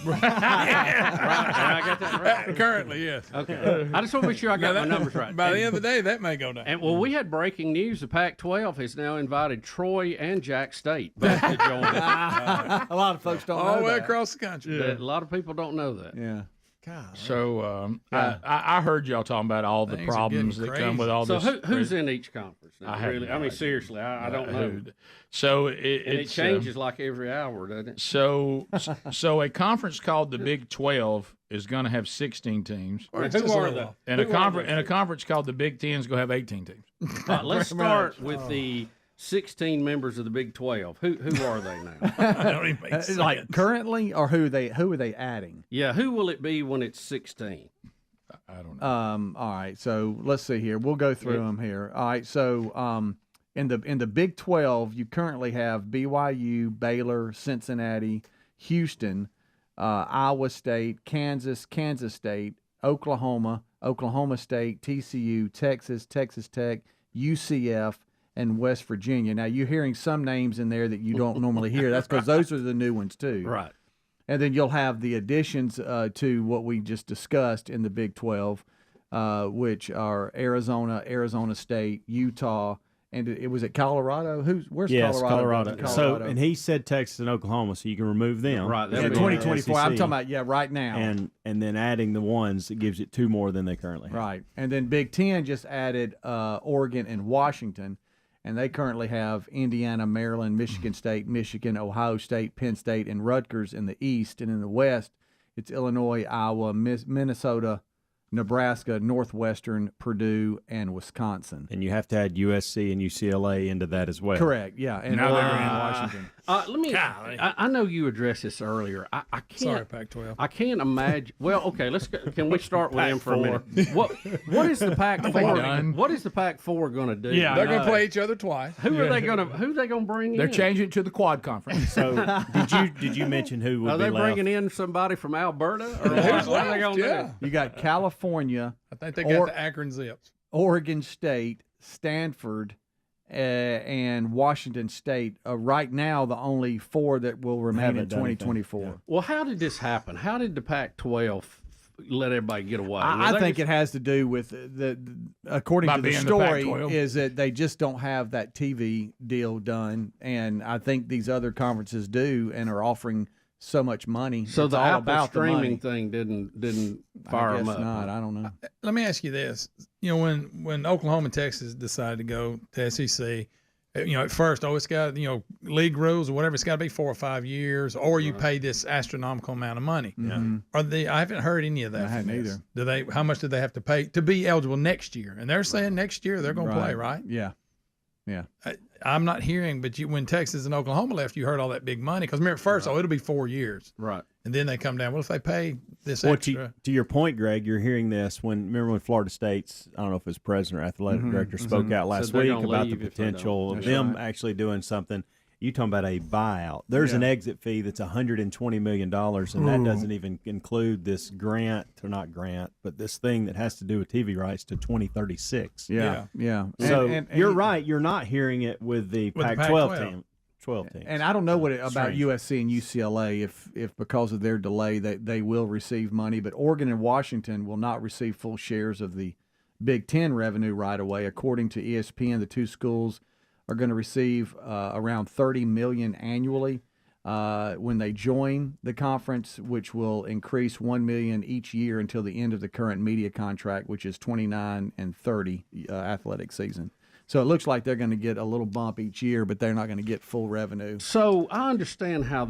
Right, I got that right. Currently, yes. Okay. I just want to be sure I got my numbers right. By the end of the day, that may go down. And we had breaking news. The Pac-12 has now invited Troy and Jack State back to join. A lot of folks don't know all the way that. across the country. A lot of people don't know that. Yeah. God. So I heard y'all talking about all the problems that come with all this. So who's in each conference now? I mean, seriously, I don't know. So it changes like every hour, doesn't it? So a conference called the Big 12 is going to have 16 teams. Who are they? And a conference called the Big 10 is going to have 18 teams. Let's start with the 16 members of the Big 12. Who are they now? That don't even make sense. Like currently, or who are they adding? Yeah, who will it be when it's 16? I don't know. All right, so let's see here. We'll go through them here. All right, so in the Big 12, you currently have BYU, Baylor, Cincinnati, Houston, Iowa State, Kansas State, Oklahoma State, TCU, Texas Tech, UCF, and West Virginia. Now, you're hearing some names in there that you don't normally hear. That's because those are the new ones, too. Right. And then you'll have the additions to what we just discussed in the Big 12, which are Arizona State, Utah, And it was at Colorado. Where's yes, Colorado? So, and he said Texas and Oklahoma, so you can remove them. Right. In 2024. I'm talking about right now. And then adding the ones, it gives it 2 more than they currently have. Right. And then Big Ten just added Oregon and Washington, and they currently have Indiana, Maryland, Michigan State, Michigan, Ohio State, Penn State, and Rutgers in the East. And in the West, it's Illinois, Iowa, Minnesota, Nebraska, Northwestern, Purdue, and Wisconsin. And you have to add USC and UCLA into that as well. Correct, yeah. And now Oregon and Washington. Let me. I know you addressed this earlier. I can't. Sorry, Pac-12. I can't imagine. Well, okay. Can we start with them for a minute? What is the Pac-4? What is the Pac-4 going to do? Yeah, they're going to play each other twice. Who are they going to bring in? They're changing it to the Quad Conference. So did you mention who would are be they left? bringing in somebody from Alberta? Or what are they going to do? You got California. I think they got the Akron Zips. Oregon State, Stanford, and Washington State. Right now, the only 4 that will remain in 2024. Yeah. Well, how did this happen? How did the Pac-12 let everybody get away? I think it has to do with according to the story, Pac-12. is that they just don't have that TV deal done, and I think these other conferences do and are offering so much money. So it's the all Apple about streaming thing didn't fire them up. Not. I don't know. Let me ask you this: when Oklahoma and Texas decided to go to SEC, at first, it's got league rules or whatever. It's got to be 4 or 5 years, or you pay this astronomical amount of money. Mm-hmm. I haven't heard any of that. I hadn't either. Do they? How much do they have to pay to be eligible next year? And they're saying next year they're going to play, right? Yeah. Yeah. I'm not hearing, but when Texas and Oklahoma left, you heard all that big money. Because remember, at first, it'll be 4 years. Right. And then they come down. Well, if they pay this extra. To your point, Greg, you're hearing this remember when Florida State's, I don't know if it was president or athletic director, spoke out last week about the potential of them actually doing something. You talking about a buyout. There's an exit fee that's $120 million, and that doesn't even include this not grant, but this thing that has to do with TV rights to 2036. Yeah. So and you're right. You're not hearing it with the Pac-12 team. 12 teams. And I don't know about USC and UCLA if because of their delay they will receive money, but Oregon and Washington will not receive full shares of the Big Ten revenue right away. According to ESPN, the 2 schools are going to receive around $30 million annually when they join the conference, which will increase $1 million each year until the end of the current media contract, which is 29 and 30 athletic season. So it looks like they're going to get a little bump each year, but they're not going to get full revenue. So I understand how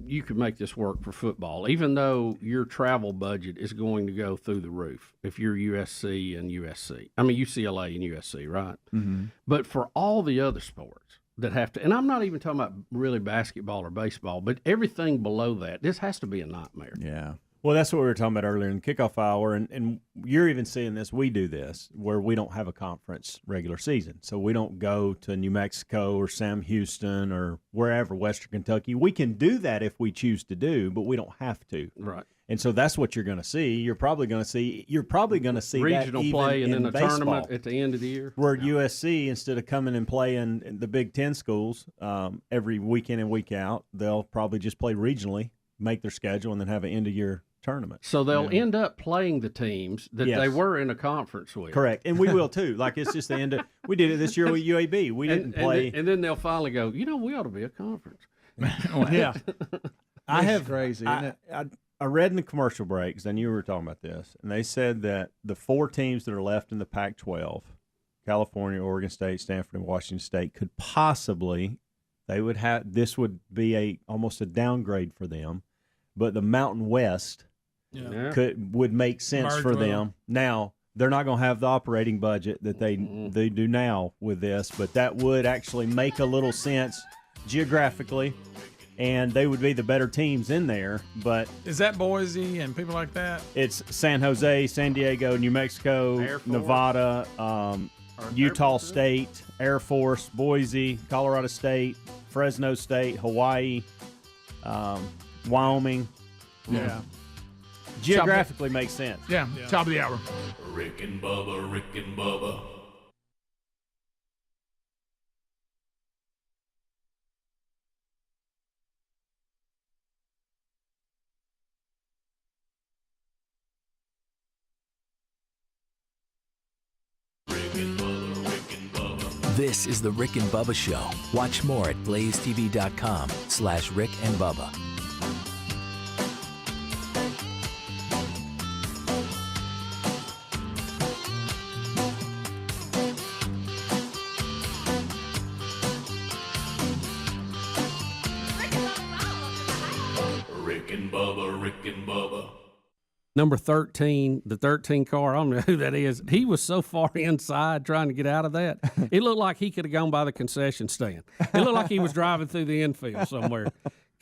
you could make this work for football, even though your travel budget is going to go through the roof if you're UCLA and USC, right? Mm-hmm. But for all the other sports that have to, and I'm not even talking about really basketball or baseball, but everything below that, this has to be a nightmare. Yeah. Well, that's what we were talking about earlier in the kickoff hour, and you're even seeing this. We do this where we don't have a conference regular season, so we don't go to New Mexico or Sam Houston or wherever, Western Kentucky. We can do that if we choose to do, but we don't have to. Right. And so that's what you're going to see. You're probably going to see regional that play even and then in a baseball. tournament at the end of the year. Where USC, instead of coming and playing in the Big Ten schools every week in and week out, they'll probably just play regionally, make their schedule, and then have an end-of-year tournament. So they'll end up playing the teams that they were in a conference with. Correct. And we will too. Like it's just the end of we did it this year with UAB. We didn't play. And then they'll finally go, we ought to be a conference. Yeah. Crazy, isn't it? I read in the commercial breaks, and you were talking about this, and they said that the 4 teams that are left in the Pac-12, California, Oregon State, Stanford, and Washington State, could possibly, this would be almost a downgrade for them, but the Mountain West would make sense for them. Now, they're not going to have the operating budget that they do now with this, but that would actually make a little sense geographically, and they would be the better teams in there. But is that Boise and people like that? It's San Jose, San Diego, New Mexico, Nevada, Utah State, Air Force, Boise, Colorado State, Fresno State, Hawaii, Wyoming. Yeah. Geographically makes sense. Yeah. Top of the hour. Rick and Bubba. This is the Rick and Bubba Show. Watch more at blazetv.com/Rick and Bubba. Rick and Bubba, Rick and Bubba. Number 13, the 13 car, I don't know who that is. He was so far inside trying to get out of that. It looked like he could have gone by the concession stand. It looked like he was driving through the infield somewhere.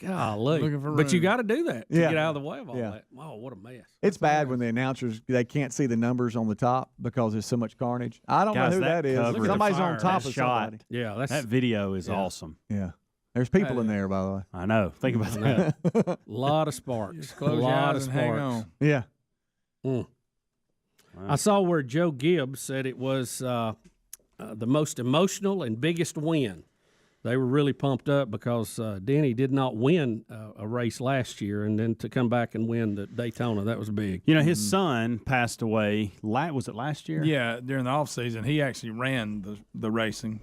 Golly. But you got to do that to get out of the way of all that. Wow, what a mess. It's bad when the announcers, they can't see the numbers on the top because there's so much carnage. I don't know who that is. Somebody's on top of somebody. Yeah, that video is awesome. Yeah. There's people in there, by the way. I know. Think about that. A lot of sparks. Close your eyes and hang on. Yeah. Wow. I saw where Joe Gibbs said it was the most emotional and biggest win. They were really pumped up because Denny did not win a race last year, and then to come back and win the Daytona, that was big. You know, his son passed away. Was it last year? Yeah, during the off season, he actually ran the racing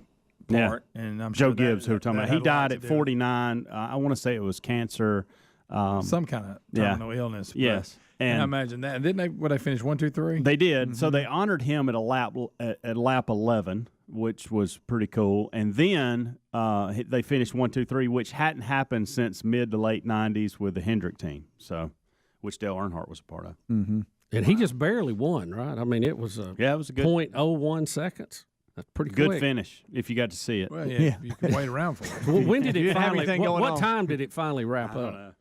part, and I'm Joe sure Gibbs, who we're talking about. He died at 49. I want to say it was cancer. Some kind of terminal illness. Yes. And I imagine that. And didn't they finish 1, 2, 3? They did. So they honored him at lap 11, which was pretty cool. And then they finished 1, 2, 3, which hadn't happened since mid to late 90s with the Hendrick team. So, which Dale Earnhardt was a part of. Mm-hmm. And he just barely won, right? I mean, it was it was a good 0.01 seconds. That's pretty good quick. finish if you got to see it. Well, yeah. You can wait around for it. Well, when did it finally? What on. time did it finally wrap up? I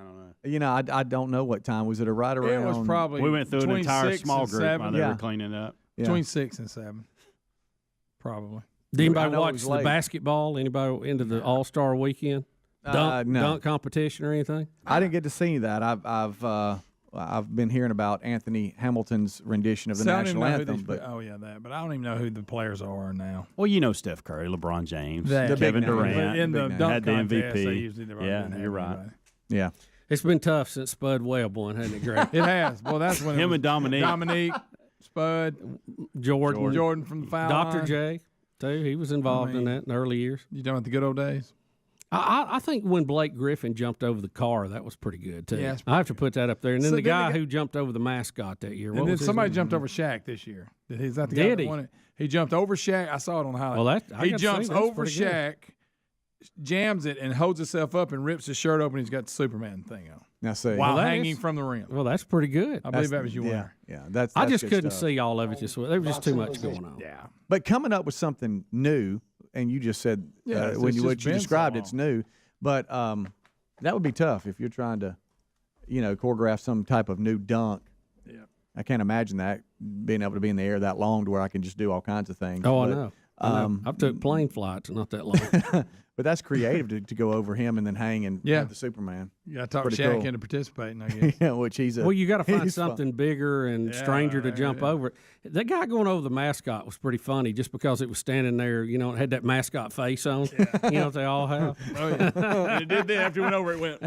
don't know. You know, I don't know what time. Was it right around? It was probably we went through an entire 6 small and group 7. while they were cleaning up. Between 6 and 7, probably. Did anybody watch the basketball? Anybody into the All-Star weekend? Dunk competition or anything? I didn't get to see that. I've been hearing about Anthony Hamilton's rendition of the national anthem. But I don't even know who the players are now. Well, you know Steph Curry, LeBron James, the Kevin big name. Durant, In the dunk had the contest, MVP. they usually You're right. anybody. Yeah. It's been tough since Spud Webb won, hasn't it, Greg? It has. Well, that's when him and Dominique, Spud, Jordan from the foul Dr. line. J, too. He was involved in that in the early years. You talking about the good old days? I think when Blake Griffin jumped over the car, that was pretty good, too. Yeah, I have to put that up there. And then So the then guy who jumped over the mascot that year. And then somebody jumped over Shaq this year. Is that the guy that won it? He jumped over Shaq. I saw it on the highlight. Well, he jumps over Shaq, jams it, and holds himself up and rips his shirt open. He's got the Superman thing on. Now see, while hanging from the rim. Well, that's pretty good. I believe that was your winner. Yeah, that's I just good couldn't stuff. see all of it. There was just too much going on. Yeah. But coming up with something new, and you just said when you described it's new, but that would be tough if you're trying to, choreograph some type of new dunk. Yeah. I can't imagine that being able to be in the air that long to where I can just do all kinds of things. Oh, but, I know. I've took plane flights not that long. But that's creative to go over him and then hang and have the Superman. Yeah, I talked Pretty Shaq cool. into participating, I guess. Yeah, which he's well, you got to find he's fun. something bigger and stranger to jump over. That guy going over the mascot was pretty funny just because it was standing there, it had that mascot face on, they all have. Oh, yeah. And it did that after it went over, it went.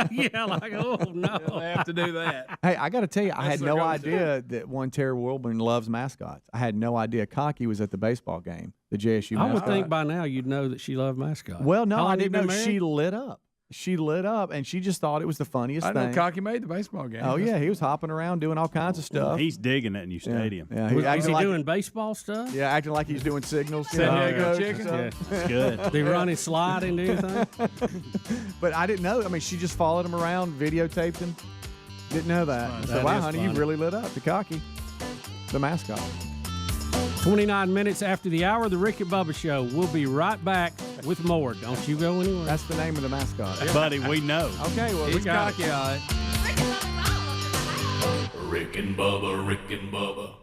Yeah, like, oh, no. They have to do that. Hey, I got to tell you, I had That's no their idea that one Terry Wilburn loves mascots. I had no idea Cocky was at the baseball game, the JSU I mascot. would think by now you'd know that she loved mascots. Well, no, How long I you didn't been know married? she lit up. She lit up, and she just thought it was the funniest I know thing. Cocky made the baseball game. Oh, yeah, he was hopping around doing all kinds of stuff. He's digging that new stadium. Yeah, Was he doing baseball stuff? Yeah, acting like he's doing signals. San Diego chicken? Yeah. That's good. Did he run and slide into anything? But I didn't know. I mean, she just followed him around, videotaped him. Didn't know that. I said, That wow, is honey, you funny. really lit up the Cocky, the mascot. 29 minutes after the hour of the Rick and Bubba Show. We'll be right back with more. Don't you go anywhere. That's the name of the mascot. Buddy, we know. Okay, well, He's we got Cocky, all right. Rick and Bubba, Rick and Bubba.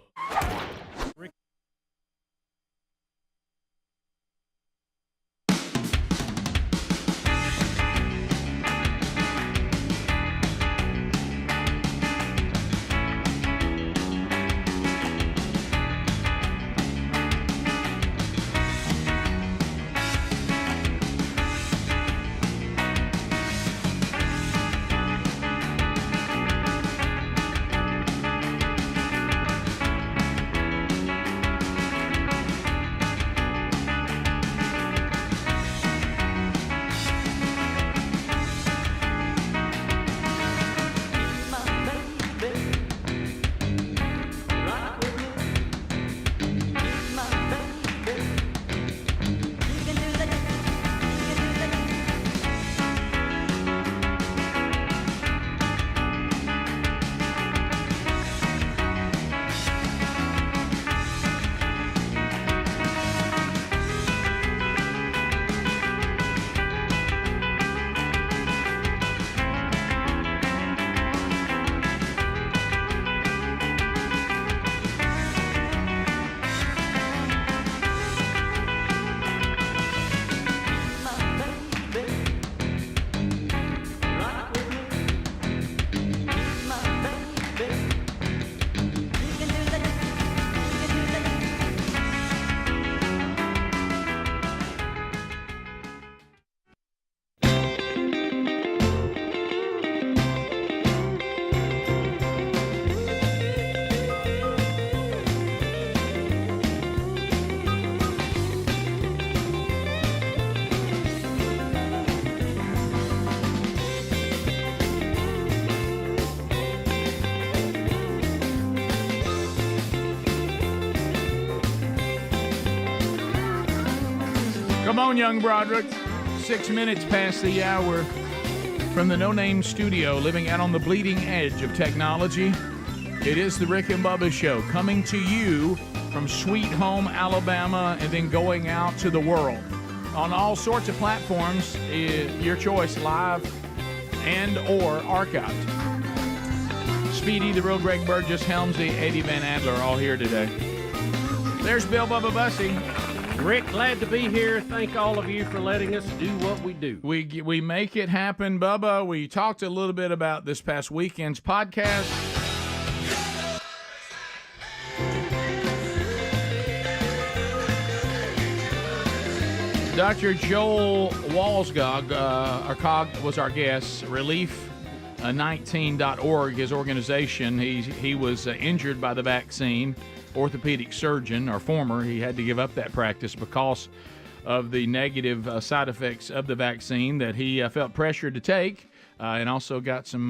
Come on, young Broderick. 6 minutes past the hour from the No Name Studio, living out on the bleeding edge of technology. It is the Rick and Bubba Show, coming to you from Sweet Home, Alabama, and then going out to the world on all sorts of platforms. Your choice, live and or archived. Speedy, the real Greg Burgess, Helmsy, Eddie Van Adler, all here today. There's Bill Bubba Bussy. Rick, glad to be here. Thank all of you for letting us do what we do. We make it happen, Bubba. We talked a little bit about this past weekend's podcast. Dr. Joel Walsgog was our guest. Relief19.org, his organization. He was injured by the vaccine. Orthopedic surgeon, or former. He had to give up that practice because of the negative side effects of the vaccine that he felt pressured to take. And also got some,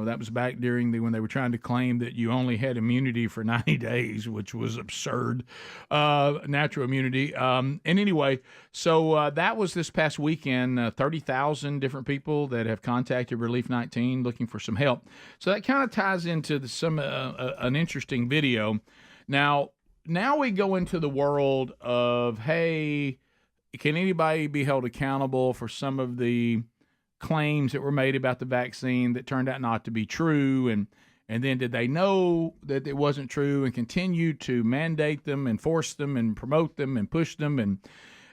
that was back during when they were trying to claim that you only had immunity for 90 days, which was absurd, natural immunity. And anyway, so that was this past weekend, 30,000 different people that have contacted Relief 19 looking for some help. So that kind of ties into an interesting video. Now we go into the world of, hey, can anybody be held accountable for some of the claims that were made about the vaccine that turned out not to be true, and then did they know that it wasn't true and continue to mandate them and force them and promote them and push them,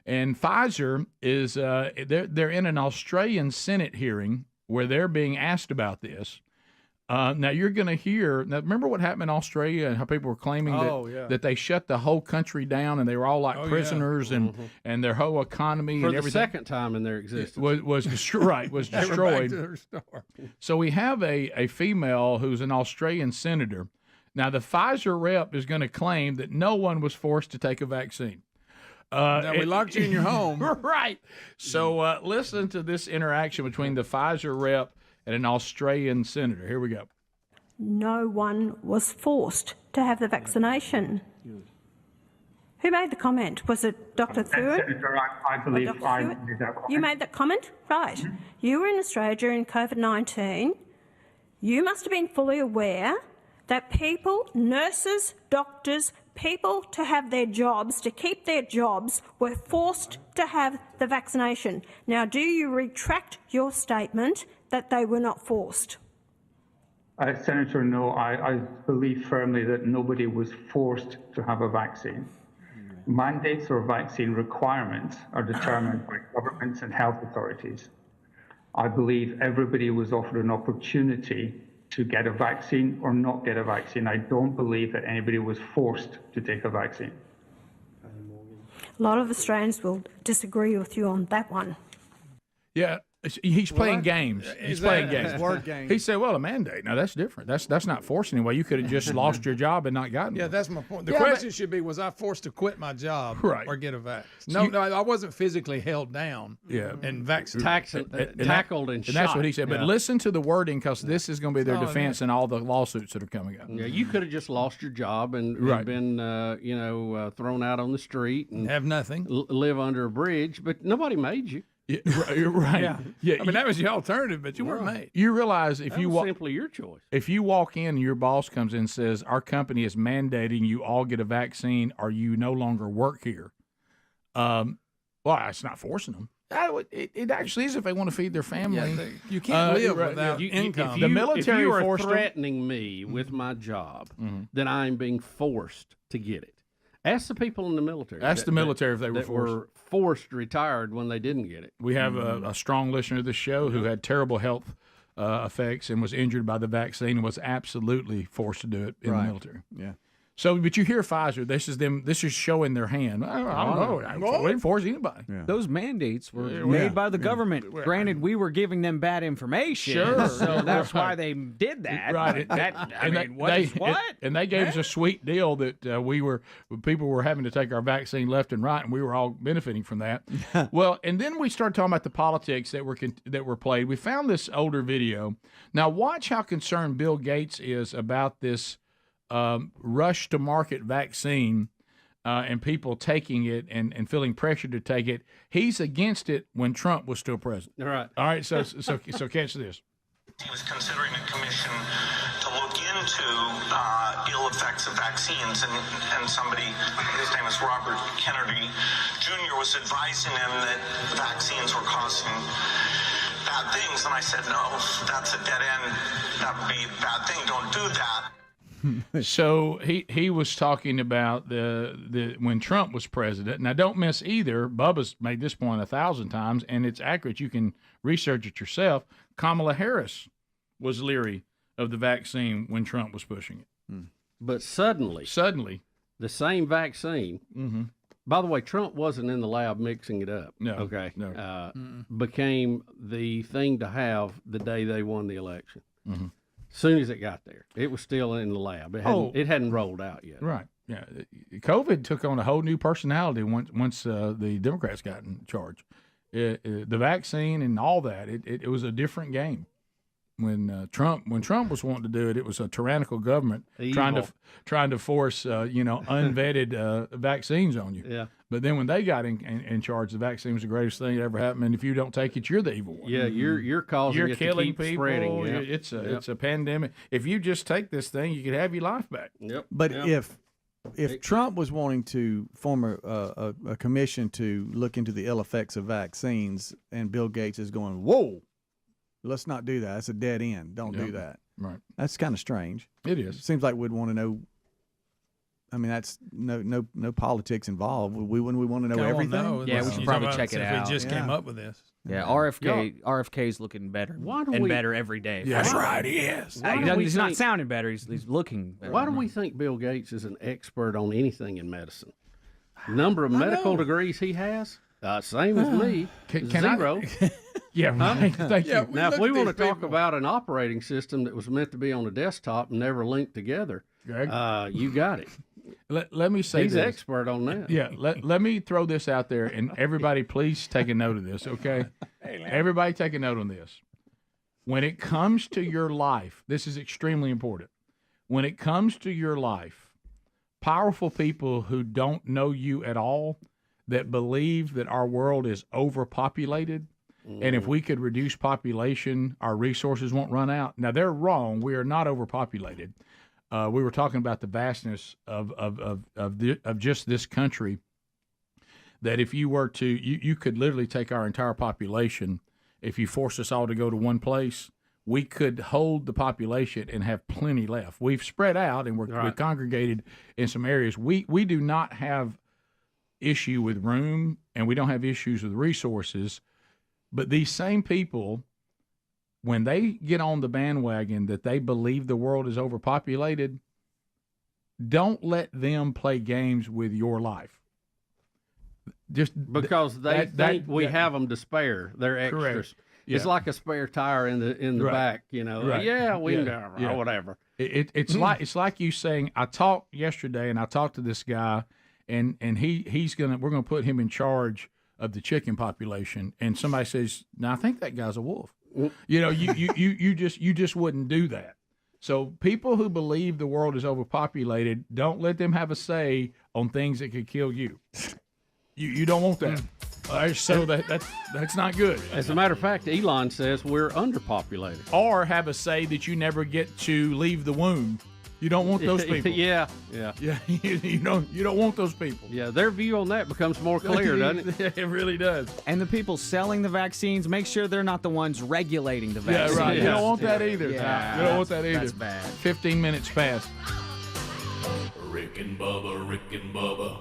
and Pfizer is they're in an Australian Senate hearing where they're being asked about this. Now you're going to hear. Now remember what happened in Australia and how people were claiming that they shut the whole country down and they were all like prisoners and their whole economy for and the everything. Second time in their existence was destroyed. Was They were destroyed. back to their store. So we have a female who's an Australian senator. Now the Pfizer rep is going to claim that no one was forced to take a vaccine. Now we locked you in your home. Right. So listen to this interaction between the Pfizer rep and an Australian senator. Here we go. No one was forced to have the vaccination. Who made the comment? Was it Dr. Thurin? Senator, I believe I made that comment. You made that comment? Right. You were in Australia during COVID-19. You must have been fully aware that people, nurses, doctors, people to have their jobs, to keep their jobs, were forced to have the vaccination. Now, do you retract your statement that they were not forced? Senator, no, I believe firmly that nobody was forced to have a vaccine. Mandates or vaccine requirements are determined by governments and health authorities. I believe everybody was offered an opportunity to get a vaccine or not get a vaccine. I don't believe that anybody was forced to take a vaccine. A lot of Australians will disagree with you on that one. Yeah. He's playing games. He's playing games. Word game. He said, well, a mandate. No, that's different. That's not forced anyway. You could have just lost your job and not gotten Yeah, one. that's my point. The question should be, was I forced to quit my job or get a vaccine? No, I wasn't physically held down and vaccinated. Tackled and shot. that's what he said. But listen to the wording, because this is going to be their defense in all the lawsuits that are coming up. Yeah, you could have just lost your job and been, thrown out on the street and have nothing, live under a bridge. But nobody made you. Yeah, right. Yeah. I mean, that was the alternative, but you weren't made. You realize if That you was walk, simply your choice. if you walk in and your boss comes in and says, our company is mandating you all get a vaccine or you no longer work here, well, it's not forcing them. It actually is if they want to feed their family. Yeah, you can't live without income. The military if you are forced them. threatening me with my job, then I'm being forced to get it. Ask the people in the military. Ask the military if they were that forced. were forced retired when they didn't get it. We have a strong listener to the show who had terrible health effects and was injured by the vaccine and was absolutely forced to do it in the military. Yeah. So, but you hear Pfizer. This is showing their hand. I don't know. We didn't force anybody. Yeah. Those mandates were made by the government. Granted, we were giving them bad information. Sure. So that's why they did that. Right. And they gave us a sweet deal that people were having to take our vaccine left and right, and we were all benefiting from that. Well, and then we started talking about the politics that were played. We found this older video. Now, watch how concerned Bill Gates is about this rush to market vaccine and people taking it and feeling pressured to take it. He's against it when Trump was still president. All right. So catch this. He was considering a commission to look into ill effects of vaccines, and somebody, his name is Robert Kennedy Jr., was advising him that vaccines were causing bad things. And I said, no, that's a dead end. That would be a bad thing. Don't do that. So he was talking about the when Trump was president. Now, don't miss either. Bubba's made this point 1,000 times, and it's accurate. You can research it yourself. Kamala Harris was leery of the vaccine when Trump was pushing it. But suddenly, the same vaccine. Mm-hmm. By the way, Trump wasn't in the lab mixing it up. No. Okay. No. Became the thing to have the day they won the election. Mm-hmm. As soon as it got there, it was still in the lab. It hadn't rolled out yet. Right. Yeah. COVID took on a whole new personality once the Democrats got in charge. The vaccine and all that, it was a different game. When Trump was wanting to do it, it was a tyrannical government trying to force unvetted vaccines on you. Yeah. But then when they got in charge, the vaccine was the greatest thing that ever happened. And if you don't take it, you're the evil one. Yeah, you're causing it killing to keep people. spreading. Yeah. It's a pandemic. If you just take this thing, you could have your life back. Yep. But if Trump was wanting to form a commission to look into the ill effects of vaccines, and Bill Gates is going, whoa, let's not do that. That's a dead end. Don't do that. Right. That's kind of strange. It is. Seems like we'd want to know. I mean, that's no politics involved. Wouldn't we want to know everything? No, we should probably check it out. We just came up with this. Yeah, RFK's looking better better every day. Yeah, that's right, he is. He's not sounding better. He's looking better. Why do we think Bill Gates is an expert on anything in medicine? Number of medical degrees he has, same as me. Zero. Yeah, right. Thank you. Now, if we want to talk about an operating system that was meant to be on a desktop and never linked together, you got it. Let me say he's this. Expert on that. Yeah, let me throw this out there, and everybody, please take a note of this, okay? Everybody take a note on this. When it comes to your life, this is extremely important. When it comes to your life, powerful people who don't know you at all, that believe that our world is overpopulated, and if we could reduce population, our resources won't run out. Now, they're wrong. We are not overpopulated. We were talking about the vastness of just this country, that if you were to, you could literally take our entire population. If you forced us all to go to one place, we could hold the population and have plenty left. We've spread out and we're congregated in some areas. We do not have issue with room, and we don't have issues with resources. But these same people, when they get on the bandwagon that they believe the world is overpopulated, don't let them play games with your life. Just because they think we have them to spare. They're extras. Correct. Yeah. It's like a spare tire in the back, you know. Right. Yeah, we can Yeah. or whatever. It's like you saying, I talked yesterday and I talked to this guy, and we're gonna put him in charge of the chicken population, and somebody says, "Now I think that guy's a wolf." You know, you just wouldn't do that. So people who believe the world is overpopulated, don't let them have a say on things that could kill you. You don't want that. So that's not good. As a matter of fact, Elon says we're underpopulated. Or have a say that you never get to leave the womb. You don't want those people. Yeah. You don't want those people. Yeah, their view on that becomes more clear, doesn't it? It really does. And the people selling the vaccines, make sure they're not the ones regulating the vaccines. Yeah, right. You don't want that either. Yeah, you don't want that either. That's bad. 15 minutes past. Rick and Bubba, Rick and Bubba.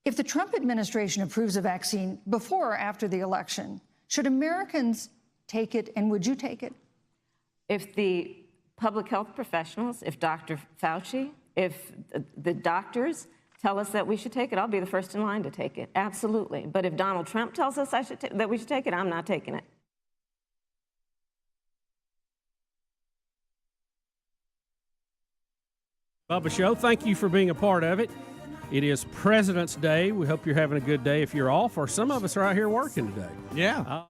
If the Trump administration approves a vaccine before or after the election, should Americans take it, and would you take it? If the public health professionals, if Dr. Fauci, if the doctors tell us that we should take it, I'll be the first in line to take it. Absolutely. But if Donald Trump tells us that we should take it, I'm not taking it. Bubba Show, thank you for being a part of it. It is President's Day. We hope you're having a good day if you're off, or some of us are out here working today. Yeah.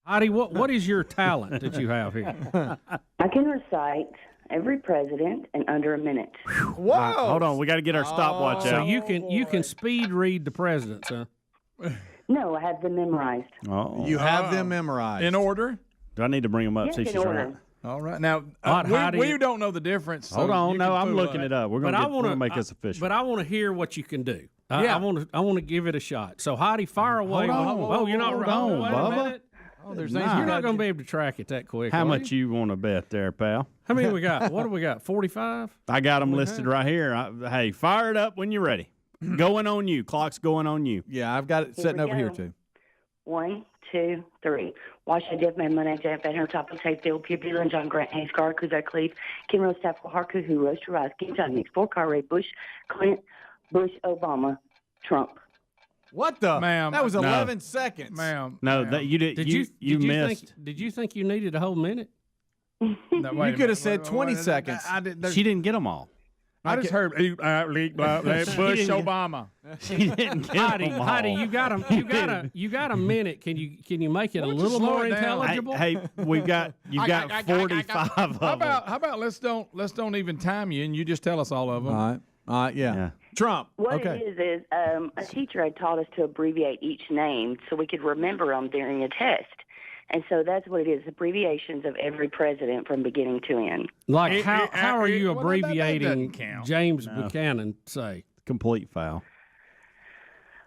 Heidi, what is your talent that you have here? I can recite every president in under a minute. Whoa! Hold on, we got to get our stopwatch So out. you can speed read the presidents, huh? No, I have them memorized. Oh, You have them memorized. In order? do I need to bring them up? Yes, See if in she's order. right. All right. Now, Heidi- we don't know the difference. So Hold on, you no, can I'm fool looking us. it up. We're But gonna make this official. But I want to hear what you can do. Yeah. I want to give it a shot. So Heidi, fire away. You're not hold wait a on, minute. Bubba. Oh, there's Nah. You're not going to be able to track it that quick. How are much you? you want to bet there, pal? How many we got? What do we got? 45? I got them listed right here. Hey, fire it up when you're ready. Going on you. Clock's going on you. Yeah, I've got it sitting we over here go. too. 1, 2, 3. Wash a Jeff Man, Money, Jeff Van Her, Top of Tape, Bill, Pew, Pew, John Grant, Hayes, Gar, Kuzak, Cleve, Ken Rose, Taffel, Harku, Who, Roast Your Rise, King John, Nix, 4 Car, Ray, Bush, Clint, Bush, Obama, Trump. What the? Ma'am. That was No. 11 seconds. Ma'am. No, ma'am. that you did. You missed. Did you think you needed a whole minute? No, wait a You minute. could have said Wait, 20 wait, seconds. She didn't get them all. I just heard Bush Obama. She didn't get them all. Heidi, you got a minute. Can you make it a little slow more it down? intelligible? Hey, you've got 45 of them. How about let's don't even time you and you just tell us all of them. All right, yeah. Trump. What okay. it is a teacher had taught us to abbreviate each name so we could remember them during a test. And so that's what it is, abbreviations of every president from beginning to end. Like how are you well, that abbreviating doesn't count. James Buchanan, say? Complete foul.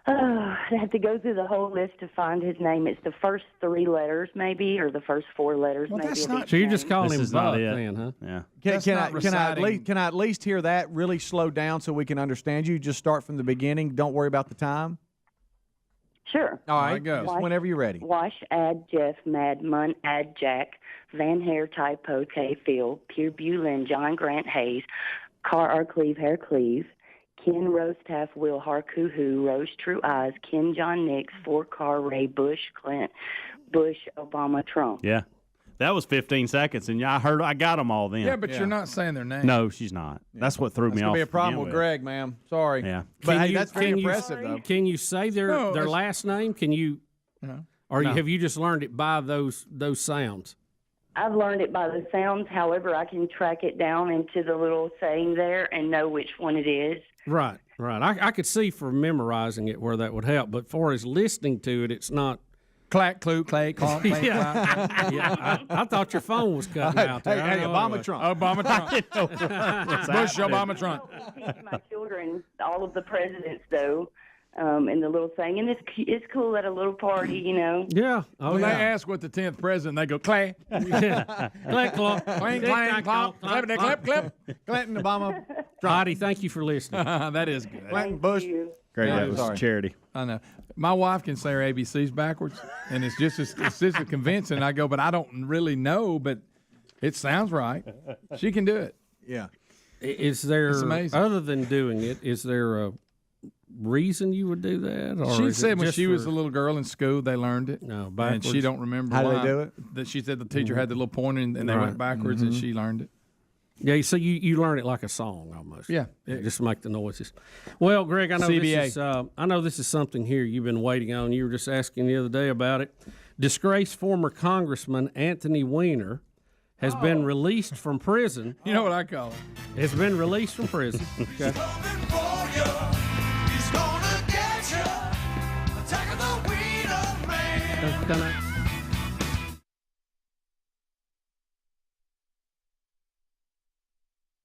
I have to go through the whole list to find his name. It's the first 3 letters, maybe, or the first 4 letters, Well, maybe. that's of not- each So you're just name. calling This him is not Buck it. then, huh? Yeah. Can I reciting- at least hear that really slow down so we can understand you? Just start from the beginning. Don't worry about the time. Sure. All right, go. Just whenever you're ready. Wash, add Jeff, Mad, Mun, add Jack, Van Hair, Typo, K, Phil, Pew, Bulin, John Grant, Hayes, Car, R, Cleve, Hair, Cleve, Ken, Rose, Taff, Will, Harku, Who, Rose, True Eyes, Ken, John, Nix, Ford, Car, Ray, Bush, Clint, Bush, Obama, Trump. Yeah. That was 15 seconds, and I got them all then. Yeah, but you're not saying their name. No, she's not. That's what threw me That's off. gonna be a to problem begin with Greg, ma'am. Sorry. Yeah. But hey, that's very impressive, though. Can you say their that's- last name? Can you? Or No. have you just learned it by those sounds? I've learned it by the sounds. However, I can track it down into the little saying there and know which one it is. Right. I could see for memorizing it where that would help, but for as listening to it, it's not. Clack, clue, clay, clonk, clay, Yeah, yeah. I thought your phone was cutting out there. I Hey, don't know Obama what- Trump. Obama Trump. Bush Obama Trump. I teach my children all of the presidents, though, in the little thing. And it's cool at a little party, you know. Yeah. Oh, When yeah. they ask what the 10th president, they go, clay. Click, clonk. Clang, Tick, clang, tock, clonk, clonk, clip, clonk. clip. Clinton, Obama, Heidi, thank you for listening. That is good. Clinton, Bush. Great. Yeah, That was sorry. charity. I know. My wife can say her ABCs backwards, and it's just as convincing. I go, but I don't really know, but it sounds right. She can do it. Yeah. Is there, It's amazing. other than doing it, is there a reason you would do that? Or She is it said when just she was for- a little girl in school, they learned it. No, and backwards. she don't remember How do why. they do it? That she said the teacher had the little pointer, and they Right. went backwards, and she learned it. Yeah, so you learn it like a song almost. Yeah. Just make the noises. Well, Greg, I know CBA. this is something here you've been waiting on. You were just asking the other day about it. Disgraced former Congressman Anthony Weiner has been released from prison. You know what I call it? Has been released from prison. Okay.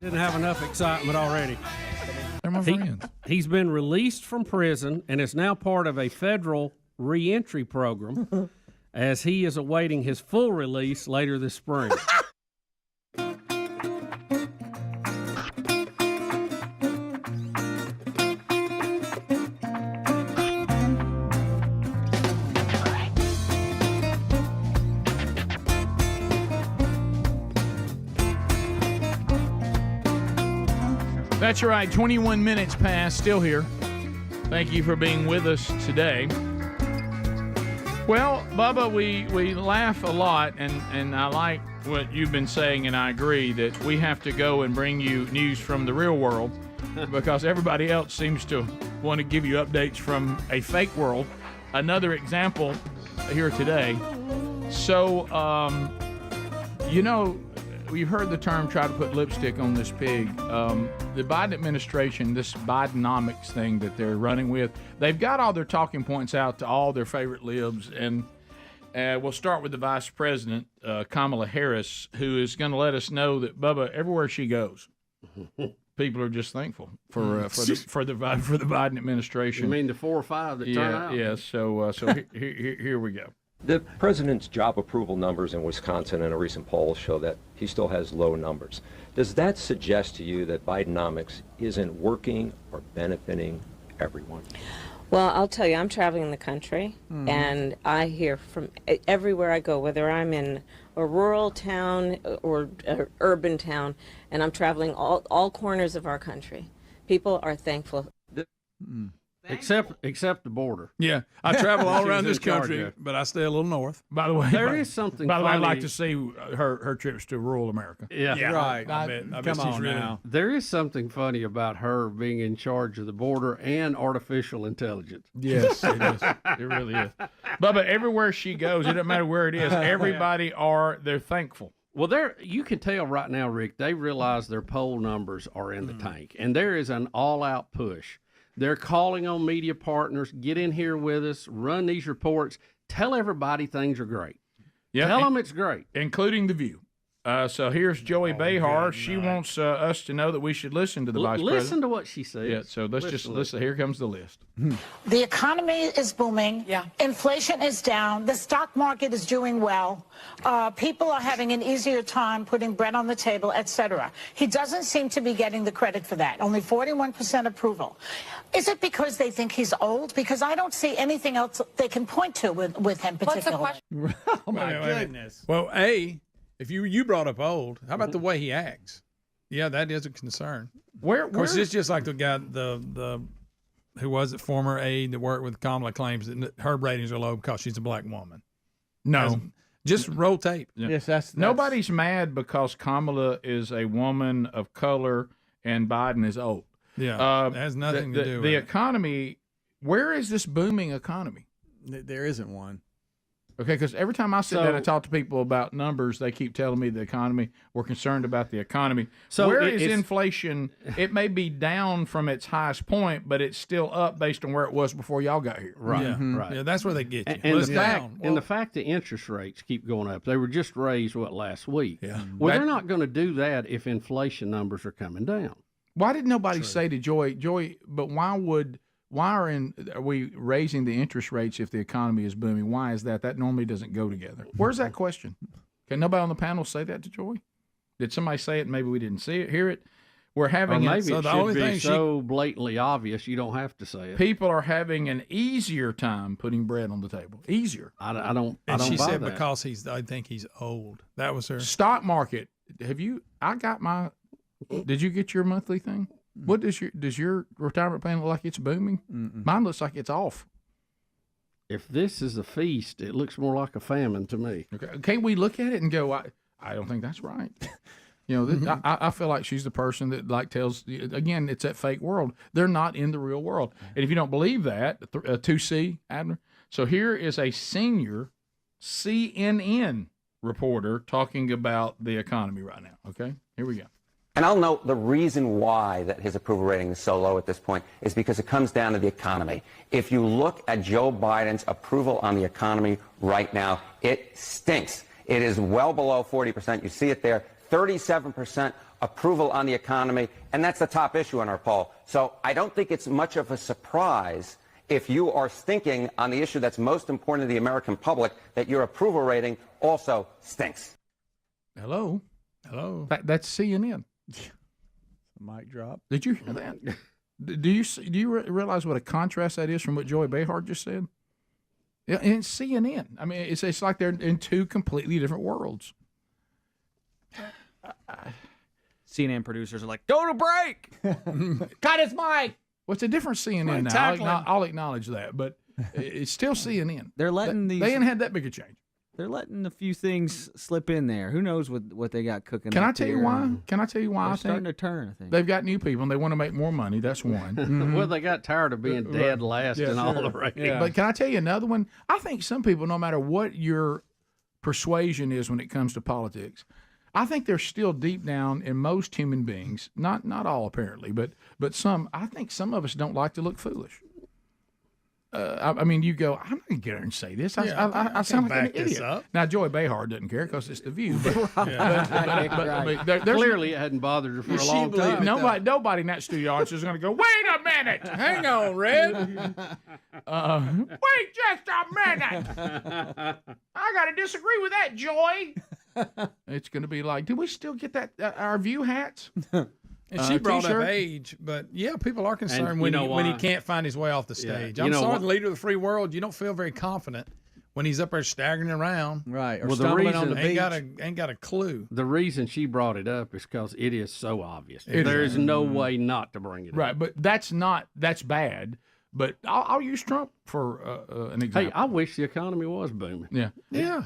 Didn't have enough excitement already. They're my friends. He's been released from prison and is now part of a federal reentry program as he is awaiting his full release later this spring. That's right. 21 minutes past, still here. Thank you for being with us today. Well, Bubba, we laugh a lot, and I like what you've been saying, and I agree that we have to go and bring you news from the real world because everybody else seems to want to give you updates from a fake world. Another example here today. So, we've heard the term try to put lipstick on this pig. The Biden administration, this Bidenomics thing that they're running with, they've got all their talking points out to all their favorite libs. And we'll start with the vice president, Kamala Harris, who is going to let us know that, Bubba, everywhere she goes, people are just thankful for the Biden administration. You mean the 4 or 5 that turn out? Yeah. So here we go. The president's job approval numbers in Wisconsin in a recent poll show that he still has low numbers. Does that suggest to you that Bidenomics isn't working or benefiting everyone? Well, I'll tell you, I'm traveling the country, and I hear from everywhere I go, whether I'm in a rural town or an urban town, and I'm traveling all corners of our country. People are thankful. Except the border. Yeah, I travel all around this country, but I stay a little north. By the way, there is something. By the way, funny. I'd like to see her trips to rural America. Yeah. Right. I bet come she's on really. now. There is something funny about her being in charge of the border and artificial intelligence. Yes, it is. It really is. Bubba, everywhere she goes, it doesn't matter where it is. Everybody they're thankful. Well, you can tell right now, Rick. They realize their poll numbers are in the tank, and there is an all-out push. They're calling on media partners, get in here with us, run these reports, tell everybody things are great. Yeah, tell them it's great. Including The View. So here's Joey Behar. She wants us to know that we should listen to the vice president. Listen to what she says. Yeah, so let's just listen. Here comes the list. The economy is booming. Yeah. Inflation is down. The stock market is doing well. People are having an easier time putting bread on the table, etc. He doesn't seem to be getting the credit for that. Only 41% approval. Is it because they think he's old? Because I don't see anything else they can point to with him particularly. Oh, my goodness. Well, if you brought up old, how about the way he acts? Yeah, that is a concern. Of course, it's just like the guy, the who was it, former aide that worked with Kamala, claims that her ratings are low because she's a black woman. No. Just roll tape. Yeah. Yes, that's Nobody's mad because Kamala is a woman of color and Biden is old. Yeah, it has nothing to do with the it. economy. Where is this booming economy? There isn't one. Okay, because every time I sit down and talk to people about numbers, they keep telling me the economy. We're concerned about the economy. So where is inflation? It may be down from its highest point, but it's still up based on where it was before y'all got here. Right, Yeah. right. Yeah, that's where they get you. And the fact the interest rates keep going up. They were just raised last week. Yeah. Well, they're not going to do that if inflation numbers are coming down. Why did nobody say to Joy? But why are we raising the interest rates if the economy is booming? Why is that? That normally doesn't go together. Where's that question? Can nobody on the panel say that to Joy? Did somebody say it? Maybe we didn't hear it. We're having it should be so blatantly obvious you don't have to say it. People are having an easier time putting bread on the table. Easier. I don't. And she buy said that. because I think he's old. That was her stock market. Did you get your monthly thing? What does your retirement plan look like? It's booming. Mine looks like it's off. If this is a feast, it looks more like a famine to me. Okay, can't we look at it and go, I don't think that's right. I feel like she's the person that tells, again, it's that fake world. They're not in the real world. And if you don't believe that, 2C, Abner. So here is a senior CNN reporter talking about the economy right now. Okay, here we go. And I'll note the reason why that his approval rating is so low at this point is because it comes down to the economy. If you look at Joe Biden's approval on the economy right now, it stinks. It is well below 40%. You see it there, 37% approval on the economy, and that's the top issue in our poll. So I don't think it's much of a surprise if you are stinking on the issue that's most important to the American public, that your approval rating also stinks. Hello. That's CNN. Mic drop. Did you hear that? Do you realize what a contrast that is from what Joey Behar just said? Yeah, and it's CNN. I mean, it's like they're in two completely different worlds. CNN producers are like, go to break. Cut his mic. What's a different CNN now? I'll acknowledge that, but it's still CNN. They're letting They didn't have that big a change. They're letting a few things slip in there. Who knows what they got cooking? Can I tell you why? Can I tell you why? They're I starting think to turn. I think they've got new people and they want to make more money. That's one. Well, they got tired of being dead last in all the ratings. But can I tell you another one? I think some people, no matter what your persuasion is when it comes to politics. I think there's still deep down in most human beings, not all apparently, but some. I think some of us don't like to look foolish. I mean, you go, I'm not going to get there and say this. I sound like an idiot. Now, Joy Behar doesn't care because it's The View. But clearly it hadn't bothered her for a long time. Nobody in that studio audience is going to go, wait a minute. Hang on, Red. Wait just a minute. I got to disagree with that, Joy. It's going to be like, do we still get that our View hats? And she brought up age, but yeah, people are concerned when he can't find his way off the stage. I'm sorry, the leader of the free world, you don't feel very confident when he's up there staggering around. Right. Or stumbling on the beach. Ain't got a clue. The reason she brought it up is because it is so obvious. There's no way not to bring it up. Right, but that's bad. But I'll use Trump for an example. Hey, I wish the economy was booming. Yeah.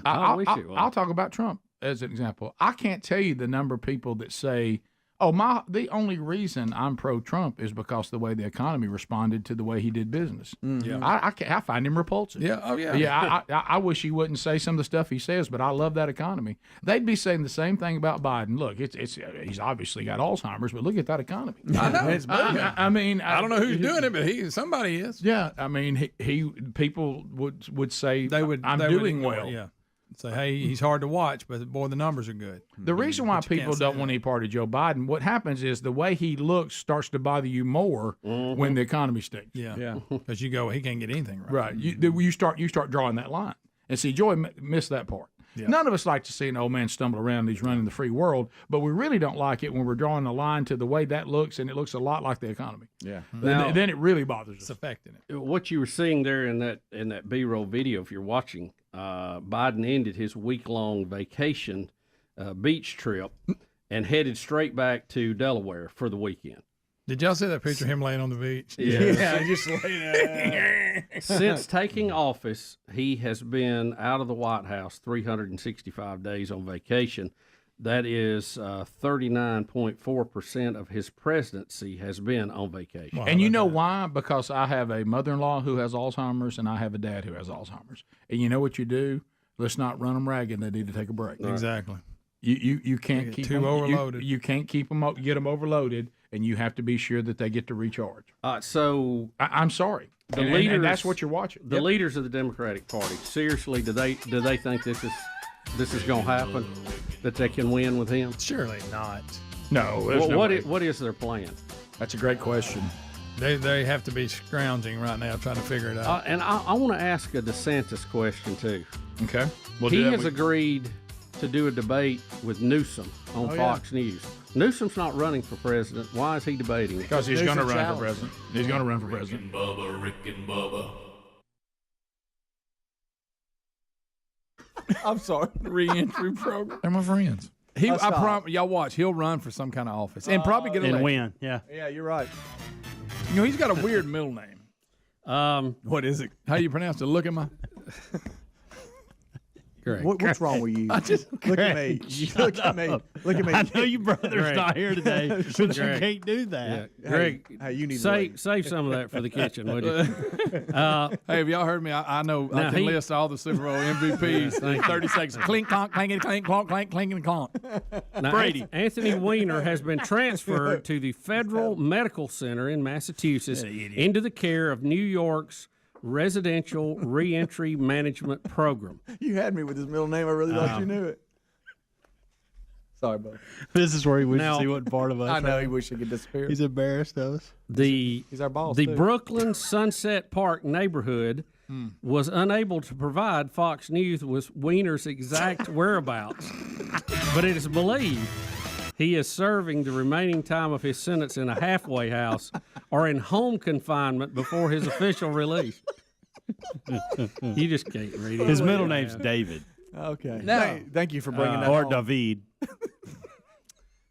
I wish it was. I'll talk about Trump as an example. I can't tell you the number of people that say, the only reason I'm pro-Trump is because the way the economy responded to the way he did business. Yeah. I find him repulsive. Yeah. Oh, yeah. Yeah. I wish he wouldn't say some of the stuff he says, but I love that economy. They'd be saying the same thing about Biden. Look, he's obviously got Alzheimer's, but look at that economy. I know. It's I mean, I don't know who's doing it, but somebody is. Yeah. I mean, people would say I'm doing well. Yeah. Say, hey, he's hard to watch, but boy, the numbers are good. The reason why people don't want any part of Joe Biden, what happens is the way he looks starts to bother you more when the economy stinks. Yeah. Because you go, he can't get anything right. Right. You start drawing that line. And see, Joy missed that part. Yeah. None of us like to see an old man stumble around. He's running the free world, but we really don't like it when we're drawing a line to the way that looks, and it looks a lot like the economy. Yeah. Then it really bothers us. It's affecting it. What you were seeing there in that B-roll video, if you're watching, Biden ended his week-long vacation beach trip and headed straight back to Delaware for the weekend. Did y'all see that picture of him laying on the beach? Yeah, just laying there. Since taking office, he has been out of the White House 365 days on vacation. That is 39.4% of his presidency has been on vacation. And you know why? Because I have a mother-in-law who has Alzheimer's and I have a dad who has Alzheimer's. And you know what you do? Let's not run them ragged. They need to take a break. Exactly. You can't keep too overloaded. You can't keep them get them overloaded, and you have to be sure that they get to recharge. So I'm sorry. The leaders, and that's what you're watching. The leaders of the Democratic Party, seriously, do they think this is going to happen? That they can win with him? Surely not. No. What is their plan? That's a great question. They have to be scrounging right now, trying to figure it out. And I want to ask a DeSantis question too. Okay. He has agreed to do a debate with Newsom on Fox News. Newsom's not running for president. Why is he debating? Because he's going to run for president. He's going to run for president. Rick and Bubba. I'm sorry. Re-entry program. They're my friends. I promise y'all watch. He'll run for some kind of office and probably get elected. And win. Yeah. Yeah, you're right. You know, he's got a weird middle name. What is it? How do you pronounce it? Look at my. What's wrong with you? Look at me. Look at me. Look at me. I know your brother's not here today, but you can't do that. Yeah. Greg, hey, you need save some of that for the kitchen, would you? Hey, have y'all heard me? I know I can list all the Super Bowl MVPs in 30 seconds. Clink, clonk, clank, clink, clonk, clank, clink, and clonk. Now, Brady. Anthony Weiner has been transferred to the Federal Medical Center in Massachusetts into the care of New York's Residential Reentry Management Program. You had me with his middle name. I really thought you knew it. Sorry, bud. This is where he wishes he wasn't part of us. I know he wished he could disappear. He's embarrassed of us. He's our boss. The Brooklyn Sunset Park neighborhood was unable to provide Fox News with Weiner's exact whereabouts, but it is believed he is serving the remaining time of his sentence in a halfway house or in home confinement before his official release. You just can't read it. His middle name's David. Okay. Now, thank you for bringing that or home. David.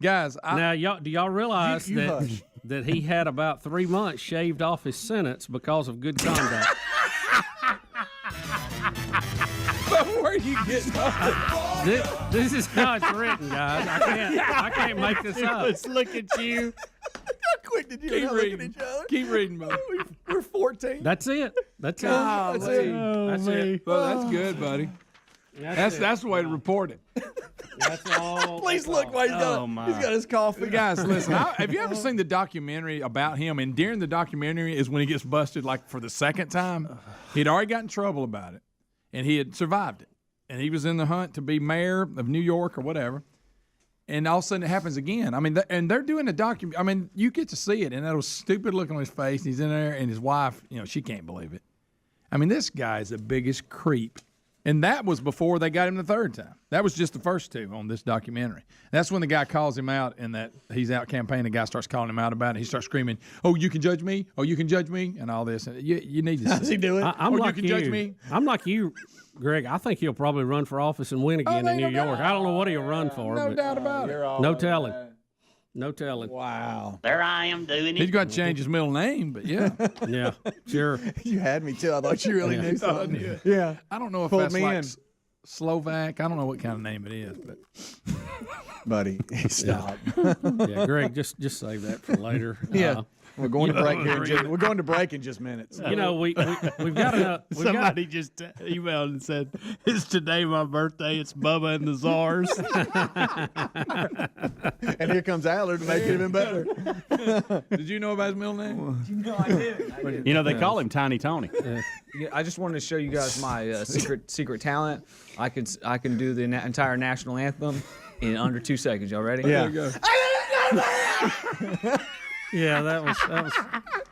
Guys, now do y'all realize that he had about 3 months shaved off his sentence because of good conduct? Where you getting this is how it's written, guys. I can't make this up. Let's look at you. How quick did you keep reading? Look at each other? Keep reading, buddy. We're 14. That's it. That's it. That's it. Oh, That's it. Well, that's good, buddy. That's the way to report it. That's all. Please look like he's got his coffee. Guys, listen. Have you ever seen the documentary about him? And during the documentary is when he gets busted, like for the second time. He'd already got in trouble about it, and he had survived it. And he was in the hunt to be mayor of New York or whatever. And all of a sudden it happens again. I mean, and they're doing a document. I mean, you get to see it, and that was stupid look on his face. And he's in there, and his wife, she can't believe it. I mean, this guy's the biggest creep. And that was before they got him the third time. That was just the first two on this documentary. That's when the guy calls him out, and that he's out campaigning. The guy starts calling him out about it. He starts screaming, "Oh, you can judge me! Oh, you can judge me!" and all this. And you need to. How's he doing? I'm like you can judge me. I'm like you, Greg. I think he'll probably run for office and win again in New York. I don't know what he'll run for. No doubt about it. No telling. No telling. Wow. There I am doing it. He's got to change his middle name, but yeah. Yeah, sure. You had me too. I thought you really knew something. Yeah. I don't know if Pulled that's me like in. Slovak. I don't know what kind of name it is, but buddy, stop. Yeah, Greg, just save that for later. Yeah. We're going to break here. We're going to break in just minutes. We've got enough. Somebody just emailed and said, "Is today my birthday? It's Bubba and the Czars." And here comes Adler to make it even better. Did you know about his middle name? No, I did. They call him Tiny Tony. Yeah, I just wanted to show you guys my secret talent. I can do the entire national anthem in under 2 seconds. Y'all ready? Yeah. There you go. Yeah, that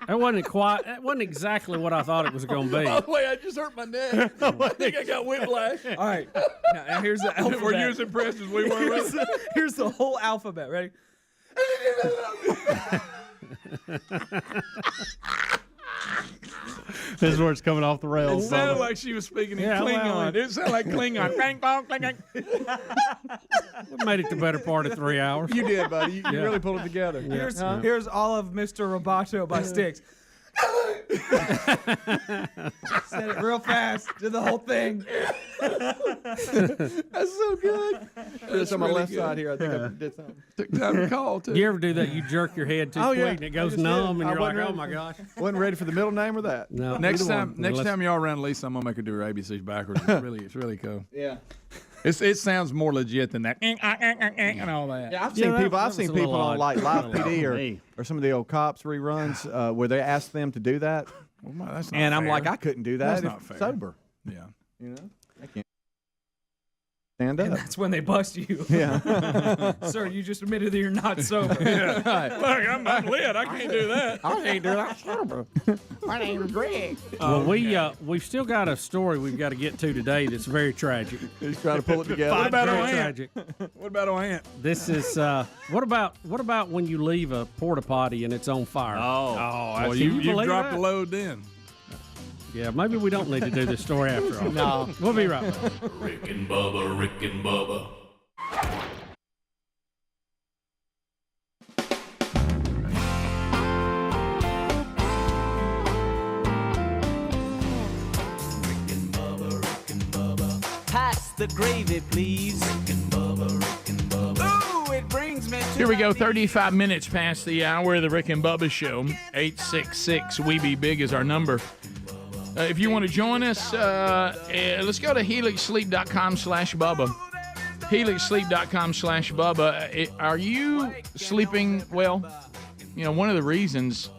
wasn't quite. That wasn't exactly what I thought it was going to be. By the way, I just hurt my neck. I think I got whiplash. All right. Now here's the alphabet. Were you as impressed as we were? Here's the whole alphabet. Ready? This is where it's coming off the rails. It sounded like she was speaking in Klingon. It sounded like Klingon. Clang, clang, clang, clang. We made it the better part of 3 hours. You did, buddy. You really pulled it together. Here's all of Mr. Roboto by Styx. Said it real fast. Did the whole thing. That's so good. It's on my left side here. I think I did something. Took time to call, too. You ever do that? You jerk your head too quick and it goes numb, and you're like, "Oh my gosh!" Wasn't ready for the middle name or that. No. Next time y'all around Lisa, I'm gonna make her do her ABCs backwards. It's really cool. Yeah. It sounds more legit than that and all that. Yeah, I've seen people on like Live PD or some of the old Cops reruns where they ask them to do that. Well, that's not and I'm fair. like, I couldn't do that. That's not fair. Sober. Yeah. I can't stand up. And that's when they bust you. Yeah. Sir, you just admitted that you're not sober. Yeah. Right. Look, I'm lit. I can't do that. I can't do that. Sober. My name is Greg. Well, we've still got a story we've got to get to today that's very tragic. He's trying to pull it together. What about Very Aunt? tragic. What about Aunt? This is what about when you leave a porta potty and it's on fire? Well, you dropped the load then. Yeah, maybe we don't need to do this story after all. No. We'll be right back. Rick and Bubba, Rick and Bubba. Pass the gravy, please. Rick and Bubba. Ooh, it brings me to Here we go, my 35 minutes past the hour of the Rick and Bubba Show. 866 We Be Big is our number. If you want to join us, let's go to helixsleep.com/Bubba. helixsleep.com/Bubba. Are you sleeping well? One of the reasons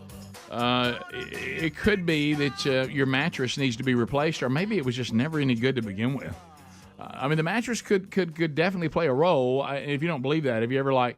it could be that your mattress needs to be replaced, or maybe it was just never any good to begin with. The mattress could definitely play a role. If you don't believe that, have you ever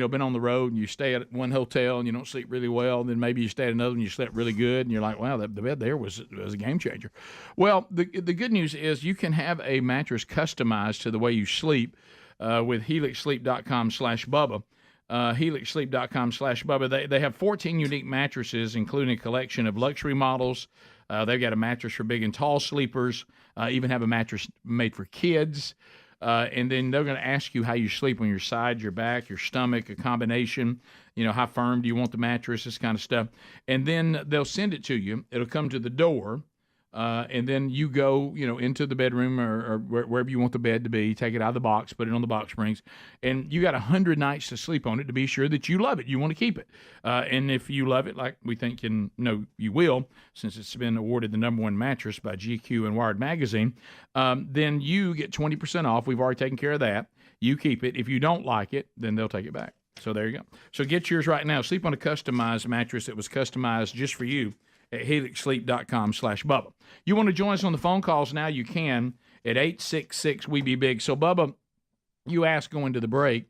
been on the road and you stay at one hotel and you don't sleep really well, then maybe you stay at another and you slept really good, and you're like, wow, the bed there was a game changer. Well, the good news is you can have a mattress customized to the way you sleep with helixsleep.com/Bubba. helixsleep.com/Bubba. They have 14 unique mattresses, including a collection of luxury models. They've got a mattress for big and tall sleepers, even have a mattress made for kids. And then they're going to ask you how you sleep on your side, your back, your stomach, a combination, how firm do you want the mattress, this kind of stuff. And then they'll send it to you. It'll come to the door. And then you go, into the bedroom or wherever you want the bed to be, take it out of the box, put it on the box springs, and you got 100 nights to sleep on it to be sure that you love it. You want to keep it. And if you love it, like we think you will, since it's been awarded the #1 mattress by GQ and Wired Magazine, then you get 20% off. We've already taken care of that. You keep it. If you don't like it, then they'll take it back. So there you go. So get yours right now. Sleep on a customized mattress that was customized just for you at helixsleep.com/Bubba. You want to join us on the phone calls now? You can at 866-WE-BE-BIG. So, Bubba, you asked going to the break,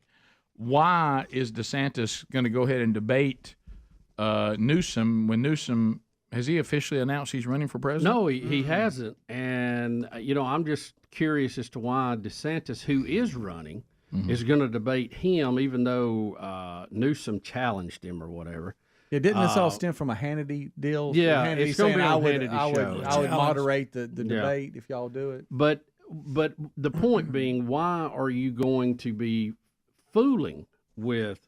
why is DeSantis going to go ahead and debate Newsom when Newsom, has he officially announced he's running for president? No, he hasn't. And, I'm just curious as to why DeSantis, who is running, is going to debate him, even though Newsom challenged him or whatever. Yeah, didn't this all stem from a Hannity deal? Yeah, Hannity it's going to be on Hannity show. I would moderate the debate if y'all do it. But the point being, why are you going to be fooling with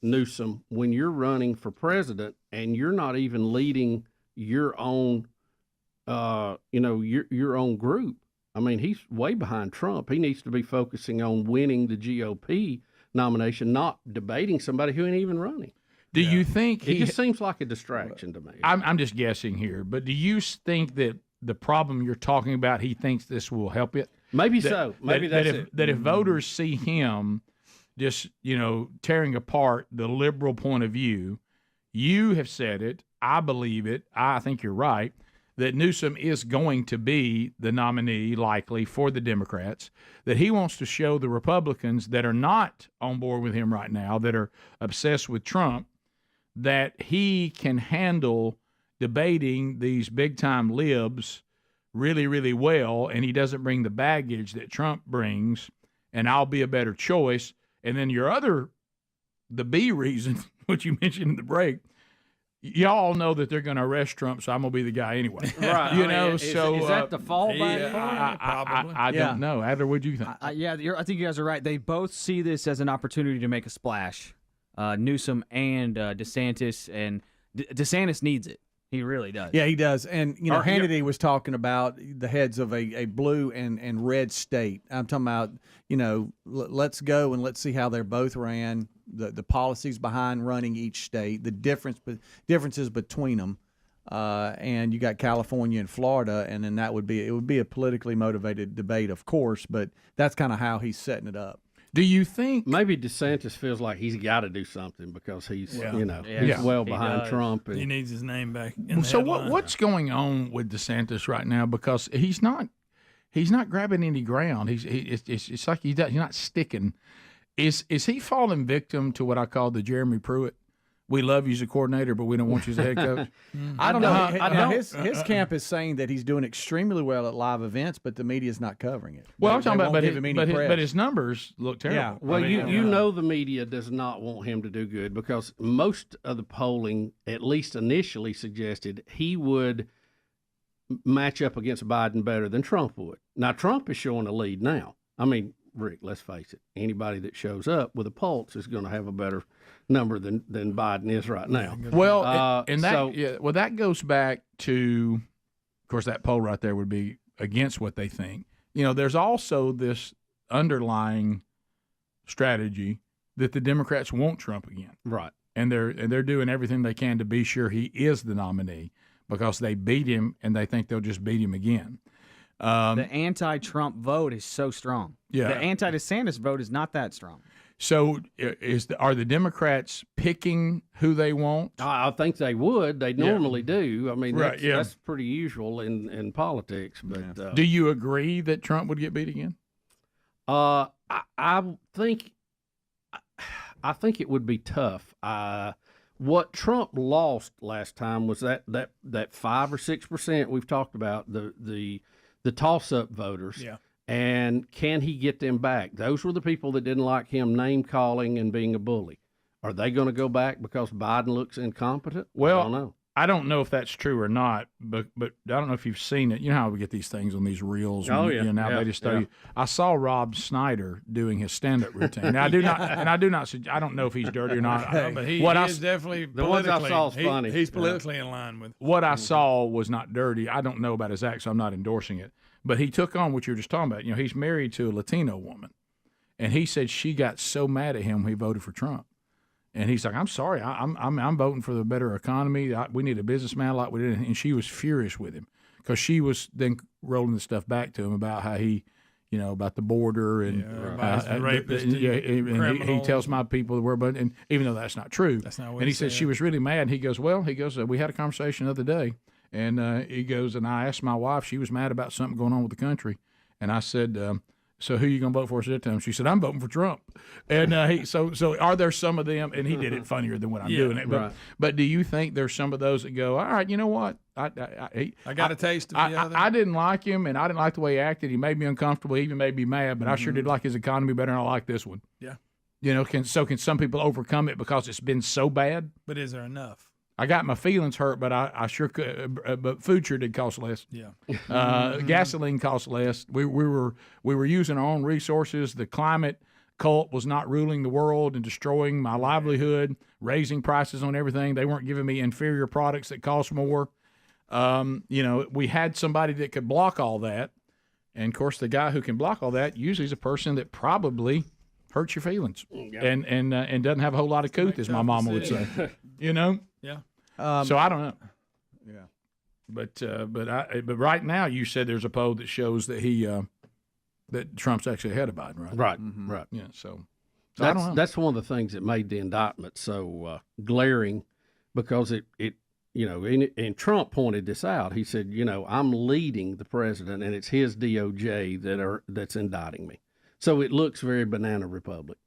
Newsom when you're running for president and you're not even leading your own, your own group? I mean, he's way behind Trump. He needs to be focusing on winning the GOP nomination, not debating somebody who ain't even running. Do you think it just seems like a distraction to me? I'm just guessing here, but do you think that the problem you're talking about, he thinks this will help it? Maybe so. Maybe that's it. That if voters see him just, tearing apart the liberal point of view, you have said it, I believe it, I think you're right, that Newsom is going to be the nominee likely for the Democrats, that he wants to show the Republicans that are not on board with him right now, that are obsessed with Trump, that he can handle debating these big-time libs really, really well, and he doesn't bring the baggage that Trump brings, and I'll be a better choice. And then the B reason, which you mentioned in the break, y'all know that they're going to arrest Trump, so I'm going to be the guy anyway. Right. Is that the fallback? Probably. I don't know. Adler, what do you think? I think you guys are right. They both see this as an opportunity to make a splash. Newsom and DeSantis, and DeSantis needs it. He really does. Yeah, he does. And, Hannity was talking about the heads of a blue and red state. I'm talking about, let's go and let's see how they're both ran, the policies behind running each state, the differences between them. And you got California and Florida, and then it would be a politically motivated debate, of course, but that's kind of how he's setting it up. Do you think maybe DeSantis feels like he's got to do something because he's he's well behind Trump? And he needs his name back. So what's going on with DeSantis right now? Because he's not grabbing any ground. It's like he's not sticking. Is he falling victim to what I call the Jeremy Pruitt? We love you as a coordinator, but we don't want you as a head coach. I don't know. His camp is saying that he's doing extremely well at live events, but the media's not covering it. Well, I'm talking about, but his numbers look terrible. Yeah. Well, you know the media does not want him to do good because most of the polling, at least initially, suggested he would match up against Biden better than Trump would. Now, Trump is showing a lead now. I mean, Rick, let's face it. Anybody that shows up with a pulse is going to have a better number than Biden is right now. Well, that goes back to, of course, that poll right there would be against what they think. There's also this underlying strategy that the Democrats want Trump again, right? And they're doing everything they can to be sure he is the nominee because they beat him and they think they'll just beat him again. The anti-Trump vote is so strong. Yeah. The anti-DeSantis vote is not that strong. So are the Democrats picking who they want? I think they would. They normally do. I mean, that's pretty usual in politics. But do you agree that Trump would get beat again? I think it would be tough. What Trump lost last time was that 5 or 6% we've talked about, the toss-up voters. Yeah. And can he get them back? Those were the people that didn't like him name-calling and being a bully. Are they going to go back because Biden looks incompetent? Well, I don't know. I don't know if that's true or not, but I don't know if you've seen it. You know how we get these things on these reels. Oh, yeah. Now they just tell you. I saw Rob Snyder doing his stand-up routine. Now, I don't know if he's dirty or not. But he is definitely the ones I saw is funny. He's politically in line with. What I saw was not dirty. I don't know about his act, so I'm not endorsing it. But he took on what you were just talking about. You know, he's married to a Latino woman, and he said she got so mad at him when he voted for Trump. And he's like, I'm sorry, I'm voting for the better economy. We need a businessman like we did. And she was furious with him because she was then rolling the stuff back to him about how he, you know, about the border and he tells my people the word, but and even though that's not true. That's not what and he said she was really mad. And he goes, we had a conversation the other day, and he goes, and I asked my wife, she was mad about something going on with the country, and I said, so who are you going to vote for that time? She said, I'm voting for Trump. And so are there some of them, and he did it funnier than when I'm doing it. But do you think there's some of those that go, all right, you know what? I got a taste of the other. I didn't like him, and I didn't like the way he acted. He made me uncomfortable. He even made me mad, but I sure did like his economy better, and I like this one. Yeah. You know, can some people overcome it because it's been so bad? But is there enough? I got my feelings hurt, but I sure could. But food sure did cost less. Yeah. Gasoline cost less. We were using our own resources. The climate cult was not ruling the world and destroying my livelihood, raising prices on everything. They weren't giving me inferior products that cost more. You know, we had somebody that could block all that, and of course, the guy who can block all that usually is a person that probably hurts your feelings and doesn't have a whole lot of couth, as my mama would say. You know. Yeah. So I don't know. Yeah. But right now you said there's a poll that shows that that Trump's actually ahead of Biden, right? Right. Right. Yeah. So that's, I don't know. That's one of the things that made the indictment so glaring, because it you know, and Trump pointed this out. He said, you know, I'm leading the president, and it's his DOJ that's indicting me. So it looks very banana republic.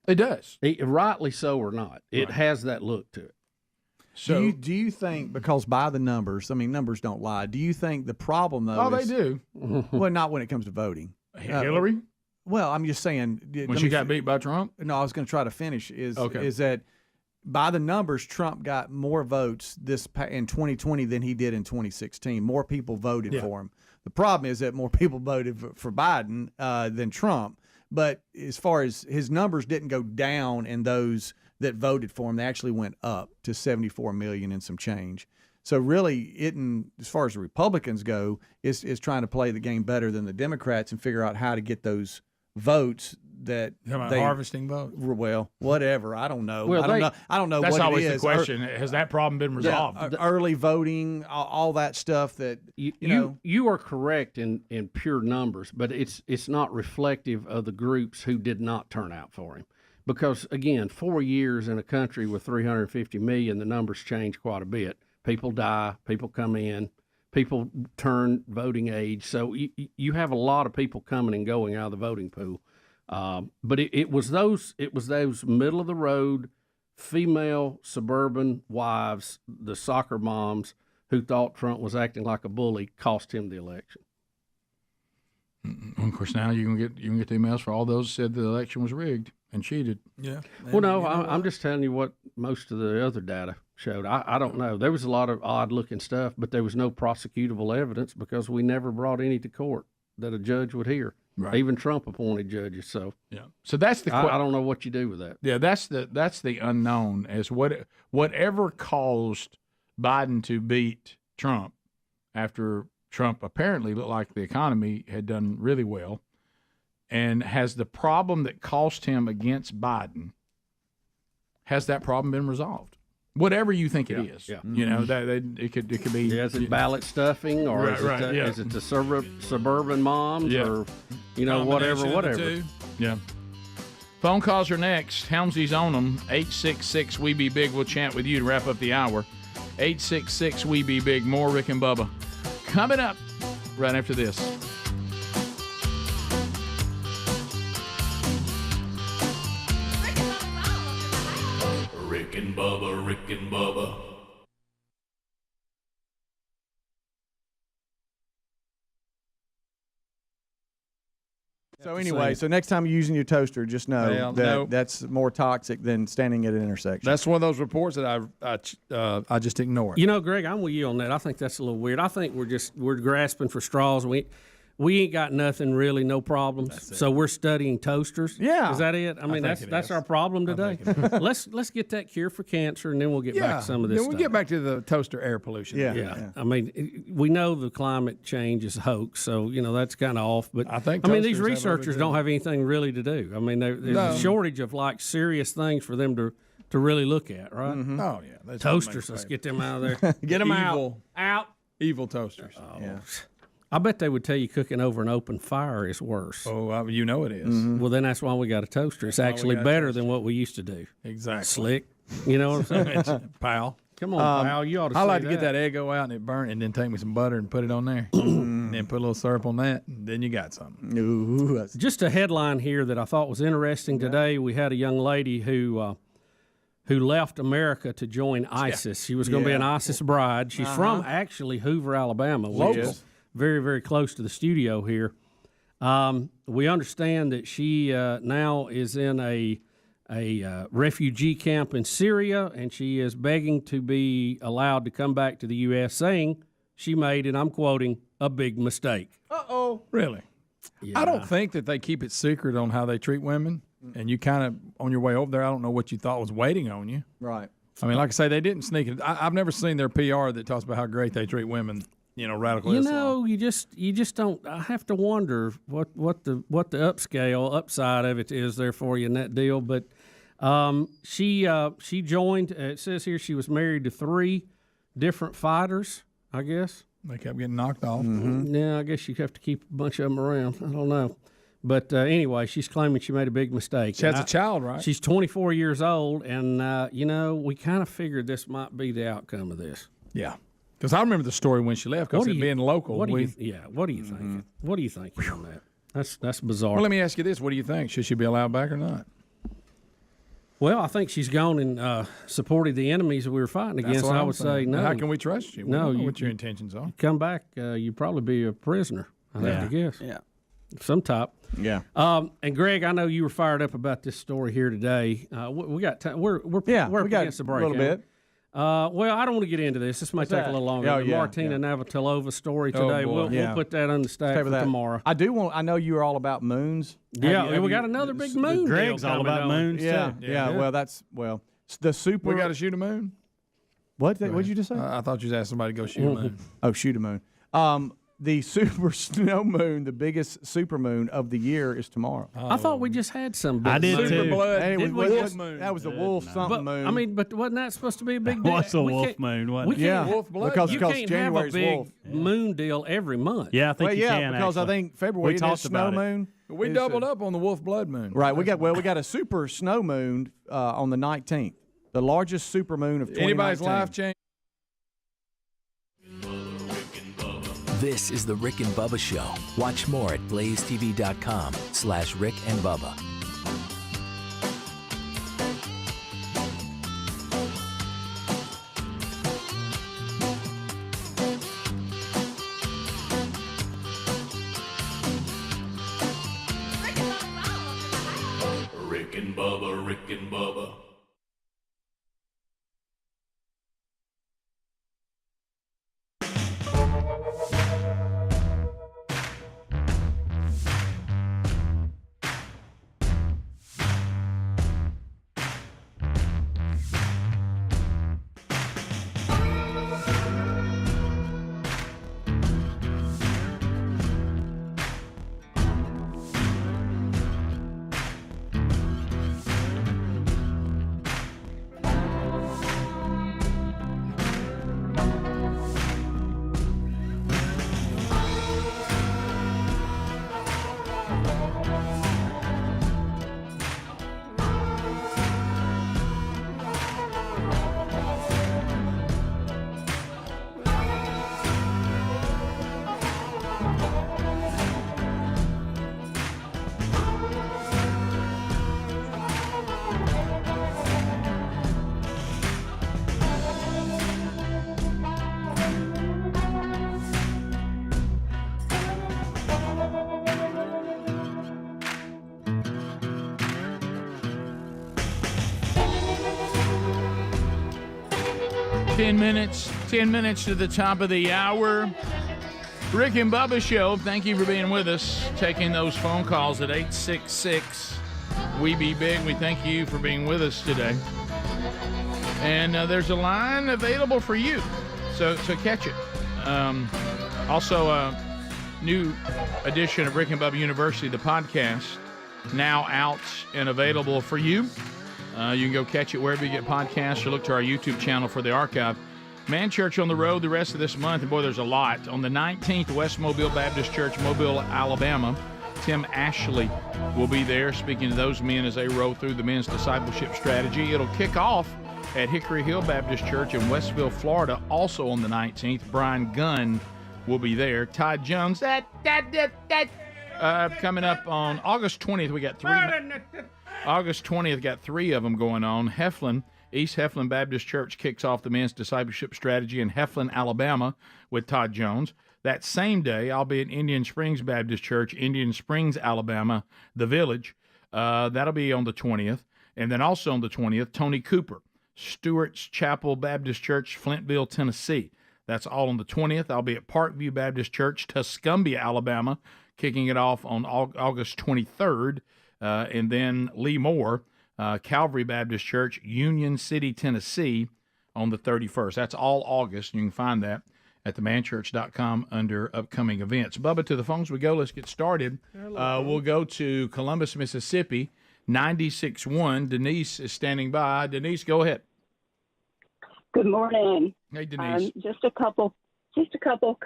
It does. Rightly so or not. It has that look to it. So do you think, because by the numbers, I mean, numbers don't lie, do you think the problem, though, they do. Well, not when it comes to voting. Hillary? Well, I'm just saying. When she got beat by Trump? No, I was going to try to finish, is that by the numbers, Trump got more votes in 2020 than he did in 2016. More people voted for him. The problem is that more people voted for Biden than Trump. But as far as his numbers didn't go down in those that voted for him, they actually went up to 74 million and some change. So really, as far as the Republicans go, is trying to play the game better than the Democrats and figure out how to get those votes that harvesting votes. Well, whatever. I don't know. Well, I don't know. That's what always it the is. question. Has that problem been resolved? Early voting, all that stuff that you know. You are correct in pure numbers, but it's not reflective of the groups who did not turn out for him. Because, again, 4 years in a country with 350 million, the numbers change quite a bit. People die, people come in, people turn voting age. So you have a lot of people coming and going out of the voting pool. But it was those middle of the road female suburban wives, the soccer moms who thought Trump was acting like a bully, cost him the election. Of course, now you can get the emails for all those who said the election was rigged and cheated. Yeah. Well, no, I'm just telling you what most of the other data showed. I don't know. There was a lot of odd-looking stuff, but there was no prosecutable evidence because we never brought any to court that a judge would hear. Right. Even Trump appointed judges. So So that's the. I don't know what you do with that. Yeah, that's the unknown as whatever caused Biden to beat Trump after Trump apparently looked like the economy had done really well. And has the problem that cost him against Biden, has that problem been resolved? Whatever you think it is, you know, that it could be. Yeah, is it ballot stuffing, or is it the suburban moms, or whatever. Yeah. Phone calls are next. Helmsy's on them. 866 We Be Big. We'll chat with you to wrap up the hour. 866 We Be Big. More Rick and Bubba coming up right after this. Rick and Bubba, Rick and Bubba. So anyway, so next time you're using your toaster, just know that's more toxic than standing at an intersection. That's one of those reports that I just ignore. You know, Greg, I'm with you on that. I think that's a little weird. I think we're grasping for straws. We ain't got nothing really, no problems. So we're studying toasters. Yeah, is that it? I mean, that's our problem today. Let's get that cure for cancer, and then we'll get back to some of this. Then we'll get back to the toaster air pollution. Yeah. I mean, we know the climate change is a hoax, so that's kind of off. But I mean, these researchers don't have anything really to do. I mean, there's a shortage of serious things for them to really look at, right? Mm-hmm. Oh yeah, toasters. Let's get them out of there. Get them out. Evil toasters. Yeah. I bet they would tell you cooking over an open fire is worse. Oh, you know it is. Mm-hmm. Well, then that's why we got a toaster. It's actually better than what we used to do. Exactly. Slick. You know what I'm saying? Pal. Come on, pal. You ought to I like to get that Eggo out and it burn, and then take me some butter and put it on there. And then put a little syrup on that, and then you got something. Ooh, just a headline here that I thought was interesting today. We had a young lady who left America to join ISIS. She was going to be an ISIS bride. She's from actually Hoover, Alabama, which is very, very close to the studio here. We understand that she now is in a refugee camp in Syria, and she is begging to be allowed to come back to the U.S., saying she made, and I'm quoting, a big mistake. Uh-oh. Really? Yeah. I don't think that they keep it secret on how they treat women, and you kind of, on your way over there, I don't know what you thought was waiting on you. Right. I mean, like I say, they didn't sneak it. I've never seen their PR that talks about how great they treat women. Radical Islam. You just don't. I have to wonder what the upscale upside of it is there for you in that deal. But she joined. It says here she was married to 3 different fighters. I guess they kept getting knocked off. Mm-hmm. Yeah, I guess you have to keep a bunch of them around. I don't know. But anyway, she's claiming she made a big mistake. She has a child, right? She's 24 years old, and we kind of figured this might be the outcome of this. Yeah. Because I remember the story when she left, because being local. What are you thinking? What are you thinking on that? That's bizarre. Well, let me ask you this. What do you think? Should she be allowed back or not? Well, I think she's gone and supported the enemies that we were fighting against. I would say no. How can we trust you? We don't know what your intentions are. You come back, you'd probably be a prisoner, I have to guess. Yeah. Some type. Yeah. And Greg, I know you were fired up about this story here today. We got time. We're against the break. A little bit. Well, I don't want to get into this. This might take a little longer. The Martina Navratilova story today. We'll put that on the stack for tomorrow. I know you are all about moons. Yeah, we got another big moon. Greg's all about moons too. Yeah. Well, the super. We got to shoot a moon. What did you just say? I thought you asked somebody to go shoot a moon. Oh, shoot a moon. The super snow moon, the biggest super moon of the year, is tomorrow. I thought we just had some. I did super too. blood. Hey, wolf moon. That was the wolf something moon. I mean, but wasn't that supposed to be a big deal? What's a wolf moon? What? Wolf blood. Because you can't January's have a big wolf. moon deal every month. Yeah, I think you can. Because actually. I think February we talked snow about moon. We doubled up on the wolf blood moon. Right. We got a super snow moon on the 19th, the largest super moon of 2019. Anybody's life change. This is the Rick and Bubba Show. Watch more at blazetv.com/Rick and Bubba. Rick and Bubba, Rick and Bubba. 10 minutes to the top of the hour. Rick and Bubba Show. Thank you for being with us. Taking those phone calls at 866 We Be Big. We thank you for being with us today. And there's a line available for you, so catch it. Also, a new edition of Rick and Bubba University, the podcast, now out and available for you. You can go catch it wherever you get podcasts or look to our YouTube channel for the archive. Man Church on the road the rest of this month, and boy, there's a lot. On the 19th, West Mobile Baptist Church, Mobile, Alabama. Tim Ashley will be there speaking to those men as they roll through the men's discipleship strategy. It'll kick off at Hickory Hill Baptist Church in Westville, Florida, also on the 19th. Brian Gunn will be there. Todd Jones, coming up on August 20th. We got August 20th, got three of them going on. Heflin, East Heflin Baptist Church kicks off the men's discipleship strategy in Heflin, Alabama with Todd Jones. That same day, I'll be at Indian Springs Baptist Church, Indian Springs, Alabama, the Village. That'll be on the 20th. And then also on the 20th, Tony Cooper, Stewart's Chapel Baptist Church, Flintville, Tennessee. That's all on the 20th. I'll be at Parkview Baptist Church, Tuscumbia, Alabama, kicking it off on August 23rd. And then Lee Moore, Calvary Baptist Church, Union City, Tennessee, on the 31st. That's all August. You can find that at themanchurch.com under upcoming events. Bubba, to the phones we go. Let's get started. We'll go to Columbus, Mississippi, 96.1. Denise is standing by. Denise, go ahead. Good morning. Hey, Denise. Just a couple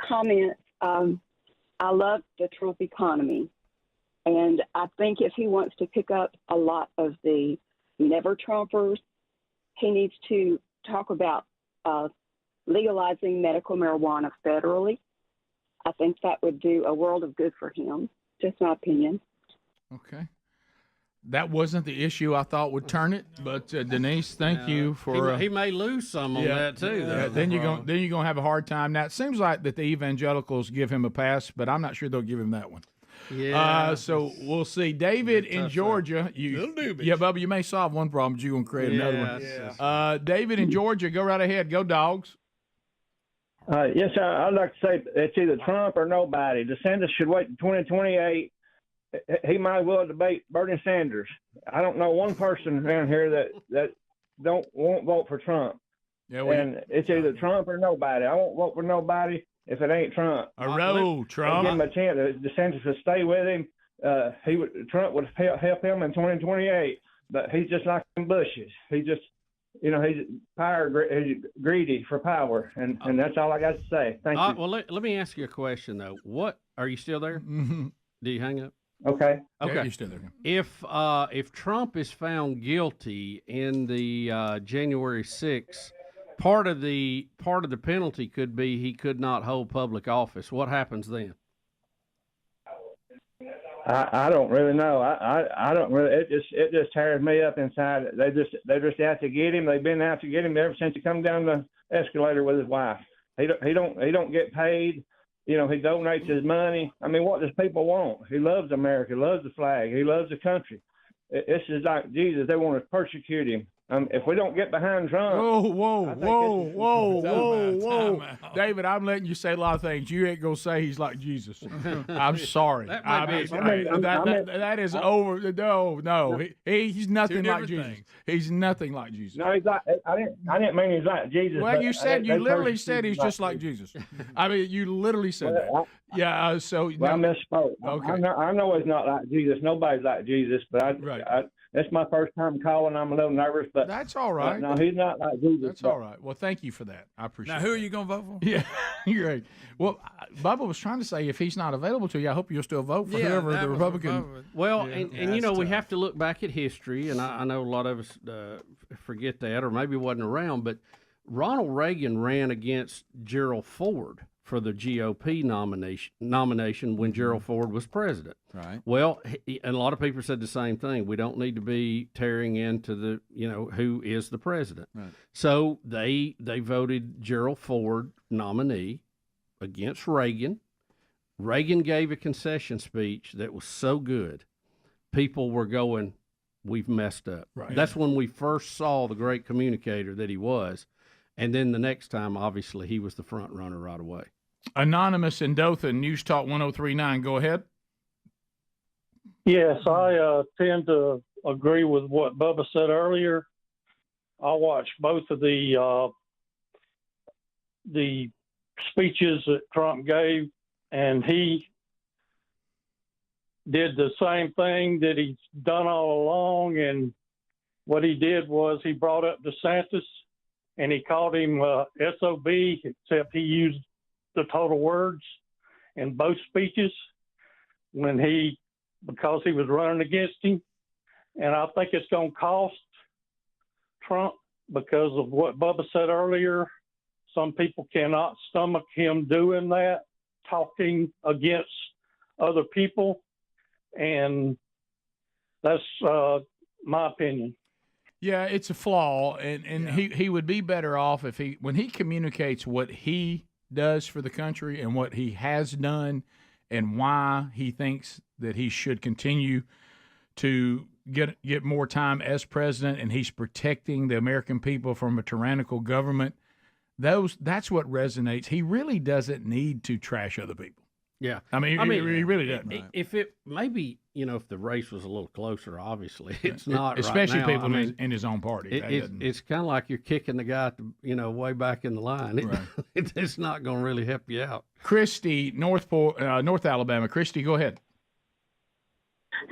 comments. I love the Trump economy. And I think if he wants to pick up a lot of the never-Trumpers, he needs to talk about legalizing medical marijuana federally. I think that would do a world of good for him. Just my opinion. Okay. That wasn't the issue I thought would turn it, but Denise, thank you for. He may lose some on that too. Then you're gonna have a hard time. Now it seems like that the evangelicals give him a pass, but I'm not sure they'll give him that one. Yeah. So we'll see. David in Georgia. Bubba, you may solve one problem, but you're going to create another one. Yeah. David in Georgia, go right ahead. Go Dogs. Yes, I'd like to say it's either Trump or nobody. DeSantis should wait to 2028. He might as well debate Bernie Sanders. I don't know one person around here that won't vote for Trump. And it's either Trump or nobody. I won't vote for nobody if it ain't Trump. Trump. Give him a chance. DeSantis would stay with him. Trump would help him in 2028. But he's just like them Bushes. He just, he's greedy for power, and that's all I got to say. Thank you. Well, let me ask you a question though. What are you still there? Mm-hmm. Do you hang up? Okay. Okay. Yeah, you're still there. If Trump is found guilty in the January 6th, part of the penalty could be he could not hold public office. What happens then? I don't really know. I don't really. It just tears me up inside. They just out to get him. They've been out to get him ever since he come down the escalator with his wife. He don't get paid. He donates his money. I mean, what does people want? He loves America. He loves the flag. He loves the country. It's just like Jesus. They want to persecute him. If we don't get behind Trump. Whoa. David, I'm letting you say a lot of things. You ain't going to say he's like Jesus. I'm sorry. That is over. No. He's nothing like Jesus. He's nothing like Jesus. No, he's like, I didn't mean he's like Jesus. Well, you literally said he's just like Jesus. I mean, you literally said that. Yeah, so. Well, I misspoke. Okay. I know he's not like Jesus. Nobody's like Jesus, but it's my first time calling. I'm a little nervous, but that's all right. No, he's not like Jesus. That's all right. Well, thank you for that. I appreciate it. Now, who are you going to vote for? Yeah, you're right. Well, Bubba was trying to say if he's not available to you, I hope you'll still vote for whoever the Republican. Well, and we have to look back at history, and I know a lot of us forget that, or maybe wasn't around, but Ronald Reagan ran against Gerald Ford for the GOP nomination when Gerald Ford was president. Right. Well, and a lot of people said the same thing. We don't need to be tearing into the, who is the president. Right. So they voted Gerald Ford nominee against Reagan. Reagan gave a concession speech that was so good, people were going, we've messed up. Right. That's when we first saw the great communicator that he was. And then the next time, obviously, he was the front runner right away. Anonymous in Dothan, News Talk 1039. Go ahead. Yes, I tend to agree with what Bubba said earlier. I watched both of the speeches that Trump gave, and he did the same thing that he's done all along. And what he did was he brought up DeSantis, and he called him SOB, except he used the total words in both speeches because he was running against him. And I think it's going to cost Trump because of what Bubba said earlier. Some people cannot stomach him doing that, talking against other people. And that's my opinion. Yeah, it's a flaw, and he would be better off if when he communicates what he does for the country and what he has done and why he thinks that he should continue to get more time as president, and he's protecting the American people from a tyrannical government. That's what resonates. He really doesn't need to trash other people. Yeah, I mean, he really doesn't. If it maybe if the race was a little closer, obviously it's not. Especially right now. people in his own party. It's kind of like you're kicking the guy, way back in the line. It's not going to really help you out. Christy, North Alabama. Christy, go ahead.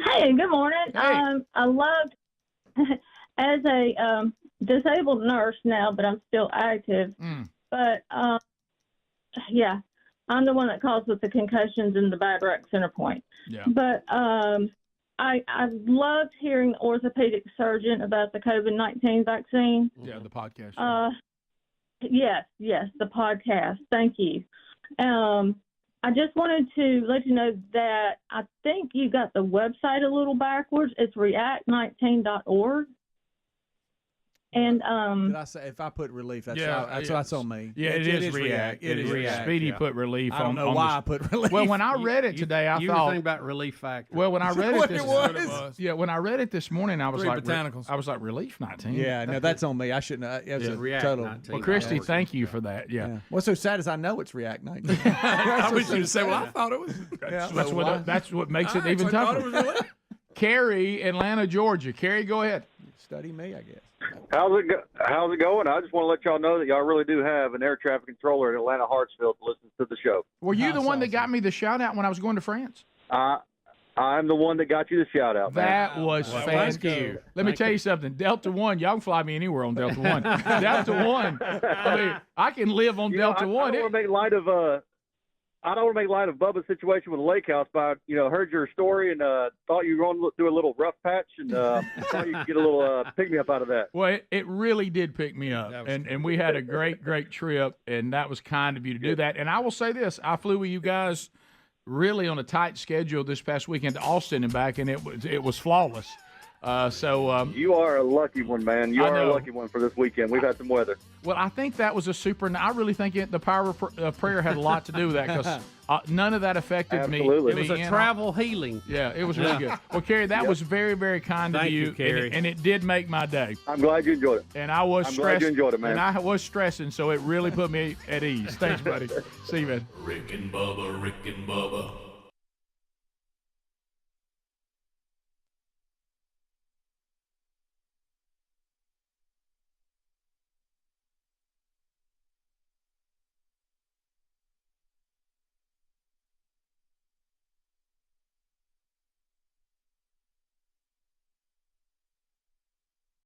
Hey, good morning. Hey. I loved as a disabled nurse now, but I'm still active. But yeah. I'm the one that calls with the concussions and the bad rec center point. Yeah. But I loved hearing the orthopedic surgeon about the COVID-19 vaccine. Yeah, the podcast. Yes, the podcast. Thank you. I just wanted to let you know that I think you got the website a little backwards. It's react19.org. And did I say if I put relief? That's on me. Yeah, it is React. It is React. Speedy put relief. I don't know why I put relief. Well, when I read it today, I you thought were thinking about Relief Factor. Well, when I read it, when I read it this morning, I was like, botanicals. I was like, Relief 19. Yeah, no, that's on me. I shouldn't. It was a React total. 19. Well, Christy, thank you for that. Yeah. What's so sad is I know it's React 19. I wish you'd say, well, I thought it was. That's what makes it even tougher. Carrie, Atlanta, Georgia. Carrie, go ahead. Study me, I guess. How's it going? I just want to let y'all know that y'all really do have an air traffic controller in Atlanta Hartsfield to listen to the show. Were you the one that got me the shout out when I was going to France? I'm the one that got you the shout out. That was fantastic. Let me tell you something. Delta One, y'all can fly me anywhere on Delta One. Delta One. I mean, I can live on Delta One. I don't want to make light of I don't want to make light of Bubba's situation with the lake house, but heard your story and thought you were going to do a little rough patch and thought you could get a little pick me up out of that. Well, it really did pick me up, and we had a great trip, and that was kind of you to do that. And I will say this: I flew with you guys really on a tight schedule this past weekend to Austin and back, and it was flawless. You are a lucky one, man. You are a lucky one for this weekend. We've had some weather. Well, I think that was I really think the power of prayer had a lot to do with that because none of that affected me. Absolutely. It was a travel healing. Yeah, it was really good. Well, Carrie, that was very, very kind of you, Carrie. and it did make my day. I'm glad you enjoyed it. And I was I'm stressed. glad you enjoyed it, man. And I was stressing, so it really put me at ease. Thanks, buddy. See you, man. Rick and Bubba, Rick and Bubba.